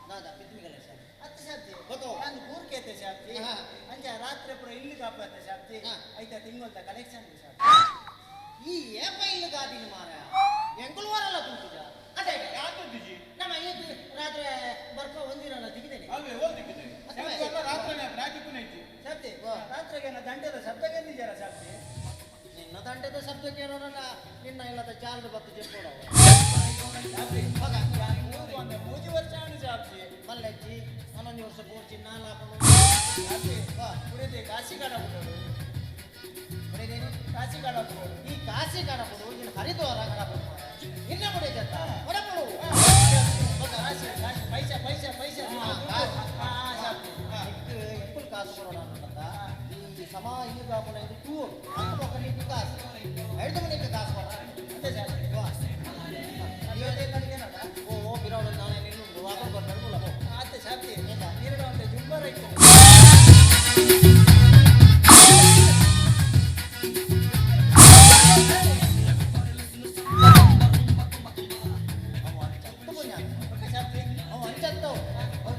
ದಾದಾ ಪಿತ್ಮಿ ಕಲೆಕ್ಷನ್ ಹತ್ತು ಶಾಬ್ಜಿ ಗೊತ್ತೋ ನಾನು ಕೂರ್ಕೇತೆ ಶಾಬ್ಜಿ ಅಂಜ ರಾತ್ರಿ ಪುರ ಇಲ್ಲಿ ಕಾಪತ್ತೆ ಶಾಬ್ಜಿ ಐತ ತಿಂಗಳದ ಕಲೆಕ್ಷನ್ ಶಾಬ್ಜಿ ಈ ಏಪ ಇಲ್ಲಿ ಗಾದಿನ ಮಾರ ಎಂಗುಲ್ವಾರಲ್ಲ ತುಂಬಿದ ಅದೇ ಯಾಕೆ ತುಂಬಿಜಿ ನಮ್ಮ ಇದು ರಾತ್ರಿ ಬರ್ಪ ಒಂದಿರಲ್ಲ ದಿಗಿದ್ದೇನೆ ಅಲ್ವೇ ಓ ದಿಗಿದ್ದೇನೆ ರಾತ್ರಿ ರಾಜಿ ಕುನೈತಿ ಶಾಬ್ಜಿ ರಾತ್ರಿಗೆ ದಂಡದ ಶಬ್ದಕ್ಕೆ ನಿಜಾರ ಶಾಬ್ಜಿ ನಿನ್ನ ದಂಡದ ಶಬ್ದಕ್ಕೆ ಏನೋರಲ್ಲ ನಿನ್ನ ಇಲ್ಲದ ಚಾಲ್ದು ಬತ್ತು ಚೆಕ್ಕೋಡವ ಮೂಜಿ ವರ್ಷ ಶಾಬ್ಜಿ ಮಲ್ಲಜ್ಜಿ 11 ವರ್ಷ ಪೂರ್ತಿ ನಾಲ್ ಹಾಕೊಂಡು ಕಾಶಿಗಾಡ ಬಿಡೋದು ಕಾಶಿಗಾಡ ಬಿಡೋದು ಈ ಕಾಶಿಗಾಡ ಬಿಡು ನೀನು ಹರಿದ್ವಾರ ಗಡ ಬಿಡು ಇನ್ನ ಬಿಡಿ ಜತ್ತ ಹೊರಬಿಡು ಪೈಸಾ ಪೈಸಾ ಪೈಸಾ ಎಂಪುಲ್ ಕಾಸು ಕೊಡೋಣ ಅಂತ ಈ ಸಮ ಇಲ್ಲಿ ಕಾಪುಣ ಇದು ಟೂ ಅಂತ ಮಕ್ಕಳಿಗೆ ಕಾಸು 5 ಮನೆಗೆ ಕಾಸು ಕೊಡ ಅಂತೆ ಜಾಸ್ತಿ ಇವತ್ತೇ ಕಲಿಗೇನಲ್ಲ ಓ ಬಿರೋಡು ನಾನೇ ನಿಲ್ಲು ವಾಪಸ್ ಬರ್ತಾರಲ್ಲ ಆತ ಶಾಬ್ಜಿ ನೀರು ಅಂತ ಜುಂಬರ್ ಐತೆ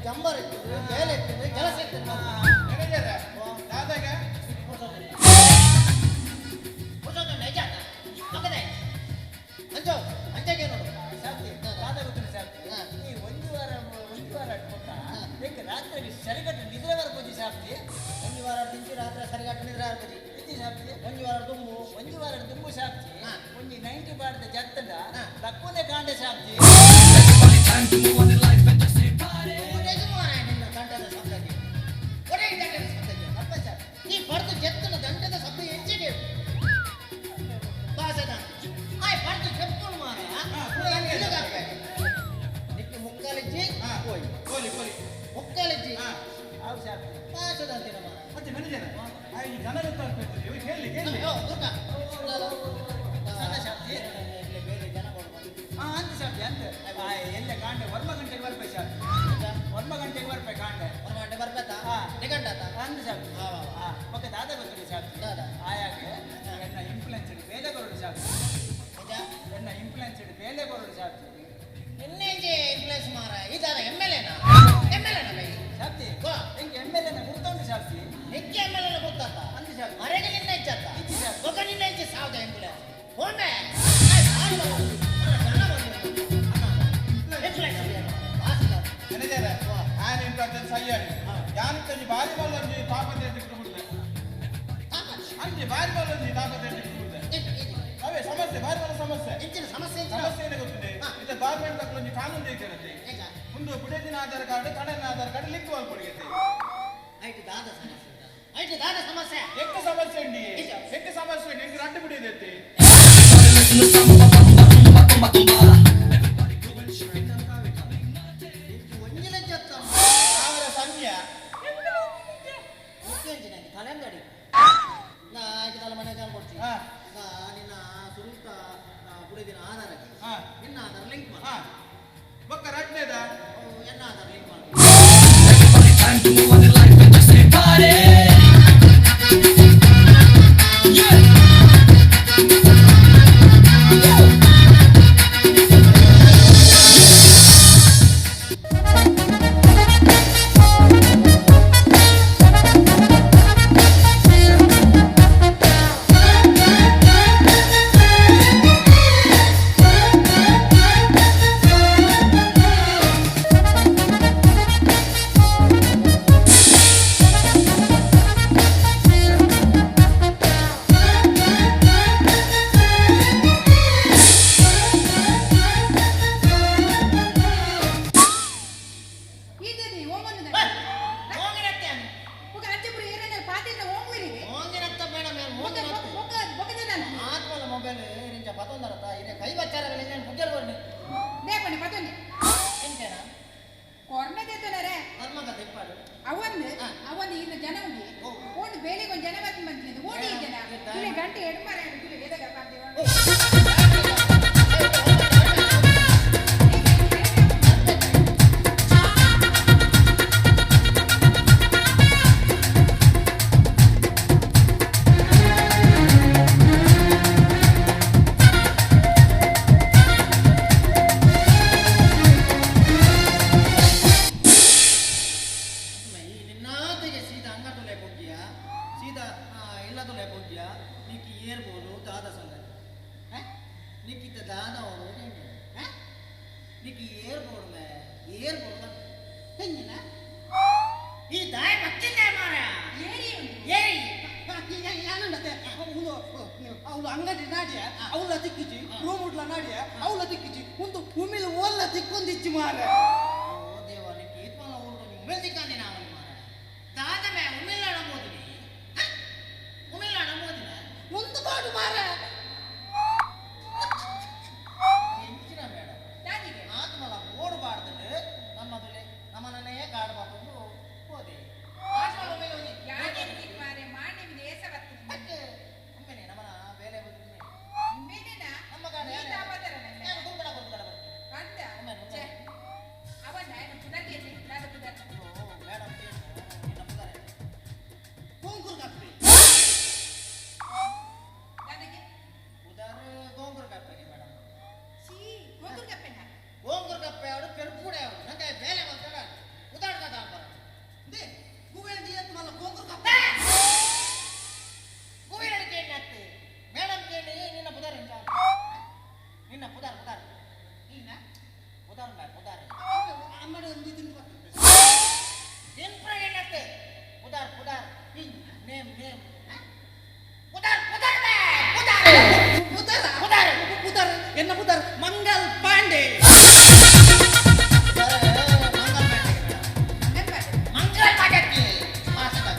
ಜಂಬರ್ ಇರ್ತದೆ ಬೇಲೆ ಇರ್ತದೆ ಕೆಲಸ ಇರ್ತದೆ ಅಂಜೋ ಅಂಜಾಗೆ ನೋಡು ಶಾಬ್ಜಿ ದಾದ ಗೊತ್ತಿಲ್ಲ ಶಾಬ್ಜಿ ಈ ಒಂದು ವಾರ ಕೊಟ್ಟ ಬೇಕು ರಾತ್ರಿ ಸರಿಗಟ್ಟು ನಿದ್ರೆ ಬರ್ಬೋದು ಶಾಬ್ಜಿ ಒಂದು ವಾರ ತಿಂಚಿ ರಾತ್ರಿ ಸರಿಗಟ್ಟು ನಿದ್ರೆ ಬರ್ಬೋದು ಇತ್ತಿ ಶಾಬ್ಜಿ ಒಂದು ವಾರ ದುಂಬು ಶಾಬ್ಜಿ ಒಂದು 90 ಬಾರ್ದ ಜತ್ತದ ಲಕ್ಕುನೆ ಕಾಂಡೆ ಶಾಬ್ಜಿ ನಿನ್ನ ದಂಡದ ಶಬ್ದಕ್ಕೆ ಒಡೆ ದಂಡದ ಶಬ್ದಕ್ಕೆ ಅಪ್ಪ ಸರ್ ಈ ಬರ್ದು ಜತ್ತನ ದಂಡದ ಶಬ್ದ ಹೆಚ್ಚಿಗೆ ಭಾಷದ ಆಯ್ ಬರ್ದು ಜಪ್ಪು ಮಾರ ನಿಕ್ಕೆ ಮುಕ್ಕಾಲಿಜ್ಜಿ ಹೋಯ್ ಮುಕ್ಕಾಲಿಜ್ಜಿ ಅವು ಶಾಬ್ಜಿ ಭಾಷದ ಅಂತಿನ ಮಾರ ಮತ್ತೆ ಮ್ಯಾನೇಜರ್ ಈ ಜನ ಗೊತ್ತಾಗ್ಬೇಕು ಹೇಳಿ ದುರ್ಗ ಸಣ್ಣ ಶಾಬ್ಜಿ ಬೇರೆ ಜನ ಕೊಡ್ಬೋದು ಅಂತ ಶಾಬ್ಜಿ ಅಂತ ಎಲ್ಲ ಕಾಂಡೆ 1 ಗಂಟೆಗೆ ಬರ್ಬೇಕು ಶಾಬ್ಜಿ 1 ಗಂಟೆಗೆ ಬರ್ಬೇಕು ಕಾಂಡೆ 1 ಗಂಟೆ ಬರ್ಬೇಕಾ ನಿಗಂಡತ ಬಾರಿ ಬಾಲಂಜಿ ತಾಪತೆ ಬಿಟ್ಟುಬಿಡ್ದೆ ಅಂಜಿ ಬಾರಿ ಬಾಲಂಜಿ ತಾಪತೆ ಬಿಟ್ಟುಬಿಡ್ದೆ ಅವೇ ಸಮಸ್ಯೆ ಬಾರಿ ಬಾಲ ಸಮಸ್ಯೆ ಸಮಸ್ಯೆ ಏನೇ ಗೊತ್ತಿದೆ ಇದು ಗೌರ್ಮೆಂಟ್ ತಕ್ಕೊಂದು ಕಾನೂನು ಬೇಕಿರುತ್ತೆ ಮುಂದೆ ಬುಡೇದಿನ ಆಧಾರ್ ಕಾರ್ಡ್ ಕಡನ ಆಧಾರ್ ಕಾರ್ಡ್ ಲಿಂಕ್ ಮಾಡ್ಕೊಡಿಗೆ ಸಮಸ್ಯೆ ಎಕ್ಕ ಸಮಸ್ಯೆ ಉಂಡಿ ಎಕ್ಕ ಸಮಸ್ಯೆ ಉಂಡಿ ಎಂಗೆ ರಡ್ಡು ಬಿಡಿದೈತಿ ಅವರ ಸಂಖ್ಯೆ ತಲೆಂದಡಿ ನಾ ಆಯ್ತು ಮನೆ ಕೊಡ್ತೀನಿ ನಿನ್ನ ಸುರುತ್ತ ಬುಡದಿನ ಆಧಾರಕ್ಕೆ ನಿನ್ನ ಆಧಾರ ಲಿಂಕ್ ಮಾಡಿ ಬೊಕ್ಕ ರಡ್ನೇದ ಎನ್ನ ಆಧಾರ ಲಿಂಕ್ ಮಾಡಿ ಅವನು ಇನ್ನು ಜನ ಉಂಡಿ ಓಡಿ ಬೇಲಿಗೆ ಒಂದು ಜನ ಬಂದಿದೆ ಓಡಿ ಜನ ಇಲ್ಲಿ ಗಂಟೆ ಎಡ್ಮಾರ ಎದಾಗ ಅವಳು ಅಂಗಡಿ ನಾಡಿಯ ಅವಳ ದಿಕ್ಕಿಜಿ ರೂಮ್ ಉಡ್ಲ ನಾಡಿಯ ಅವಳ ದಿಕ್ಕಿಜಿ ಒಂದು ಉಮಿಲ್ ಓಲ್ಲ ದಿಕ್ಕೊಂದಿಚ್ಚಿ ಮಾರ ಓ ದೇವ ನಿಕ್ಕೆ ಇತ್ಮಲ ಓಡು ಉಮಿಲ್ ದಿಕ್ಕಂದಿ ನಾವು ಮಾರ ದಾದ ಮೇ ಉಮಿಲ್ ನಡಮೋದಿನಿ ಉಮಿಲ್ ನಡಮೋದಿನ ಒಂದು ಬಾಡು ಮಾರ ಎಂಚಿನ ಬೇಡ ದಾದಿಗೆ ಆತ್ಮಲ ಓಡಬಾರ್ದು ನಮ್ಮದುಲೆ ನಮ್ಮನ್ನೇ ಕಾಡಬಾರ್ದು ಹೋದೆ ಆತ್ಮಲ ಉಮಿಲ್ ಒಂದು ಯಾಕೆ ಮಾರೆ ಮಾಡಿ ದೇಶ ಬರ್ತದೆ ಒಮ್ಮೆನೆ ನಮ್ಮನ ಬೇಲೆ ಬಂದಿದೆ ನಿಮ್ಮೇನೇನ ನಮ್ಮ ಗಾಡ ಈ ತಾಪದರ ನನ್ನ ನಾನು ಗುಂಪಡ ಗುಂಪಡ ಅಂತ ಛೆ ಅವನ ನಾನು ಪುದಕ್ಕೆ ನಾನು ಪುದಕ್ಕೆ ಓ ಮೇಡಂ ನಿನ್ನ ಪುದರೆ ಗೋಂಗೂರ್ ಕಪ್ಪೆ ನನಗೆ ಪುದರ್ ಗೋಂಗೂರ್ ಕಪ್ಪೆ ಮೇಡಂ ಸಿ ಗೋಂಗೂರ್ ಕಪ್ಪೆನ ಗೋಂಗೂರ್ ಕಪ್ಪೆ ಅವಳು ಪೆರ್ಪುಡೆ ಅವಳು ನಂಗೆ ಬೇಲೆ ಬಂತಾಡ ಉದಾಡ್ಕದ ಅಂಬಾರ ದೇ ಗುವೇಲ್ ದಿಯತ್ ಮಲ್ಲ ಗೋಂಗೂರ್ ಕಪ್ಪೆ ಗುವೇಲ್ ಕೇಳತ್ತೆ ಮೇಡಂ ಕೇಳಿ ನಿನ್ನ ಪುದರ್ ಎಂತ ನಿನ್ನ ಪುದರ್ ಪುದರ್ ನಿನ್ನ ಪುದರ್ ಬಾ ಪುದರ್ ಅಮ್ಮಡ ಒಂದು ದಿನ ಬರ್ತದೆ ಎಂಪ್ರ ಏನತ್ತೆ ಪುದರ್ ಪುದರ್ ನೇಮ್ ನೇಮ್ ಪುದರ್ ಪುದರ್ ಬಾ ಪುದರ್ ಪುದರ್ ಪುದರ್ ಪುದರ್ ಎನ್ನ ಪುದರ್ ಮಂಗಲ್ ಪಾಂಡೆ ಮಂಗಲ್ ಪಾಂಡೆ ಮಾಸದ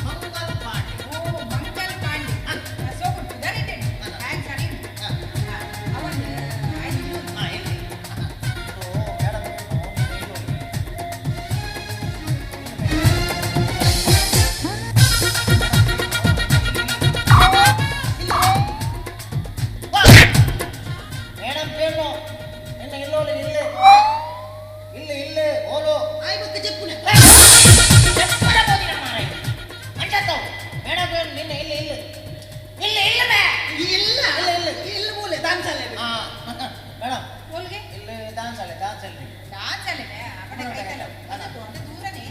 ಮಂಗಲ್ ಪಾಂಡೆ ಓ ಮಂಗಲ್ ಪಾಂಡೆ ಸೋ ಪುದರ್ ಇದೆ ಹ್ಯಾಂಗ್ ಸರಿ ಅವನ ಆಯ್ತು ಇಲ್ಲಿ ಓ ಮೇಡಂ ಮೇಡಂ ಕೇಳು ನಿನ್ನ ಇಲ್ಲೋಲಿ ಇಲ್ಲೇ ಇಲ್ಲೇ ಇಲ್ಲೇ ಓಲೋ ಆಯ್ ಬಗ್ಗೆ ಚೆಪ್ಪುನೆ ಚೆಪ್ಪಡ ಬೋದಿನ ಮಾರೈ ಅಂಟತಾವ್ ಮೇಡಂ ಕೇಳು ನಿನ್ನ ಇಲ್ಲೇ ಇಲ್ಲೇ ಇಲ್ಲೇ ಇಲ್ಲೇ ಇಲ್ಲ ಇಲ್ಲ ಇಲ್ಲ ಇಲ್ಲ ಬೋಲೆ ದಾನ್ಸಲೆ ಹಾ ಮೇಡಂ ಓಲ್ಗೆ ಇಲ್ಲೇ ದಾನ್ಸಲೆ ದಾನ್ಸಲೆ ದಾನ್ಸಲೆನೆ ಅವನ ಕೈತಲ್ಲ ಅದು ಒಂದು ದೂರನೇ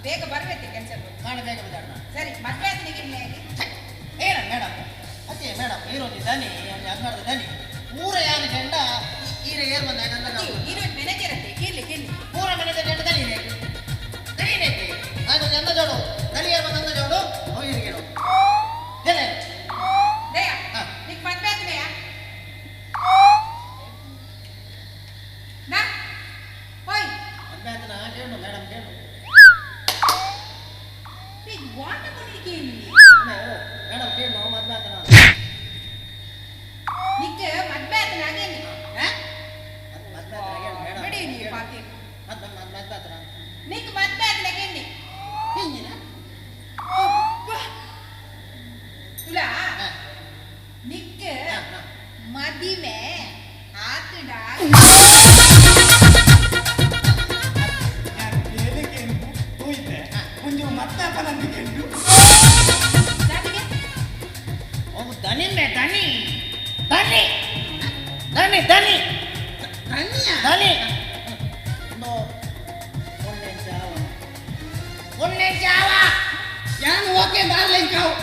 ಬೇಗ ಬರಬೇಕು ಕೆಲಸ ನಾಳೆ ಬೇಗ ಬಿಡೋಣ ಸರಿ ಮದುವೆ ಆದನಿಗೆ ಏನ ಮೇಡಂ ಅದೇ ಮೇಡಮ್ ಈರೊಂದು ದನಿ ಅಂಗಡದ ದನಿ ಪೂರ ಯಾರು ಗಂಡ ಈರ ಏರ್ ಬಂದ ಈರೊಂದು ಮೆನೆಜರತ್ತೆ ಕೇಳಿ ಕೇಳಿ ಪೂರ ಮೆನೆಜ ಗಂಡ ದನಿ ದನಿ ಅದು ಎಂದ ಜೋಡು ದನಿ ಏರ್ ಬಂದ ಜೋಡು ಅವು ಈರಿಗೇಳು ಏನೇ ದಯ ನಿಕ್ ಮದ್ವೆ ಆದ್ಮೆಯಾ ನಾ ಹೋಯ್ ಮದ್ವೆ ಆದ್ನ ಕೇಳು ಮೇಡಮ್ ಕೇಳು ಈಗ ವಾಟ ಕೊಡ್ಲಿಕ್ಕೆ ಮೇಡಮ್ ಕೇಳು ಮದ್ವೆ ಆದ್ನ ನಿಕ್ ಮದ್ವೆ ಆದ್ನ ಆಗೇನಿ ಮದ್ವೆ ಆದ್ನ ಮೇಡಮ್ ಬಿಡಿ ನೀವು ಪಾತಿ ಮದ್ವೆ ಆದ್ನ ನಿಕ್ ಮದ್ವೆ ಆದ್ನ ಆಗೇನಿ ಹಿಂಗಿನ ಇಲ್ಲ ನಿಕ್ ಮದಿಮೆ ಆತಡ ದನಿ ದನಿ ದನಿ ದನಿ ದನಿ ದನಿ ಒನ್ನೆ ಜಾವ ಯಾನು ಓಕೆ ಬಾರ್ಲೆ ಕಾವು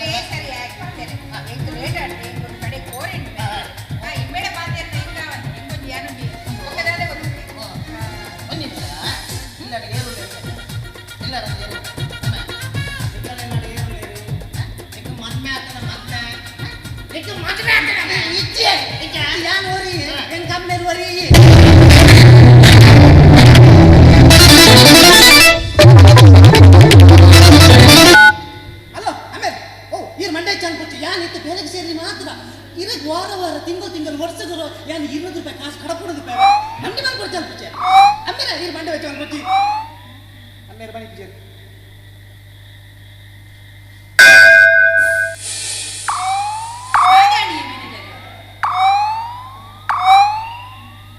ಇದೇ ಸರಿ ಆಯ್ತು ಮಾಡ್ತೇನೆ ಎಂಟು ಲೇಟ್ ಆಡ್ತೆ ಒಂದು ಕಡೆ ಕೋರೆಂಟ್ ಇಮ್ಮೇಡೆ ಪಾತೆ ಅಂತ ಹೆಂಗ ನಿಮ್ಮೊಂದು ಯಾರು ಒಕ್ಕದಾದ ಗೊತ್ತಿದೆ ಒಂದು ನಿಮಿಷ ಇಲ್ಲ ಏರು ಇಲ್ಲ ಮದ್ಮೆ ಆಗ್ತಾನೆ ಮದ್ಮೆ ಆಗ್ತಾನೆ ಇಚ್ಛೆ ಯಾನು ಓರಿ ಹೆಂಗ್ ಕಮ್ಮಿ ಓರಿ ಬೆಳಗ್ಗೆ ಸೇರಿ ಮಾತ್ರ ಇದಕ್ಕೆ ವಾರ ತಿಂಗಳು ವರ್ಷಗಳು ಏನು 200 ರೂಪಾಯಿ ಕಾಸು ಕಡಪುಡದು ಮಂಡಿ ಮಾಡಿ ಕೊಡ್ತಾನೆ ಪೂಜೆ ಅಮ್ಮೇಲೆ ಈ ಮಂಡೆ ವೆಚ್ಚ ಕೊಡ್ತಿ ಅಮ್ಮೇಲೆ ಬನ್ನಿ ಪೂಜೆ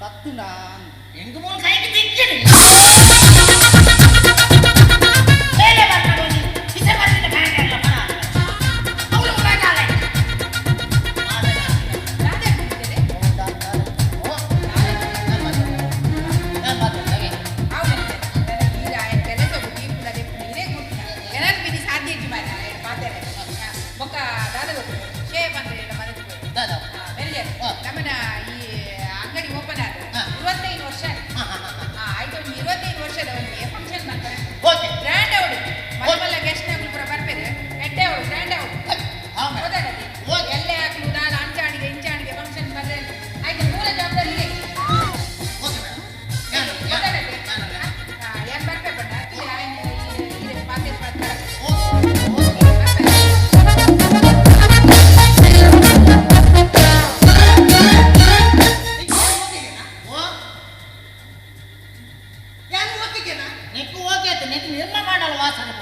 ತತ್ತು ನಾನು ಹೆಂಗ ಮೂಲ ಕೈಗೆ ತಿಕ್ಕಿ ನಮ್ಮನ ಈ ಅಂಗಡಿ ಓಪನ್ ಆದ 25 ವರ್ಷ ಆಯ್ತು ಒಂದು 25 ವರ್ಷದ ಒಂದು ಫಂಕ್ಷನ್ ಮಾಡ್ತಾರೆ ಗ್ರ್ಯಾಂಡ್ ಅವಳು ಮಲ್ಲ ಗೆಸ್ಟ್ ಆಗ್ಲು ಪೂರ ಬರ್ಬೇರೆ ಎಡ್ಡೆ ಅವಳು ಗ್ರ್ಯಾಂಡ್ ಅವಳು ಎಲ್ಲೇ ಆಗ್ಲು ನಾನು ಅಂಚಾಣಿಗೆ ಇಂಚಾಣಿಗೆ ಫಂಕ್ಷನ್ ಬರ್ರೆ ಆಯ್ತು ಮೂಲ ಜವಾಬ್ದಾರಿ ಇದೆ ಏನ್ ಬರ್ಬೇಕಣ್ಣ ಪಾತೆ ಬರ್ತಾರೆ ನಿರ್ಮ ಮಾಡಲ್ಲ ವಾಸನೆ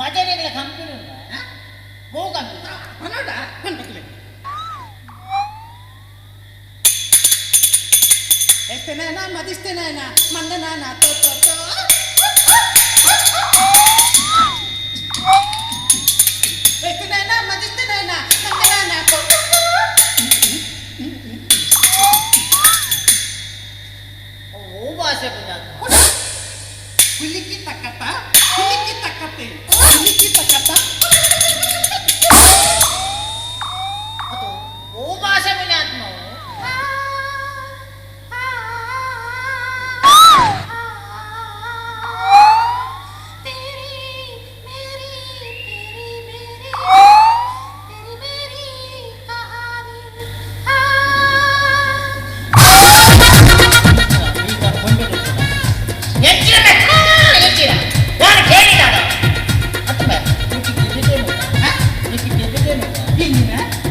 ಭಜನೆಗಳ ಕಂಪನಿ ಉಂಟಾ ಗೋ ಕಂಪನಿ ಎತ್ತನೇನ ಮದಿಸ್ತೇನೇನ ಮಂದನಾನ ತೋ ತೋ ತೋ ಎತ್ತನೇನ ಮದಿಸ್ತೇನೇನ ಮಂದನಾನ ತೋ ತೋ ತೋ ಓ ಭಾಷೆ ಪೂಜಾ ಕುಲಿಕ್ಕಿ ತಕ್ಕತ್ತ ಕುಲಿಕ್ಕಿ ತಕ್ಕತ್ತೆ ಕುಲಿಕ್ಕಿ ತಕ್ಕತ್ತ ಅದು ಓ ಭಾಷೆ ಪುಣ್ಯಾತ್ಮ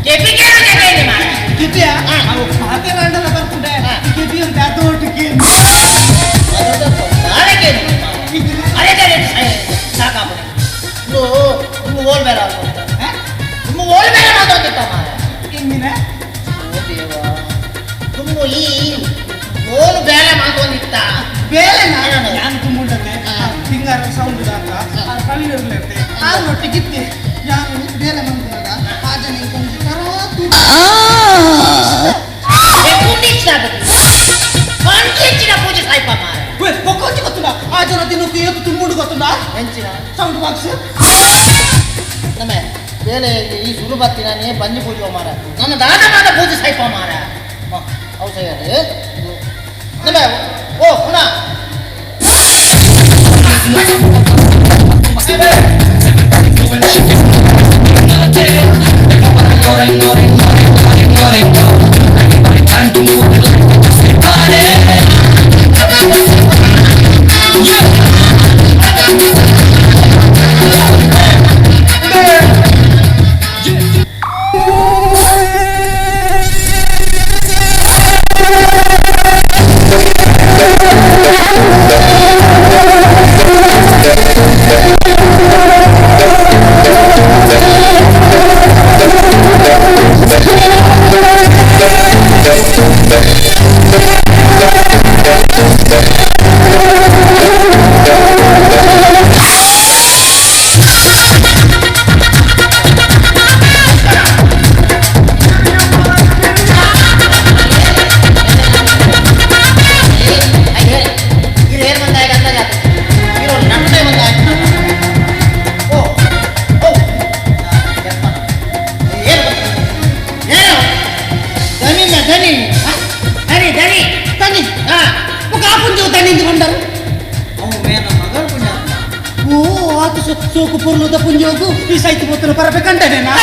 Che ಕಿಪಿಯ ಮಾತೇರಾಂಡಲ್ಲ ಬರ್ಕೊಂಡೆ ಕಿಪಿ ಅಂತ ಅದೊಟ್ಟಿಗೆ ನಾಳೆಗೆ ಅರೆ ಸಾಕಾಪಡೆ ನಿಮ್ಮ ಓಲ್ ಬೇಡ ನಿಮ್ಮ ಓಲ್ ಬೇಡ ಮಾತಾಡ್ತಿತ್ತ ಮಾರ ಹಿಂಗಿನ ಓ ದೇವ ತುಂಬ ಈ ಓಲು ಬೇಳೆ ಮಾತೊಂದಿತ್ತ ಬೇಳೆ ನಾನು ತುಂಬುಂಡತೆ ಸಿಂಗಾರ ಸೌಂಡ್ ಅಂತ ಕವಿಲಿರ್ಲಿರ್ತೆ ಅದರೊಟ್ಟಿಗಿತ್ತೆ ನಾನು ಬೇಳೆ ಮಂದಿರದ ಆ ಜನ ಕೊಂಚ ಕರಾತು ಪೂಜೆ ಸಾಯ್ಪ ಮಾರ ಒಕ್ಕೊಂಚ ಗೊತ್ತುಂಡ ಆ ಜನ ದಿನಕ್ಕೂ ಏತು ತುಂಬುಂಡು ಗೊತ್ತುಂಡ ಹೆಂಚಿನ ಸೌಂಡ್ ಬಾಕ್ಸ್ ನಮ್ಮೆ ಬೇಳೆ ಈ ಸುರು ಬತ್ತಿನೇ ಬಂದು ಪೂಜೆ ಮಾರ ನನ್ನ ದಾದ ಪೂಜೆ ಸಾಯ್ಪ ಮಾರ ಅವು ಸರಿ ನಮ್ಮೆ ಓ ಪುನಃ ಸೋಕು ಪೂರ್ಣದ ಪುಂಜೋಗು ಈ ಸಾಹಿತ್ಯ ಪುತ್ರ ಬರಬೇಕಂತೇನೇನಾ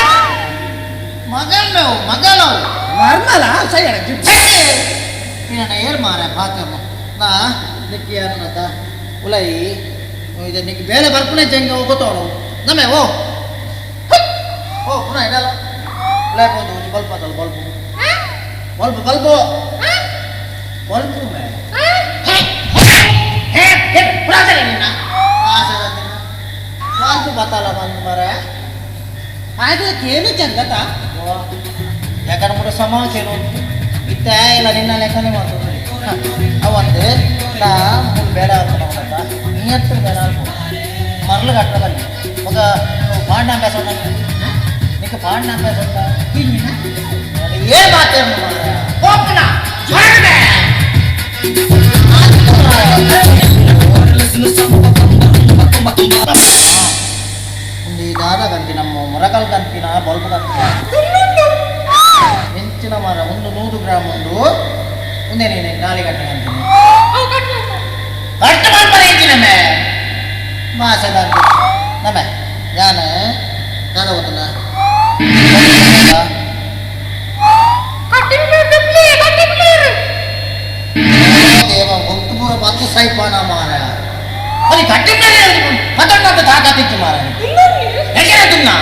ಮಗನು ಮಗನು ಮರ್ಮಲ ಸೈಯಡ ನೀನ ಏರ್ ಮಾರ ಪಾಕಮ್ಮ ನಾ ನಿಕ್ಕಿ ಅನ್ನದ ಉಲೈ ಇದು ನಿಕ್ಕಿ ಬೇಳೆ ಬರ್ಪುನೆ ಜಂಗ ಹೋಗೋತೋಳು ನಮ್ಮೆ ಓ ಪುನಃ ಇಡಲ್ಲ ಉಲೈ ಬೋದು ಬಲ್ಪ್ ಅದಲ್ಲ ಬಲ್ಪ್ ಬಲ್ಪ್ ಬಲ್ಪ್ ಬಲ್ಪ್ ಮೇ ಹೇ ಹೇ ಪ್ರಾಜರ ನಿನ್ನ ಅದು ಬತ್ತಲ್ಲ ಬಂದು ಮರ ಅದಕ್ಕೇನು ಚಂದತ ಯಾಕಂದ್ರೆ ಕೂಡ ಸಮಾಜೇನು ಇತ್ತ ಇಲ್ಲ ನಿನ್ನ ಲೆಕ್ಕನೇ ಮಾಡ್ತಾರೆ ಅವಂದು ನಾ ಮೂರು ಬೇಡ ಆಗ್ತಾನ ನೀತ್ತು ಬೇಡ ಆಗ್ಬೋದು ಮರಳು ಕಟ್ಟದಲ್ಲಿ ఒక ಪಾಂಡ ಅಭ್ಯಾಸ ಉಂಟ నీకు ಪಾಂಡ ಅಭ್ಯಾಸ ಉಂಟ ఏ మాట్లాడు దాదా కంతిన మురకలు కంతిన బల్బు కంతిన ಮೆಂಚಿನ ಮರ ಒಂದು 100 ಗ್ರಾಮ್ ಉಂಡು ಒಂದೇ ನೀನೆ 4 ಗಂಟೆ ಕಂತಿನಿ ಕಟ್ಟ ಮಾಡ್ತಾರೆ ಎಂಚಿನಮ್ಮೆ ಮಾಸದ ನಮ್ಮೆ ನಾನು ನಾನು ಗೊತ್ತಲ್ಲ ದೇವ ಒಂದು ಮೂರು 10 ಸಾಯ್ಪಾನ ಮಾರ అది కట్టిందే పదంత తాకతిచ్చి మార ఎక్కడున్నా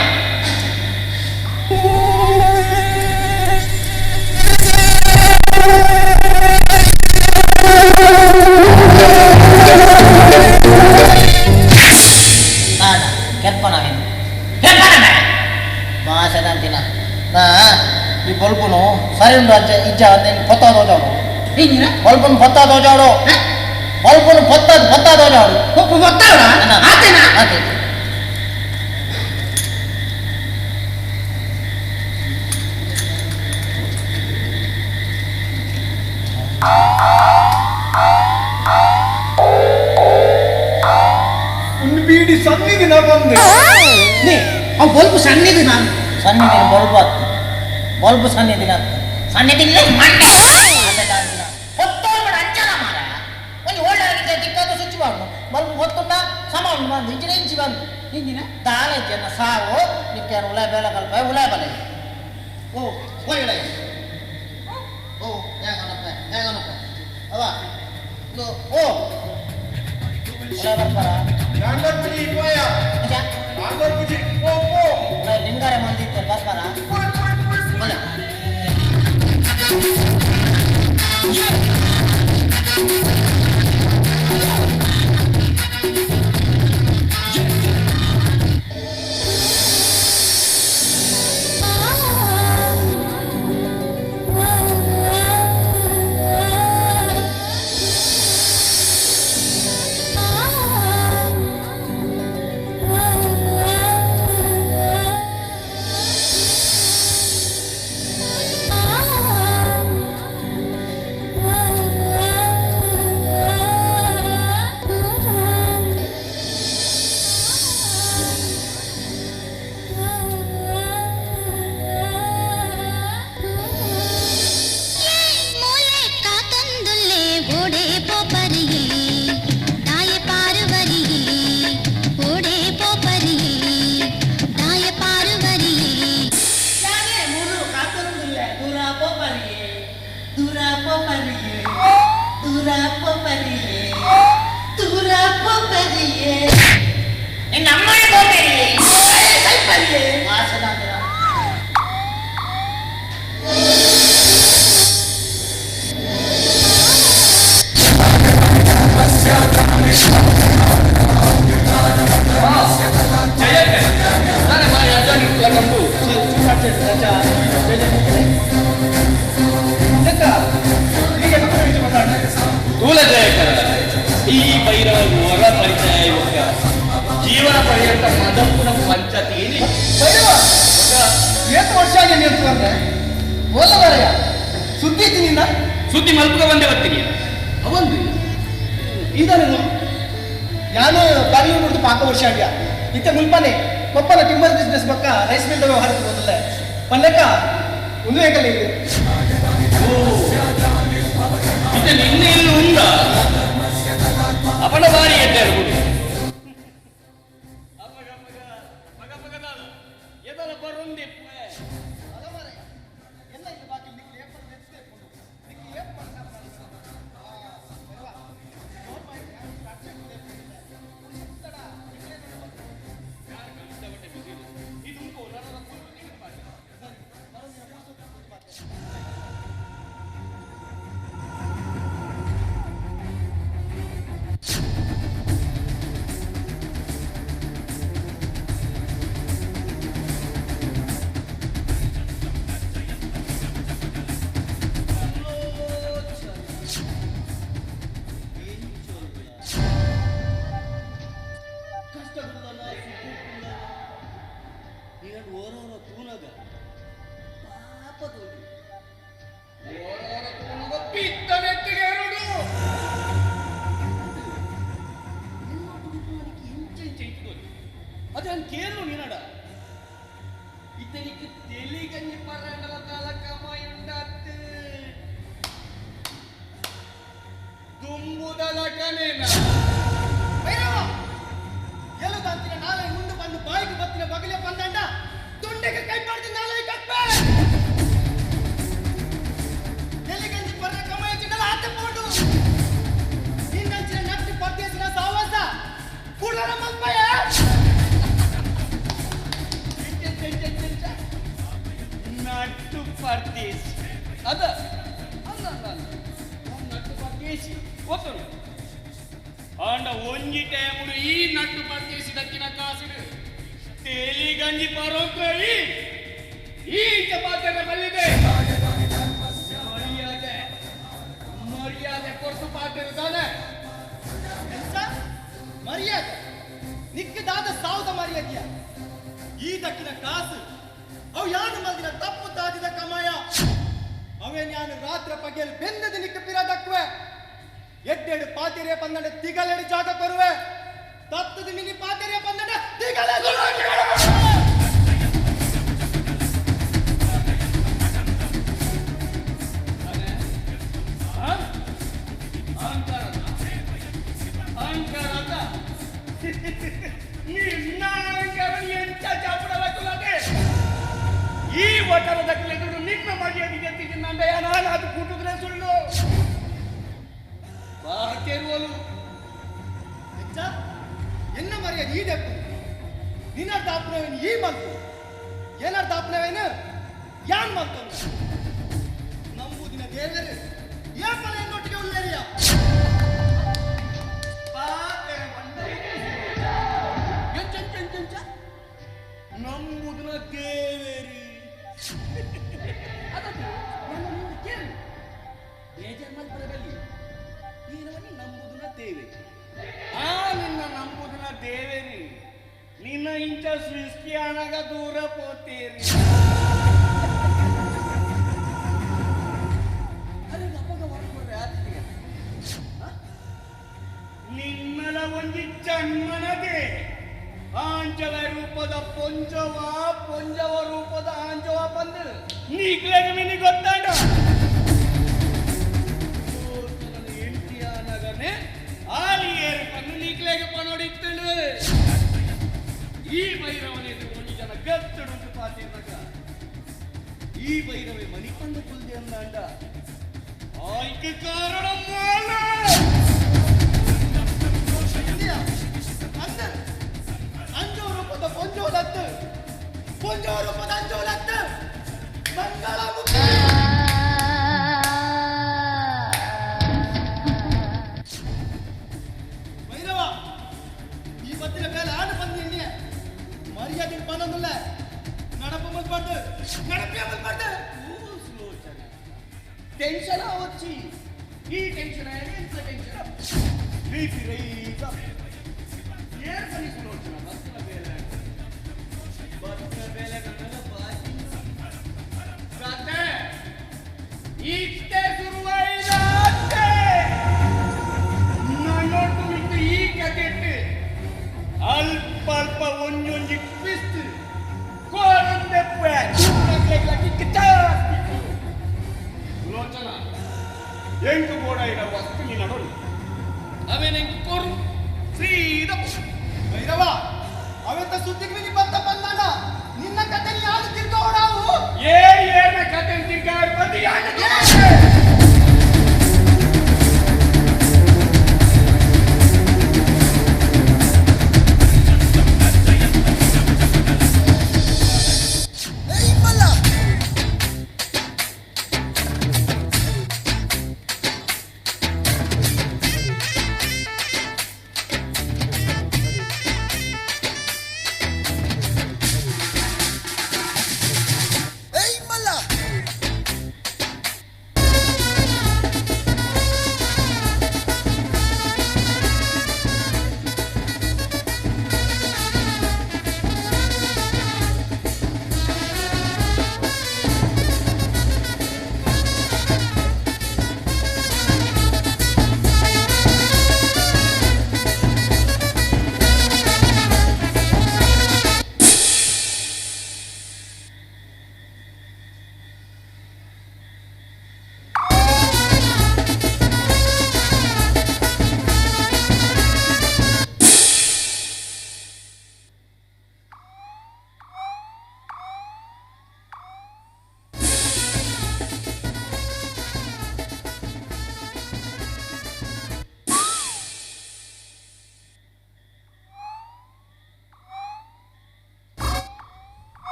మాసదంతిన నా ఈ బల్బును సరి ఇచ్చా నేను పొత్తా దోచాడు బల్బును పొత్తా దోచాడు బల్బును పొత్తా దోచాడు పొత్తాడా ఆతేనా ఆతే ಬೀಡಿ ಸನ್ನಿಧಿ ನಾ ಬಂದೆ ಅವ್ ಬಲ್ಬು ಸನ್ನಿಧಿ ನಾನು ಸನ್ನಿಧಿ ಬಲ್ಬು ಆತ್ತು ಬಲ್ಬು ಸನ್ನಿಧಿ ನಾನು ಸನ್ನಿಧಿ ಇಲ್ಲ ಮಂಡೆ ಹೊತ್ತೋಳ್ಬೇಡ ಅಂಚನ ಮಾರ ಒಂದು ಓಲ್ಡಾಗಿದ್ದ ದಿಕ್ಕಾದ ಸ್ವಿಚ್ ಮಾಡು ಬಲ್ಬು ಹೊತ್ತುಂಡ ಸಮ ಉಂಟು ಬಂದು ಇಂಚಿನ ಇಂಚಿ ಬಂದು ಹಿಂದಿನ ತಾಳೆ ಜನ ಸಾವು ನಿಕ್ಕೆ ಉಲಾಯ ಬೇಲ ಕಲ್ಪ ಉಲಾಯ ಬಲ ಓ ಹೋಯ್ ಉಲಾಯ ಓ ಹೇಗನಪ್ಪ ಅವ ಓ ಉಲಾಯ ಬರ್ತಾರ ನಿಂಗಾರೆ ಮಂದಿ ಬರ್ತಾರ ಎಷ್ಟು ವರ್ಷ ಆಗಿ ನೀವು ಅಂದ್ರೆ ಹೋದ ಮಾರಾಯ ಸುದ್ದಿ ಇತ್ತು ನಿನ್ನ ಸುದ್ದಿ ಮಲ್ಪಗ ಬಂದೆ ಬರ್ತೀನಿ ಅವಂದು ಇದನ್ನು ನಾನು ಬಾಗಿಲು ನೋಡಿದು ಪಾಕ ವರ್ಷ ಆಗ್ಯ ಇತ್ತ ಮುಲ್ಪನೆ ಕೊಪ್ಪನ ಟಿಂಬರ್ ಬಿಸ್ನೆಸ್ ಪಕ್ಕ ರೈಸ್ ಮಿಲ್ ವ್ಯವಹಾರ ಹೋದಲ್ಲ ಪಲ್ಲಕ್ಕ ಒಂದು ಏಕಲ್ಲಿ ಇದೆ ಇದು ನಿನ್ನೆ ಇಲ್ಲಿ ಉಂಡ ಅವನ ಬಾರಿ ಎದ್ದಾರು ಎದಲ ಬರುಂದಿ ಅದನ್ನು ಕೇಳು ನೀನಡ ಇತನಿಗೆ ತೆಲಿಗಂಜಿ ಪರಂಡಲ ಕಾಲಕ ಮಾಯುಂಡಾತ್ ದುಂಬುದಲ ಕನೇನ ಎಲ್ಲದಂತಿನ ನಾಳೆ ಮುಂದೆ ಬಂದು ಬಾಯಿಗೆ ಬತ್ತಿನ ಬಗಲೇ ಬಂದಂಡ ತುಂಡಿಗೆ ಕೈ ಮಾಡ್ತೀನಿ ನಾಳೆ ಕಟ್ಬೆ ತೆಲಿಗಂಜಿ ಪರ ಕಮಾಯ ಚಿನ್ನಲ ಆತ ಪೋಡು ನಿನ್ನಂಚಿನ ನಟ್ಟಿ ಪದ್ದೇಸಿನ ಸಾವಾಸ ಕೂಡಲ ಮಲ್ಪಯ ನಟ್ಟು ಪರ್ದೇಶಿ ಅದ ಅಲ್ಲ ನಟ್ಟು ಪರ್ದೇಶಿ ಒತ್ತರು ಆಂಡ ಒಂಜಿ ಟೈಮುಡು ಈ ನಟ್ಟು ಪರ್ದೇಶಿ ದಕ್ಕಿನ ಕಾಸುಡು ತೇಲಿಗಂಜಿ ಪರೋಕರಿ ಈ ಚಪಾತನ ಬಲ್ಲಿದೆ ಮರ್ಯಾದೆ ಕೊಟ್ಟು ಪಾತಿರ್ತಾನೆ ಮರ್ಯಾದೆ ನಿಕ್ಕದಾದ ಸಾವುದ ಮರ್ಯಾದೆಯ ಈ ದಕ್ಕಿನ ಕಾಸು ಅವು ಯಾನು ಮಲ್ದಿನ ತಪ್ಪು ತಾದಿದ ಕಮಾಯ ಅವೇ ನಾನು ರಾತ್ರಿ ಪಗೆಲ್ ಬೆಂದದ ನಿಕ್ಕ ಪಿರ ದಕ್ಕುವೆ ಎಡ್ಡೆಡು ಪಾತಿರೆ ಪಂದಡ ತಿಗಲೆಡು ಜಾಗ ಕೊರುವೆ ತತ್ತದ ಮಿನಿ ಪಾತಿರೆ ಪಂದಡ ತಿಗಲೆ ಈ ಒತ್ತಡದ ಕೆಳಗಡೆ ನಿನ್ನ ಮರ್ಯಾದೆ ನಾನು ಅದು ಕೂಟಿದ್ರೆ ಸುಳ್ಳು ಬಾಕೆರುವಲು ಎನ್ನ ಮರ್ಯಾದೆ ಈ ದಕ್ಕು ನಿನ್ನ ದಾಪನವೇನು ಈ ಮಲ್ತು ಏನಾರ ದಾಪನವೇನು ಯಾನ್ ಮಲ್ತು ನಂಬುದಿನ ದೇವರು ಏಪಲ ಎನ್ನೊಟ್ಟಿಗೆ ಉಳ್ಳೇರಿಯ ನಂಬುದಿನ ದೇವೇರಿ ಅದಕ್ಕೆ ನನ್ನ ಕೇಳಿ ಬೇಜಾರು ಮಲ್ಪರದಲ್ಲಿ ನೀನವನ್ನಿ ನಂಬುದಿನ ದೇವೇರಿ ನಿನ್ನ ನಂಬುದಿನ ದೇವೇರಿ ನಿನ್ನ ಇಂಚ ಸೃಷ್ಟಿ ಅನಗ ದೂರ ಪೋತೇರಿ ನಿನ್ನಲ ಒಂದಿ ಜನ್ಮನಗೆ ಆಂಜವ ರೂಪದ ಪೊಂಜವ ರೂಪದ ಆಂಜವ ಬಂದು ನೀಗ್ಲೇಗ ಮಿನಿ ಗೊತ್ತಾಡ ಎಂಟಿಯಾನಗನೆ ಆಲಿಯೇರು ಪಂದು ನೀಗ್ಲೇಗ ಪನೋಡಿತ್ತಳು ಈ ಭೈರವನಿದು ಒಂದು ಜನ ಗತ್ತಡುಂಟು ಪಾತಿರ್ನಗ ಈ ಭೈರವೆ ಮನಿ ಪಂದು ಕುಲ್ದೆ ಅಂದ ಆಯ್ಕೆ ಕಾರಣ ಮಾಲ ಅಂಜೋ ರೂಪದ ಪೊಂಜೋಲತ್ತು ಪೊಂಜೋ ರೂಪದ ಅಂಜೋಲತ್ತು ಮಂಗಳ ಭೈರವ ಈ ಬತ್ತಿನ ಮೇಲೆ ಆಡು ಬಂದಿನಿ ಮರ್ಯಾದೆ ಪನೊಂದಿಲ್ಲ ನಡಪ ಮಲ್ಪಡ್ದು ನಡಪೆ ಮಲ್ಪಡ್ದು ಟೆನ್ಷನ್ వచ్చి ఈ టెన్షన్ ఎంత టెన్షన్ బీపీ రైజ్ ఏర్ పని కొనొచ్చు బస్సుల వేల కన్నల బాకి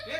ಏ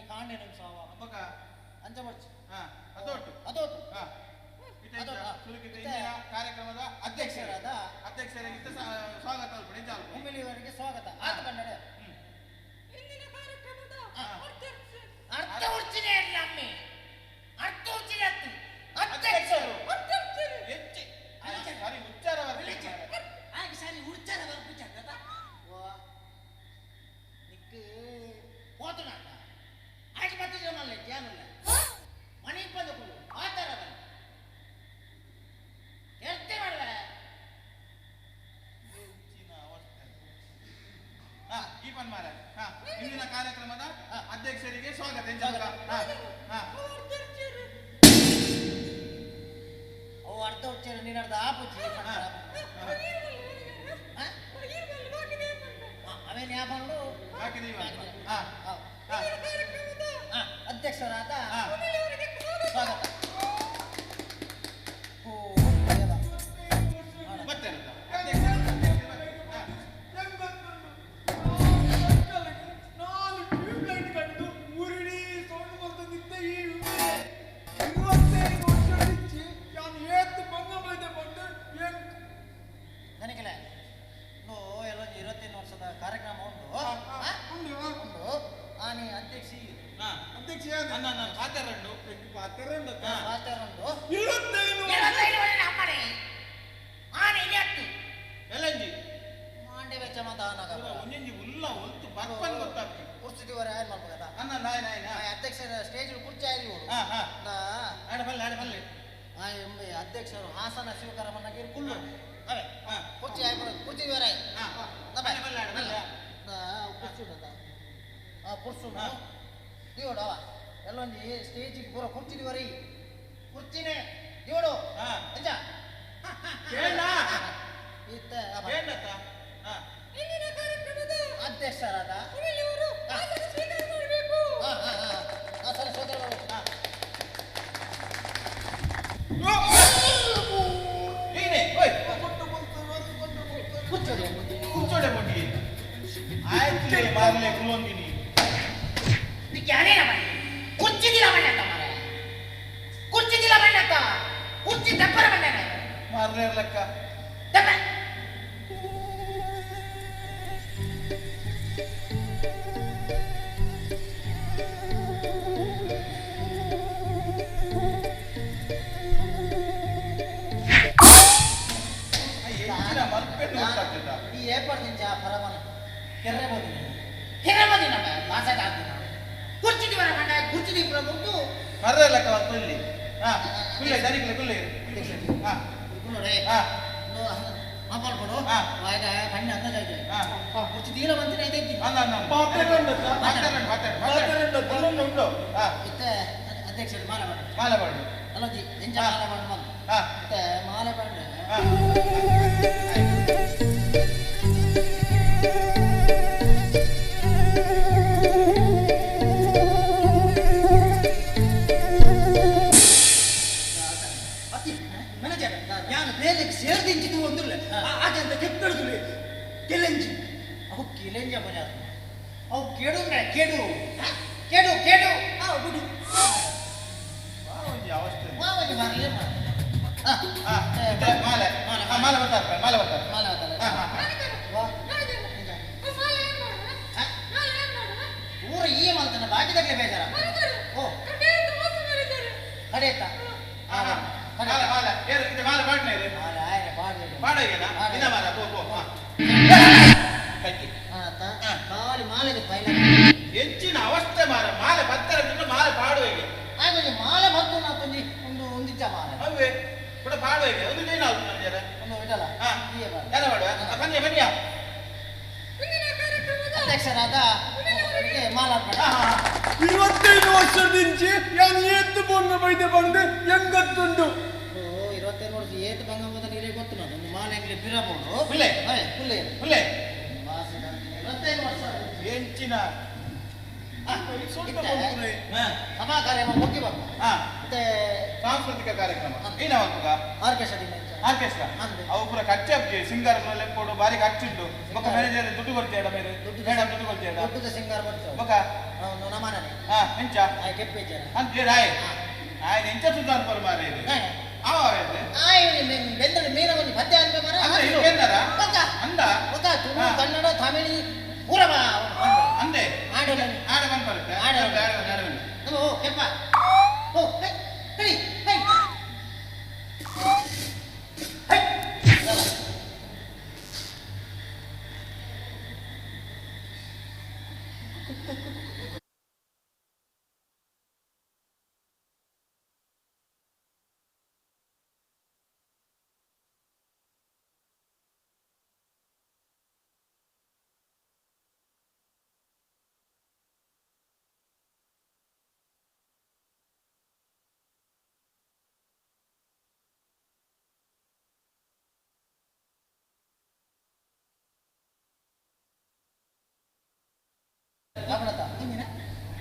ಕಾಣೆ ನಮ್ಮ ಸಾವ ಅಬ್ಬಕ ಅಂಚ ಬರ್ಚಿ ಅದೊಟ್ಟು ಅದೊಟ್ಟು ಸುಲಕಿತ ಇಂದಿನ ಕಾರ್ಯಕ್ರಮದ ಅಧ್ಯಕ್ಷರಾಗಿದ್ದ ಸ್ವಾಗತ ಒಮ್ಮೆಲಿವರೆಗೆ ಸ್ವಾಗತ ಆತ ಕನ್ನಡ ಅರ್ಥ ಉಚ್ಚಿನೇ ಇಲ್ಲ ಅಮ್ಮಿ ಅರ್ಥ ಉಚ್ಚಿನೇ ಅಧ್ಯಕ್ಷರು ಹೆಚ್ಚಿ ಸಾರಿ ಉಚ್ಚಾರ ಹಾಗೆ ಸರಿ ಉಚ್ಚಾರ ಬರ್ಬಿಟ್ಟ ನಿಕ್ಕೆ ಹೋತು ನಾಟ ಆಗಿ ಮತ್ತೆ ಜೀವನಲ್ಲ ಜ್ಞಾನಲ್ಲ ಮನೆಗೆ ಬಂದು ಆತರ ಎಷ್ಟೇ ಮಾಡುವ ಈ ಪನ್ಮಾರ ಇಂದಿನ ಕಾರ್ಯಕ್ರಮದ ಅಧ್ಯಕ್ಷರಿಗೆ ಸ್ವಾಗತ ಅವು ಅರ್ಧ ಉಚ್ಚಾರ ನೀನಾಡ್ದ ಆಪುಚ್ಚಿ ಅವೇನು ಯಾಪಂಡು ಅಧ್ಯಕ್ಷರಾದ ಸ್ವಾಗತ ಮತ್ತೆ ನನಗೆಲ್ಲ ಎಲ್ಲ 25 ವರ್ಷದ ಕಾರ್ಯಕ್ರಮ ಉಂಟು ಆನೆ ಅಧ್ಯಕ್ಷ ಮಾಂಡೆ ವೆಚ್ಚ ಅಧ್ಯಕ್ಷರ ಸ್ಟೇಜ್ ಕುರ್ಚಿ ಅಧ್ಯಕ್ಷರು ಹಾಸನ ಶಿವಕರಮನ್ನಾಗಿ ಕುಳ್ಳು ಕುರ್ಚಿ ಕುರ್ಚಿ ಬೇರೆ ಕುರ್ಸು ಇವಡು ಎಲ್ಲೊಂದು ಸ್ಟೇಜಿಗೆ ಪೂರ ಕುರ್ಚಿದಿವರಿ ಕುರ್ಚಿನೇ ಇವಡು ಅಂಜ ಅಧ್ಯಕ್ಷರಾದ ಕೂರ್ಚೋಡೆ ಮುಟ್ಟಿ ಆಯ್ತು ಮಾರಲೆ ಕುಲೊಂದಿನಿ ಮಾರಲೆ ಲೆಕ್ಕ ಈ ಏರ್ಪಡ್ತೀನಿ ಪರವನ ಕೆರ್ರೆ ನಮ್ಮ ಮಾಸಾಟ ಆಗ್ತೀನಿ ಕುರ್ಚಿದಿ ಬರ ಮಂಡ ಕುರ್ಚಿದಿ ಉಂಟು ಮಾರಲೆ ಲೆಕ್ಕ ಕುಲ್ಲಿ ಕುಲ್ಲೆ ದನಿಕ್ಲೆ ಕುಲ್ಲೆ ಕುಲ್ಲೋಡೆ ಮಾತಾಡ್ಕೊಡು ಆಯ್ತ ಕಣ್ಣು ಅಂದಾಜ ಆಯ್ತು ಕುರ್ಚಿ ದೀಲ ಬಂತಿನ ಇದೈತಿ ಉಂಟು ಇತ್ತೆ ಅಧ್ಯಕ್ಷರು ಮಾಲೆ ಮಾಡಿ ಮಾಲೆ ಮಾಡಿ ಅಲ್ಲದಿ ಎಂಜ ಮಾಲೆ ಮಾಡಿ ಬಂದು ಮತ್ತೆ ಮಾಲೆ ಮಾಡಿ ನಾನು ಬೇಲೆಗೆ ಸೇರ್ದಿಂಚಿದು ಒಂದಿಲ್ಲ ಆಚಂತ ಕೆಪ್ಪೆಡುದು ಕೆಲೆಂಜಿ ಅವು ಕೆಲೆಂಜ ಮಜ ಅವು ಕೆಡು ಕೆಡು ಕೆಡು ಕೆಡು ಬಿಡು ಅವಸ್ಥೆ ಮಾವಲ್ಲಿ ಮಾರಲೇ ಮಾಲೆ ಮಾಲೆ ಬರ್ತಾರೆ ಮಾಲೆ ಬರ್ತಾರೆ ಮಾಲೆ ಊರ ಈ ಮಾಡ್ತಾನೆ ಬಾಕಿದಾಗಲೇ ಬೇಜಾರ ಓ ಕಡೆಯತ್ತ ಮಾಲೆ ಮಾಲೆ ಏರು ಇದು ಮಾಲೆ ಬಾಡ್ನೆ ಇರು ಮಾಲೆ ಆಯ್ರೆ ಬಾಡೋಗೇನ ಇನ್ನ ಮಾಲೆ ಪೋ ಕಟ್ಟಿ ಕಾಲಿ ಮಾಲೆಗೆ ಪೈಲ ಹೆಚ್ಚಿನ ಅವಸ್ಥೆ ಮಾಲೆ ಬರ್ತಾರೆ ಮಾಲೆ ಪಾಡುವೆಗೆ ಹಾಗೆ ಮಾಲೆ ಬಂತು ನಾ ಒಂದು ಒಂದಿಚ್ಚ ಮಾಲೆ ಅವೇ ಕೂಡ ಪಾಡುವೆಗೆ ಒಂದು ಏನಾದ್ರು ನನಗೆ ಒಂದು ಬಿಡಲ್ಲ ಎಲ್ಲ ಮಾಡುವ ಬನ್ನಿ ಬನ್ನಿ ಅಧ್ಯಕ್ಷರಾದ ಮಾಲಾಡ್ಬೇಡ 25 ವರ್ಷದಿಂಚಿ ನಾನು ಎತ್ತು ಬಂದು ಬೈದೆ ಬಂದು ಹೆಂಗತ್ತುಂಟು 25 ವರ್ಷ ಏತು ಬಂಗಂಬದ ನೀರೇ ಗೊತ್ತು ನಾನು ಒಂದು ಮಾಲೆ ಅಂಗಡಿ ಬಿರಬಹುದು ಹುಲ್ಲೆ ಹುಲ್ಲೆ ಹುಲ್ಲೆ 25 ವರ್ಷ ಹೆಂಚಿನ ಸಭಾ ಕಾರ್ಯಕ್ರಮ ಮುಗಿಬೇಕು ಮತ್ತೆ ಸಾಂಸ್ಕೃತಿಕ ಕಾರ್ಯಕ್ರಮ ಏನಾವಾಗ ಆರ್ಕೆಸ್ಟ್ರಾ ಆರ್ಕೆಸ್ಟ್ರಾ ಅವು ಪೂರ ಖರ್ಚು ಹಾಕಿ ಸಿಂಗಾರ ಲೆಕ್ಕೊಡು ಬಾರಿ ಖರ್ಚುಂಟು ಬೊಕ್ಕ ಮ್ಯಾನೇಜರ್ ದುಡ್ಡು ಕೊಡ್ತೀಯಡ ಮೇರೆ ಮೇಡಮ್ ದುಡ್ಡು ಕೊಡ್ತೀಯಡ ದೊಡ್ಡದ ಸಿಂಗಾರ ಬರ್ತಾವ ಬೊಕ್ಕ ನಮನೆ ಎಂಚ ಕೆಪ್ಪೆಜ್ಜರ ಅಂತ ರಾಯ್ ಆಯ್ತು ಎಂಚ ಸುಧಾರ್ ಪರ ಮಾರ ಇದು ಬೆಂದಡಿ ಮೀನ ಒಂದು ಪದ್ಯ ಅನ್ಬೆ ಮರ ಅಂದ ತುಳು ಕನ್ನಡ ತಮಿಳಿ ಪೂರ ಅಂದೆ ಆಡಲ ಆಡ ಬಂದ್ ಬರುತ್ತೆ ಆಡ ಓ ಕೆಪ್ಪ ಓ ಹೇಳಿ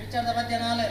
ವಿಚಾರದ ಮಧ್ಯ ನಾಳೆ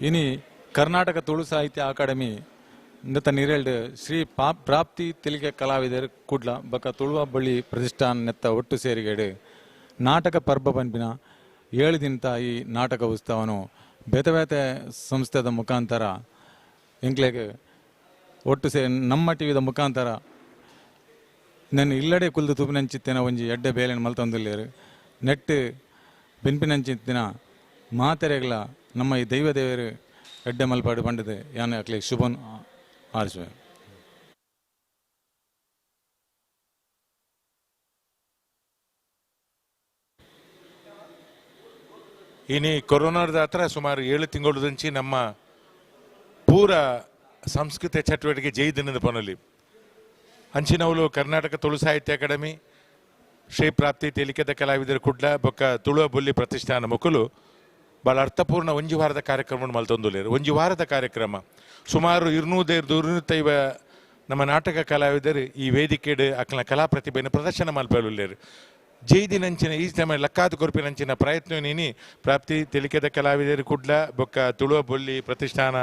ಇನಿ ಕರ್ನಾಟಕ ತುಳು ಸಾಹಿತ್ಯ ಅಕಾಡೆಮಿ ನೆತ್ತ ನಿರೇಳ್ಡ್ ಶ್ರೀ ಪ್ರಾಪ್ತಿ ತೆಲಿಗೆ ಕಲಾವಿದರು ಕೂಡ್ಲ ಬಕ ತುಳುವ ಬಳ್ಳಿ ಪ್ರತಿಷ್ಠಾನ ನೆತ್ತ ಒಟ್ಟು ಸೇರಿಗೇಡು ನಾಟಕ ಪರ್ಬ ಪಂಪಿನ 7 ದಿನದ ಈ ನಾಟಕ ಉತ್ಸವನು ಬೇತೆ ಬೇತೆ ಸಂಸ್ಥೆದ ಮುಖಾಂತರ ಎಂಕ್ಲೆಗೆ ಒಟ್ಟು ಸೇರಿ ನಮ್ಮ ಟಿವಿದ ಮುಖಾಂತರ ನಾನು ಇಲ್ಲಡೆ ಕುಲ್ದು ತೂಪಿನಂಚಿತ್ತಿನ ಒಂಜಿ ಎಡ್ಡೆ ಬೇಲೆನ ಮಲ್ತೊಂದುಲ್ಲೇರು ನೆಟ್ಟು ಬೆನ್ಪಿನಂಚಿತ್ತಿನ ಮಾತೆರೆಗಳ ನಮ್ಮ ಈ ದೈವ ದೇವರು ಎಡ್ಡೆ ಮಲ್ಪಾಡು ಪಂಡದು ಯಾನು ಅಕ್ಲೆ ಶುಭನ್ ಆರಿಸುವೆ. ಇನಿ ಕೊರೋನಾದ ಹತ್ರ ಸುಮಾರು 7 ತಿಂಗಳದಂಚಿ ನಮ್ಮ ಪೂರ ಸಂಸ್ಕೃತಿ ಚಟುವಟಿಕೆ ಜೈ ದಿನದ ಪೊನಲಿ ಅಂಚಿನವಲು ಕರ್ನಾಟಕ ತುಳು ಸಾಹಿತ್ಯ ಅಕಾಡೆಮಿ ಶ್ರೀ ಪ್ರಾಪ್ತಿ ತೆಲಿಕೆದ ಕಲಾವಿದರು ಕುಡ್ಲ ಬೊಕ್ಕ ತುಳುವ ಬೊಲ್ಲಿ ಪ್ರತಿಷ್ಠಾನ ಮುಕುಲು ಭಾಳ ಅರ್ಥಪೂರ್ಣ ಒಂಜಿ ವಾರದ ಕಾರ್ಯಕ್ರಮ ಮಲ್ತೊಂದುಲ್ಲೇರು. ಒಂಜಿ ವಾರದ ಕಾರ್ಯಕ್ರಮ ಸುಮಾರು 200-250 ನಮ್ಮ ನಾಟಕ ಕಲಾವಿದರು ಈ ವೇದಿಕೆಡು ಅಕ್ಲ ಕಲಾ ಪ್ರತಿಭೆಯನ್ನು ಪ್ರದರ್ಶನ ಮಲ್ಪೇಳುಲ್ಲೇರು. ಜೈದಿನಂಚಿನ ಈ ಸಮಯ ಲಕ್ಕಾದ ಕೊರ್ಪಿನಂಚಿನ ಪ್ರಯತ್ನ ನೀನಿ ಪ್ರಾಪ್ತಿ ತೆಲಿಕೆದ ಕಲಾವಿದರು ಕುಡ್ಲ ಬೊಕ್ಕ ತುಳುವ ಬೊಲ್ಲಿ ಪ್ರತಿಷ್ಠಾನ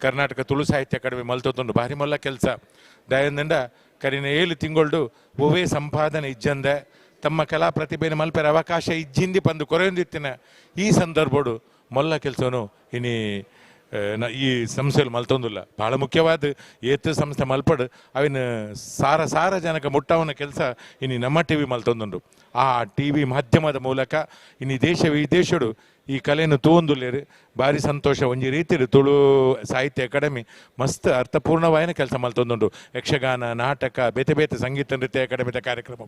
ಕರ್ನಾಟಕ ತುಳು ಸಾಹಿತ್ಯ ಅಕಾಡೆಮಿ ಮಲ್ತೊಂದು ಭಾರಿ ಮೊಲ್ಲ ಕೆಲಸ ದಯಂದಂಡ ಕರಿನ 7 ತಿಂಗಳು ಒವೇ ಸಂಪಾದನೆ ಇಜ್ಜಂದೆ ತಮ್ಮ ಕಲಾ ಪ್ರತಿಭೆಯನ್ನು ಮಲ್ಪರ ಅವಕಾಶ ಇಜ್ಜಿಂದಿ ಪಂದು ಕೊರೆಯೊಂದಿತ್ತಿನ ಈ ಸಂದರ್ಭಡು ಮೊಲ್ಲ ಕೆಲಸನು ಇನಿ ಈ ಸಂಸ್ಥೆಯಲ್ಲಿ ಮಲ್ತೊಂದಿಲ್ಲ. ಭಾಳ ಮುಖ್ಯವಾದ ಏತು ಸಂಸ್ಥೆ ಮಲ್ಪಡು ಅವಿನ ಸಾರಜನಕ ಮುಟ್ಟವನ ಕೆಲಸ ಇನ್ನು ನಮ್ಮ ಟಿ ವಿ ಮಲ್ತೊಂದುಂಡು. ಆ ಟಿ ವಿ ಮಾಧ್ಯಮದ ಮೂಲಕ ಇನ್ನು ದೇಶ ವಿದೇಶಡು ಈ ಕಲೆಯನ್ನು ತೂಂದುಲ್ಲೇರು. ಭಾರಿ ಸಂತೋಷ. ಒಂಜಿ ರೀತಿಡು ತುಳು ಸಾಹಿತ್ಯ ಅಕಾಡೆಮಿ ಮಸ್ತ್ ಅರ್ಥಪೂರ್ಣವಾಯಿನ ಕೆಲಸ ಮಲ್ತೊಂದುಂಡು. ಯಕ್ಷಗಾನ, ನಾಟಕ, ಬೇತೆ ಬೇತೆ ಸಂಗೀತ ನೃತ್ಯ ಅಕಾಡೆಮಿದ ಕಾರ್ಯಕ್ರಮ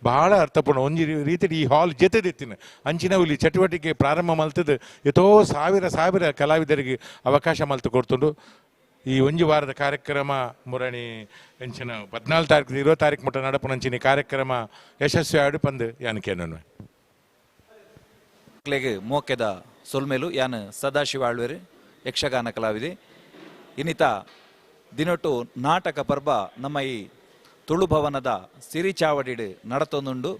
ಭಾಳ ಅರ್ಥಪೂರ್ಣ. ಒಂಜಿ ರೀತಿಡು ಈ ಹಾಲ್ ಜೊತೆದಿತ್ತಿನ ಅಂಚಿನವು ಇಲ್ಲಿ ಚಟುವಟಿಕೆ ಪ್ರಾರಂಭ ಮಲ್ತದ್ದು ಎಷ್ಟೋ ಸಾವಿರ ಕಲಾವಿದರಿಗೆ ಅವಕಾಶ ಮಲ್ತು ಕೊಡ್ತುಂಡು. ಈ ಒಂಜಿ ವಾರದ ಕಾರ್ಯಕ್ರಮ ಮುರಣಿ ಎಂಚಿನ 14 ತಾರೀಕು 20 ತಾರೀಕು ಮುಟ್ಟ ನಡಪುನಂಚಿನ ಕಾರ್ಯಕ್ರಮ ಯಶಸ್ವಿ ಆಡು ಪಂದು ಯಾನಕೇನು ಮೋಕೆದ ಸೊಲ್ಮೇಲು ಯಾನ್ ಸದಾಶಿವ ಆಳ್ವೇರು ಯಕ್ಷಗಾನ ಕಲಾವಿದೆ. ಇನ್ನಿತ ದಿನೊಟ್ಟು ನಾಟಕ ಪರ್ಬ ನಮ್ಮ ಈ ತುಳು ಭವನದ ಸಿರಿಚಾವಡಿಡು ನಡತೊಂದುಂಡು.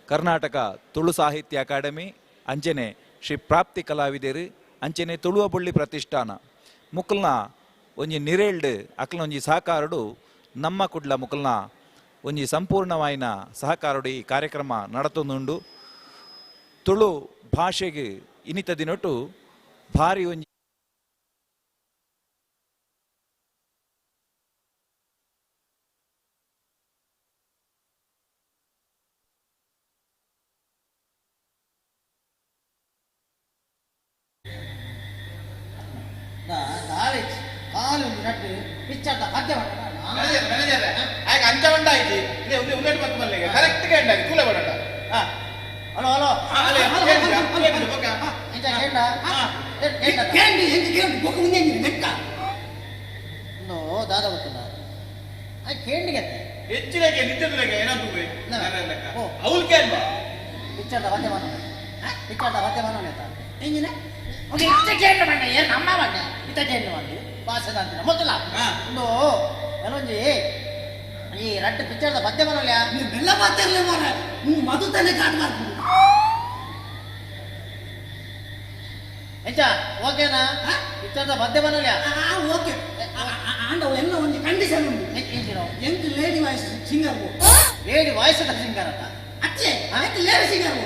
ಕರ್ನಾಟಕ ತುಳು ಸಾಹಿತ್ಯ ಅಕಾಡೆಮಿ ಅಂಚೆನೆ ಶ್ರೀ ಪ್ರಾಪ್ತಿ ಕಲಾವಿದರು ಅಂಚೆನೆ ತುಳುವ ಬುಳ್ಳಿ ಪ್ರತಿಷ್ಠಾನ ಮುಕಲ್ನ ಒಂಜಿ ನಿರೇಳ್ಡ್ ಅಕ್ಲ ಒಂಜಿ ಸಹಕಾರಡು ನಮ್ಮ ಕುಡ್ಲ ಮುಕಲ್ನ ಒಂಜಿ ಸಂಪೂರ್ಣವಾಯಿನ ಸಹಕಾರಡು ಈ ಕಾರ್ಯಕ್ರಮ ನಡತೊಂದುಂಡು. ತುಳು ಭಾಷೆಗೆ ಇನ್ನಿತ ದಿನೊಟ್ಟು ಭಾರಿ ಒಂಜಿ ಕಾಲು ನಟ್ಟು ಪಿಚ್ಚದ ಮಧ್ಯ ಅಂಚ ಉಂಟಾಯ್ತು ಉಲ್ಲೇಟ್ ಮತ್ತೆ ಮಲ್ಲಿಗೆ ಕರೆಕ್ಟ್ ಗಂಡ ಕೂಲ ಬಡಟ ಹಲೋ ಹಲೋ ದಾದ ಗೊತ್ತಿಲ್ಲ ಕೇಂಡಿಗೆ ಹೆಚ್ಚಿನ ನಿತ್ಯದಕ್ಕೆ ಏನಾದ್ರು ಅವಳು ಕೇಳ ಪಿಚ್ಚದ ಮಧ್ಯ ಪಿಚ್ಚದ ಮಧ್ಯ ಹೆಂಗಿನ ಇತ್ತ ಕೇಂದ್ರ ಬಣ್ಣ ಏನು ನಮ್ಮ ಬಣ್ಣ ಇತ್ತ ಕೇಂದ್ರ ಮಾಡಿ ಭಾಷೆದ ಅಂತಿನ ಮೊದಲ ಒಂದು ಕೆಲವೊಂಜಿ ಈ ರಟ್ಟು ಪಿಚ್ಚರ್ದ ಪದ್ಯ ಬರಲ್ಲ ಬೆಲ್ಲ ಪಾತ್ರಲ್ಲ ಮಾರ ಮದು ತಾನೆ ಕಾಟ್ ಮಾಡ್ತೀನಿ ಎಂಚ ಓಕೆನಾ ಪಿಚ್ಚರ್ದ ಪದ್ಯ ಬರಲ್ಲ ಓಕೆ ಆಂಡ ಎಲ್ಲ ಒಂದು ಕಂಡೀಷನ್ ಉಂಟು ಎಂಟು lady voice singer lady voice singer ಅಂತ ಅಚ್ಚೆ ಲೇಡಿ ಸಿಂಗರ್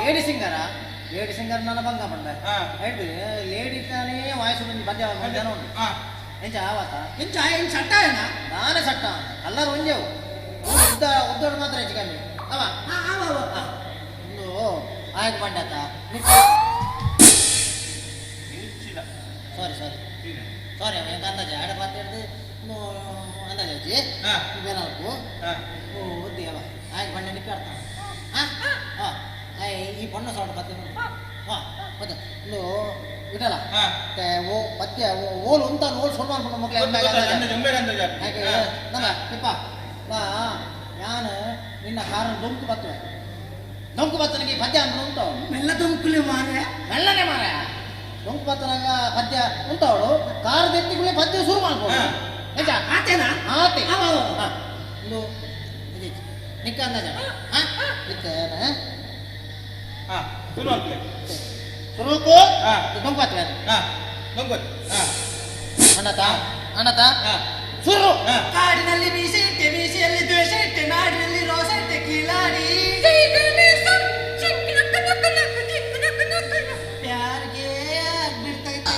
ಲೇಡಿ ಸಿಂಗರ ಲೇಡಿ ಸಿಂಗರ್ ನನ್ನ ಬಂಗ ಬಂದ ಆಯ್ತು ಲೇಡಿ ತಾನೇ ವಾಯ್ಸ್ ಪದ್ಯ ಜನ ಉಂಟು ಎಂಚ ಆವತ್ತ ಎಂಚ ಏನು ಸಟ್ಟ ಏನ ನಾನೇ ಸಟ್ಟ ಎಲ್ಲರೂ ಒಂಜೇವು ಉದ್ದೋಡು ಮಾತ್ರ ಹೆಚ್ಚು ಕಮ್ಮಿ ಅವ ಒಂದು ಆಯ್ತು ಬಂಡತ್ತ ಸಾರಿ ಅವ ಎಂತ ಅಂದಾಜೆ ಆಡ ಮಾತಾಡ್ದು ಅಂದಾಜೆ ಹಚ್ಚಿ ಬೇನಾಲ್ಕು ಒದ್ದಿ ಅವ ಆಯ್ತು ಬಂಡೆ ನಿಕ್ಕಾಡ್ತಾನೆ ಈ ಬಣ್ಣ ಸಾಡು ಪದ್ಯ ಹಾಂ ಮತ್ತೆ ಒಂದು ಇಡಲ್ಲ ಓ ಪದ್ಯ ಓಲು ಅಂತ ಓಲ್ ಸೊಲ್ ಮಾಡ್ಕೊಂಡು ಮಕ್ಕಳು ನನ್ನ ಇಪ್ಪ ನಾನು ನಿನ್ನ ಕಾರನ್ನು ದೊಂಕು ಬತ್ತನಿಗೆ ಪದ್ಯ ಅಂತ ಉಂಟು ಮೆಲ್ಲ ದೊಂಕುಲಿ ಮೆಲ್ಲನೆ ಮಾರ ದೊಂಕು ಬತ್ತನಾಗ ಪದ್ಯ ಉಂಟವಳು ಕಾರದ ಎತ್ತಿಗಳೇ ಪದ್ಯ ಶುರು ಮಾಡ್ಬೋದು ಆತೇನಾ ಆತೆ ಒಂದು ನಿಕ್ಕ ಅಂದಾಜ ನಿಕ್ಕ ಶುರುಕು ದೊಂಕು ಬತ್ತವೆ ದೊಂಕು ಅಣ್ಣತ ಅಣ್ಣತ ಶುರು. ಕಾಡಿನಲ್ಲಿ ಬೀಸಿ ಇಟ್ಟೆ, ಬೀಸಿಯಲ್ಲಿ ದ್ವೇಷ ಇಟ್ಟೆ, ನಾಡಿನಲ್ಲಿ ರೋಸ ಇಟ್ಟೆ, ಕೀಳಾಡಿ ಪ್ಯಾರ್ಗೆ ಆಗ್ಬಿಡ್ತೈತೆ,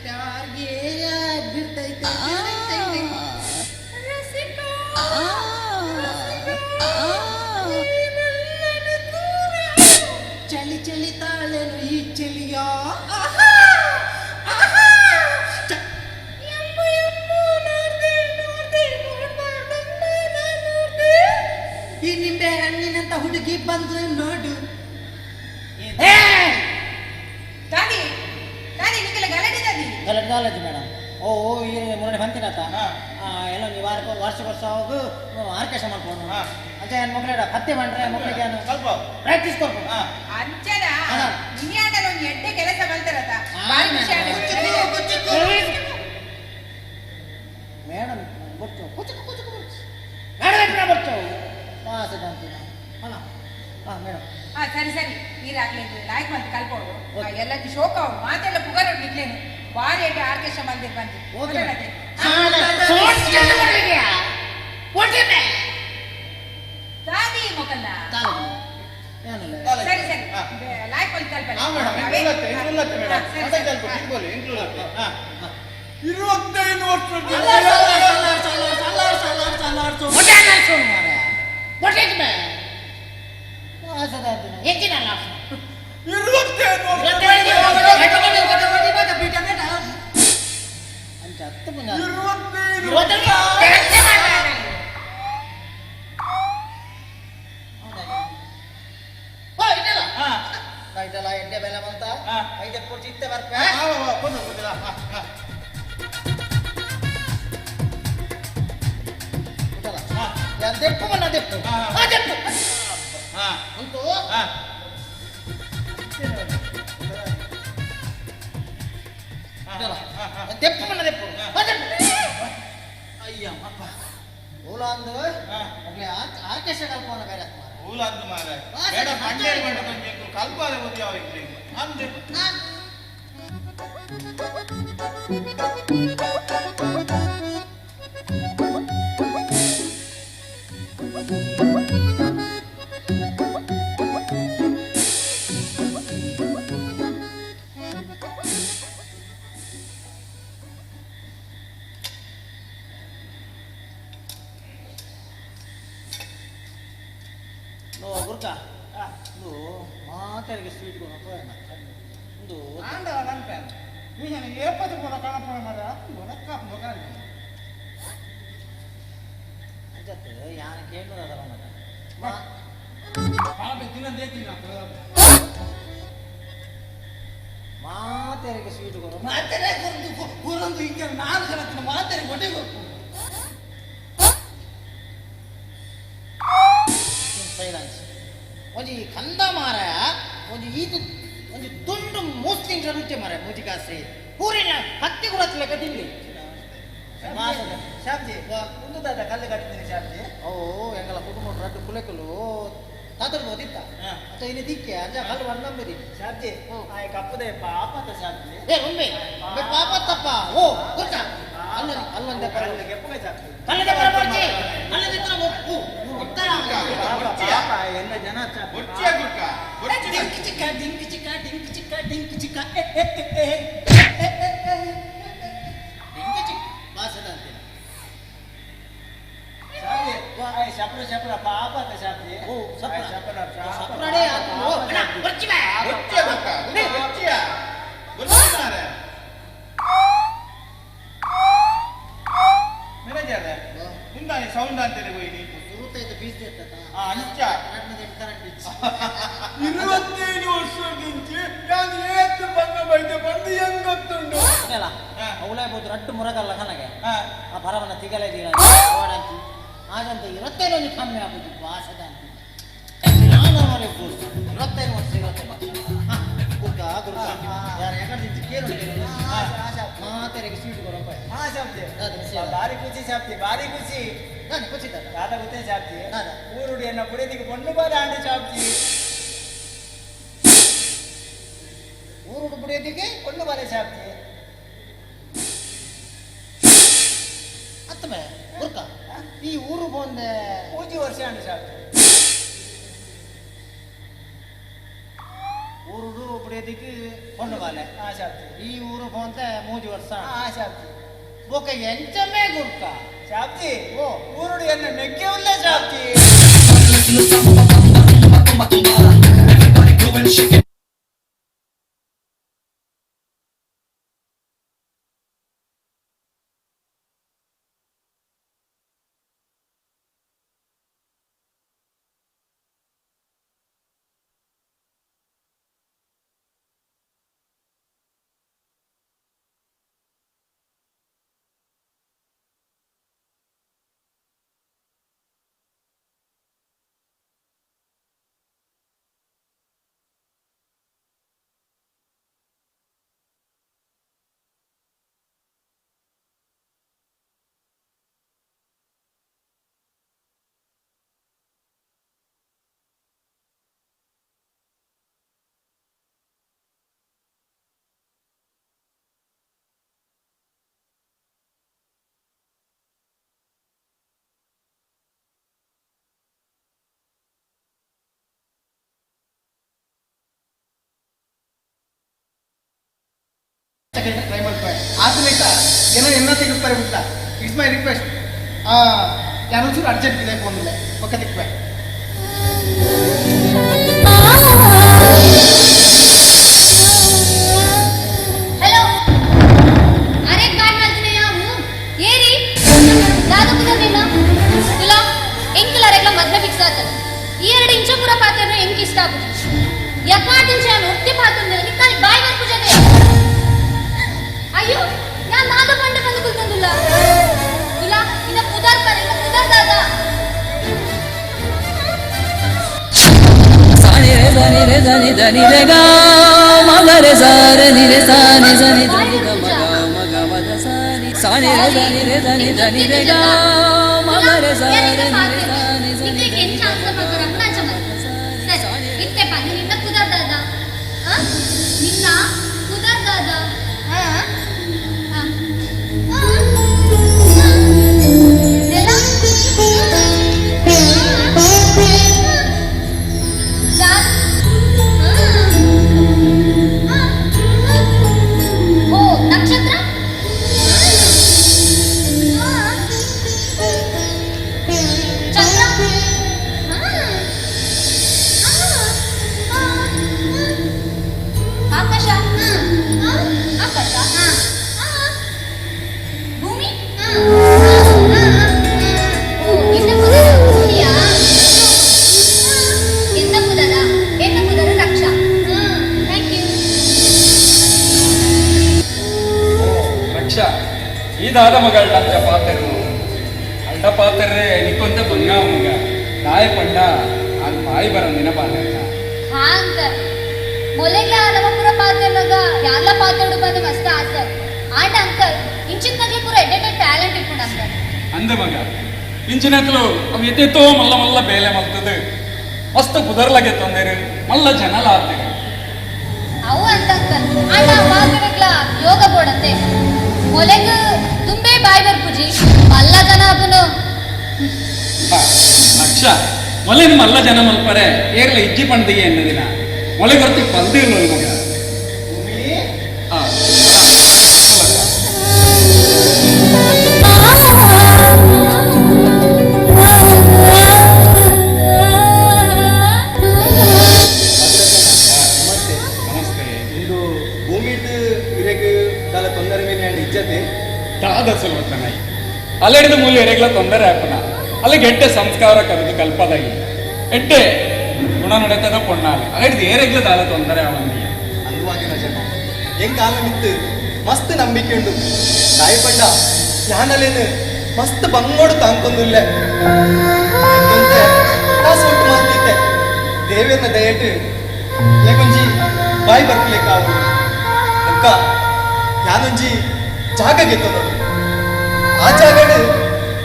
ಪ್ಯಾರ್ಗೆ ಆಗ್ಬಿಡ್ತೈತೆ. ಚಳಿ ಚಳಿ ತಾಳೆನು ಈ ಚಳಿಯ ಈ ನಿಂಬೆ ಹಣ್ಣಿನಂತ ಹುಡುಗಿ ಬಂದು ನೋಡು. ದಾದಿ ದಾದಿ ನಿಂಗೆಲ್ಲ ಗಲಾಟೆ ದಾದಿ ಗಲಾಟೆ ಮೇಡಮ್. ಓ ಈ ಮೊನ್ನೆ ಬಂತಿರತ್ತ ಎಲ್ಲ ನೀವು ವಾರ್ಷಿಕ ಹೋಗು ಆರ್ಕೇಶ ಮಾಡ್ಕೊಂಡು ಅಂಚೆ ಮಕ್ಕಳ ಹತ್ಯೆ ಮಾಡ್ರೆ ಮಕ್ಕಳಿಗೆ ಸ್ವಲ್ಪ ಪ್ರಾಕ್ಟೀಸ್ ಕೊಡ್ಬೋದು. ಅಂಚನ ನಿನ್ಯಾಡಲ್ಲ ಒಂದು ಎಡ್ಡೆ ಕೆಲಸ ಬಂತಿರತ್ತ ಮೇಡಮ್ ಗೊತ್ತು ಕುಚುಕು ಕುಚುಕು ಮೇಡಮ್ ಬರ್ತು ಮಾಸದ ಅಂತೀನ ಅಲ್ಲ ಹಾಂ ಮೇಡಮ್. ಸರಿ ಸರಿ ನೀರು ಹಾಕ್ಲಿದ್ದು ಲಾಯ್ಕ್ ಮಂತ್ ಕಲ್ಪೋಡು ಎಲ್ಲಕ್ಕೆ ಶೋಕ ಅವು ಮಾತೆಲ್ಲ ಪುಗಾರ ನಿಕ್ಲೇನು ಬಾರಿ ಎಡ್ಡೆ ಆರ್ಕೆಸ್ಟ್ರಾ ಮಂದಿರ್ ಬಂದು ದಾದಿ ಮೊಕಲ್ಲ ಸರಿ ಸರಿ ಲಾಯ್ಕ್ ಮಂತ್ ಕಲ್ಪ 25 ಎಡ್ಡೆ ಬೆಲೆ ಬಂತ ಐದು ಕೊಡ್ಸಿ ಇತ್ತೆ ಬರ್ಪೆ ದೆಪ್ಪು ಮನ್ನ ದೆಪ್ಪು ದೆಪ್ಪು ಉಂಟು ದೆಪ್ಪು ಮನ್ನ ದೆಪ್ಪು ಅಯ್ಯ ಅಪ್ಪ ಊಲಾಂದು ಆರ್ಕೆಸ್ಟ್ರಾ ಕಲ್ಪನ ಬೇರೆ ಊಲಾಂದು ಮಾರ ಬೇಡ ಮಂಡ್ಯ ಮಂಡ್ಯ ಕಲ್ಪಾದ ಬುದ್ಧಿ ಅವರಿಗೆ ಅಂದೆ ಗುರ್ಕ ಇದು ಮಾತಾಡಿಗೆ ಸ್ವೀಟ್ ಕೊಡಪ್ಪ ಒಂದು ಆಂಡ ನಂಪೆ ನೀನು ಏಪತ್ತು ಕೂಡ ಕಣಪ ಮರ ಗೊನಕ್ಕ ಮೊಗಾರಿ ಅಜ್ಜತ್ತು ಯಾನ ಕೇಳೋದು ಅದರ ಬಾಬೆ ದಿನ ದೇತಿನ ಮಾತಾಡಿಗೆ ಸ್ವೀಟ್ ಕೊಡು ಮಾತಾಡೆ ಗುರಂದು ಹಿಂಗೆ ನಾನು ಹೇಳ್ತೀನಿ ಮಾತಾಡಿ ಒಟ್ಟಿಗೆ ಹೋಗ್ತು ಸೈಲೆನ್ಸ್ ಒಂಜಿ ಕಂದ ಮಾರ ಒಂಜಿ ಈತು ಒಂಜಿ ತುಂಡು ಮುಸ್ಲಿಂ ರುಚಿ ಮಾರ ಮುಜಿಕಾಸಿ ಊರಿನ ಹತ್ತಿ ಕೂಡ ಲೆಕ್ಕ ತಿನ್ಲಿ ಶಾಬ್ಜಿ ಒಂದು ದಾದ ಕಲ್ಲು ಕಟ್ಟಿದ್ದೀನಿ ಶಾಬ್ಜಿ ಓ ಎಂಗಲ ಕುಟುಂಬ ರಡ್ಡು ಕುಲೆಕಲು ತಾತರು ಓದಿತ್ತ ಅಂತ ಇನ್ನು ದಿಕ್ಕೆ ಅಂಜ ಕಲ್ಲು ಬಂದಂಬಿರಿ ಶಾಬ್ಜಿ ಆಯ ಕಪ್ಪದೆ ಪಾಪತ ಶಾಬ್ಜಿ ಏ ಒಮ್ಮೆ ಪಾಪತ್ತಪ್ಪ ಓ ಗೊತ್ತ ಅಲ್ಲೊಂದೆ ಪರವಾಗಿ ಕೆಪ್ಪಗೆ ಶಾಬ್ಜಿ ಕಲ್ಲದೆ ಬರಬಾರ್ಜಿ ಅಲ್ಲದೆ ತರ ಒಪ್ಪು ಉತ್ತರ ಪಾಪ ಎಲ್ಲ ಜನ ಒಚ್ಚಿಯ ಗುರ್ಕ ಡಿಂಕ್ ಚಿಕ್ಕ ಡಿಂಕ್ ಚಿಕ್ಕ ಡಿಂಕ್ ಚಿಕ್ಕ ಡಿಂಕ್ ಚಿಕ್ಕ ಡಿಂಕ್ ಚಿಕ್ಕ ಭಾಷದ ಅಂತೀನಿ ಶಪ್ರ ಶಪ್ರ ಪಾಪತ ಶಾಬ್ಜಿ ಓ ಶಪ್ರ ಶಪ್ರಡೆ ಓ ಅಣ್ಣ ಬರ್ಚಿ ಬಾ ಒಚ್ಚಿಯ ಗುರ್ಕ ಒಚ್ಚಿಯ ಗುರ್ಕಾರೆ ಮ್ಯಾನೇಜರ್ ಮುಂದಾನೆ ಸೌಂಡ್ ಅಂತೇಳಿ ಹೋಗಿ ನೀನು ಸುರುತ್ತೈದು ಬೀಸ್ ಇರ್ತದ ಅಂಚ 25 ವರ್ಷದಿಂಚಿ ನಾನು ಏತ್ತು ಬಂಗ ಬೈದೆ ಬಂದು ಹೆಂಗ್ ಗೊತ್ತುಂಡು ಅಲ್ಲ ಅವಳೇ ಬೋದು ರಟ್ಟು ಮುರಗಲ್ಲ ಕನಗೆ ಆ ಪರವನ್ನ ತಿಗಲೆ ದಿನ ಓಡಂತಿ ಹಾಗಂತ 25 ಒಂದು ಕಮ್ಮಿ ಆಗುದು ಭಾಷದ ಅಂತ ನಾನು ಅವರಿಗೆ 25 ವರ್ಷ ಇರುತ್ತೆ ಗುರ್ಕ ಗುರ್ಕ ಯಾರು ಎಕಡಿಂಚಿ ಕೇಳು ಮಾತೆರೆಗೆ ಸ್ವೀಟ್ ಕೊಡಪ್ಪ ಹಾ ಶಾಬ್ಜಿ ಬಾರಿ ಖುಷಿ ಶಾಬ್ಜಿ ಬಾರಿ ಖುಷಿ ನಾನು ಖುಷಿ ದಾದ ಗೊತ್ತೇ ಶಾಬ್ಜಿ ಊರುಡಿಯನ್ನ ಪುಡಿದಿಗೆ ಕೊಂಡು ಬಾದ ಆಂಡಿ ಶಾಬ್ಜಿ ಊರುಡು ಪುಡಿಯೋದಿಗೆ ಕೊಂಡು ಬಾರೆ ಶಾಬ್ಜಿ ಬೇ ಬುರ್ಕ ಈ ಊರು ಬಂದೆ 3 ವರ್ಷ ಅಂಡ್ ಸಾಕು ಊರು ಬಿಡೋದಕ್ಕೆ ಹೊಂಡು ಬಾಲೆ ಆಶಾಪ್ತಿ ಈ ಊರು ಬಂದೆ 3 ವರ್ಷ ಆಶಾಪ್ತಿ ಬೊಕ್ಕ ಎಂಚಮೇ ಗುರ್ಕ ಶಾಪ್ತಿ ಓ ಊರುಡು ಎನ್ನ ನೆಕ್ಕೆ ಉಲ್ಲೇ ಶಾಪ್ತಿ ಟ್ರೈ ಮಾಡ್ತಾರೆ ಆಸಲಿಕ ಏನೋ ಎನ್ನ ತೆಗಿಸ್ತಾರೆ ಬಿಟ್ಟ ಇಟ್ಸ್ ಮೈ ರಿಕ್ವೆಸ್ಟ್ ಯಾರೊಂಚೂರು ಅರ್ಜೆಂಟ್ ಇದೆ ಬಂದಿಲ್ಲ ಪಕ್ಕ ತಿಕ್ವೆ हेलो अरे काय मालते या हूं ये री दादा कुदा देना तुला ಎಂಕಲ ರೆಗ್ಲ ಮದ್ವೆ ಫಿಕ್ಸ್ ಆತದ ಈ 2 ಇಂಚ ಪೂರ ಪಾತೆನ ಎಂಕಿ ಇಷ್ಟ ಆಗುದು ಯಕಾಟ್ ಇಂಚ ಒತ್ತಿ ಪಾತಂದೆ ನಿಕಲ್ ಬಾಯ್ ವರ್ಕು ಜದೆ ಅಯ್ಯೋ ಯಾ ನಾದ ಬಂಡ ಬಂದು ಕುಲ್ತಂದುಲ್ಲ ತುಲಾ ಇನ ಪುದಾರ್ ಕರೆ ಇನ ಪುದಾರ್ ದಾದಾ ಸಾನಿ ರೆ ದಾನಿ ರೆ ದಾನಿ ದಾನಿ ರೆ ಗಾ ಮಗ ರೆ ಸಾರೆ ನಿ ರೆ ಸಾನಿ ಸಾನಿ ದಾನಿ ಗ ಮಗ ಮಗ ಮದ ಸಾನಿ ಸಾನಿ ರೆ ದಾನಿ ದಾನಿ ರೆ ಗಾ ಮಗ ರೆ ಸಾರೆ ನಿ ರೆ ಸಾನಿ ಸಾನಿ ನಿಕ್ಕೆ ಕೆಂಚ ಅಂತ ಮಗರ ನಾಚ ಮಗ ಸರಿ ಇತ್ತೆ ಪಾನಿ ನಿನ್ನ ಪುದಾರ್ ದಾದಾ ನಿನ್ನ ಪುದಾರ್ ದಾದಾ ಇದಾದ ಮಗಳ ಅಂತ ಪಾತೆರು ಅಡ್ಡ ಪಾತೆರ್ರೆ ನಿಕ್ಕೊಂತ ಬಂಗ ಮಗ ನಾಯ ಪಂಡ ಆಗ ಬಾಯಿ ಬರಂದಿನ ಪಾತೆರ ಹಾಂತ ಮೊಲೆಗೆ ನಮ್ಮ ಪುರ ಪಾತೆರ್ನಾಗ ಯಾಲ ಪಾತೆಡು ಬಂದು ಮಸ್ತ್ ಆಸೆ ಆಟ ಅಂಕಲ್ ಇಂಚಿನಾಗ್ಲಿ ಪುರ ಎಡ್ಡೆ ಟ್ಯಾಲೆಂಟ್ ಇಟ್ಕೊಂಡು ಅಂಕಲ್ ಅಂದ ಮಗ ಇಂಚಿನಕ್ಲು ಅವು ಎತ್ತೆತ್ತೋ ಮಲ್ಲ ಮಲ್ಲ ಬೇಲೆ ಮಲ್ತದ ಮಸ್ತ್ ಕುದರ್ಲಾಗೆ ತೊಂದರೆ ಮಲ್ಲ ಜನಲ ಆಡ್ತಾರೆ ಅವು ಅಂತ ಅಂಕಲ್ ಆಟ ಪಾತೆರ್ಗ್ಲ ಯೋಗ ಬೋಡಂತೆ ಮೊಲೆಗೆ ತುಂಬೆ ಬಾಯಿ ಬರ್ಪುಜಿ ಮಲ್ಲ ಜನ ಅಪ್ಪನು ಲಕ್ಷ ಮೊಲೆನ ಮಲ್ಲ ಜನ ಮಲ್ಪರೆ ಏರ್ಲ ಇಜ್ಜಿ ಪಂಡಿಗೆ ಎನ್ನದಿನ ಮೊಲೆ ಬರ್ತಿ ಪಲ್ದಿ ಇಲ್ಲ ಮಗ ದಾದ ಸುಲಭನಾಯಿ ಅಲ್ಲಿಡಿದ ಮೂಲ ಎರೆಗ್ಲ ತೊಂದರೆ ಆಪನ ಅಲ್ಲಿಗೆ ಎಡ್ಡೆ ಸಂಸ್ಕಾರ ಕರೆದು ಕಲ್ಪದಾಗಿ ಎಡ್ಡೆ ಗುಣ ನಡೆತದ ಪೊಣ್ಣಾಲಿ ಅಲ್ಲಿಡಿದ ಏರೆಗ್ಲ ದಾದ ತೊಂದರೆ ಅವನಿಗೆ ಅಲ್ವಾಗಿನ ಜನ ಹೆಂಗ್ ಕಾಲ ನಿಂತು ಮಸ್ತ್ ನಂಬಿಕೆ ಉಂಟು ತಾಯಿ ಪಂಡ ಯಾನಲ್ಲೇನು ಮಸ್ತ್ ಬಂಗೋಡು ತಾಂಕೊಂದಿಲ್ಲ ಸೊಟ್ಟು ಮಾಡ್ತಿದ್ದೆ ದೇವೇನ ದಯಟ್ಟು ಏಕೊಂಜಿ ಬಾಯಿ ಬರ್ಕಲಿಕ್ಕ ಅವರು ಅಕ್ಕ ಯಾನೊಂಜಿ ಜಾಗ ಗೆತ್ತೋಡು ಆ ಜಾಗಡು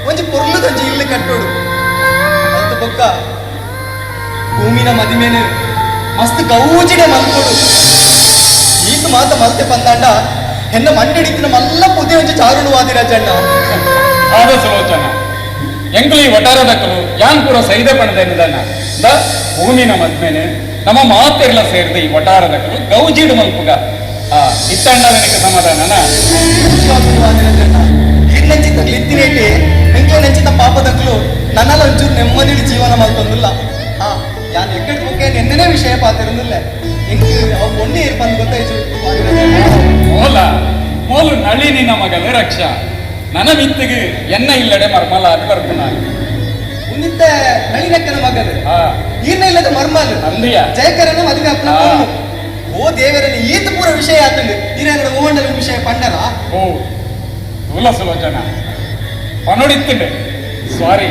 ಒಂಜಿ ಪೊರ್ಲುದೊಂಜಿ ಇಲ್ಲಿ ಕಟ್ಟೋಡು ಅಂತ ಬೊಕ್ಕ ಭೂಮಿನ ಮದಿಮೇನು ಮಸ್ತ್ ಗೌಜಿಡೆ ಮಲ್ಕೋಡು ಈತ ಮಾತ ಮಲ್ತೆ ಪಂದಾಂಡ ಹೆನ್ನ ಮಂಡಿಡಿತ್ತಿನ ಮಲ್ಲ ಪುದೆ ಒಂಜಿ ಚಾರುಣವಾದಿರ ಜಣ್ಣ ಆದ ಸುಲೋಚನ ಎಂಕ್ಲಿ ಒಟಾರದಕ್ಕಲು ಯಾನ್ ಪೂರ ಸೈದೆ ಪಣದೆನ್ನದನ್ನ ದ ಭೂಮಿನ ಮದ್ಮೇನೆ ನಮ್ಮ ಮಾತೆಲ್ಲ ಸೇರಿದ ಈ ಒಟಾರದಕ್ಕಲು ಗೌಜಿಡು ಮಲ್ಪುಗ ಇತ್ತಂಡ ನನಗೆ ಸಮಾಧಾನನ ನೆಂಚಿದ್ದ ಲಿತ್ತಿನೇಟಿ ಎಂಕ್ಲು ನೆಂಚಿದ್ದ ಪಾಪದಕ್ಕಲು ನನ್ನಲ್ಲ ಒಂಚೂರು ನೆಮ್ಮದಿ ಜೀವನ ಮಲ್ತೊಂದಿಲ್ಲ ಯಾನ್ ಎಕ್ಕಡ ಬಗ್ಗೆ ನೆನ್ನೆನೇ ವಿಷಯ ಪಾತಿರಂದಿಲ್ಲ ಎಂಕ್ ಅವ್ ಒಣ್ಣೆ ಇರ್ಬಂದು ಗೊತ್ತಾಯ್ತು ಮೋಲು ನಳಿ ನಿನ್ನ ಮಗಲೇ ರಕ್ಷಾ ನನ್ನ ಮಿತ್ತಿಗೆ ಎನ್ನ ಇಲ್ಲಡೆ ಮರ್ಮಲ ಅದು ಬರ್ತು ನಾನು ಉನ್ನಿತ್ತ ನಳಿನಕ್ಕನ ಮಗಲು ಈರ್ನ ಇಲ್ಲದ ಮರ್ಮಲು ಅಂದಿಯ ಜಯಕರನ ಮದುವೆ ಅಪ್ಪನ ಓ ದೇವರನ್ನು ಈತ ಪೂರ ವಿಷಯ ಆತಂದು ಹಿರಿಯರ ಓಂಡಲ ವಿಷಯ ಪಂಡರ ಓ ತುಲ ಸುಲೋಚನ ಪನೋಡಿತ್ತಿಂಡೆ ಸಾರಿ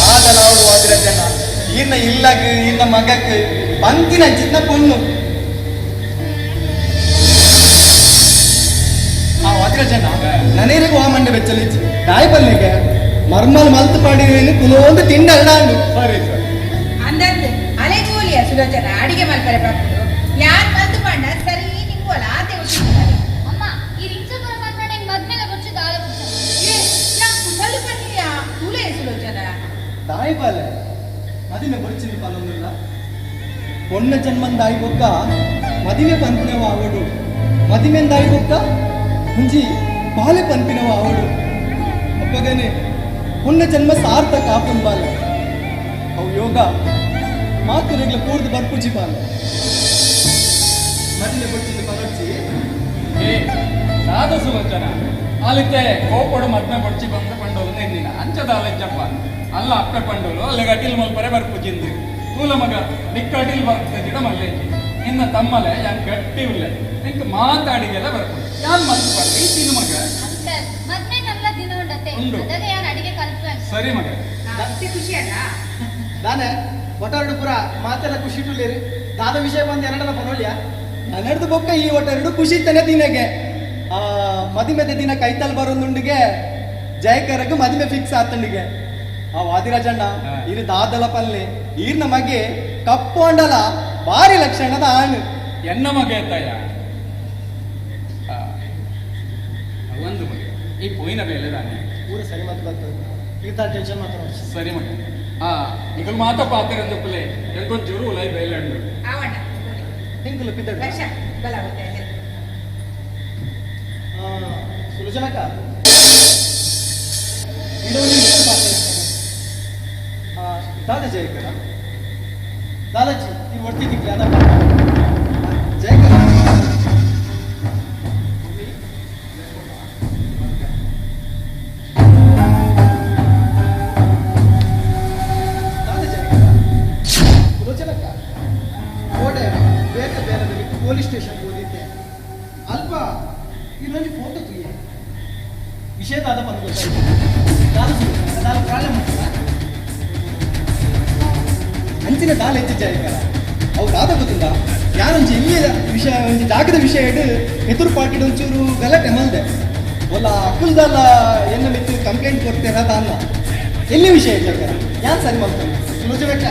ಆದಲಾವುದು ಅದರ ಜನ ಈರ್ನ ಇಲ್ಲಗ ಈರ್ನ ಮಗಕ್ ಪಂಕಿನ ಚಿನ್ನ ಪೊಣ್ಣು ಆ ಅದರ ಜನ ನನಗೆ ಆ ಮಂಡೆ ಬೆಚ್ಚಲಿಚ್ಚಿ ದಾಯಪಲ್ಲಿಗೆ ಮರ್ಮಲ್ ಮಲ್ತು ಪಾಡಿನ ಕುಲೋಂದು ತಿಂಡಲ್ಲಾಂಡು ಸರಿ ಸರಿ ಅಂದಂತೆ ಅಲೆಗೂಲಿಯ ಸುಲೋಚನ ಅಡಿಗೆ ಮಲ್ಪರೆ ಬರ್ತಿದ್ರು ಯಾನ್ ಮಲ್ತು ಪಂಡ ಸರಿ ನಿಂಗೋಲ ಆತೆ ಉಚ್ಚಿದ್ದಾರೆ ಅಮ್ಮ ಈ ರಿಂಚಪುರ ಮನ್ಪಡೆ ಮದ್ಮೆಲೆ ಬಚ್ಚು ದಾಳೆ ಕುಸಲು ಪನ್ನಿಯ ತುಲೆ ಸುಲೋಚನ ದಾಯಪಾಲೆ ಮದಿಮೆ ಬೊಚ್ಚಿನ ಪಾಲೊಂದಿಲ್ಲ பொண்ண ஜன்மம் தாய் பொக்க மதிவே பண்பினவ ஆவடு மதிமென் தாய் பொಕ್ಕ ಮುಂಜಿ ಬಾಲೆ ಪನ್ಪಿನವ ಅವಳು ಅಪ್ಪಗನೆ ಪುಣ್ಯ ಜನ್ಮ ಸಾರ್ಥಕ ಆಪನ್ ಬಾಲ ಅವು ಯೋಗ ಮಾತುರೆಗ್ಲ ಕೂರ್ದು ಬರ್ಪುಜಿ ಬಾಲ ಮದಿಲೆ ಬಚ್ಚಿನ ಪಲರ್ಚಿ ಸಾಧ ಸುಲೋಚನ ಅಲ್ಲಿತ್ತೆ ಕೋಪಡು ಮದ್ಮೆ ಬಡ್ಚಿ ಬಂದ ಪಂಡೋಲು ನೆಂದಿನ ಅಂಚದ ಅಲೆಜ್ಜಪ್ಪ ಅಲ್ಲ ಅಪ್ಪೆ ಪಂಡೋಲು ಅಲ್ಲಿ ಅಟಿಲ್ ಮಲ್ಪರೆ ಬರ್ಪುಜಿಂದು ತೂಲ ಮಗ ನಿಕ್ಕಟಿಲ್ ಬರ್ತದೆ ಗಿಡ ಮಲ್ಲೆಂಜಿ ನಿನ್ನ ತಮ್ಮಲೆ ಯಾನ್ ಗಟ್ಟಿ ಉಳ್ಳೆ ನಿಂಗೆ ಮಾತಾಡಿಗೆಲ್ಲ ಬರ್ಕೊಂಡು ಯಾನ್ ಮಲ್ತು ಬರ್ಲಿ ತಿನ್ನು ಮಗ ಮದ್ಮೆ ನಲ್ಲ ದಿನ ಉಂಡತೆ ಅದಕ್ಕೆ ಯಾನ್ ಅಡಿಗೆ ಕಲ್ತು ಸರಿ ಮಗ ಅಷ್ಟೇ ಖುಷಿ ಅಲ್ಲ ನಾನೇ ಒಟ್ಟಾರಡು ಪುರ ಮಾತೆಲ್ಲ ಖುಷಿ ಟುಳ್ಳೇರಿ ದಾದ ವಿಷಯ ಬಂದು ಎರಡಲ್ಲ ಬರೋಲ್ಯ ನನ್ನಡ್ದು ಬೊಕ್ಕ ಈ ಒಟ್ಟಾರಡು ಖುಷಿ ತನೆ ದಿನಗೆ ಮದಿಮೆದ ದಿನ ಕೈತಲ್ ಬರೋದುಂಡಿಗೆ ಜಯಕರಗ ಮದಿಮೆ ಫಿಕ್ಸ್ ಆತಂಡಿಗೆ ಆ ವಾದಿರಾಜಣ್ಣ ಇದು ದಾದಲ ಪಲ್ಲೆ ಈರ್ನ ಮಗೆ ಕಪ್ಪು ಅಂಡಲ ಭಾರಿ ಲಕ್ಷಣದ ಆಣು ಎನ್ನ ಮಗ ಎತ್ತಯ್ಯ ಒಂದು ಮಗ ಈ ಪೋಯಿನ ಬೇಲೆ ತಾನೆ ಊರ ಸರಿ ಮಾತು ಬರ್ತದೆ ಈಗ ಟೆನ್ಷನ್ ಮಾತಾಡೋದು ಸರಿ ಮಗ ಈಗ ಮಾತ ಪಾತ್ರ ಪ್ಲೇ ಎಂಗೊಂದು ಜೋರು ಲೈ ಬೈಲಂಡು ಆವಣ್ಣ ಹಿಂಗುಲು ಪಿದ್ದಡು ಲಕ್ಷ ಬಲ ಗೊತ್ತೆ ಸುಲೋಚನಕ್ಕ ಇದೊಂದು ಪಾತ್ರ दादा जयकर दादाजी ती वरती तिकडे आता जयकर दादा जयकर सुलोचनಕ್ಕ ಕೋಟೆ ಬೇರೆ ಬೇರೆ ಪೊಲೀಸ್ ಸ್ಟೇಷನ್ ಹೋಗಿದ್ದೆ ಅಲ್ಪ ಇದರಲ್ಲಿ ಫೋಟೋ ತೆಗೆಯ ವಿಷಯ ದಾದ ಬಂದು ಗೊತ್ತಾಯ್ತು ದಾದ ಪ್ರಾಬ್ಲಮ್ ಮಾಡ್ತೀರಾ ಅಂಚಿನ ದಾಲ ಹೆಚ್ಚು ಜಾಯಕರ ಅವ್ರು ದಾದ ಗೊತ್ತಿಲ್ಲ ಯಾರೊಂಚು ಇಲ್ಲಿಯ ವಿಷಯ ಒಂದು ಜಾಗದ ವಿಷಯ ಇಡು ಎದುರು ಪಾರ್ಟಿಡ್ ಒಂಚೂರು ಗಲಾಟೆ ಮಲ್ದೆ ಒಲ್ಲ ಅಕ್ಕಲ್ದಲ್ಲ ಎನ್ನ ಮಿತ್ತು ಕಂಪ್ಲೇಂಟ್ ಕೊಡ್ತೀರಾ ಅಲ್ಲ ಎಲ್ಲಿ ವಿಷಯ ಜಾಯಕರ ಯಾರು ಸರಿ ಮಾಡ್ತಾನೆ ಸುಲೋಚಬೇಕ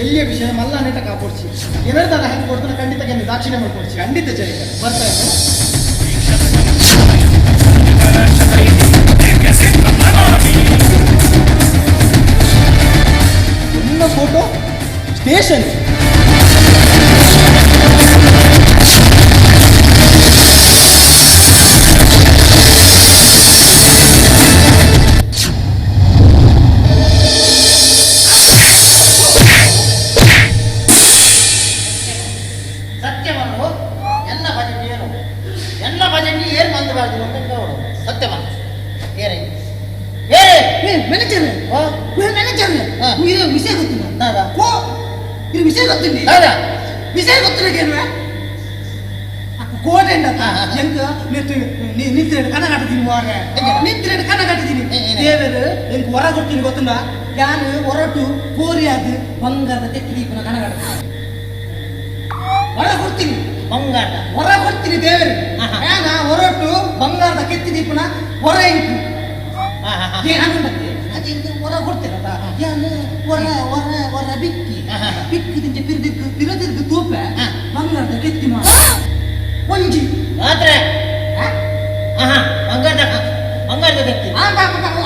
ಎಲ್ಲಿಯ ವಿಷಯ ಮಲ್ಲ ನೆಟ ಕಾಪಾಡ್ಸಿ ಏನಾರ್ದಾರ ಹೆಂಗೆ ಕೊಡ್ತಾನೆ ಖಂಡಿತ ನೀವು ದಾಕ್ಷಿಣ್ಯ ಮಾಡ್ಕೊಡ್ಸಿ ಖಂಡಿತ ಜಾಯಕರ ಬರ್ತಾ ನಿಮ್ಮ ಫೋಟೋ ಸ್ಟೇಷನ್ ಸತ್ಯವನ್ನು ಎನ್ನ ಬಜೆಟ್ ಏನು ಎನ್ನ ಬಜೆಟ್ ಏನು ಮಂದಬಾರ್ದು ಅಂತ ಕೇಳು ಸತ್ಯವನ್ನು ಏನೇ ಮ್ಯಾನೇಜರ್ ಮ್ಯಾನೇಜರ್ ಇದು ವಿಷಯ ಗೊತ್ತಿಲ್ಲ ದಾದಾ ಇದು ವಿಷಯ ಗೊತ್ತಿಲ್ಲ ದಾದಾ ವಿಷಯ ಗೊತ್ತಿಲ್ಲ ಕೋಟೆ ಎಂಕ ನಿಂತಿರೇಡು ಕನ ಕಟ್ಟತೀನಿ ಮಾರ್ರೆ ನಿಂತಿರೇಡು ಕನ ಕಟ್ಟತೀನಿ ದೇವರು ಎಂಕ ಹೊರ ಕೊಡ್ತೀನಿ ಗೊತ್ತುಂಡ ಯಾನು ಹೊರಟು ಕೋರಿ ಅದು ಬಂಗಾರದ ತೆಕ್ಕಿ ದೀಪನ ಕನ ಕಟ್ತೀನಿ ಹೊರ ಕೊಡ್ತೀನಿ ಬಂಗಾರ ಹೊರ ಕೊಡ್ತೀನಿ ದೇವರು ಯಾನ ಹೊರಟು ಬಂಗಾರದ ಕೆತ್ತಿ ದೀಪನ ಹೊರ ಇಂಟು ಹೊರ ಕೊಡ್ತೀರಲ್ಲ ಯಾನು ಹೊರ ಹೊರ ಹೊರ ಬಿಕ್ಕಿ ಬಿಕ್ಕಿದಿಂಚ ಪಿರದಿರ್ದು ತೂಪ ಬಂಗಾರದ ಕೆತ್ತಿ ಮಾಡ ಒಂಜಿ ಮಾತ್ರ ಬಂಗಾರದ ಬಂಗಾರದ ವ್ಯಕ್ತಿ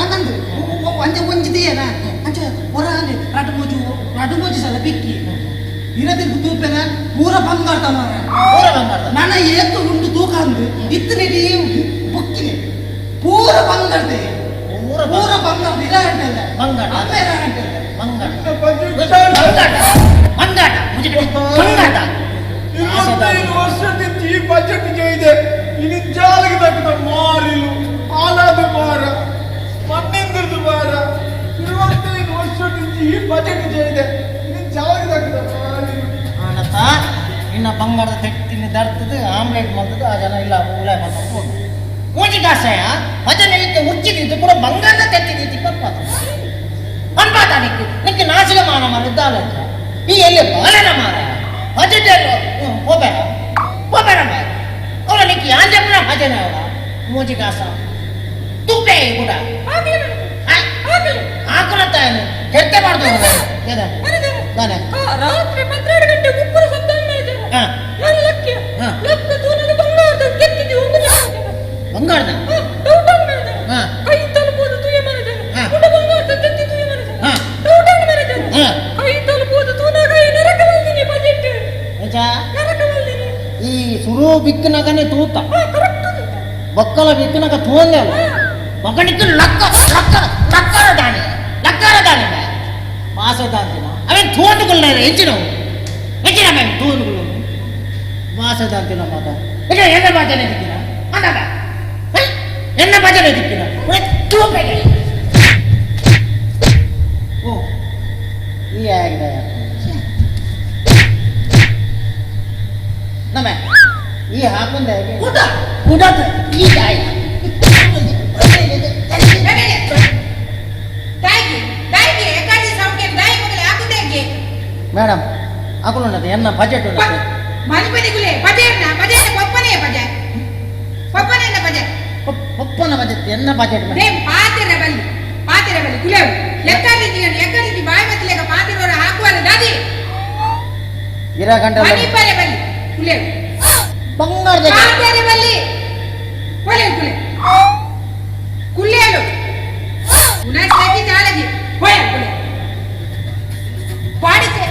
ಅಂದ ಇರದಿದ್ದು ತೂಪೆನ ಪೂರ ಬಂಗಾರ್ದ ಮಾರ ನನ್ನ ಏತು ಉಂಡು ತೂಕ ಅಂದು ಇತ್ತನಿಗೆ ಬುಕ್ಕಿನಿ ಪೂರ ಬಂಗಾರ್ದೆ ಪೂರ ಬಂಗಾರ್ದ ಇರ ಗಂಟೆಲ್ಲ ಬಂಗಾಟ ಅಪ್ಪೇರ ಗಂಟೆಲ್ಲ ಬಂಗಾಟ 25 ವರ್ಷದಿಂದ ಈ ಬಜೆಟ್ ಇದೆ ಇನ್ನು ಜಾಲಿಗೆ ತಕ್ಕದ ಮಾರಿಲು ಆಲಾದ ಮಾರ ಮಣ್ಣಿಂದ್ರದ್ದು ಮಾರ 25 ವರ್ಷದಿಂದ ಈ ಬಜೆಟ್ ಇದೆ ಇನ್ನು ಜಾಲಿಗೆ ತಕ್ಕದ ಮಾರಿಲು ಆನತ ಇನ್ನ ಬಂಗಾರದ ತೆಟ್ಟಿನ ದರ್ತದ ಆಮ್ಲೆಟ್ ಮಾಡ್ತದ ಆ ಜನ ಇಲ್ಲ ಉಳೆ ಮಾಡ್ಕೊಂಡು ಮೂಜಿ ಕಾಸಯ ಭಜನೆಗೆ ಉಚ್ಚಿದ್ದು ಕೂಡ ಬಂಗಾರದ ತೆಟ್ಟಿದ್ದು ಪಪ್ಪಾತ ಅನ್ಪಾತ ನಿಕ್ಕೆ ನಾಚಿಕ ಮಾನ ಮಾಡಿದ್ದಾಲ ಈ ಎಲ್ಲಿ ಬಾಲನ ಮಾರ ಬಜೆಟ್ ಹೋಬೇಡ ಹೋಬೇಡ ಅವಳ ನಿಕ್ಕೆ ಯಾಂಜಪುರ ಭಜನೆ ಅವಳ ಮೂಜಿ ಕಾಸ ತುಪ್ಪೆ ಕೂಡ ಹಾಕಲತ್ತ ಕೆಟ್ಟ ಮಾಡ್ತಾನೆ ರಾತ್ರಿ 12 ಗಂಟೆ ಉಪ್ಪರ ಸಂಧಾನ ನಾನು ಲೆಕ್ಕ ತೂನದ ಬಂಗಾರದ ಕೆತ್ತಿದ್ದು ಬಂಗಾರದ ಕೈ ತಲುಪುವುದು ತೂಯ ಮಾಡಿದ್ದೇನೆ ಗುಡ ಬಂಗಾರದ ಕೆತ್ತಿ ತೂಯ ಮಾಡಿದ್ದೇನೆ ಡೌಟನ್ನು ಮಾಡಿದ್ದೇನೆ ಕೈ ತಲುಪುವುದು ತೂನ ಕೈ ನರಕವಲ್ಲಿನಿ ಬಜೆಟ್ ನರಕವಲ್ಲಿನಿ ಈ ಸುರು ಬಿಕ್ಕನಗನೆ ತೂತ ಬಕ್ಕಲ ಬಿಕ್ಕನಗ ತೂಂದೆ ಮಗನಿಗೆ ಲಕ್ಕರ ದಾಣಿ ಮಾಸದಾಂತಿನ ಅವನ್ ತೂಂದುಕೊಳ್ಳ ಹೆಚ್ಚಿನ ಅವನ್ ತೂಂದುಕೊಳ್ಳ ಮಾಸದಾಂತಿನ ಮಾತ ಎನ್ನ ಭಜನೆ ದಿಕ್ಕಿನ ಅಂದಾಗ ಎನ್ನ ಭಜನೆ ದಿಕ್ಕಿನ ತೂಪೆಗೆ ಓ ಈ ಆಗಿದೆ ನಮ್ಮ ಈ ಹಾಕೊಂಡೆ ಕುಡತ ಈ ಗಾಯ ಮೇಡಮ್ ಹಾಕೊಳ್ಳೋಣ ಎನ್ನ ಬಜೆಟ್ ಉಂಟು ಮಲ್ಪನಿಗುಲೆ ಬಜೆಟ್ನ ಬಜೆಟ್ ಒಪ್ಪನೆ ಬಜೆಟ್ ಒಪ್ಪನೆನ ಬಜೆಟ್ ಒಪ್ಪನ ಬಜೆಟ್ ಎನ್ನ ಬಜೆಟ್ ಪಾತಿರ ಬಲ್ಲಿ ಕುಲೇವು ಎಕ್ಕರಿತಿ ಬಾಯಿ ಮತ್ತಲೆಗ ಪಾತಿರೋರ ಹಾಕುವಲ್ಲ ದಾದಿ ಇರ ಗಂಟೆ ಮಣಿಪರೆ ಬಲ್ಲಿ ಕುಲೇವು ಬಂಗಾರದ ಪಾತಿರ ಬಲ್ಲಿ ಕುಲೆ ಕುಲೇಲು ಉನಾ ಸೆಟಿ ಜಾಲಗಿ ಹೋಯ ಕುಲೆ ಪಾಡಿತೆ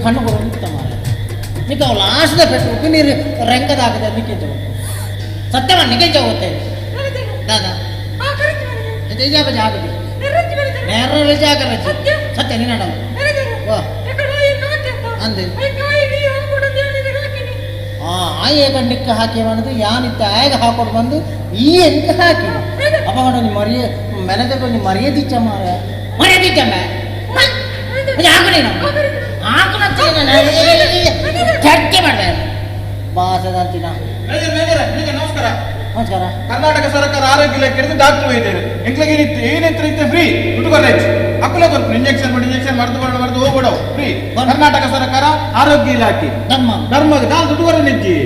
ಕಣ್ಣು ಬರೋದು ನಿಕ್ಕ ಅವಳು ಆಸದ ಪೆಟ್ಟು ನೀರು ರಂಗದಾಗದ ನಿಕ್ಕಿಂತ ಸತ್ಯವ ನಿಜ ಹೋಗ್ತೇವೆ ದಾದಾ ಜಾಗ ಜಾಗ ಸತ್ಯ ನೀನು ಅಂದೆ ಆಯೆ ಗಂಡಕ್ಕೆ ಹಾಕಿ ಬಂದು ಯಾನಿತ್ತ ಆಗ ಹಾಕೊಂಡು ಬಂದು ಈ ಎಂಕ ಹಾಕಿ ಅಪ್ಪ ಕೊಂಚ ಮರಿಯ ಮೆನದ ಕೊಂಚ ಮರ್ಯಾದಿಚ್ಚ ಮಾರ ಮರ್ಯಾದಿಚ್ಚಮ್ಮ ಚರ್ಚೆ ಮಾಡ್ದೆ ಭಾಷದಂತಿನ ನಮಸ್ಕಾರ ನಮಸ್ಕಾರ. ಕರ್ನಾಟಕ ಸರ್ಕಾರ ಆರೋಗ್ಯ ಇಲಾಖೆ ಡಾಕ್ಟರ್ ವೈದ್ಯರು ಎಂಕ್ಲಿಗೆ ಏನಿತ್ತು ಫ್ರೀ ದುಡ್ಡು ಕಾಲೇಜ್ ಅಕ್ಕುಲ ಬರ್ತೀನಿ ಇಂಜೆಕ್ಷನ್ ಮರ್ದು ಹೋಗ್ಬಿಡವು ಫ್ರೀ ಕರ್ನಾಟಕ ಸರ್ಕಾರ ಆರೋಗ್ಯ ಇಲಾಖೆ ಧರ್ಮ ದುಡ್ಡು ಬರ ನಿಜ್ಜಿ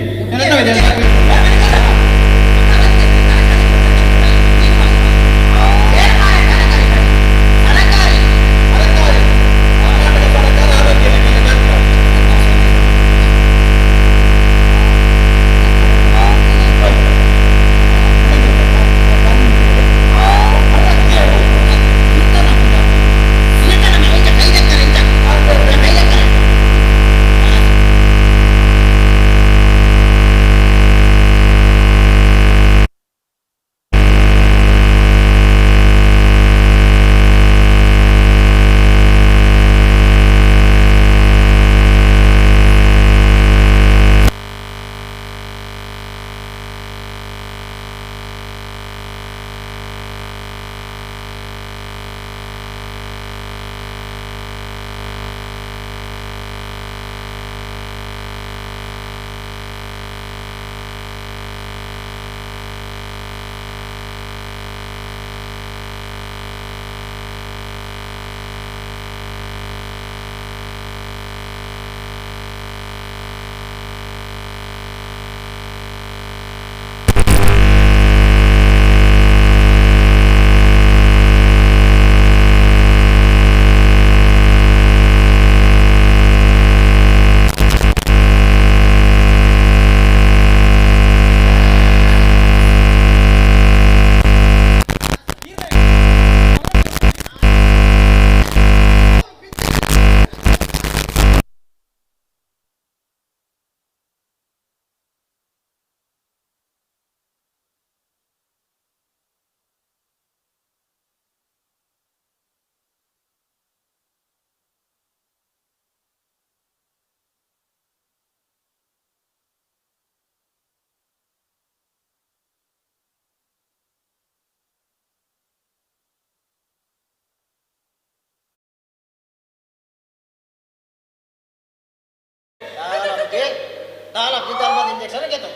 इंजेक्शन घेतो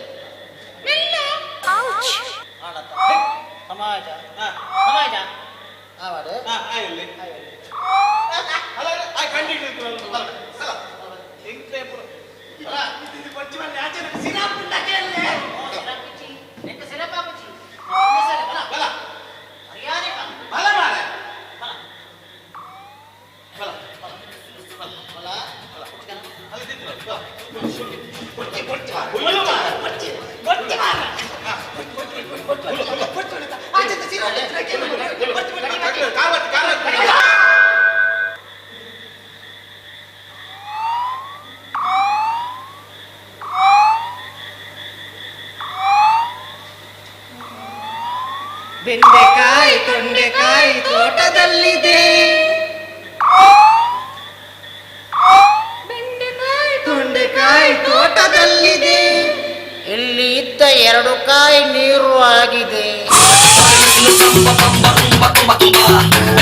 समाज समाज आवाड ಬೆಂಡೆಕಾಯಿ ತೊಂಡೆಕಾಯಿ ತೋಟದಲ್ಲಿದೆ ತೊಂಡೆಕಾಯಿ ತೋಟದಲ್ಲಿದೆ ಇಲ್ಲಿ ಇದ್ದ 2 ಕಾಯಿ ನೀರು ಆಗಿದೆ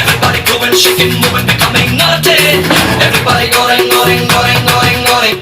Everybody going, shaking, moving, becoming naughty. Everybody going, going, going, going, going.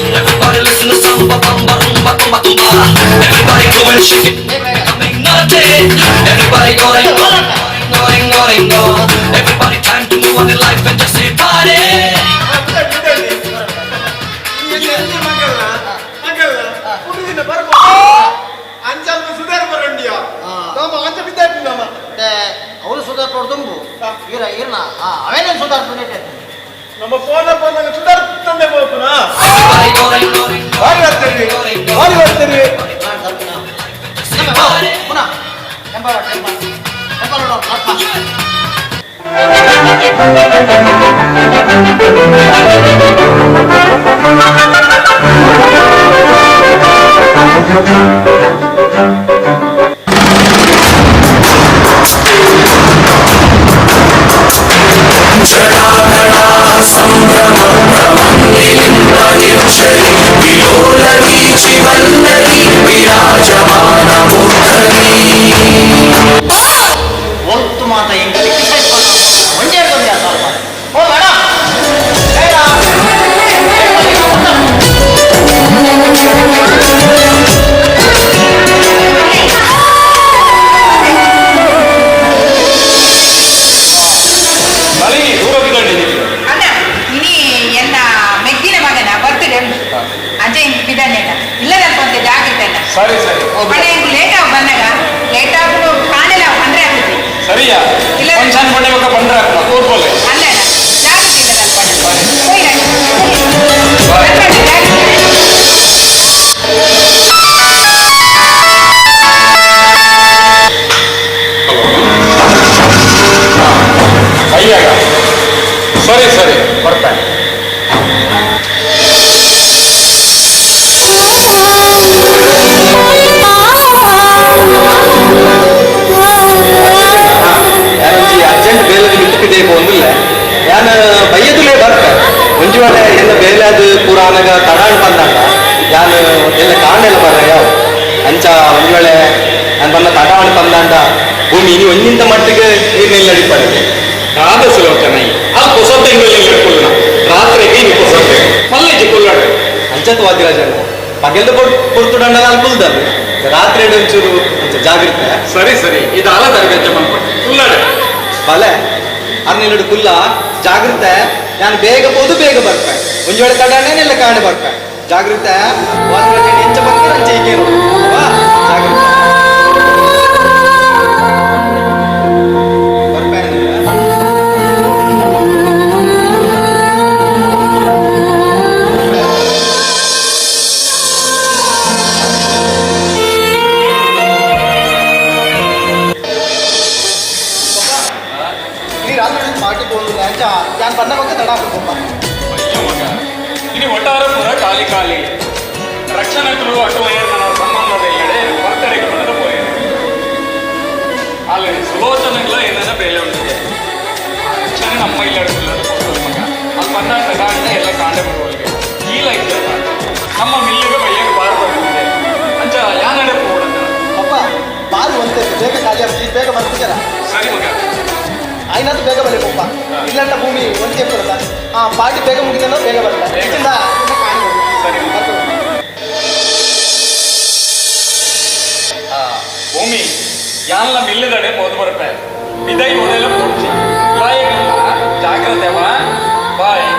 Everybody listen to samba, bamba, rumba, tumba, tumba. Everybody going, shaking, becoming naughty. Everybody going, going, going, going, going. Everybody time to move on in life and just say party. ಅವರು ಸುಧಾರ ಕೊಡ್ತಂಬು ಇರ ಇರ್ನ ಅವೇ ನಮ್ಮ phone ಬಂದಾಗ ಸುಧಾರಿಸ್ತಂದೆ ಹೋಗ್ತುನಾ ಬಾರಿ ಬರ್ತೀರಿ ಬಾರಿ ಬರ್ತೀರಿ ಪುನಃ ಒತ್ತು ಮಾತ ಹೆಂಗೆ ಒಂದೇ ಬಂದ ಸ್ವಲ್ಪ ಓ ಬೇಡ ಅಣ್ಣ ಇನಿ ಎನ್ನ ಮೆಗ್ಗಿನ ಮಗನ ಬರ್ತಿದೆ ಅಜ್ಜ ಇಂಕ್ ಬಿದ್ದಾನೆ ಇಲ್ಲದ ಬಂದೆ ಜಾಗ್ರತೆ ಸರಿ ಸರಿ ಅಣ್ಣ ಇಂಕ್ ಲೇಟ್ ಆಗಿ ಬಂದಾಗ ಲೇಟ್ ಆಗ್ಬಿಟ್ಟು ಕಾಣಲ್ಲ ಬಂದ್ರೆ ಆಗ್ತದೆ ಸರಿಯಾ ಫಂಕ್ಷನ್ ಬಣ್ಣ ಮಕ್ಕ ಬಂದ್ರೆ ಕೂತ್ಕೊಳ್ಳಿ ಅಲ್ಲ ಜಾಗ್ರತೆ ಇಲ್ಲ ಅಯ್ಯಾಗ ಸರಿ ಸರಿ ಬರ್ತಾನೆ ಅರ್ಜೆಂಟ್ ಬೇಲೆ ಮಿಟ್ಟಿದೆ ಒಂದಿಲ್ಲ ಯಾನ ಬೈಯದುಲೇ ಬರ್ತ ಒಂಜು ವೇಳೆ ಎಲ್ಲ ಬೇಲೆ ಅದು ಪುರಾಣಗ ತಡಾಣ್ ಬಂದಾಗ ಯಾನು ಎಲ್ಲ ಕಾಣೆಲ್ಲ ಬರ ಯಾವ ಅಂಚ ಒಂಜು ವೇಳೆ ನಾನು ಬಂದ ತಡಾಣ್ ಬಂದಾಂಡ ಭೂಮಿ ಇനി ಒಂದಿಂತ ಮಟ್ಟಿಗೆ ನೀರಿನೆಲ್ಲ ಅಡಿಪಡೆ ಕಾದ ಸುಲೋಚನ ಅದು ಹೊಸತೆ ಹಿಡ್ಕೊಳ್ಳೋಣ ರಾತ್ರಿಗೆ ನೀವು ಹೊಸತೆ ಮಲ್ಲೆಜಿ ಕೊಲ್ಲಾಡ ಅಂಚತ್ ವಾದ್ಯ ಜನ ಪಗೆಲ್ಲ ಕೊಡ್ತುಡಂಡ ನಾನು ಕುಲ್ದಲ್ಲ ರಾತ್ರಿ ಒಂಚೂರು ಜಾಗ್ರತೆ ಸರಿ ಸರಿ ಇದು ಅಲ ತರಬೇತಿ ಮಾಡ್ಕೊಟ್ಟು ಕುಲ್ಲಾಡ ಬಲೆ ಅರ್ನಿಲ್ಲಡು ಕುಲ್ಲ ಜಾಗ್ರತೆ ನಾನು ಬೇಗ ಹೋದು ಬೇಗ ಬರ್ಪೆ ಒಂಜು ವೇಳೆ ತಡಾಣೆಲ್ಲ ಕಾಣೆ ಬರ್ಪೆ ಜಾಗ್ರತೆ ಎಂಚ ಬಂದ್ರೆ ಅಂಚೆ ಹೀಗೆ ಜಾಗ್ರತೆ ನಾನು ಬಂದಾಗ ತಡ ಆಗ್ಬೇಕಪ್ಪ ಅಯ್ಯೋ ಮಗ ಇനി ಒಟ್ಟಾರ ಪೂರ ಖಾಲಿ ಖಾಲಿ ರಕ್ಷಣೆಗಳು ಅಥವಾ ನನ್ನ ಸಂಬಂಧದ ಎಲ್ಲೆಡೆ ಬರ್ತಡೆಗೆ ಬಂದ ಪೋಯ ಅಲ್ಲಿ ಸುಲೋಚನೆಗಳ ಏನೇನ ಬೇಲೆ ಉಂಟಿದೆ ರಕ್ಷಣೆ ನಮ್ಮ ಇಲ್ಲಡುಲ್ಲ ಮಗ ಅಲ್ಲಿ ಬಂದಾಗ ತಗಾಂಡ ಎಲ್ಲ ಕಾಂಡೆ ಬಿಡುವಲ್ಲಿಗೆ ಇಲ್ಲ ಇದ್ದ ನಮ್ಮ ಮಿಲ್ಲಿಗೆ ಬೈಯಗೆ ಬಾರ ಬಂದಿದೆ ಅಂಚ ಯಾನಡೆ ಹೋಗೋಣ ಅಪ್ಪ ಬಾರು ಒಂದೇ ಬೇಗ ಖಾಲಿ ಆಗ್ತೀವಿ ಬೇಗ ಬರ್ತಿದ್ದಾರ ಸರಿ ಮಗ ಆಯ್ನಾದ್ರು ಬೇಗ ಬರಬೇಕಪ್ಪ ಇಲ್ಲಂಟ ಭೂಮಿ ಒಂದೇ ಬರುತ್ತ ಆ ಪಾರ್ಟಿ ಬೇಗ ಮುಗಿದ ಬೇಗ ಬರುತ್ತೆ ಹೆಚ್ಚಿಂದ ಸರಿ ಭೂಮಿ ಯಾನೆಲ್ಲ ಮಿಲ್ಲಿದಡೆ ಹೋದ್ ಬರುತ್ತೆ ಇದೈ ಒಳ್ಳೆಲ್ಲ ಪೂರ್ತಿ ಜಾಗ್ರತೆ ಬಾಯ್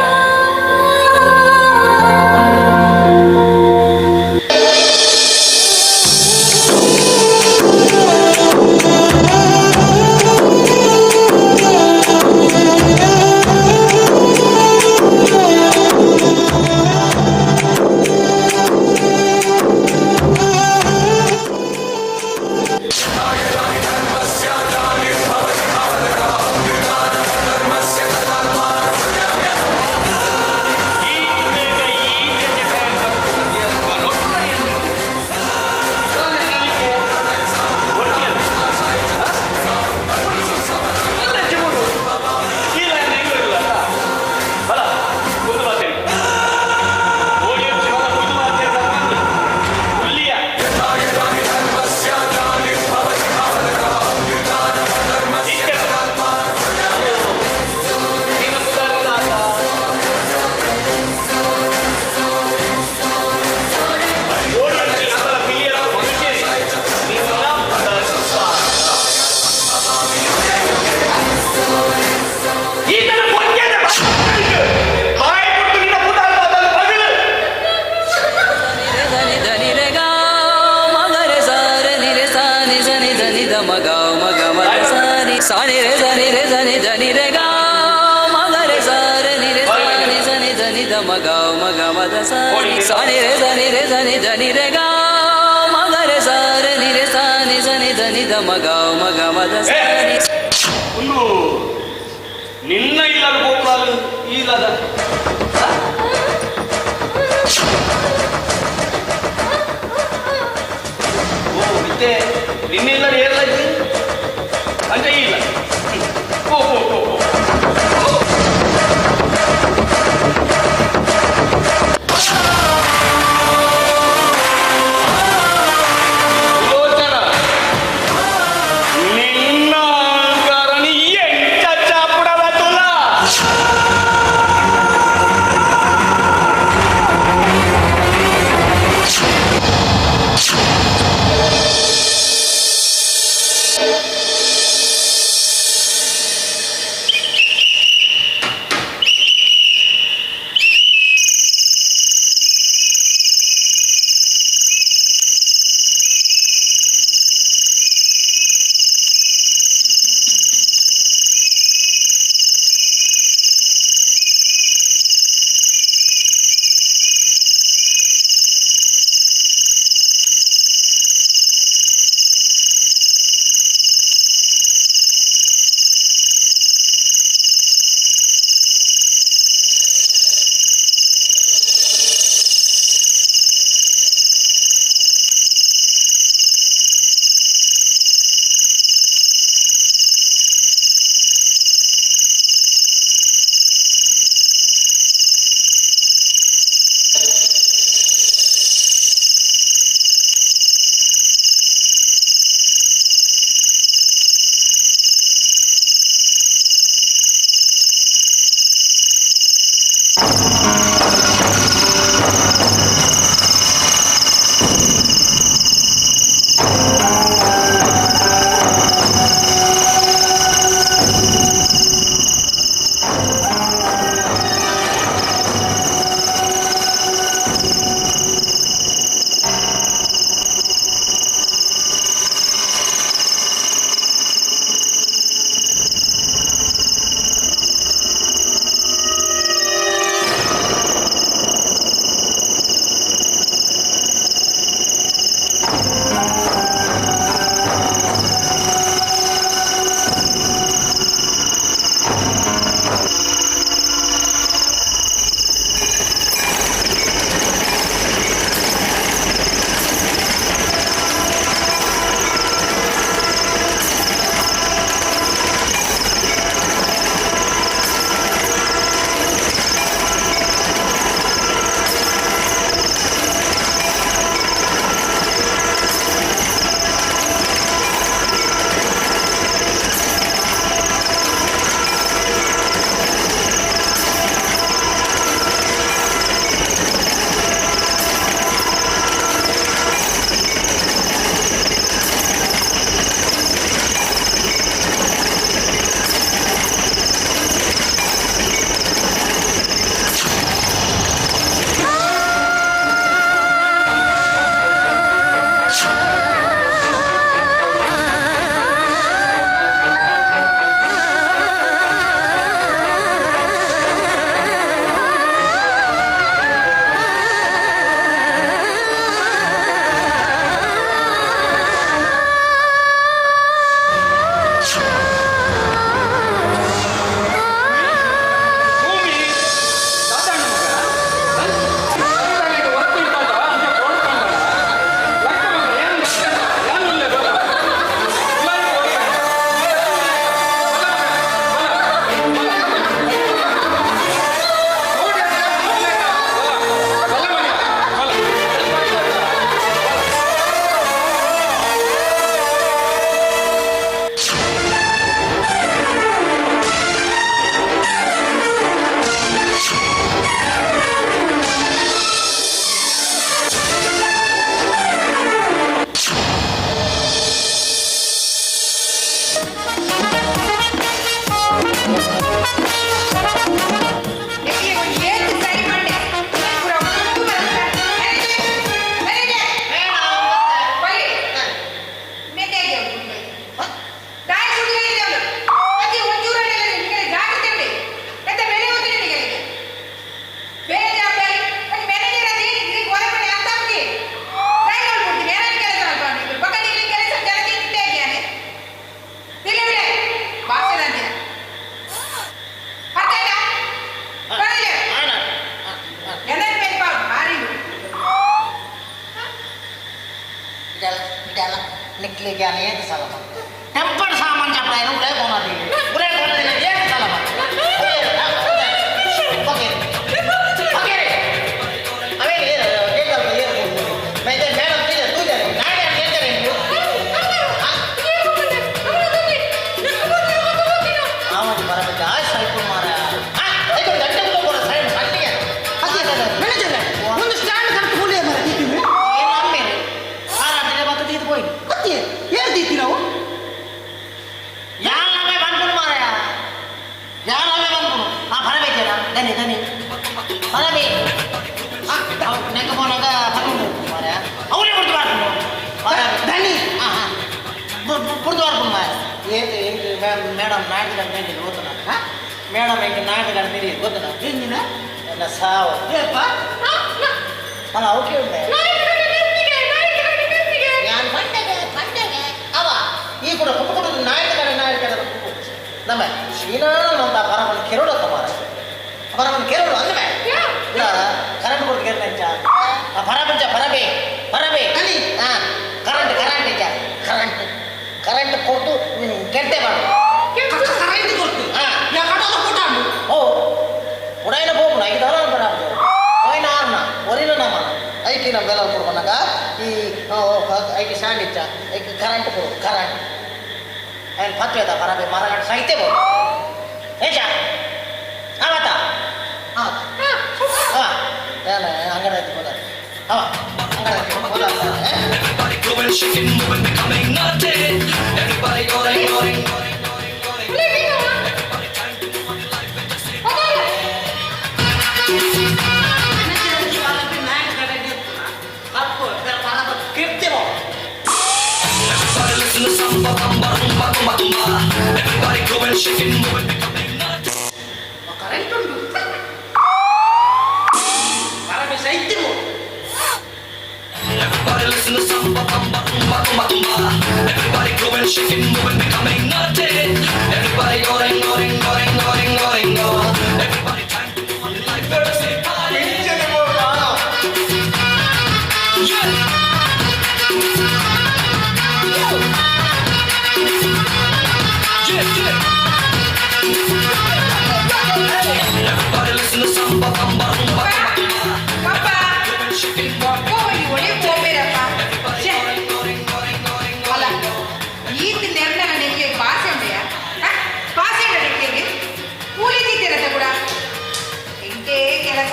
ಮಗ ಮಗ ಮದ ಸಾರಿ ಸಾನಿ ರೇ ಧನಿ ರೇ ಧನಿ ಧನಿ ರೇ ಗಾ ಮಗ ರೇ ಸಾರೆ ನಿ ರೇ ಸಾನಿ ಸನಿ ಧನಿ ದ ಮಗ ಮಗ ಮದ ಸಾರಿ ಒಂದು ನಿನ್ನ ಇಲ್ಲದ ಗೋಪಾಲು ಇಲ್ಲದ ಓ ಮತ್ತೆ ನಿನ್ನೆಲ್ಲ ಏರ್ಲ ಅಂದ್ರೆ ಇಲ್ಲ ಓ ಓ ಓ निकलेगी नहीं तो साला टेम्पर सामान जब लाए उड़े कोना दिए ये साला पकड़ अबे ये कर ये मैं तो मैडम तू जा ना ये करेंगे आवाज मारा बेटा आज साइकिल मारा हां देखो डंडे को पूरा साइड मारनी है हंसी दादा मैंने चला ಒಂದು ಸ್ಟ್ಯಾಂಡ್ ಕರೆಕ್ಟ್ ಕೂಲಿ ಮಾರ ದೀತಿವಿ ಏನು ಅಮ್ಮೆ ಆರಾಧನೆ ಬಾತು ದೀತ ಹೋಯ್ ಹತ್ತಿ ಏನು ದೀತಿ ನಾವು ಯಾರವೇ ಬಂದ್ಬಿಡು ಮಾರಾಯ ಯಾರವೇ ಬಂದ್ಬಿಡು ಆ ಬರಬೇಕೇನ ದನಿ ದನಿ ಬರಬೇ ನೆಗ ಬೋನಾಗ ಬಂದ್ಬಿಡು ಮಾರಾಯ ಅವರೇ ಬಿಡ್ತು ಬಾರ್ದು ಬರಬೇ ದನಿ ಹಾಂ ಹಾಂ ಬಿಡ್ದು ಬಾರ್ದು ಮಾರಾಯ ಏನು ಮೇಡಮ್ ನಾಟಕ ಅಂತ ಗೊತ್ತನ ಹಾಂ ಮೇಡಮ್ ಹೆಂಗೆ ನಾಟಕ ಅಂತೀರಿ ಗೊತ್ತನ ಹಿಂದಿನ ಎಲ್ಲ ಸಾವು ಏಪ್ಪ ಅಲ್ಲ ಅವಕ್ಕೆ ಉಂಟೆ ಯಾನ್ ಪಂಡೆಗೆ ಅವ ಈ ಕೂಡ ಕುಟುಂಬದ ನಾಯಕರ ನಮ್ಮ ಶ್ರೀನಾಥ ಪರಮನ್ ಕೆರಡು ಮಾರ ಪರಮನ್ ಕೆರಡು ಅಂದ್ರೆ ಇಲ್ಲ ಕರೆಂಟ್ ಕೊಟ್ಟು ಕೆರಡ ಆ ಪರಪಂಚ ಪರಬೇ ಅಲ್ಲಿ ಹಾಂ ಕರೆಂಟ್ ಈಗ ಕರೆಂಟ್ ಕೊಟ್ಟು ಕೆಟ್ಟೆ ಮಾಡು ಕರೆಂಟ್ ಕೊಟ್ಟು ಹಾಂ ಓ ಉಡಾಯಿನ ಹೋಗ್ಬಿಡ ಐದು ದಾರ ಬರಾಬು ಓಯ್ನ ಆರ್ನ ಒರಿನ ನಮ್ಮ ಐಕಿ ನಮ್ಮ ಬೆಲ್ಲ ಕೊಡ್ಬನ್ನಾಗ ಈ ಐಕಿ ಸ್ಟ್ಯಾಂಡ್ ಇಚ್ಚ ಐಕಿ ಕರೆಂಟ್ ಕೊಡು ಕರೆಂಟ್ ఆయన పత్వేద పరబే మరగంట సైతే బో ఏచా అవత నేను అంగడైతే పోతాను అంగడైతే పోతాను Everybody growing, shaking, moving, becoming naughty. Everybody going. Everybody trying to move on in life and just say everybody listen to samba, bamba, rumba, rumba, rumba. Everybody growing, shaking, moving, becoming naughty. Current ಉಂಟು ಪರಬೆ ಸೈತೆ ಬೋ Everybody listen to samba, bamba, rumba, rumba, rumba. Everybody growing, shaking, moving, becoming naughty. Everybody going. Everybody trying to move on in life and just say party. Yeah. Everybody listen to samba, bamba, rumba, rumba. Shaking, ಅಲ್ಲ ಈತ ನೆರಳ ನೆಕ್ಕೆ ಪಾಸೆಂಡೆಯ ಪಾಸೆಂಡ ನೆಕ್ಕೆಗೆ ಕೂಲಿದಿದ್ದೀರತ ಕೂಡ ಎಂಟೇ ಕೆಲಸ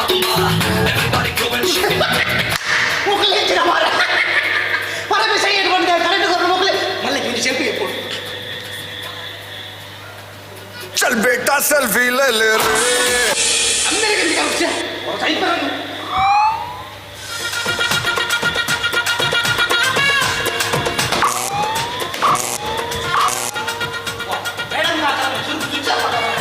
Everybody growing, shaking. मुकले चिरा मारा परबे सही है बंदे current कर मुकले मल्ले गिरी चेपी पड़ चल बेटा सेल्फी ले रे अंदर के निकाल से और सही पर मैडम ना कर शुरू तुझे पता है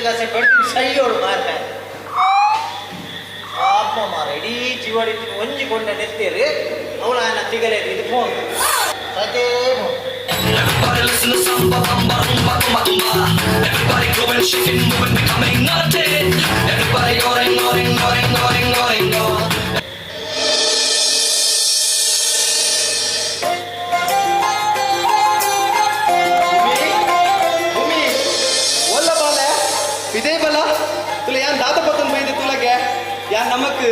ಕಾಸೆ ಬೆಳೆದು ಸೈಯೋಡು ಮಾರ್ರೆ ಪಾಪ ಮಾರ ಇಡೀ ಜೀವಾಡಿ ಒಂಜಿಕೊಂಡ ನೆತ್ತೇರಿ ಅವಳ ತಿಗಲೇದು ಇದು ಫೋನ್ ಅದೇ Everybody listen to samba, bamba, rumba, rumba, rumba. Everybody growing, shaking, moving, becoming naughty. Everybody going, going, going, going, going, going. ಭೂಮಿ ಒಲ್ಲ ಬಾಲೆ ಇದೇ ಬಲ ತುಲ ಯಾನ್ ದಾದ ಬತ್ತೊಂದು ಬೈದೆ ತುಲಗೆ ಯಾನ್ ನಮಕ್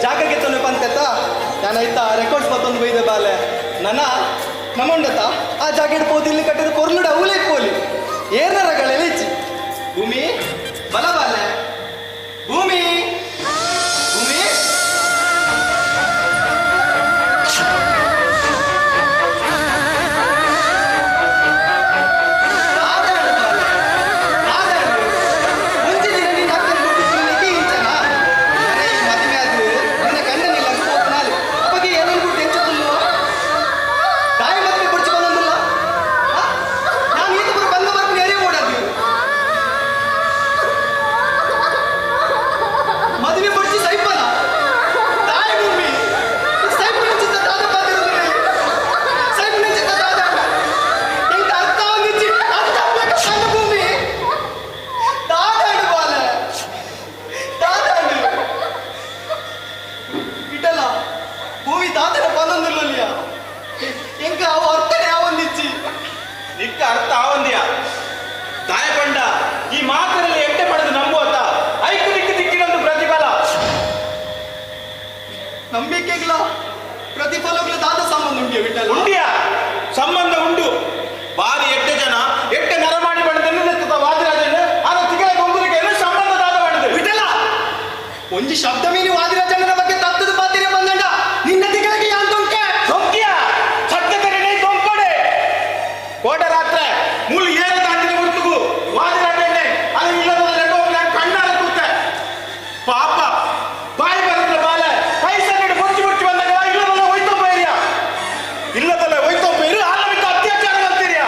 ಜಾಗಕ್ಕೆ ತೊಂದು ಪಂತೆತ್ತ ಯಾನ್ ಐತ ರೆಕಾರ್ಡ್ಸ್ ಬತ್ತೊಂದು ಬೈದೆ ಬಾಲೆ ನನ್ನ ನಮ್ಮೊಂಡತ ಆ ಜಾಕೆಟ್ ಪೋತಿ ಇಲ್ಲಿ ಕಟ್ಟಿದ ಕೊರ್ಲುಡ ಅವಲೇ ಪೋಲಿ ಏರ್ನರಗಳೆಲಿಚ್ಚಿ ಭೂಮಿ ಬಲ ಬಾಲೆ ಭೂಮಿ ಭೂಮಿ ಅರ್ಥ ಆವಂದಿಯ ದಾಯಪಂಡ ಈ ಮಾತಿನಲ್ಲಿ ಎಟ್ಟೆ ಪಡೆದು ನಂಬುವತ್ತ ಐಕು ದಿಕ್ಕು ದಿಕ್ಕಿನೊಂದು ಪ್ರತಿಫಲ ನಂಬಿಕೆಗಳ ಪ್ರತಿಫಲಗಳು ದಾದ ಸಂಬಂಧ ಉಂಡಿಯ ವಿಠಲ ಉಂಡಿಯ ಸಂಬಂಧ ಉಂಟು ಬಾರಿ ಎಟ್ಟೆ ಜನ ಎಟ್ಟೆ ನರಮಾಡಿ ಬಣ್ಣದ ವಾದಿರಾಜನ ಆದ ತಿಗಳ ಗೊಂಬುರಿಗೆ ಸಂಬಂಧ ದಾದ ಮಾಡಿದೆ ವಿಠಲ ಒಂಜಿ ಶಬ್ದ ಮೀನಿ ವಾದಿರಾಜನ ಬಗ್ಗೆ ತತ್ತದ ಪಾತಿರ ಬಂದಂಡ ನಿನ್ನ ತಿಗಳಿಗೆ ಯಾನ್ ದೊಂಕೆ ದೊಂಕಿಯ ಸತ್ಯತರನೇ ದೊಂಕೊಡೆ ಕೋಟರಾತ್ರೆ ಮೂಲ ಏನ ದಾಂಡಿನ ಗುರುತುಗು ವಾದಿರಾಜನೆ ಅದು ಇಲ್ಲದ ಕಣ್ಣಾರ ಕೂತೆ ಪಾಪ ಬಾಯಿ ಬರದ್ರ ಬಾಲ ಕೈಸನ್ನಿಟ್ಟು ಮುಚ್ಚಿ ಮುಚ್ಚಿ ಬಂದಾಗ ಇಲ್ಲದಲ್ಲ ಹೋಯ್ತೋ ಬೈರಿಯ ಇಲ್ಲದಲ್ಲ ಹೋಯ್ತೋ ಬೈರು ಆಲ ಬಿಟ್ಟು ಅತ್ಯಾಚಾರ ಮಾಡ್ತೀರಿಯ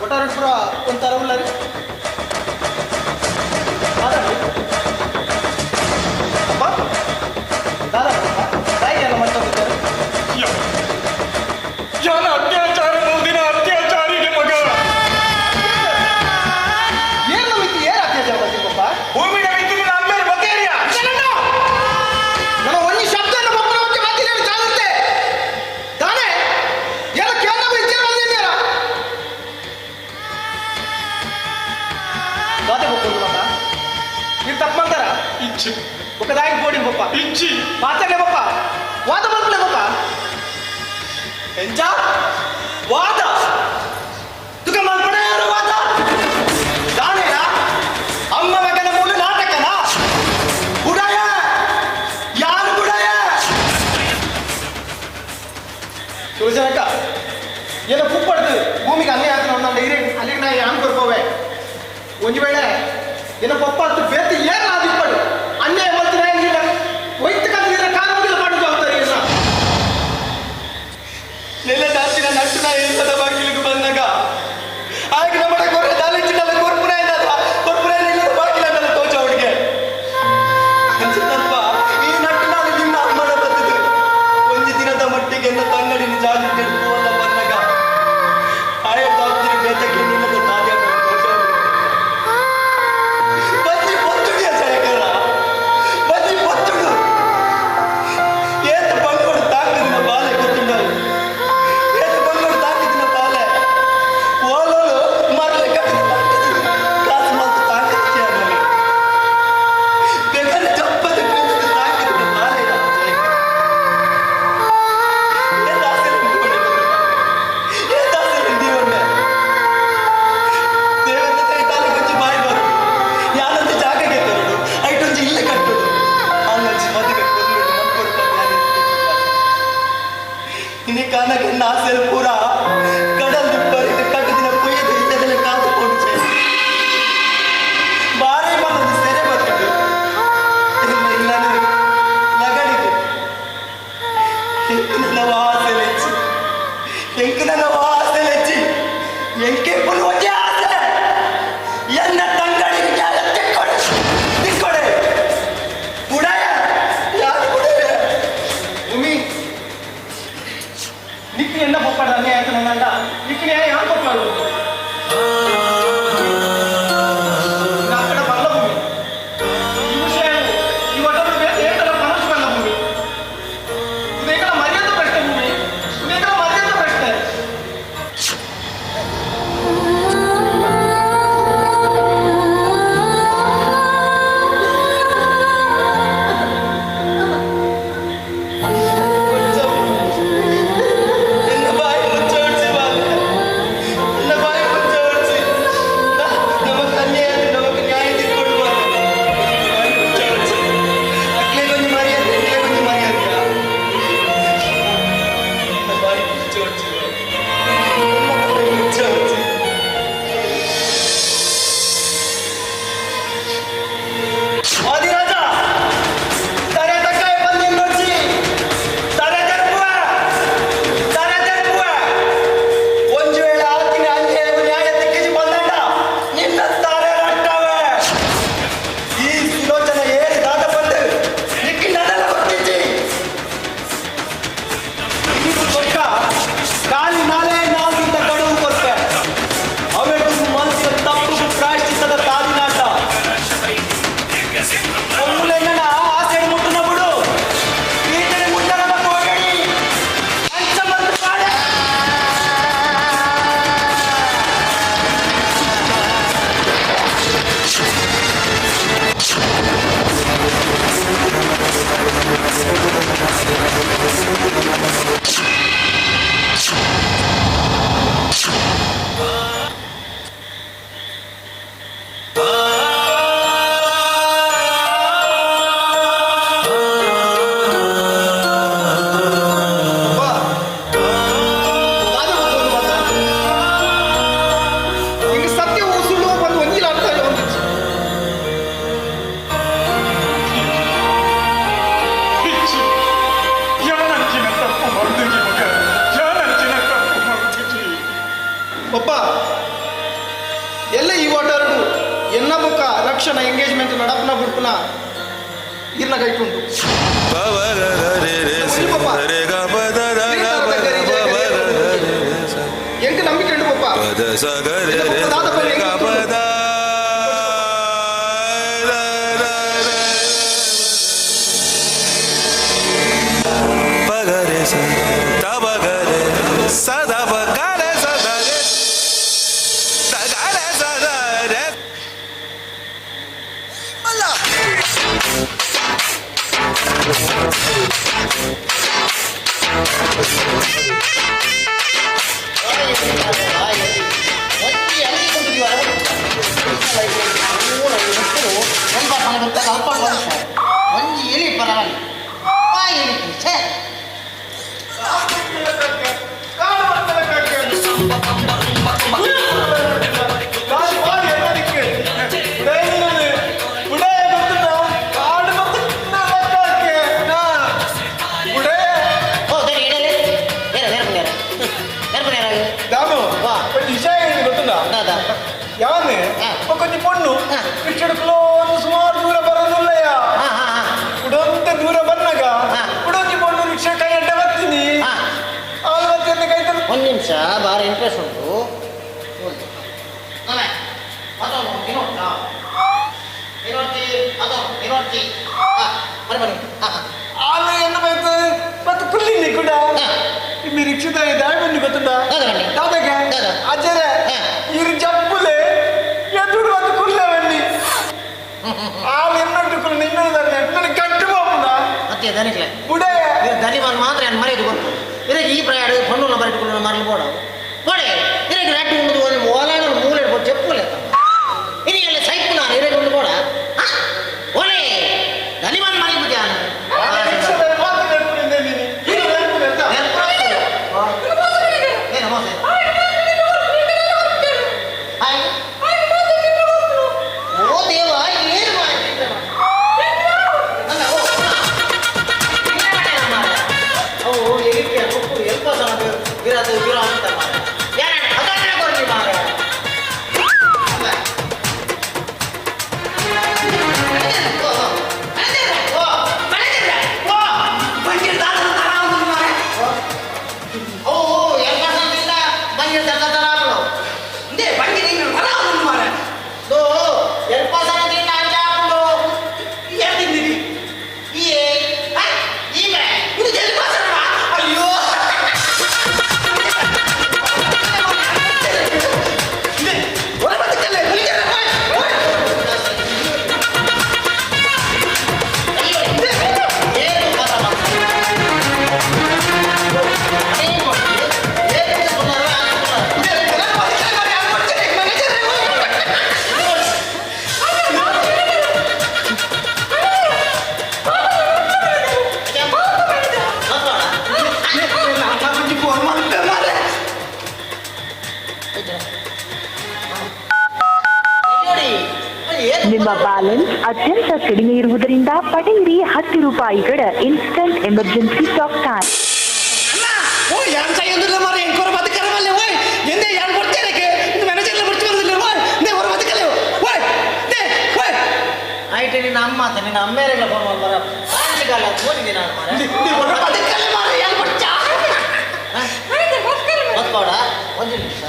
ಒಟ್ಟಾರೆ ಪುರ ಒಂಥರ ಉಳ್ಳರಿ ಅಪ್ಪ ದಾದಾ ತಾಯಿಗೆ ಎಲ್ಲ ಮಾಡ್ಕೊಂಡಿದ್ದಾರೆ ಯಾನ ಅತ್ಯಾಚಾರ ದಿನ ಅತ್ಯಾಚಾರಿಗೆ ಮಗ ಏನು ಮಿತಿ ಏನು ಅತ್ಯಾಚಾರ ಮಾಡ್ತೀವಪ್ಪ ಭೂಮಿನ ಮಿತಿ ಆಮೇಲೆ ಬಗೆಹರಿಯ ನಮ್ಮ ಒಂದು ಶಬ್ದ ಮಾತಿನ ಚಾಲುತ್ತೆ ತಾನೇ ಎಲ್ಲ ಕೇಳ ವಿಚಾರ ಬಂದಿದ್ದೀರ ದಾದೆ ಹೋಗ್ಬೋದು ಮಗ ನೀವು ತಪ್ಪು ಮಾಡ್ತಾರ ಇಚ್ಚಿ ఒక దానికి పోటీ గొప్ప ఇచ్చి పాతలే గొప్ప వాత మలుపులే గొప్ప ఎంచా వాత తుక మల్పడారు వాత దానేనా అమ్మ మగన మూల నాటకనా బుడాయ యాను బుడాయ చూసాక ఏదో కుప్పడుతు భూమికి అన్నీ ఆతన ఉందండి అಲ್ಲಿಗೆ ನಾ ಯಾನ್ ಕೊರ್ಕೋವೆ ಒಂದು ವೇಳೆ ಏನೋ ಪಪ್ಪ ಅಂತ ಬೇತಿ ಏನು ಅದು ಇಪ್ಪಡು ಅನ್ಯಾಯ ಮಾಡ್ತೀನಿ ಇಲ್ಲ ವೈಯಕ್ತಿಕ ಕಾನೂನಿಗೆ ಮಾಡೋ ಜವಾಬ್ದಾರಿ ಇಲ್ಲ ನೆಲೆ ದಾಚಿನ ನಟ್ಟಿನ ಇಲ್ಲದ ಬಾಗಿಲಿಗೆ ಬಂದಾಗ ಆಗ ನಮ್ಮ ಕೊರೆ ದಾಲಿಚಿನಲ್ಲ ಕೊರ್ಪುರ ಇಲ್ಲದ ಬಾಗಿಲ ಮೇಲೆ ತೋಚ ಹುಡುಗೆ ಈ ನಟ್ಟಿನ ನಿಮ್ಮ ಅಮ್ಮನ ಬರ್ತದೆ ಒಂದು ದಿನದ ಮಟ್ಟಿಗೆ ಎನ್ನ ತಂಗಡಿನ ಜಾಗೃತಿ ಎಲ್ಲ ಬಂದಾಗ ಆಯ ದಾಚಿನ ಬೇತಕ್ಕೆ ನಿಲ್ಲದ ತಾದ್ಯ ಎಲ್ಲ ಈ ಓಟಾರ್ಡು ಎನ್ನ ಬೊಕ್ಕ ರಕ್ಷಣ ಎಂಗೇಜ್ಮೆಂಟ್ ನಡಪನ ಬಿಡ್ಪುನ ಇರ್ನ ಕೈಟುಂಟು ಎಂಕ ನಂಬಿಕೆ ಉಂಟು ಪಪ್ಪ ಒಂಜಿ ಎಲಿ ಪರವಾಗಿ ಯಾವನ್ನೇ ಕೊಂಚ ಪೊಣ್ಣು ಇಚ್ಚಡಕ್ಕಲು ಒಂದು ಸುಮಾರು ದೂರ ಬರೋದಿಲ್ಲಯ್ಯ ಉಡಂತ ದೂರ ಬಂದಾಗ ಉಡೊಂಜಿ ಪೊಣ್ಣು ರಿಕ್ಷಾ ಕೈ ಅಡ್ಡ ಬರ್ತೀನಿ ಒಂದು ನಿಮಿಷ ಭಾರಿ ಇಂಟ್ರೆಸ್ಟ್ ಉಂಟು ಆಮೇಲೆ ಎಂತ ಬೇಕು ಮತ್ತೆ ಕುಲ್ಲಿನಿ ಕೂಡ ನಿಮ್ಮ ರಿಕ್ಷದ ದಾಳಿ ಗೊತ್ತುಂಟಾ ಯಾವ್ದಕ್ಕೆ ಅಜ್ಜರೆ ಇರು ಜಪ್ಪುಲೆ ಎದುರು ಒಂದು ಕುಲ್ಲವನ್ನಿ ಆಮೇಲೆ ಇನ್ನೊಂದು ಕುಲ್ಲ ಇನ್ನೊಂದು ನನಗೆ ಕಟ್ಟು ಹೋಗುದ ಮತ್ತೆ ದನಿಕ್ಲೆ ಉಡೇ ದನಿವಾನ್ ಮಾತ್ರ ಏನು ಮರೆಯದು ಗೊತ್ತು ಇದಕ್ಕೆ ಈ ಪ್ರಯಾಣ ಪಣ್ಣುಲ್ಲ ಬರೆದುಕೊಂಡು ಮರಲಿ ಬೋಡ ಬೋಡೆ ಇದಕ್ಕೆ ರಡ್ಡು ಉಂಡು ಒಂದು ಓಲಾಗ ಮೂಲೆ ಜಪ್ಪುಲೆ ಇನಿ ಎಲ್ಲ ಸೈಪು ನಾನು ಇದಕ್ಕೆ ಉಂಡು ಬೋಡ ಓಲೆ ದನಿವಾನ್ ಮರಿ ಬಿದ್ದೆ ನಿಮ್ಮ ಬ್ಯಾಲೆನ್ಸ್ ಅತ್ಯಂತ ಕಡಿಮೆ ಇರುವುದರಿಂದ ಪಡೆಯಿರಿ 10 ರೂಪಾಯಿಗಳ ಇನ್ಸ್ಟಂಟ್ ಎಮರ್ಜೆನ್ಸಿ ಟಾಕ್ ಟೈಮ್. ಆಯ್ತು ನಿನ್ನ ಅಮ್ಮ ಅಂತ ನಿನ್ನ ಅಮ್ಮೇರೆಲ್ಲ ಫೋನ್ ಮಾಡಿ ಬರ ಕಾಲ ಓದಿದ್ದೀನಿ ನಾನು ಮತ್ಕೋಡ ಒಂದು ನಿಮಿಷ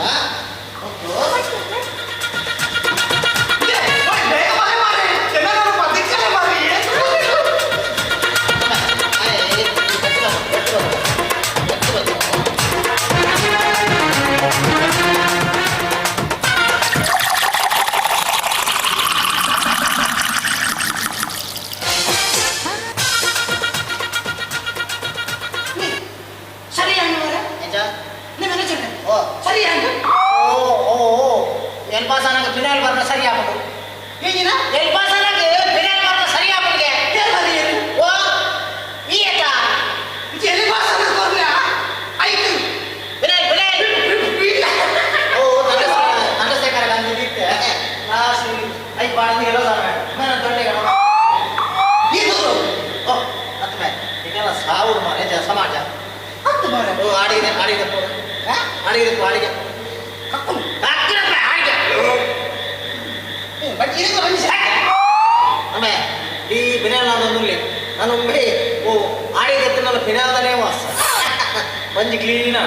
ಎಲ್ಪಾಸನಾಗ ಫಿನಾಲ್ ಬರ್ನ ಸರಿ ಆಗ್ಬಿಡು ಈಗಿನ ಎಲ್ಪಾಸನಾಗ ಫಿನಾಲ್ ಬರ್ನ ಸರಿ ಆಗ್ಬಿಡ್ಗೆ ಓ ಈ ಏಕ ಇದು ಎಲ್ಪಾಸನ ಬರ್ನ ಆಯ್ತು ಫಿನಾಲ್ ಓ ಚಂದ್ರಶೇಖರ ಗಾಂಧಿ ದಿತ್ತೆ ಲಾಸ್ಟ್ ಐದು ಬಾಳಂದು ಹೇಳೋದಾರ ನಾನು ದೊಡ್ಡ ಇದು ಓ ಹತ್ತು ಮೇಲೆ ಈಗೆಲ್ಲ ಸಾವಿರ ಮಾರೆ ಸಮಾಜ ಹತ್ತು ಮಾರೆ ಓ ಆಡಿಗೆ ಬಟ್ ಇದು ಬಂದು ಆಮೇ ಈ ಬಿನಾಲೊಂದು ನಾನು ಒಮ್ಮೆ ಓ ಆಡಿದತ್ತಿನಲ್ಲ ಬಿನಾಲನೇ ವಾಸ ಬಂದು ಕ್ಲೀನ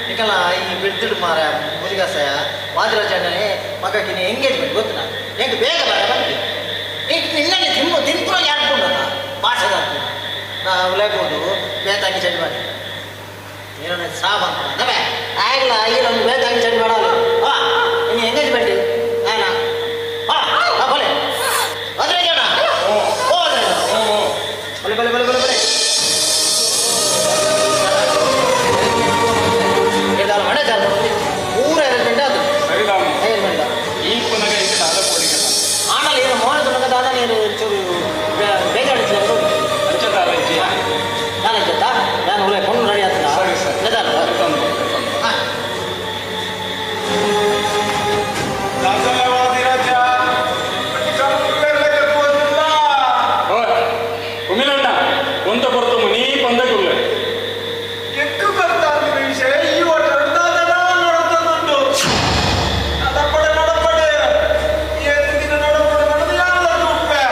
ನಿಕಲ್ಲ ಈ ಬಿಡ್ತಿಡು ಮಾರ ಮುದಿಗಾಸಯ ವಾದ್ರಾಜಣ್ಣನೇ ಮಗಕ್ಕಿನ ಎಂಗೇಜ್ಮೆಂಟ್ ಗೊತ್ತು ನಾನು ಹೆಂಗೆ ಬೇಗ ಬರ ಬಂದು ನಿನ್ನಲ್ಲಿ ತಿನ್ಪುರ ಯಾರ್ಕೊಂಡ ಭಾಷೆದ ನಾ ಉಲೇಬೋದು ಬೇತಾಗಿ ಚಡಿ ಮಾಡಿ ಏನೋ ಸಾಬ್ ಅಂತ ಅದವೇ ಆಗಲ್ಲ ಈಗ ನಮ್ಗೆ ಬೇತಾಗಿ ಚಡಿ ಮಾಡಲ್ಲ ಹಾ ಇನ್ನು ಎಂಗೇಜ್ಮೆಂಟ್ ಆಯ್ನ ಹಾ ಬಲೆ ವಾದ್ರಾಜಣ್ಣ ಓ ಬಲೆ ಬಲೆ ಬಲೆ ಬಲೆ ಬಲೆ ಮನೆ ಜಾತ ಪೂರ ಅರೇಂಜ್ಮೆಂಟ್ ಅದು ಈ ಪುನಃ ಆನಲ್ಲ ಏನು ಮೋಹನ ತುನಗ ದಾದ ನೀನು ಚೂರು ಬೇಜಾಡಿಸ್ಲ ನಾನು ಇದ್ದ ನಾನು ಒಳ್ಳೆ ಕೊಂಡು ರೆಡಿ ಆಗ್ತದ ಒಂದ ಬರ್ತು ನೀ ಬಂದಗುಲ್ಲ ఎక్కు కర్తాంది విషయ ఈ ఓటర్ దాదన నడతనుండు నడపడే నడపడే ఏది దిన నడపడే నడది యాల తుప్పే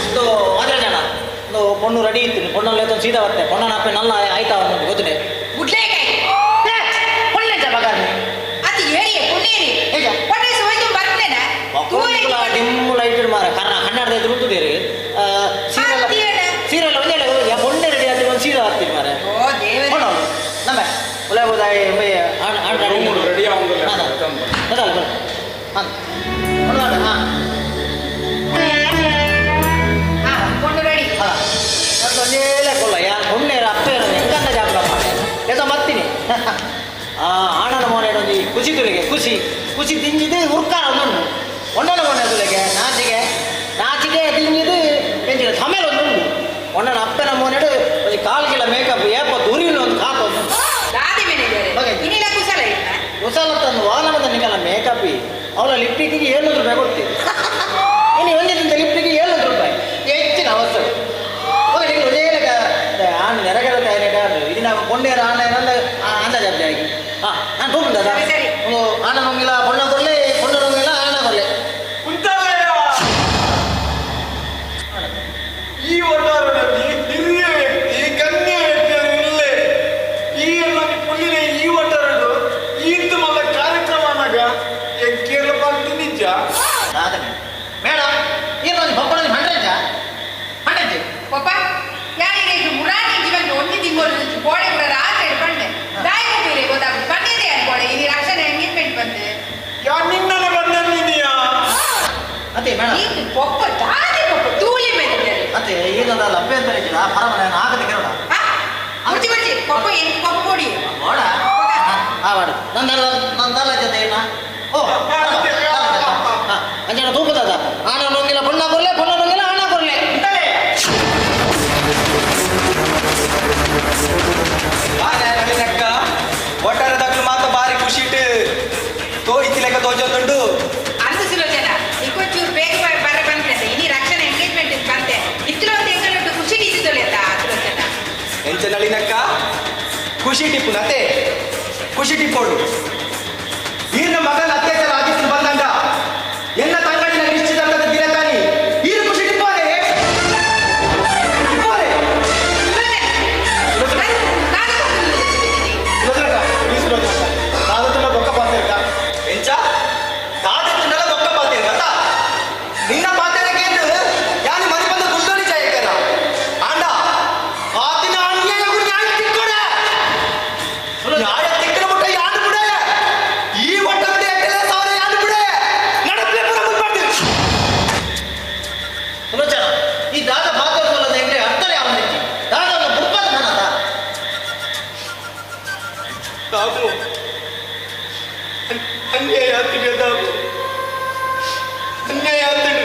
ಇದು ವಾದ್ರಾಜಣ್ಣ ಇದು ಪೊಣ್ಣು ರೆಡಿ ಇತ್ತು ಪೊಣ್ಣಲ್ಲಿ ಎತ್ತೊಂದು ಸೀದಾ ಬರ್ತೇನೆ ಪೊಣ್ಣನ ಅಪ್ಪೆ ನಲ್ಲ ಆಯ್ತಾ ಒಂದು ಗೊತ್ತಿದೆ ಗುಡ್ಲೇಕಾಯಿ ಪೊಳ್ಳೆ ಬಗಾರಿ ಅದು ಹೇಳಿ ಪುಣ್ಯರಿ ಹೊಟ್ಟೆ ಸೋಯ್ತು ಬರ್ತೇನೆ ಡಿಮ್ ಲೈಟ್ ಮಾರ ಕಾರಣ 12 ರುತ್ತುದೇರಿ ಸೀರೆಲ್ಲ ಒಂದೇ ಬೊಂಡೆ ರೆಡಿ ಆಗ್ತೀವಿ ಒಂದು ಸೀರೆ ಹಾಕ್ತೀವಿ ಮಾರ ಓ ದೇವರೇ ನಮ್ಮ ಒಳ್ಳೆ ಹೋದಾಯಿ ರೆಡಿ ಕೊಂಡು ರೆಡಿ ಒಂದೇಲೆ ಕೊಲ್ಲ ಯಾರು ಬೊಣ್ಣೆ ಅಪ್ಪೆ ಹೆಂಗಂತ ಜಾಗ ಎದ ಮತ್ತೀನಿ ಆಣನ ಮೋನೆ ಖುಷಿ ತುಳಿಗೆ ಖುಷಿ ತಿಂಜಿದ್ದು ಹುರ್ಕಾರ ಒಂದೊಂದು ಒಂದನ ಮೋನೆ ತುಳಿಗೆ ನಾಚಿಗೆ ತಿಂಜಿದ್ದು ಎಂಜಿನ ತಮೇಲೆ ಒಂದುಂಡು ಒಂದನ ಅಪ್ಪನ ಮೋನೆಡು ಒಂದು ಕಾಲ್ಗಿಲ್ಲ ಮೇಕಪ್ ಏಪ ದೂರಿನ ಒಂದು ಕಾಪ ದಾದಿ ಮೇಲೆ ಇನ್ನಿಲ್ಲ ಕುಸಲ ಕುಸಲ ತಂದು ವಾಹನದ ನಿಗಲ ಮೇಕಪ್ಪಿ ಅವಳ ಲಿಪ್ಟಿಕ್ಕಿಗೆ 700 ರೂಪಾಯಿ ಕೊಡ್ತೀವಿ ಇನ್ನು ಒಂದಿನಿಂದ ಲಿಪ್ಟಿಕ್ಗೆ 700 ರೂಪಾಯಿ ಹೆಚ್ಚಿನ ಅವಸರ ನಿಮಗೆ ಒಳ್ಳೆಯ ಆಣ್ ನೆರಗಡೆ ತಯಾರಿ ಇದು ನಾವು ಕೊಂಡೇರ ಆನ್ಲೈನ್ ಅಂದ ಜಾತಿ ಆಗಿ ಹಾಂ ನಾನು ತಗೊಂಡ ಒಂದು ಆಣ ನೊಂಗಿಲ್ಲ ಬಣ್ಣ ಕೊಡಲೆ ಬಣ್ಣ ನೊಂಗಿಲ್ಲ ಆಣ ಕೊಡಲೆ ಈ ಒಟ್ಟಾರದಲ್ಲಿ ಹಿರಿಯ ವ್ಯಕ್ತಿ ಕನ್ಯ ವ್ಯಕ್ತಿಯಲ್ಲಿಲ್ಲೇ ಈ ಪುಲ್ಲಿನ ಈ ಒಟ್ಟಾರದು ಈದ್ ಮಲ್ಲ ಕಾರ್ಯಕ್ರಮನಾಗ ಕೇರಳ ಬಂದು ನಿಜ ಮೇಡಮ್ ಏನು ಒಂದು ಬಪ್ಪಳಲ್ಲಿ ಹಂಡ್ರೆಡ್ ಪಪ್ಪ ಯಾರಿಗೆ ಮುರಾನಿ ಜೀವನ ಒಂದು ತಿಂಗಳು ಗೋಡೆ ಕೂಡ ರಾತ್ರಿ ಬಂಡೆ ದಾಯಿ ಮುಗಿಲೆ ಗೊತ್ತಾಗ ಬಂದಿದೆ ಅನ್ಕೋಡೆ ಇಲ್ಲಿ ರಕ್ಷಣೆ ಎಂಗೇಜ್ಮೆಂಟ್ ಬಂದೆ ನಿನ್ನನೆ ಬಂದಿದೀಯಾ ಅದೇ ಮೇಡಮ್ ಈಗ ಪಪ್ಪ ದಾದಿ ಪಪ್ಪ ತೂಲಿ ಮೇಲೆ ಅದೇ ಏನದ ಅಭ್ಯಂತರ ಇದ್ದಿಲ್ಲ ಪರಮನೆ ಆಗದೆ ಕೆರಡ ಮುಚ್ಚಿ ಮುಚ್ಚಿ ಪಪ್ಪ ಏನು ಪಪ್ಪ ಕೊಡಿ ನೋಡ ಮಾಡು ನಂದಲ್ಲ ಜೊತೆ ಏನ ಓ ಅಂಜನ ತೂಪದ ಆಣ ನೊಂಗಿಲ್ಲ ಬಣ್ಣ ಕೊರ್ಲೆ ಬಣ್ಣ ನೊಂಗಿಲ್ಲ ಆಣ ಕೊರ್ಲೆ ಒಟ್ಟಾರದಾಗ್ಲು ಮಾತ್ರ ಬಾರಿ ಖುಷಿ ಇಟ್ಟು ತೋಡಿತಿ ಲೆಕ್ಕ ತೋಜೊಂದುಂಡು ಅಂದು ಸುಲೋಚನ ನಿಕ್ಕೊಂಚೂರು ಬೇಗ ಬರ ಬಂದ್ರೆ ಇನಿ ರಕ್ಷಣೆ ಎಂಗೇಜ್ಮೆಂಟ್ ಬಂತೆ ಇತ್ತು ಒಂದು ಎಂಗಲಟ್ಟು ಖುಷಿ ಇದ್ದಿದ್ದೊಳೆ ಅಂತ ಸುಲೋಚನ ಎಂಚ ನಳಿನಕ್ಕ ಖುಷಿ ಟಿಪ್ಪು ನತ್ತೆ ಖುಷಿ ಟಿಪ್ಪೋಡು ಈರ್ನ ಮಗನ ಅತ್ಯಾಚಾರ ಆಗಿತ್ತು ಬಂದಂಗ ಎನ್ನ ತಂಗಡಿನ ನಿಶ್ಚಿತಾರ್ಥದ ದಿನ ತಾನಿ ಈರು ಖುಷಿ ಟಿಪ್ಪೋರೆ ಎಂಚ ಕಾದತ್ತಿನಲ್ಲ ದೊಕ್ಕ ಪಾತೇನೆ ಅಂತ ನಿನ್ನ ಪಾತೇನಕ್ಕೆ ಯಾನಿ ಮನೆ ಬಂದ ಗುಲ್ದೋಲಿ ಜಾಯಕನ ಆಂಡ ಆತಿನ ಅನ್ಯಾಯ ನ್ಯಾಯ ತಿಕ್ಕೋಡೆ ನ್ಯಾಯ ತಿಕ್ಕನ ಮುಟ್ಟ ಯಾನು ಬಿಡೆ ಈ ಒಟ್ಟ ಬಿಡೆ ಎಟ್ಟಲೆ ಸಾವಿರ ಯಾನು ಬಿಡೆ ನಡಪ್ಲೆ ಪುರ ಮುಟ್ಬಾರ್ದು ಸುಲೋಚನ ಈ ದಾದ ಪಾತ್ರವಲ್ಲದ ಹೆಂಗ್ರೆ ಅರ್ಥನೇ ಅವನಿಗೆ ದಾದ ಬುರ್ಪದ ಮನದ ತಾವು ಅನ್ಯಾಯ ಆಗ್ತಿದೆ ತಾವು ಅನ್ಯಾಯ ಆಗ್ತಿದೆ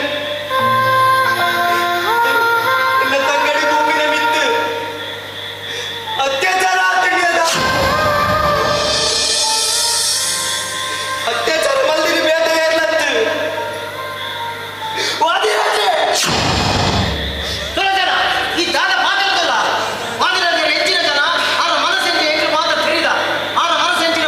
ನನ್ನ ತಂಗಡಿ ಭೂಮಿನ ಮಿತ್ತು ಅತ್ಯಾಚಾರ ಆಗ್ತಿದೆ ಅತ್ಯಾಚಾರ ಮಲ್ದಿನ ಬೇಟ ಏರ್ಲತ್ತು ವಾದಿರಾಜೆ ಸುಲೋಚನ ಈ ದಾದ ಪಾತ್ರದಲ್ಲ ವಾದಿರಾಜರ ಹೆಚ್ಚಿನ ಜನ ಆನ ಮನಸ್ಸೆಂಚಿ ಹೆಂಗ್ರೆ ಮಾತ್ರ ತಿಳಿದ ಆನ ಮನಸ್ಸೆಂಚಿ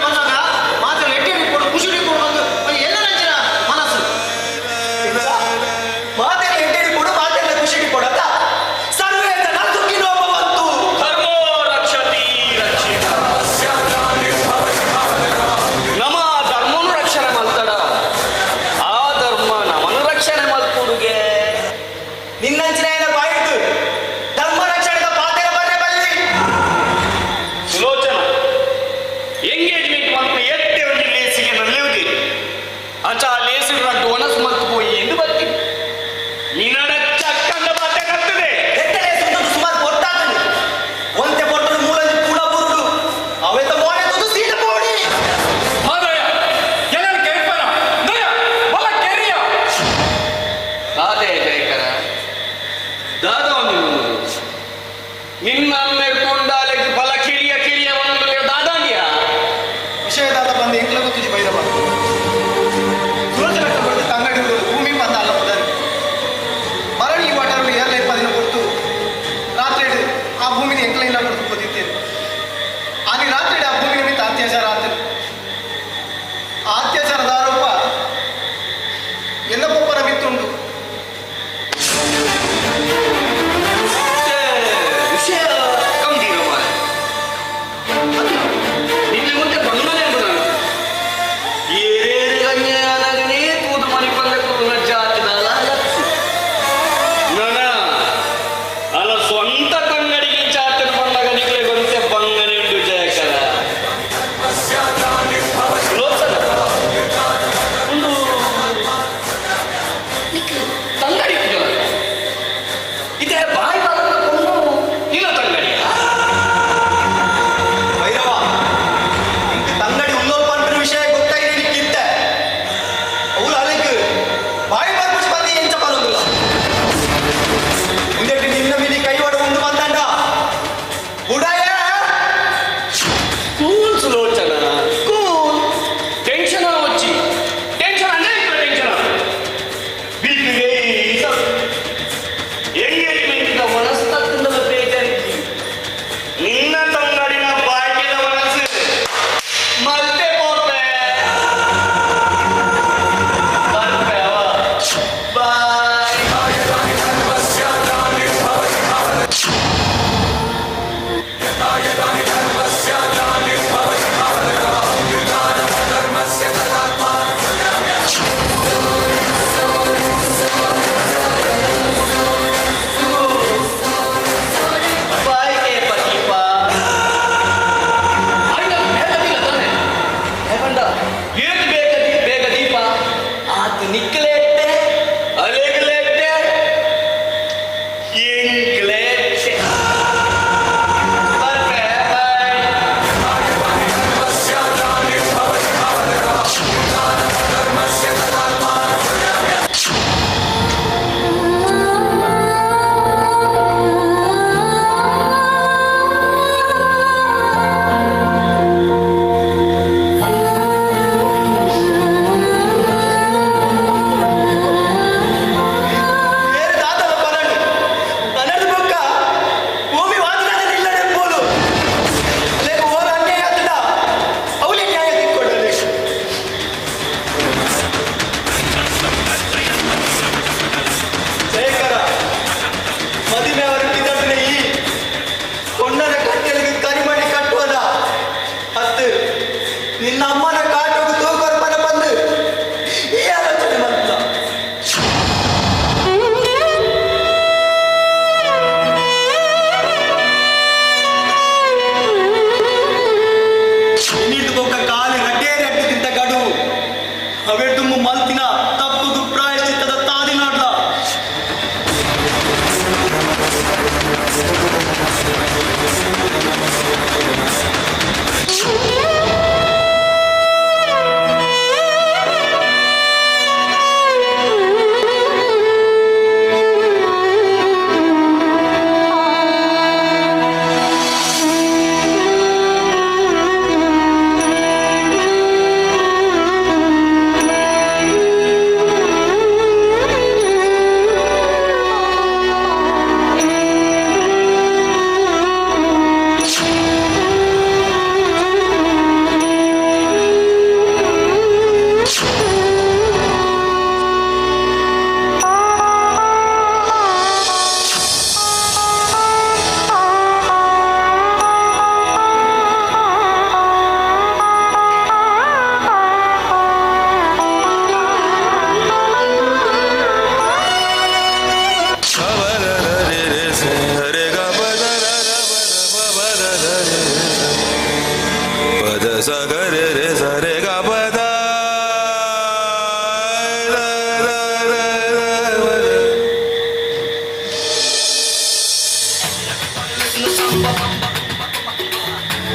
ಪದ ಸ ಗ ರೆ ರೆ ಸ ರೆ ಗ ಪದ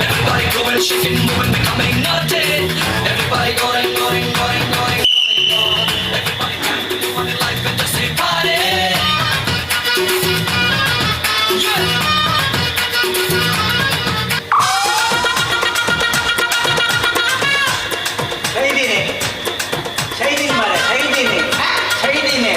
Everybody going, shaking, moving, becoming naughty. Everybody going, going, going, going, going. Everybody trying to live on their life and just say party. Yeah. ಶೈದೀನಿ ಮಾರೆ ಶೈದೀನಿ ಶೈದೀನಿ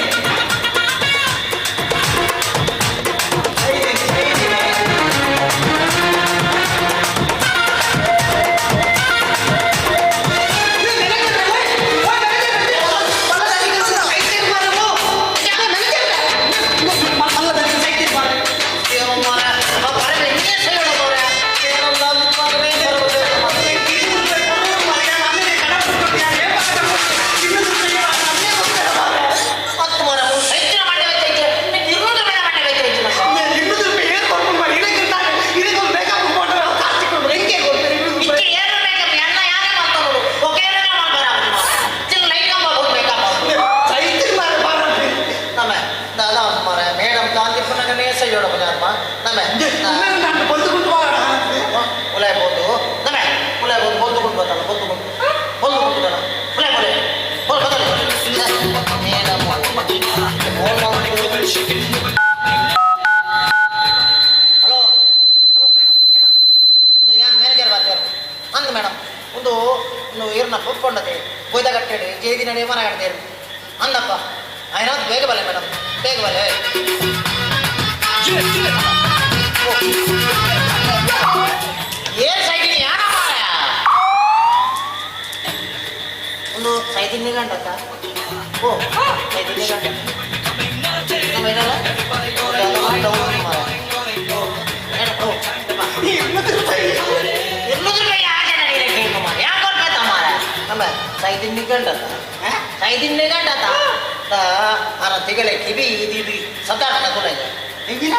ಅಂದ ಮೇಡಮ್ ಒಂದು ಇರ್ನ ಕೂತ್ಕೊಂಡದೆ ಕೊಯ್ದಾಗಟ್ಟೇಳಿ ಜೈದಿ ನಡೆ ಮರ ಆಡ್ತೇವೆ ಅಂದಪ್ಪ ಆಯ್ನ ಬೇಗ ಬಲೆ ಮೇಡಮ್ ಬೇಗ ಬಲೆ ಏನ್ ಸೈಕಿನಿ ಯಾರ ಮಾರ ಒಂದು ಸೈತಿನ್ನಿ ಗಂಟಕ್ಕ ಓ ಸೈತಿನ್ನಿ ಗಂಟೆ ಸೈದಿನ್ನಿ ಗಂಟತ್ತ ಸೈದಿನ್ನಿ ಗಂಟತ್ತ ಅರ ತಿಗಲೆ ಕಿವಿ ಇದು ಸದ್ದಾಟ ಕೂಡ ಇದೆ ಹೆಂಗಿನ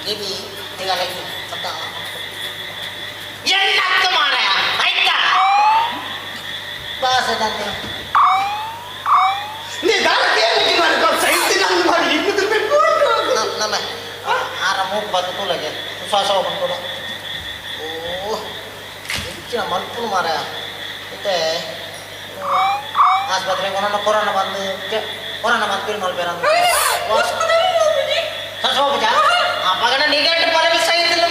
ಕಿವಿ ತಿಗಲೆ ಸದ್ದ ಎಲ್ಲಕ್ಕ ಮಾರಾಯ ಆಯ್ತಾ ಬಾಸದಂತೆ ನೀ ದಾರಕ್ಕೆ ಮಾಡಿ ನಮ್ಮ ಆರ ಮೂಗು ಬತ್ತು ತೂಲಗೆ ಶ್ವಾಸ ಹೋಗ್ಕೊಂಡು ಓ ಹೆಚ್ಚಿನ ಮಲ್ಪು ಮಾರಾಯ ಮತ್ತೆ ಆಸ್ಪತ್ರೆಗೆ ಕೊರೋನಾ ಬಂದು ಮಲ್ಪೇರ ಸೋಪಜ ಅಪ್ಪಗನ ನಿಗಂಟು ಪಲವಿ ಸೈತಿಲ್ಲ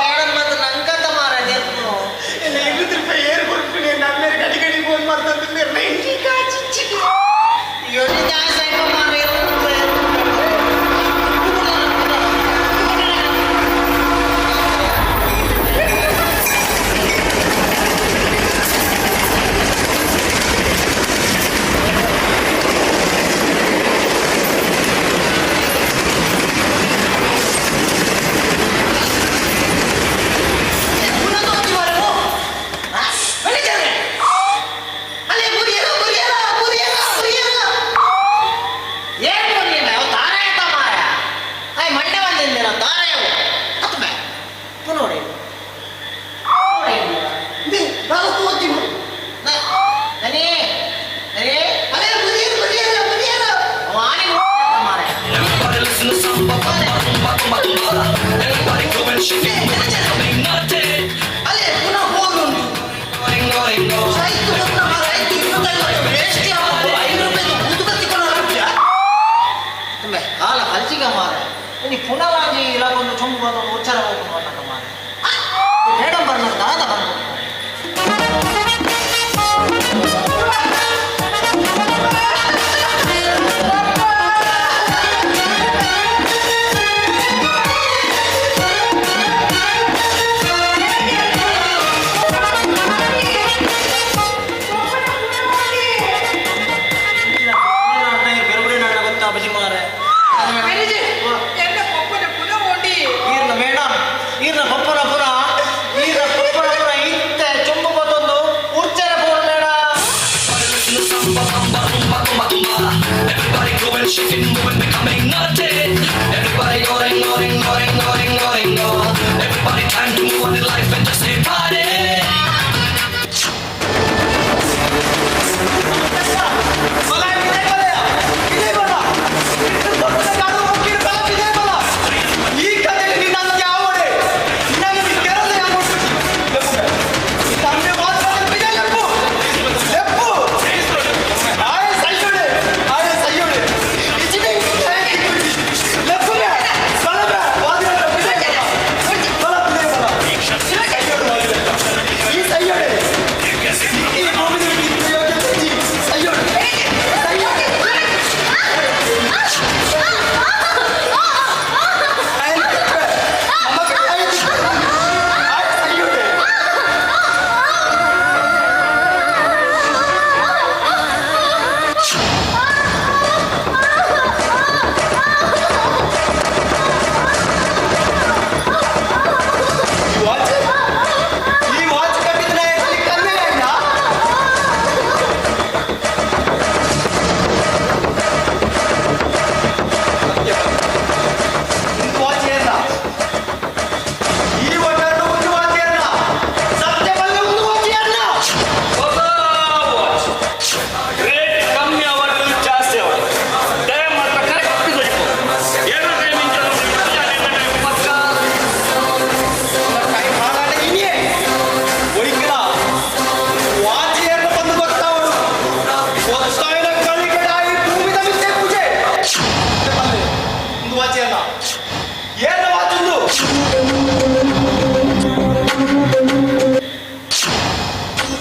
ಮೇಡಮ್ ಮತ್ತು ನಂಗಂತ ಮಾರ ರೂಪಾಯಿ ಏರು ಕೊಡ್ತೀನಿ ನನ್ನ ಗಡಿ ಗಡಿ ಫೋನ್ ಮಾಡ್ತಂದ್ರೆ ಯೋಜನೆ ಸೈಕ ಮಾರ ಕಾಲ ಕಲ್ಚಿಗ ಮಾರ ಪುನಃ ಇಲ್ಲ ಒಂದು ಚೊಂಬು ಬಂದು ಉಚ್ಚಾರ ಹೋಗ್ಕೊಂಡು ಮಾರ ಮೇಡಮ್ ಬರ್ನ ದಾದ ಬಂದು Everybody going, shaking, moving, becoming naughty. Everybody going, going, going.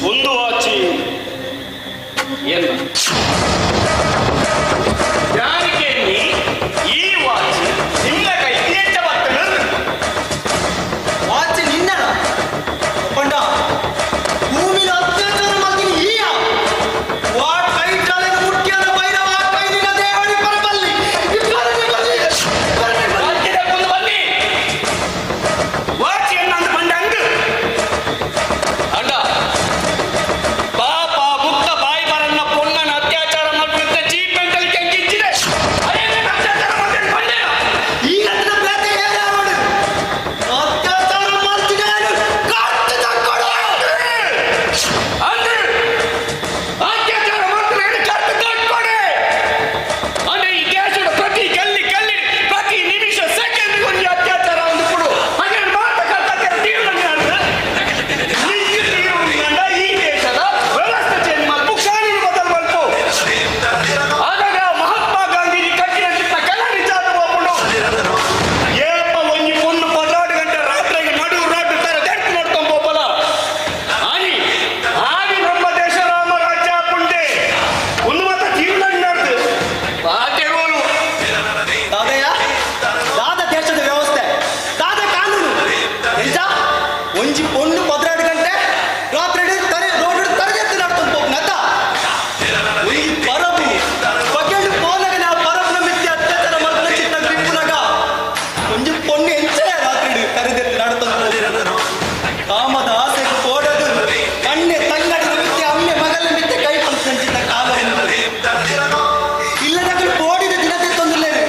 ಒಂದು ವಾಚಿ ಏನು ಯಾರಿಗೆ ಈ ವಾಚಿ ನಿನ್ನ ಕೈ ಹೆಚ್ಚ ಬರ್ತದೆ ವಾಚ್ ನಿನ್ನ ಪಂಡ ಭೂಮಿನ ಅತ್ಯಾಚಾರ ಮಾಡ್ತೀನಿ ಈಯ ವಾಟ್ ಕೈ ಕಾಲಿನ ಮುಟ್ಟಿಯಾದ ಬೈರ ವಾಟ್ ಕೈ ನಿನ್ನ ದೇವಡಿ ಪರಬಲ್ಲಿ ಬನ್ನಿ ವಾಚಿ ಅನ್ನಂದು ಬಂದ ಅಂದು ಅಂಡ ಪಾಪ ಮುಕ್ತ ಬಾಯಿ ಬರನ್ನ ಪೊಣ್ಣನ ಅತ್ಯಾಚಾರ ಮಾಡ್ಬಿಟ್ಟು ಚೀಪ್ ಮೆಂಟಲ್ ಕೆಂಗಿಚ್ಚಿದೆ ಅದೇನು ಅತ್ಯಾಚಾರ ಮಾಡ್ಕೊಂಡು ಬಂದೆ ಈಗ ಅದನ್ನ ಬೇತೆ ಹೇಗೆ ಮಾಡು ಅತ್ಯಾಚಾರ ಮಾಡ್ತೀನಿ ಕಟ್ಟು ತಕ್ಕೊಡು ಅಂದ್ರೆ ಅತ್ಯಾಚಾರ ಮಾಡ್ತಾರೆ ಕಟ್ಟು ತಕ್ಕೊಡೆ ಅಂದ್ರೆ ಈ ದೇಶದ ಪ್ರತಿ ಗಲ್ಲಿ ಗಲ್ಲಿ ಪ್ರತಿ ನಿಮಿಷ ಸೆಕೆಂಡ್ ಒಂದು ಅತ್ಯಾಚಾರ ಒಂದು ಕೊಡು ಹಾಗೆ ಮಾತುಕತೆ ತೀರ್ಮಾನ ಈ ದೇಶದ ವ್ಯವಸ್ಥೆ ಚೇಂಜ್ ಮಾಡ್ತು ಕಾನೂನು ಬದಲು ಮಾಡ್ತು ಆಗಾಗ ಮಹಾತ್ಮ ಗಾಂಧೀಜಿ ಕಟ್ಟಿನ ಚಿತ್ರ ಕಲ ನಿಜಾದ ಹೋಗ್ಕೊಂಡು ಏಪ ಒಂಜಿ ಪೊಣ್ಣು 16 ಗಂಟೆ ರಾತ್ರಿಗೆ ನಡು ರೋಡ್ ತರ ದೆಟ್ಟು ನೋಡ್ಕೊಂಡ್ ಹೋಗಲ್ಲ ಆನಿ ಆಗಿ ನಮ್ಮ ದೇಶ ರಾಮರಾಜ್ಯ ಪುಂಡೆ ಉನ್ನತ ಜೀವನ ನಡೆದು ಬಾಟೆಗಳು ದಾದಯ್ಯ ದಾದ ದೇಶದ ವ್ಯವಸ್ಥೆ ದಾದ ಕಾನೂನು ನಿಜ ಒಂಜಿ ಪೊಣ್ಣು 16 ಗಂಟೆ ರಾತ್ರಿ ರೋಡ್ ತರಗತಿ ನಡ್ಕೊಂಡು ಹೋಗ್ನತ್ತ ಈ ಪರಬು ಬಗೆಡು ಪೋಲಗ ನಾ ಪರಬನ ಮಿತ್ತಿ ಅತ್ಯಾಚಾರ ಮಾಡ್ಕೊಂಡ ಚಿತ್ತ ಬಿಪ್ಪುನಗ ಒಂಜಿ ಪೊಣ್ಣು ಎಂಚೆ ರಾತ್ರಿ ಕರೆದೆತ್ತಿ ನಡ್ಕೊಂಡು ಕಾಮದ ಆಸೆಗೆ ಓಡೋದು ಕಣ್ಣೆ ತಂಗಡಿನ ಮಿತ್ತಿ ಅಮ್ಮೆ ಮಗಲ ಮಿತ್ತಿ ಕೈ ಪಂಚಿನ ಕಾಲ ಇಲ್ಲದಾಗಲು ಓಡಿದ ದಿನದ ತೊಂದಲೇನೆ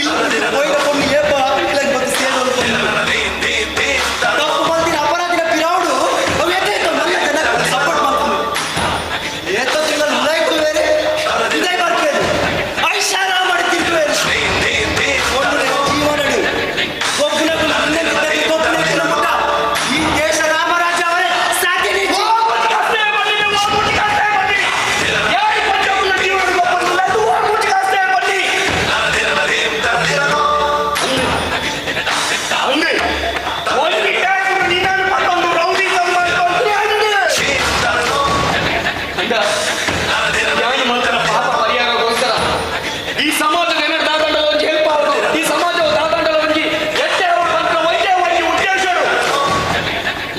ಇಲ್ಲ ಹೋಯ್ದ ಪೊಣ್ಣು ಏಪ ಇಲ್ಲ ಗೊತ್ತು ಸೇರೋದು ತಪ್ಪು ಮಾಡ್ತೀನಿ ಅಪರಾಧಿನ ಪಿರಾವುಡು ಅವು ಎತ್ತೆ ನನ್ನ ಜನ ಸಪೋರ್ಟ್ ಮಾಡ್ತೀನಿ ಏತ ತಿಂಗಳ ಹೃದಯಕ್ಕೂ ಬೇರೆ ಹೃದಯ ಮಾಡ್ತೇವೆ ಐಷಾರ ಮಾಡಿ ತಿರ್ಗುವೇರು ಜೀವನಡು ಗೊಬ್ಬನ ಮುಖ ಈ ದೇಶ ರಾಮರಾಜ್ಯ ಅವರೇ ಸಾಧ್ಯ ಈ ಸಮಾಜದ ಏನಾರು ದಾದಂಡ ಒಂಜಿ ಹೆಲ್ಪ್ ಆಗುದು ಈ ಸಮಾಜವು ದಾದಂಡ ಒಂಜಿ ಎತ್ತೆ ಒಂದೇ ಒಂಜಿ ಉದ್ದೇಶರು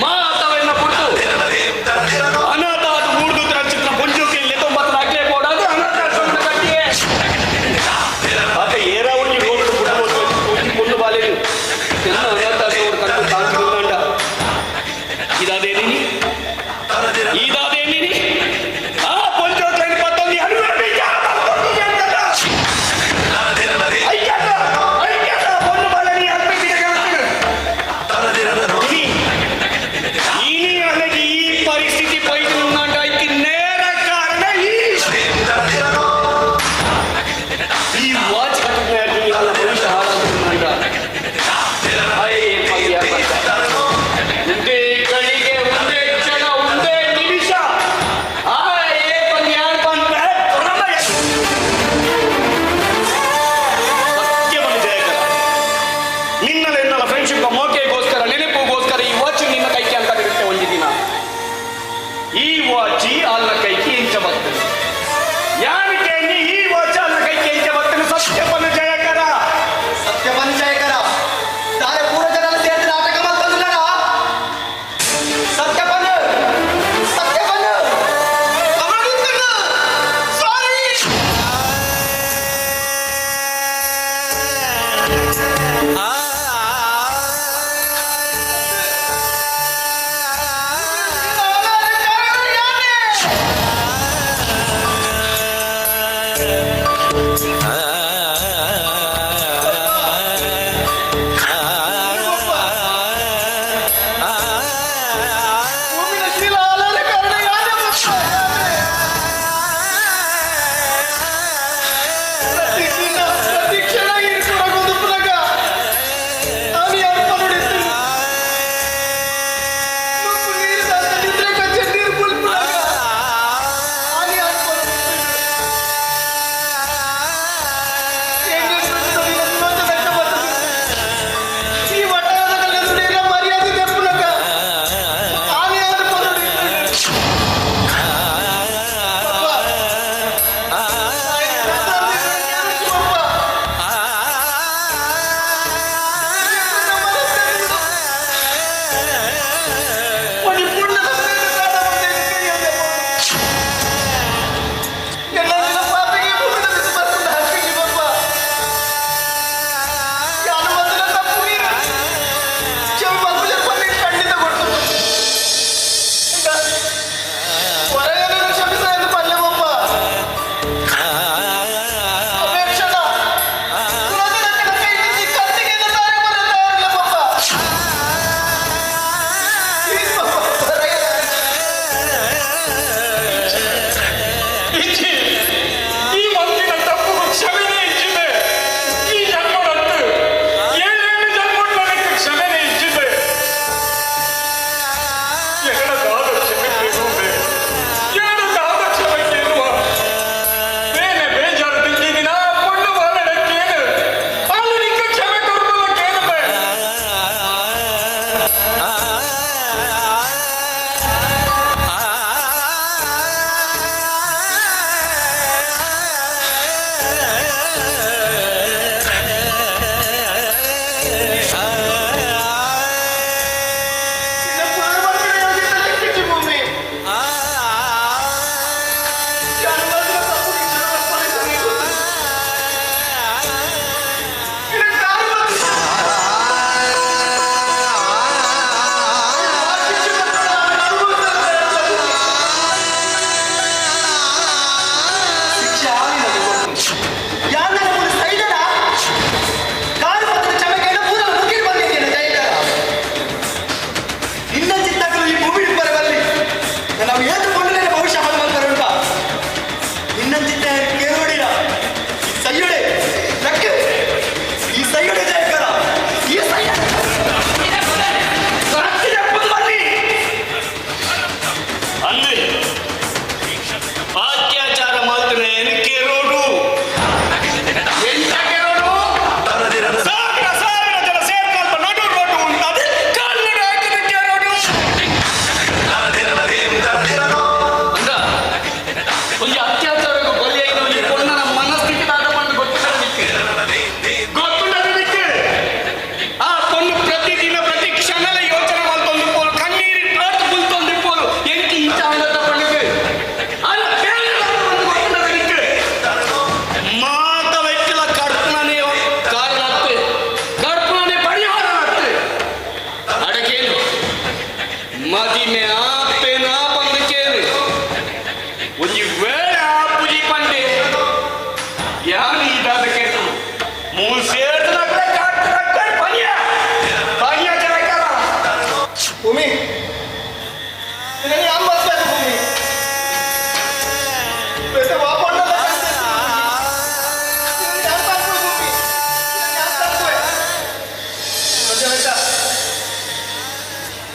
ಮಾತವನ್ನ ಕೊಟ್ಟು ಅನಾಥ ಅದು ಮೂರ್ದು ಚಿತ್ರ ಬೊಂಜುಕೆ 99 ಆಗ್ಲೇ ಕೊಡೋದು ಅನಾಥ ಕಟ್ಟಿಯೇ ಅದ ಏರ ಒಂಜಿ ರೋಡ್ ಬಿಡಬಹುದು ಒಂದು ಬಾಲೆನು ಎಲ್ಲ ಅನಾಥ ಕಂಡು ಕಾಣಿಸಿಕೊಂಡ ಇದಾದೇನಿ ಇದಾದೇನಿ ಆ ಪಂಚೋತ್ಲ 21 ಅನುಭವ ಈ ಪರಿಸ್ಥಿತಿ ಪೈಕಿ ನೇರ ಕಾರಣ ಈ ವಾಚ್ ಮನುಷ್ಯ ಒಂದೇ ಗಳಿಗೆ ಒಂದೇ ಕ್ಷಣ ಒಂದೇ ನಿಮಿಷ ನಿನ್ನಲ್ಲ ಎನ್ನಲ್ಲ ಫ್ರೆಂಡ್ಶಿಪ್ ಮೋಕೆಗೋಸ್ಕರ ನೆನಪುಗೋಸ್ಕರ ಈ ವಾಚ್ ನಿನ್ನ ಕೈಗೆ ಅಂತ ಇರುತ್ತೆ ಒಂದು ದಿನ ಈ ವಾಚಿ ಅಲ್ಲ ಕೈಗೆ ಇಂಚ ಬರ್ತದೆ ಯಾರಿಗೆ ಈ ವಾಚ್ ಅಲ್ಲ ಕೈಗೆ ಇಂಚ ಬರ್ತದೆ ಸತ್ಯಪನ ಜಯಕರ ಸತ್ಯಪನ ಜಯಕರ ತಾರೆ ಪೂರ ಜನ ಸೇರಿ ನಾಟಕ ಮಾಡ್ತಂದ್ರ ಸತ್ಯಪನ ಸತ್ಯಪನ ಸಾರಿ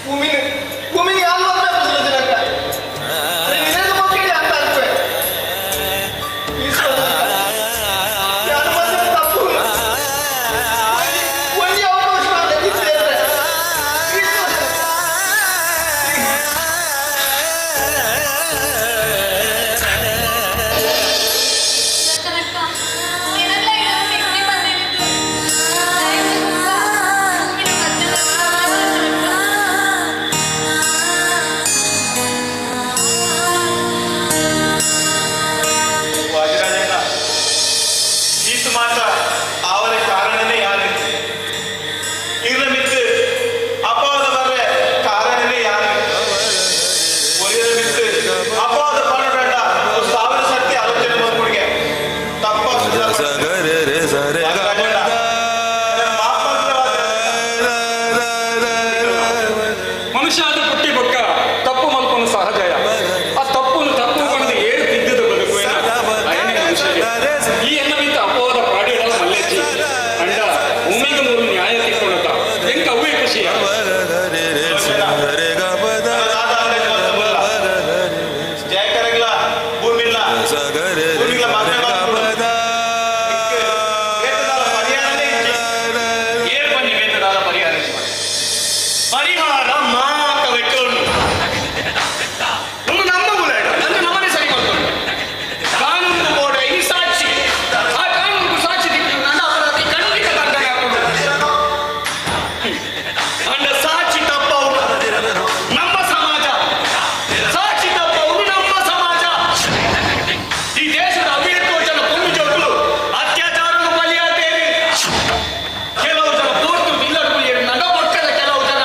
ಭೂಮಿಗೆ ಯಾರು ಮಕ್ಕಳಿಗೆ ಅಂತ ಆಗ್ತದೆ ಒಂದು ಅವಕಾಶ ಮನುಷ್ಯ ಅದು ಪುಟ್ಟಿ ಬೊಕ್ಕ ತಪ್ಪು ಮಲ್ಪನು ಸಹಜಯ ಆ ತಪ್ಪನ್ನು ತಪ್ಪು ಬಂದು ಏಳು ತಿದ್ದದ ಬದುಕು ಈ ಎನ್ನ ಬಿತ್ತು ಅಪೋದ ಪಾಡಿಯಲ್ಲ ಮಲ್ಲೆಜ್ಜಿ ಅಂಡ ಒಮ್ಮೆಗೆ ಮೂರು ನ್ಯಾಯ ತಿಕ್ಕೊಳತ ಎಂಕ ಅವೇ ಖುಷಿ ಜಯಕರಗಿಲ್ಲ ಭೂಮಿಲ್ಲ ಪರಿಹಾರ ಮಾತ ವೆಟ್ಟೋನು ಒಂದು ನಮ್ಮ ಗುಲಾಟ ಅಂದ್ರೆ ನಮ್ಮನೆ ಸರಿ ಮಾಡ್ಕೊಂಡು ಕಾನೂನು ಬೋರ್ಡ ಈ ಸಾಕ್ಷಿ ಆ ಕಾನೂನು ಸಾಕ್ಷಿ ದಿಕ್ಕು ನನ್ನ ಅಪರಾಧಿ ಖಂಡಿತ ದಂಡನೆ ಹಾಕೊಂಡು ಅಂಡ ಸಾಕ್ಷಿ ತಪ್ಪವರು ನಮ್ಮ ಸಮಾಜ ಸಾಕ್ಷಿ ತಪ್ಪವರು ನಮ್ಮ ಸಮಾಜ ಈ ದೇಶದ ಅಭಿವೃದ್ಧಿ ಜನ ಕೊಂಬಿ ಜೋಗಳು ಅತ್ಯಾಚಾರವನ್ನು ಬಲಿಯಾಗ್ತೇವೆ ಕೆಲವು ಜನ ಪೋಸ್ಟ್ ಬಿಲ್ಲರ್ ಬಲಿಯರು ನಗ ಪಕ್ಕದ ಕೆಲವು ಜನ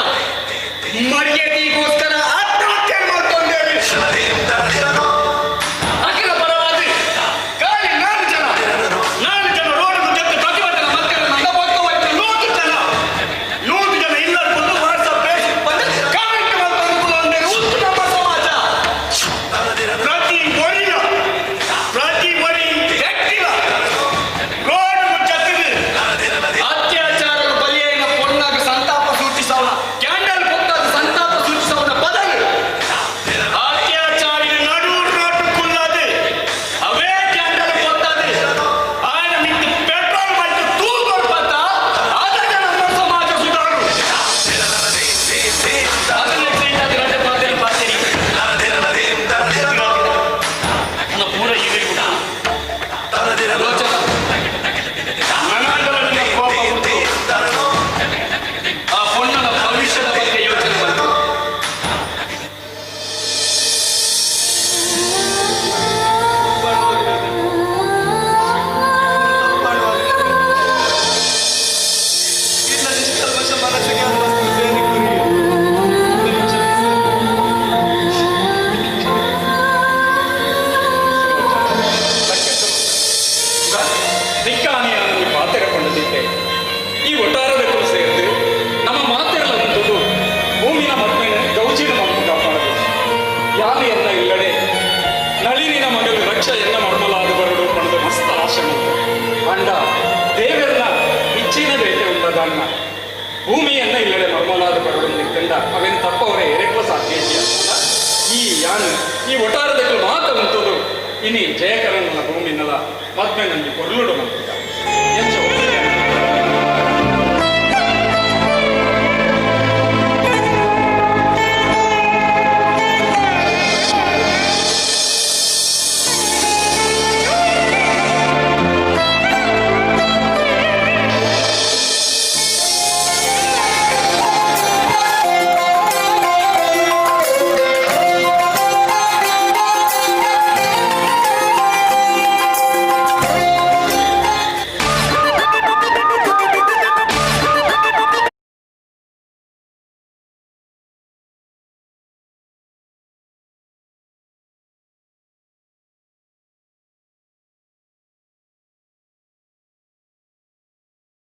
ಮರ್ಯಾದೆಗೋಸ್ಕರ ಆತ್ಮಹತ್ಯೆ ಮಾಡ್ಕೊಂಡೇವೆ ಅಖಿಲ ಪರವಾದಿ ಖಾಲಿ 4 ಜನ ರೋಡ್ ಜೊತೆ ಪ್ರತಿಭಟನೆ ಮತ್ತೆ ನಗ ಪಕ್ಕವತ್ತು 100 ಜನ ಇಲ್ಲರು ಬಂದು ವಾಟ್ಸಪ್ ಫೇಸ್ಬುಕ್ ಬಂದು ಕಾಮೆಂಟ್ ಮಾಡ್ಕೊಂಡು ಒಂದೇ ನಮ್ಮ ಸಮಾಜ ಪ್ರತಿ ಮರಿ ವ್ಯಕ್ತಿಗ ರೋಡ್ ಮುಚ್ಚತ್ತಿದೆ ಅತ್ಯಾಚಾರದ ಬಲಿಯಾಗಿನ ಪೊಣ್ಣಾಗ ಸಂತಾಪ ಸೂಚಿಸೋಣ ಕ್ಯಾಂಡಲ್ ಕೊಟ್ಟಾಗ ಸಂತಾಪ ಸೂಚಿಸೋಣ ಬದಲು ಅತ್ಯಾಚಾರಿ ನಡು ರೋಡ್ ಕುಲ್ಲದೆ ಅವೇ ಕ್ಯಾಂಡಲ್ ಕೊಟ್ಟದೆ ಆಯ್ನ ನಿಂತು ಪೆಟ್ರೋಲ್ ಮತ್ತು ತೂಗೋಡ್ ಬತ್ತ ಅದಕ್ಕೆ ನಮ್ಮ ಸಮಾಜ ಸುಧಾರು ಅದನ್ನೇ ಸೈತಾದ ರಜೆ ಪಾತೇರಿ ನನ್ನ ಪೂರ ಇದೆ ಕೂಡ ಮನಾಂಗಲನ್ನ ಕೋಪ ಹುಟ್ಟು ಆ ಪೊಣ್ಣನ ಭವಿಷ್ಯದ ಬಗ್ಗೆ ಯೋಚನೆ ಬಂತು ದಿಕ್ಕಾನಿಯನ್ನು ಪಾತೆರಕೊಂಡದಿದ್ದೆ ಈ ಒಟ್ಟಾರದಕ್ಕೂ ಸೇರಿದು ನಮ್ಮ ಮಾತೆರಲಂತದ್ದು ಭೂಮಿನ ಮಗ್ನ ಗೌಜಿನ ಮಗು ಕಾಪಾಡಬೇಕು ಯಾರು ಎನ್ನ ಇಲ್ಲಡೆ ನಳಿನಿನ ಮಗಲು ರಕ್ಷ ಎನ್ನ ಮರ್ಮಲಾದ ಬರಡು ಪಡೆದ ಮಸ್ತ ಆಶ್ರಮ ಅಂಡ ದೇವರನ್ನ ಇಚ್ಚಿನ ಬೇಟೆ ಉಂಟದನ್ನ ಭೂಮಿಯನ್ನ ಇಲ್ಲಡೆ ಮರ್ಮಲಾದ ಬರಡು ನಿಂತಂಡ ಅವೇನು ತಪ್ಪವರೇ ಎರೆಕ್ಲ ಸಾಧ್ಯ ಈ ಒಟ್ಟಾರದಕ್ಕೂ ಮಾತ ಉಂಟದು ಇನಿ ಜಯಕರನ್ನ ಭೂಮಿನಲ್ಲ ಮದ್ಮೆ ನನಗೆ ಕೊರ್ಲುಡು ಮಂತಿದ್ದ ಎಂಚು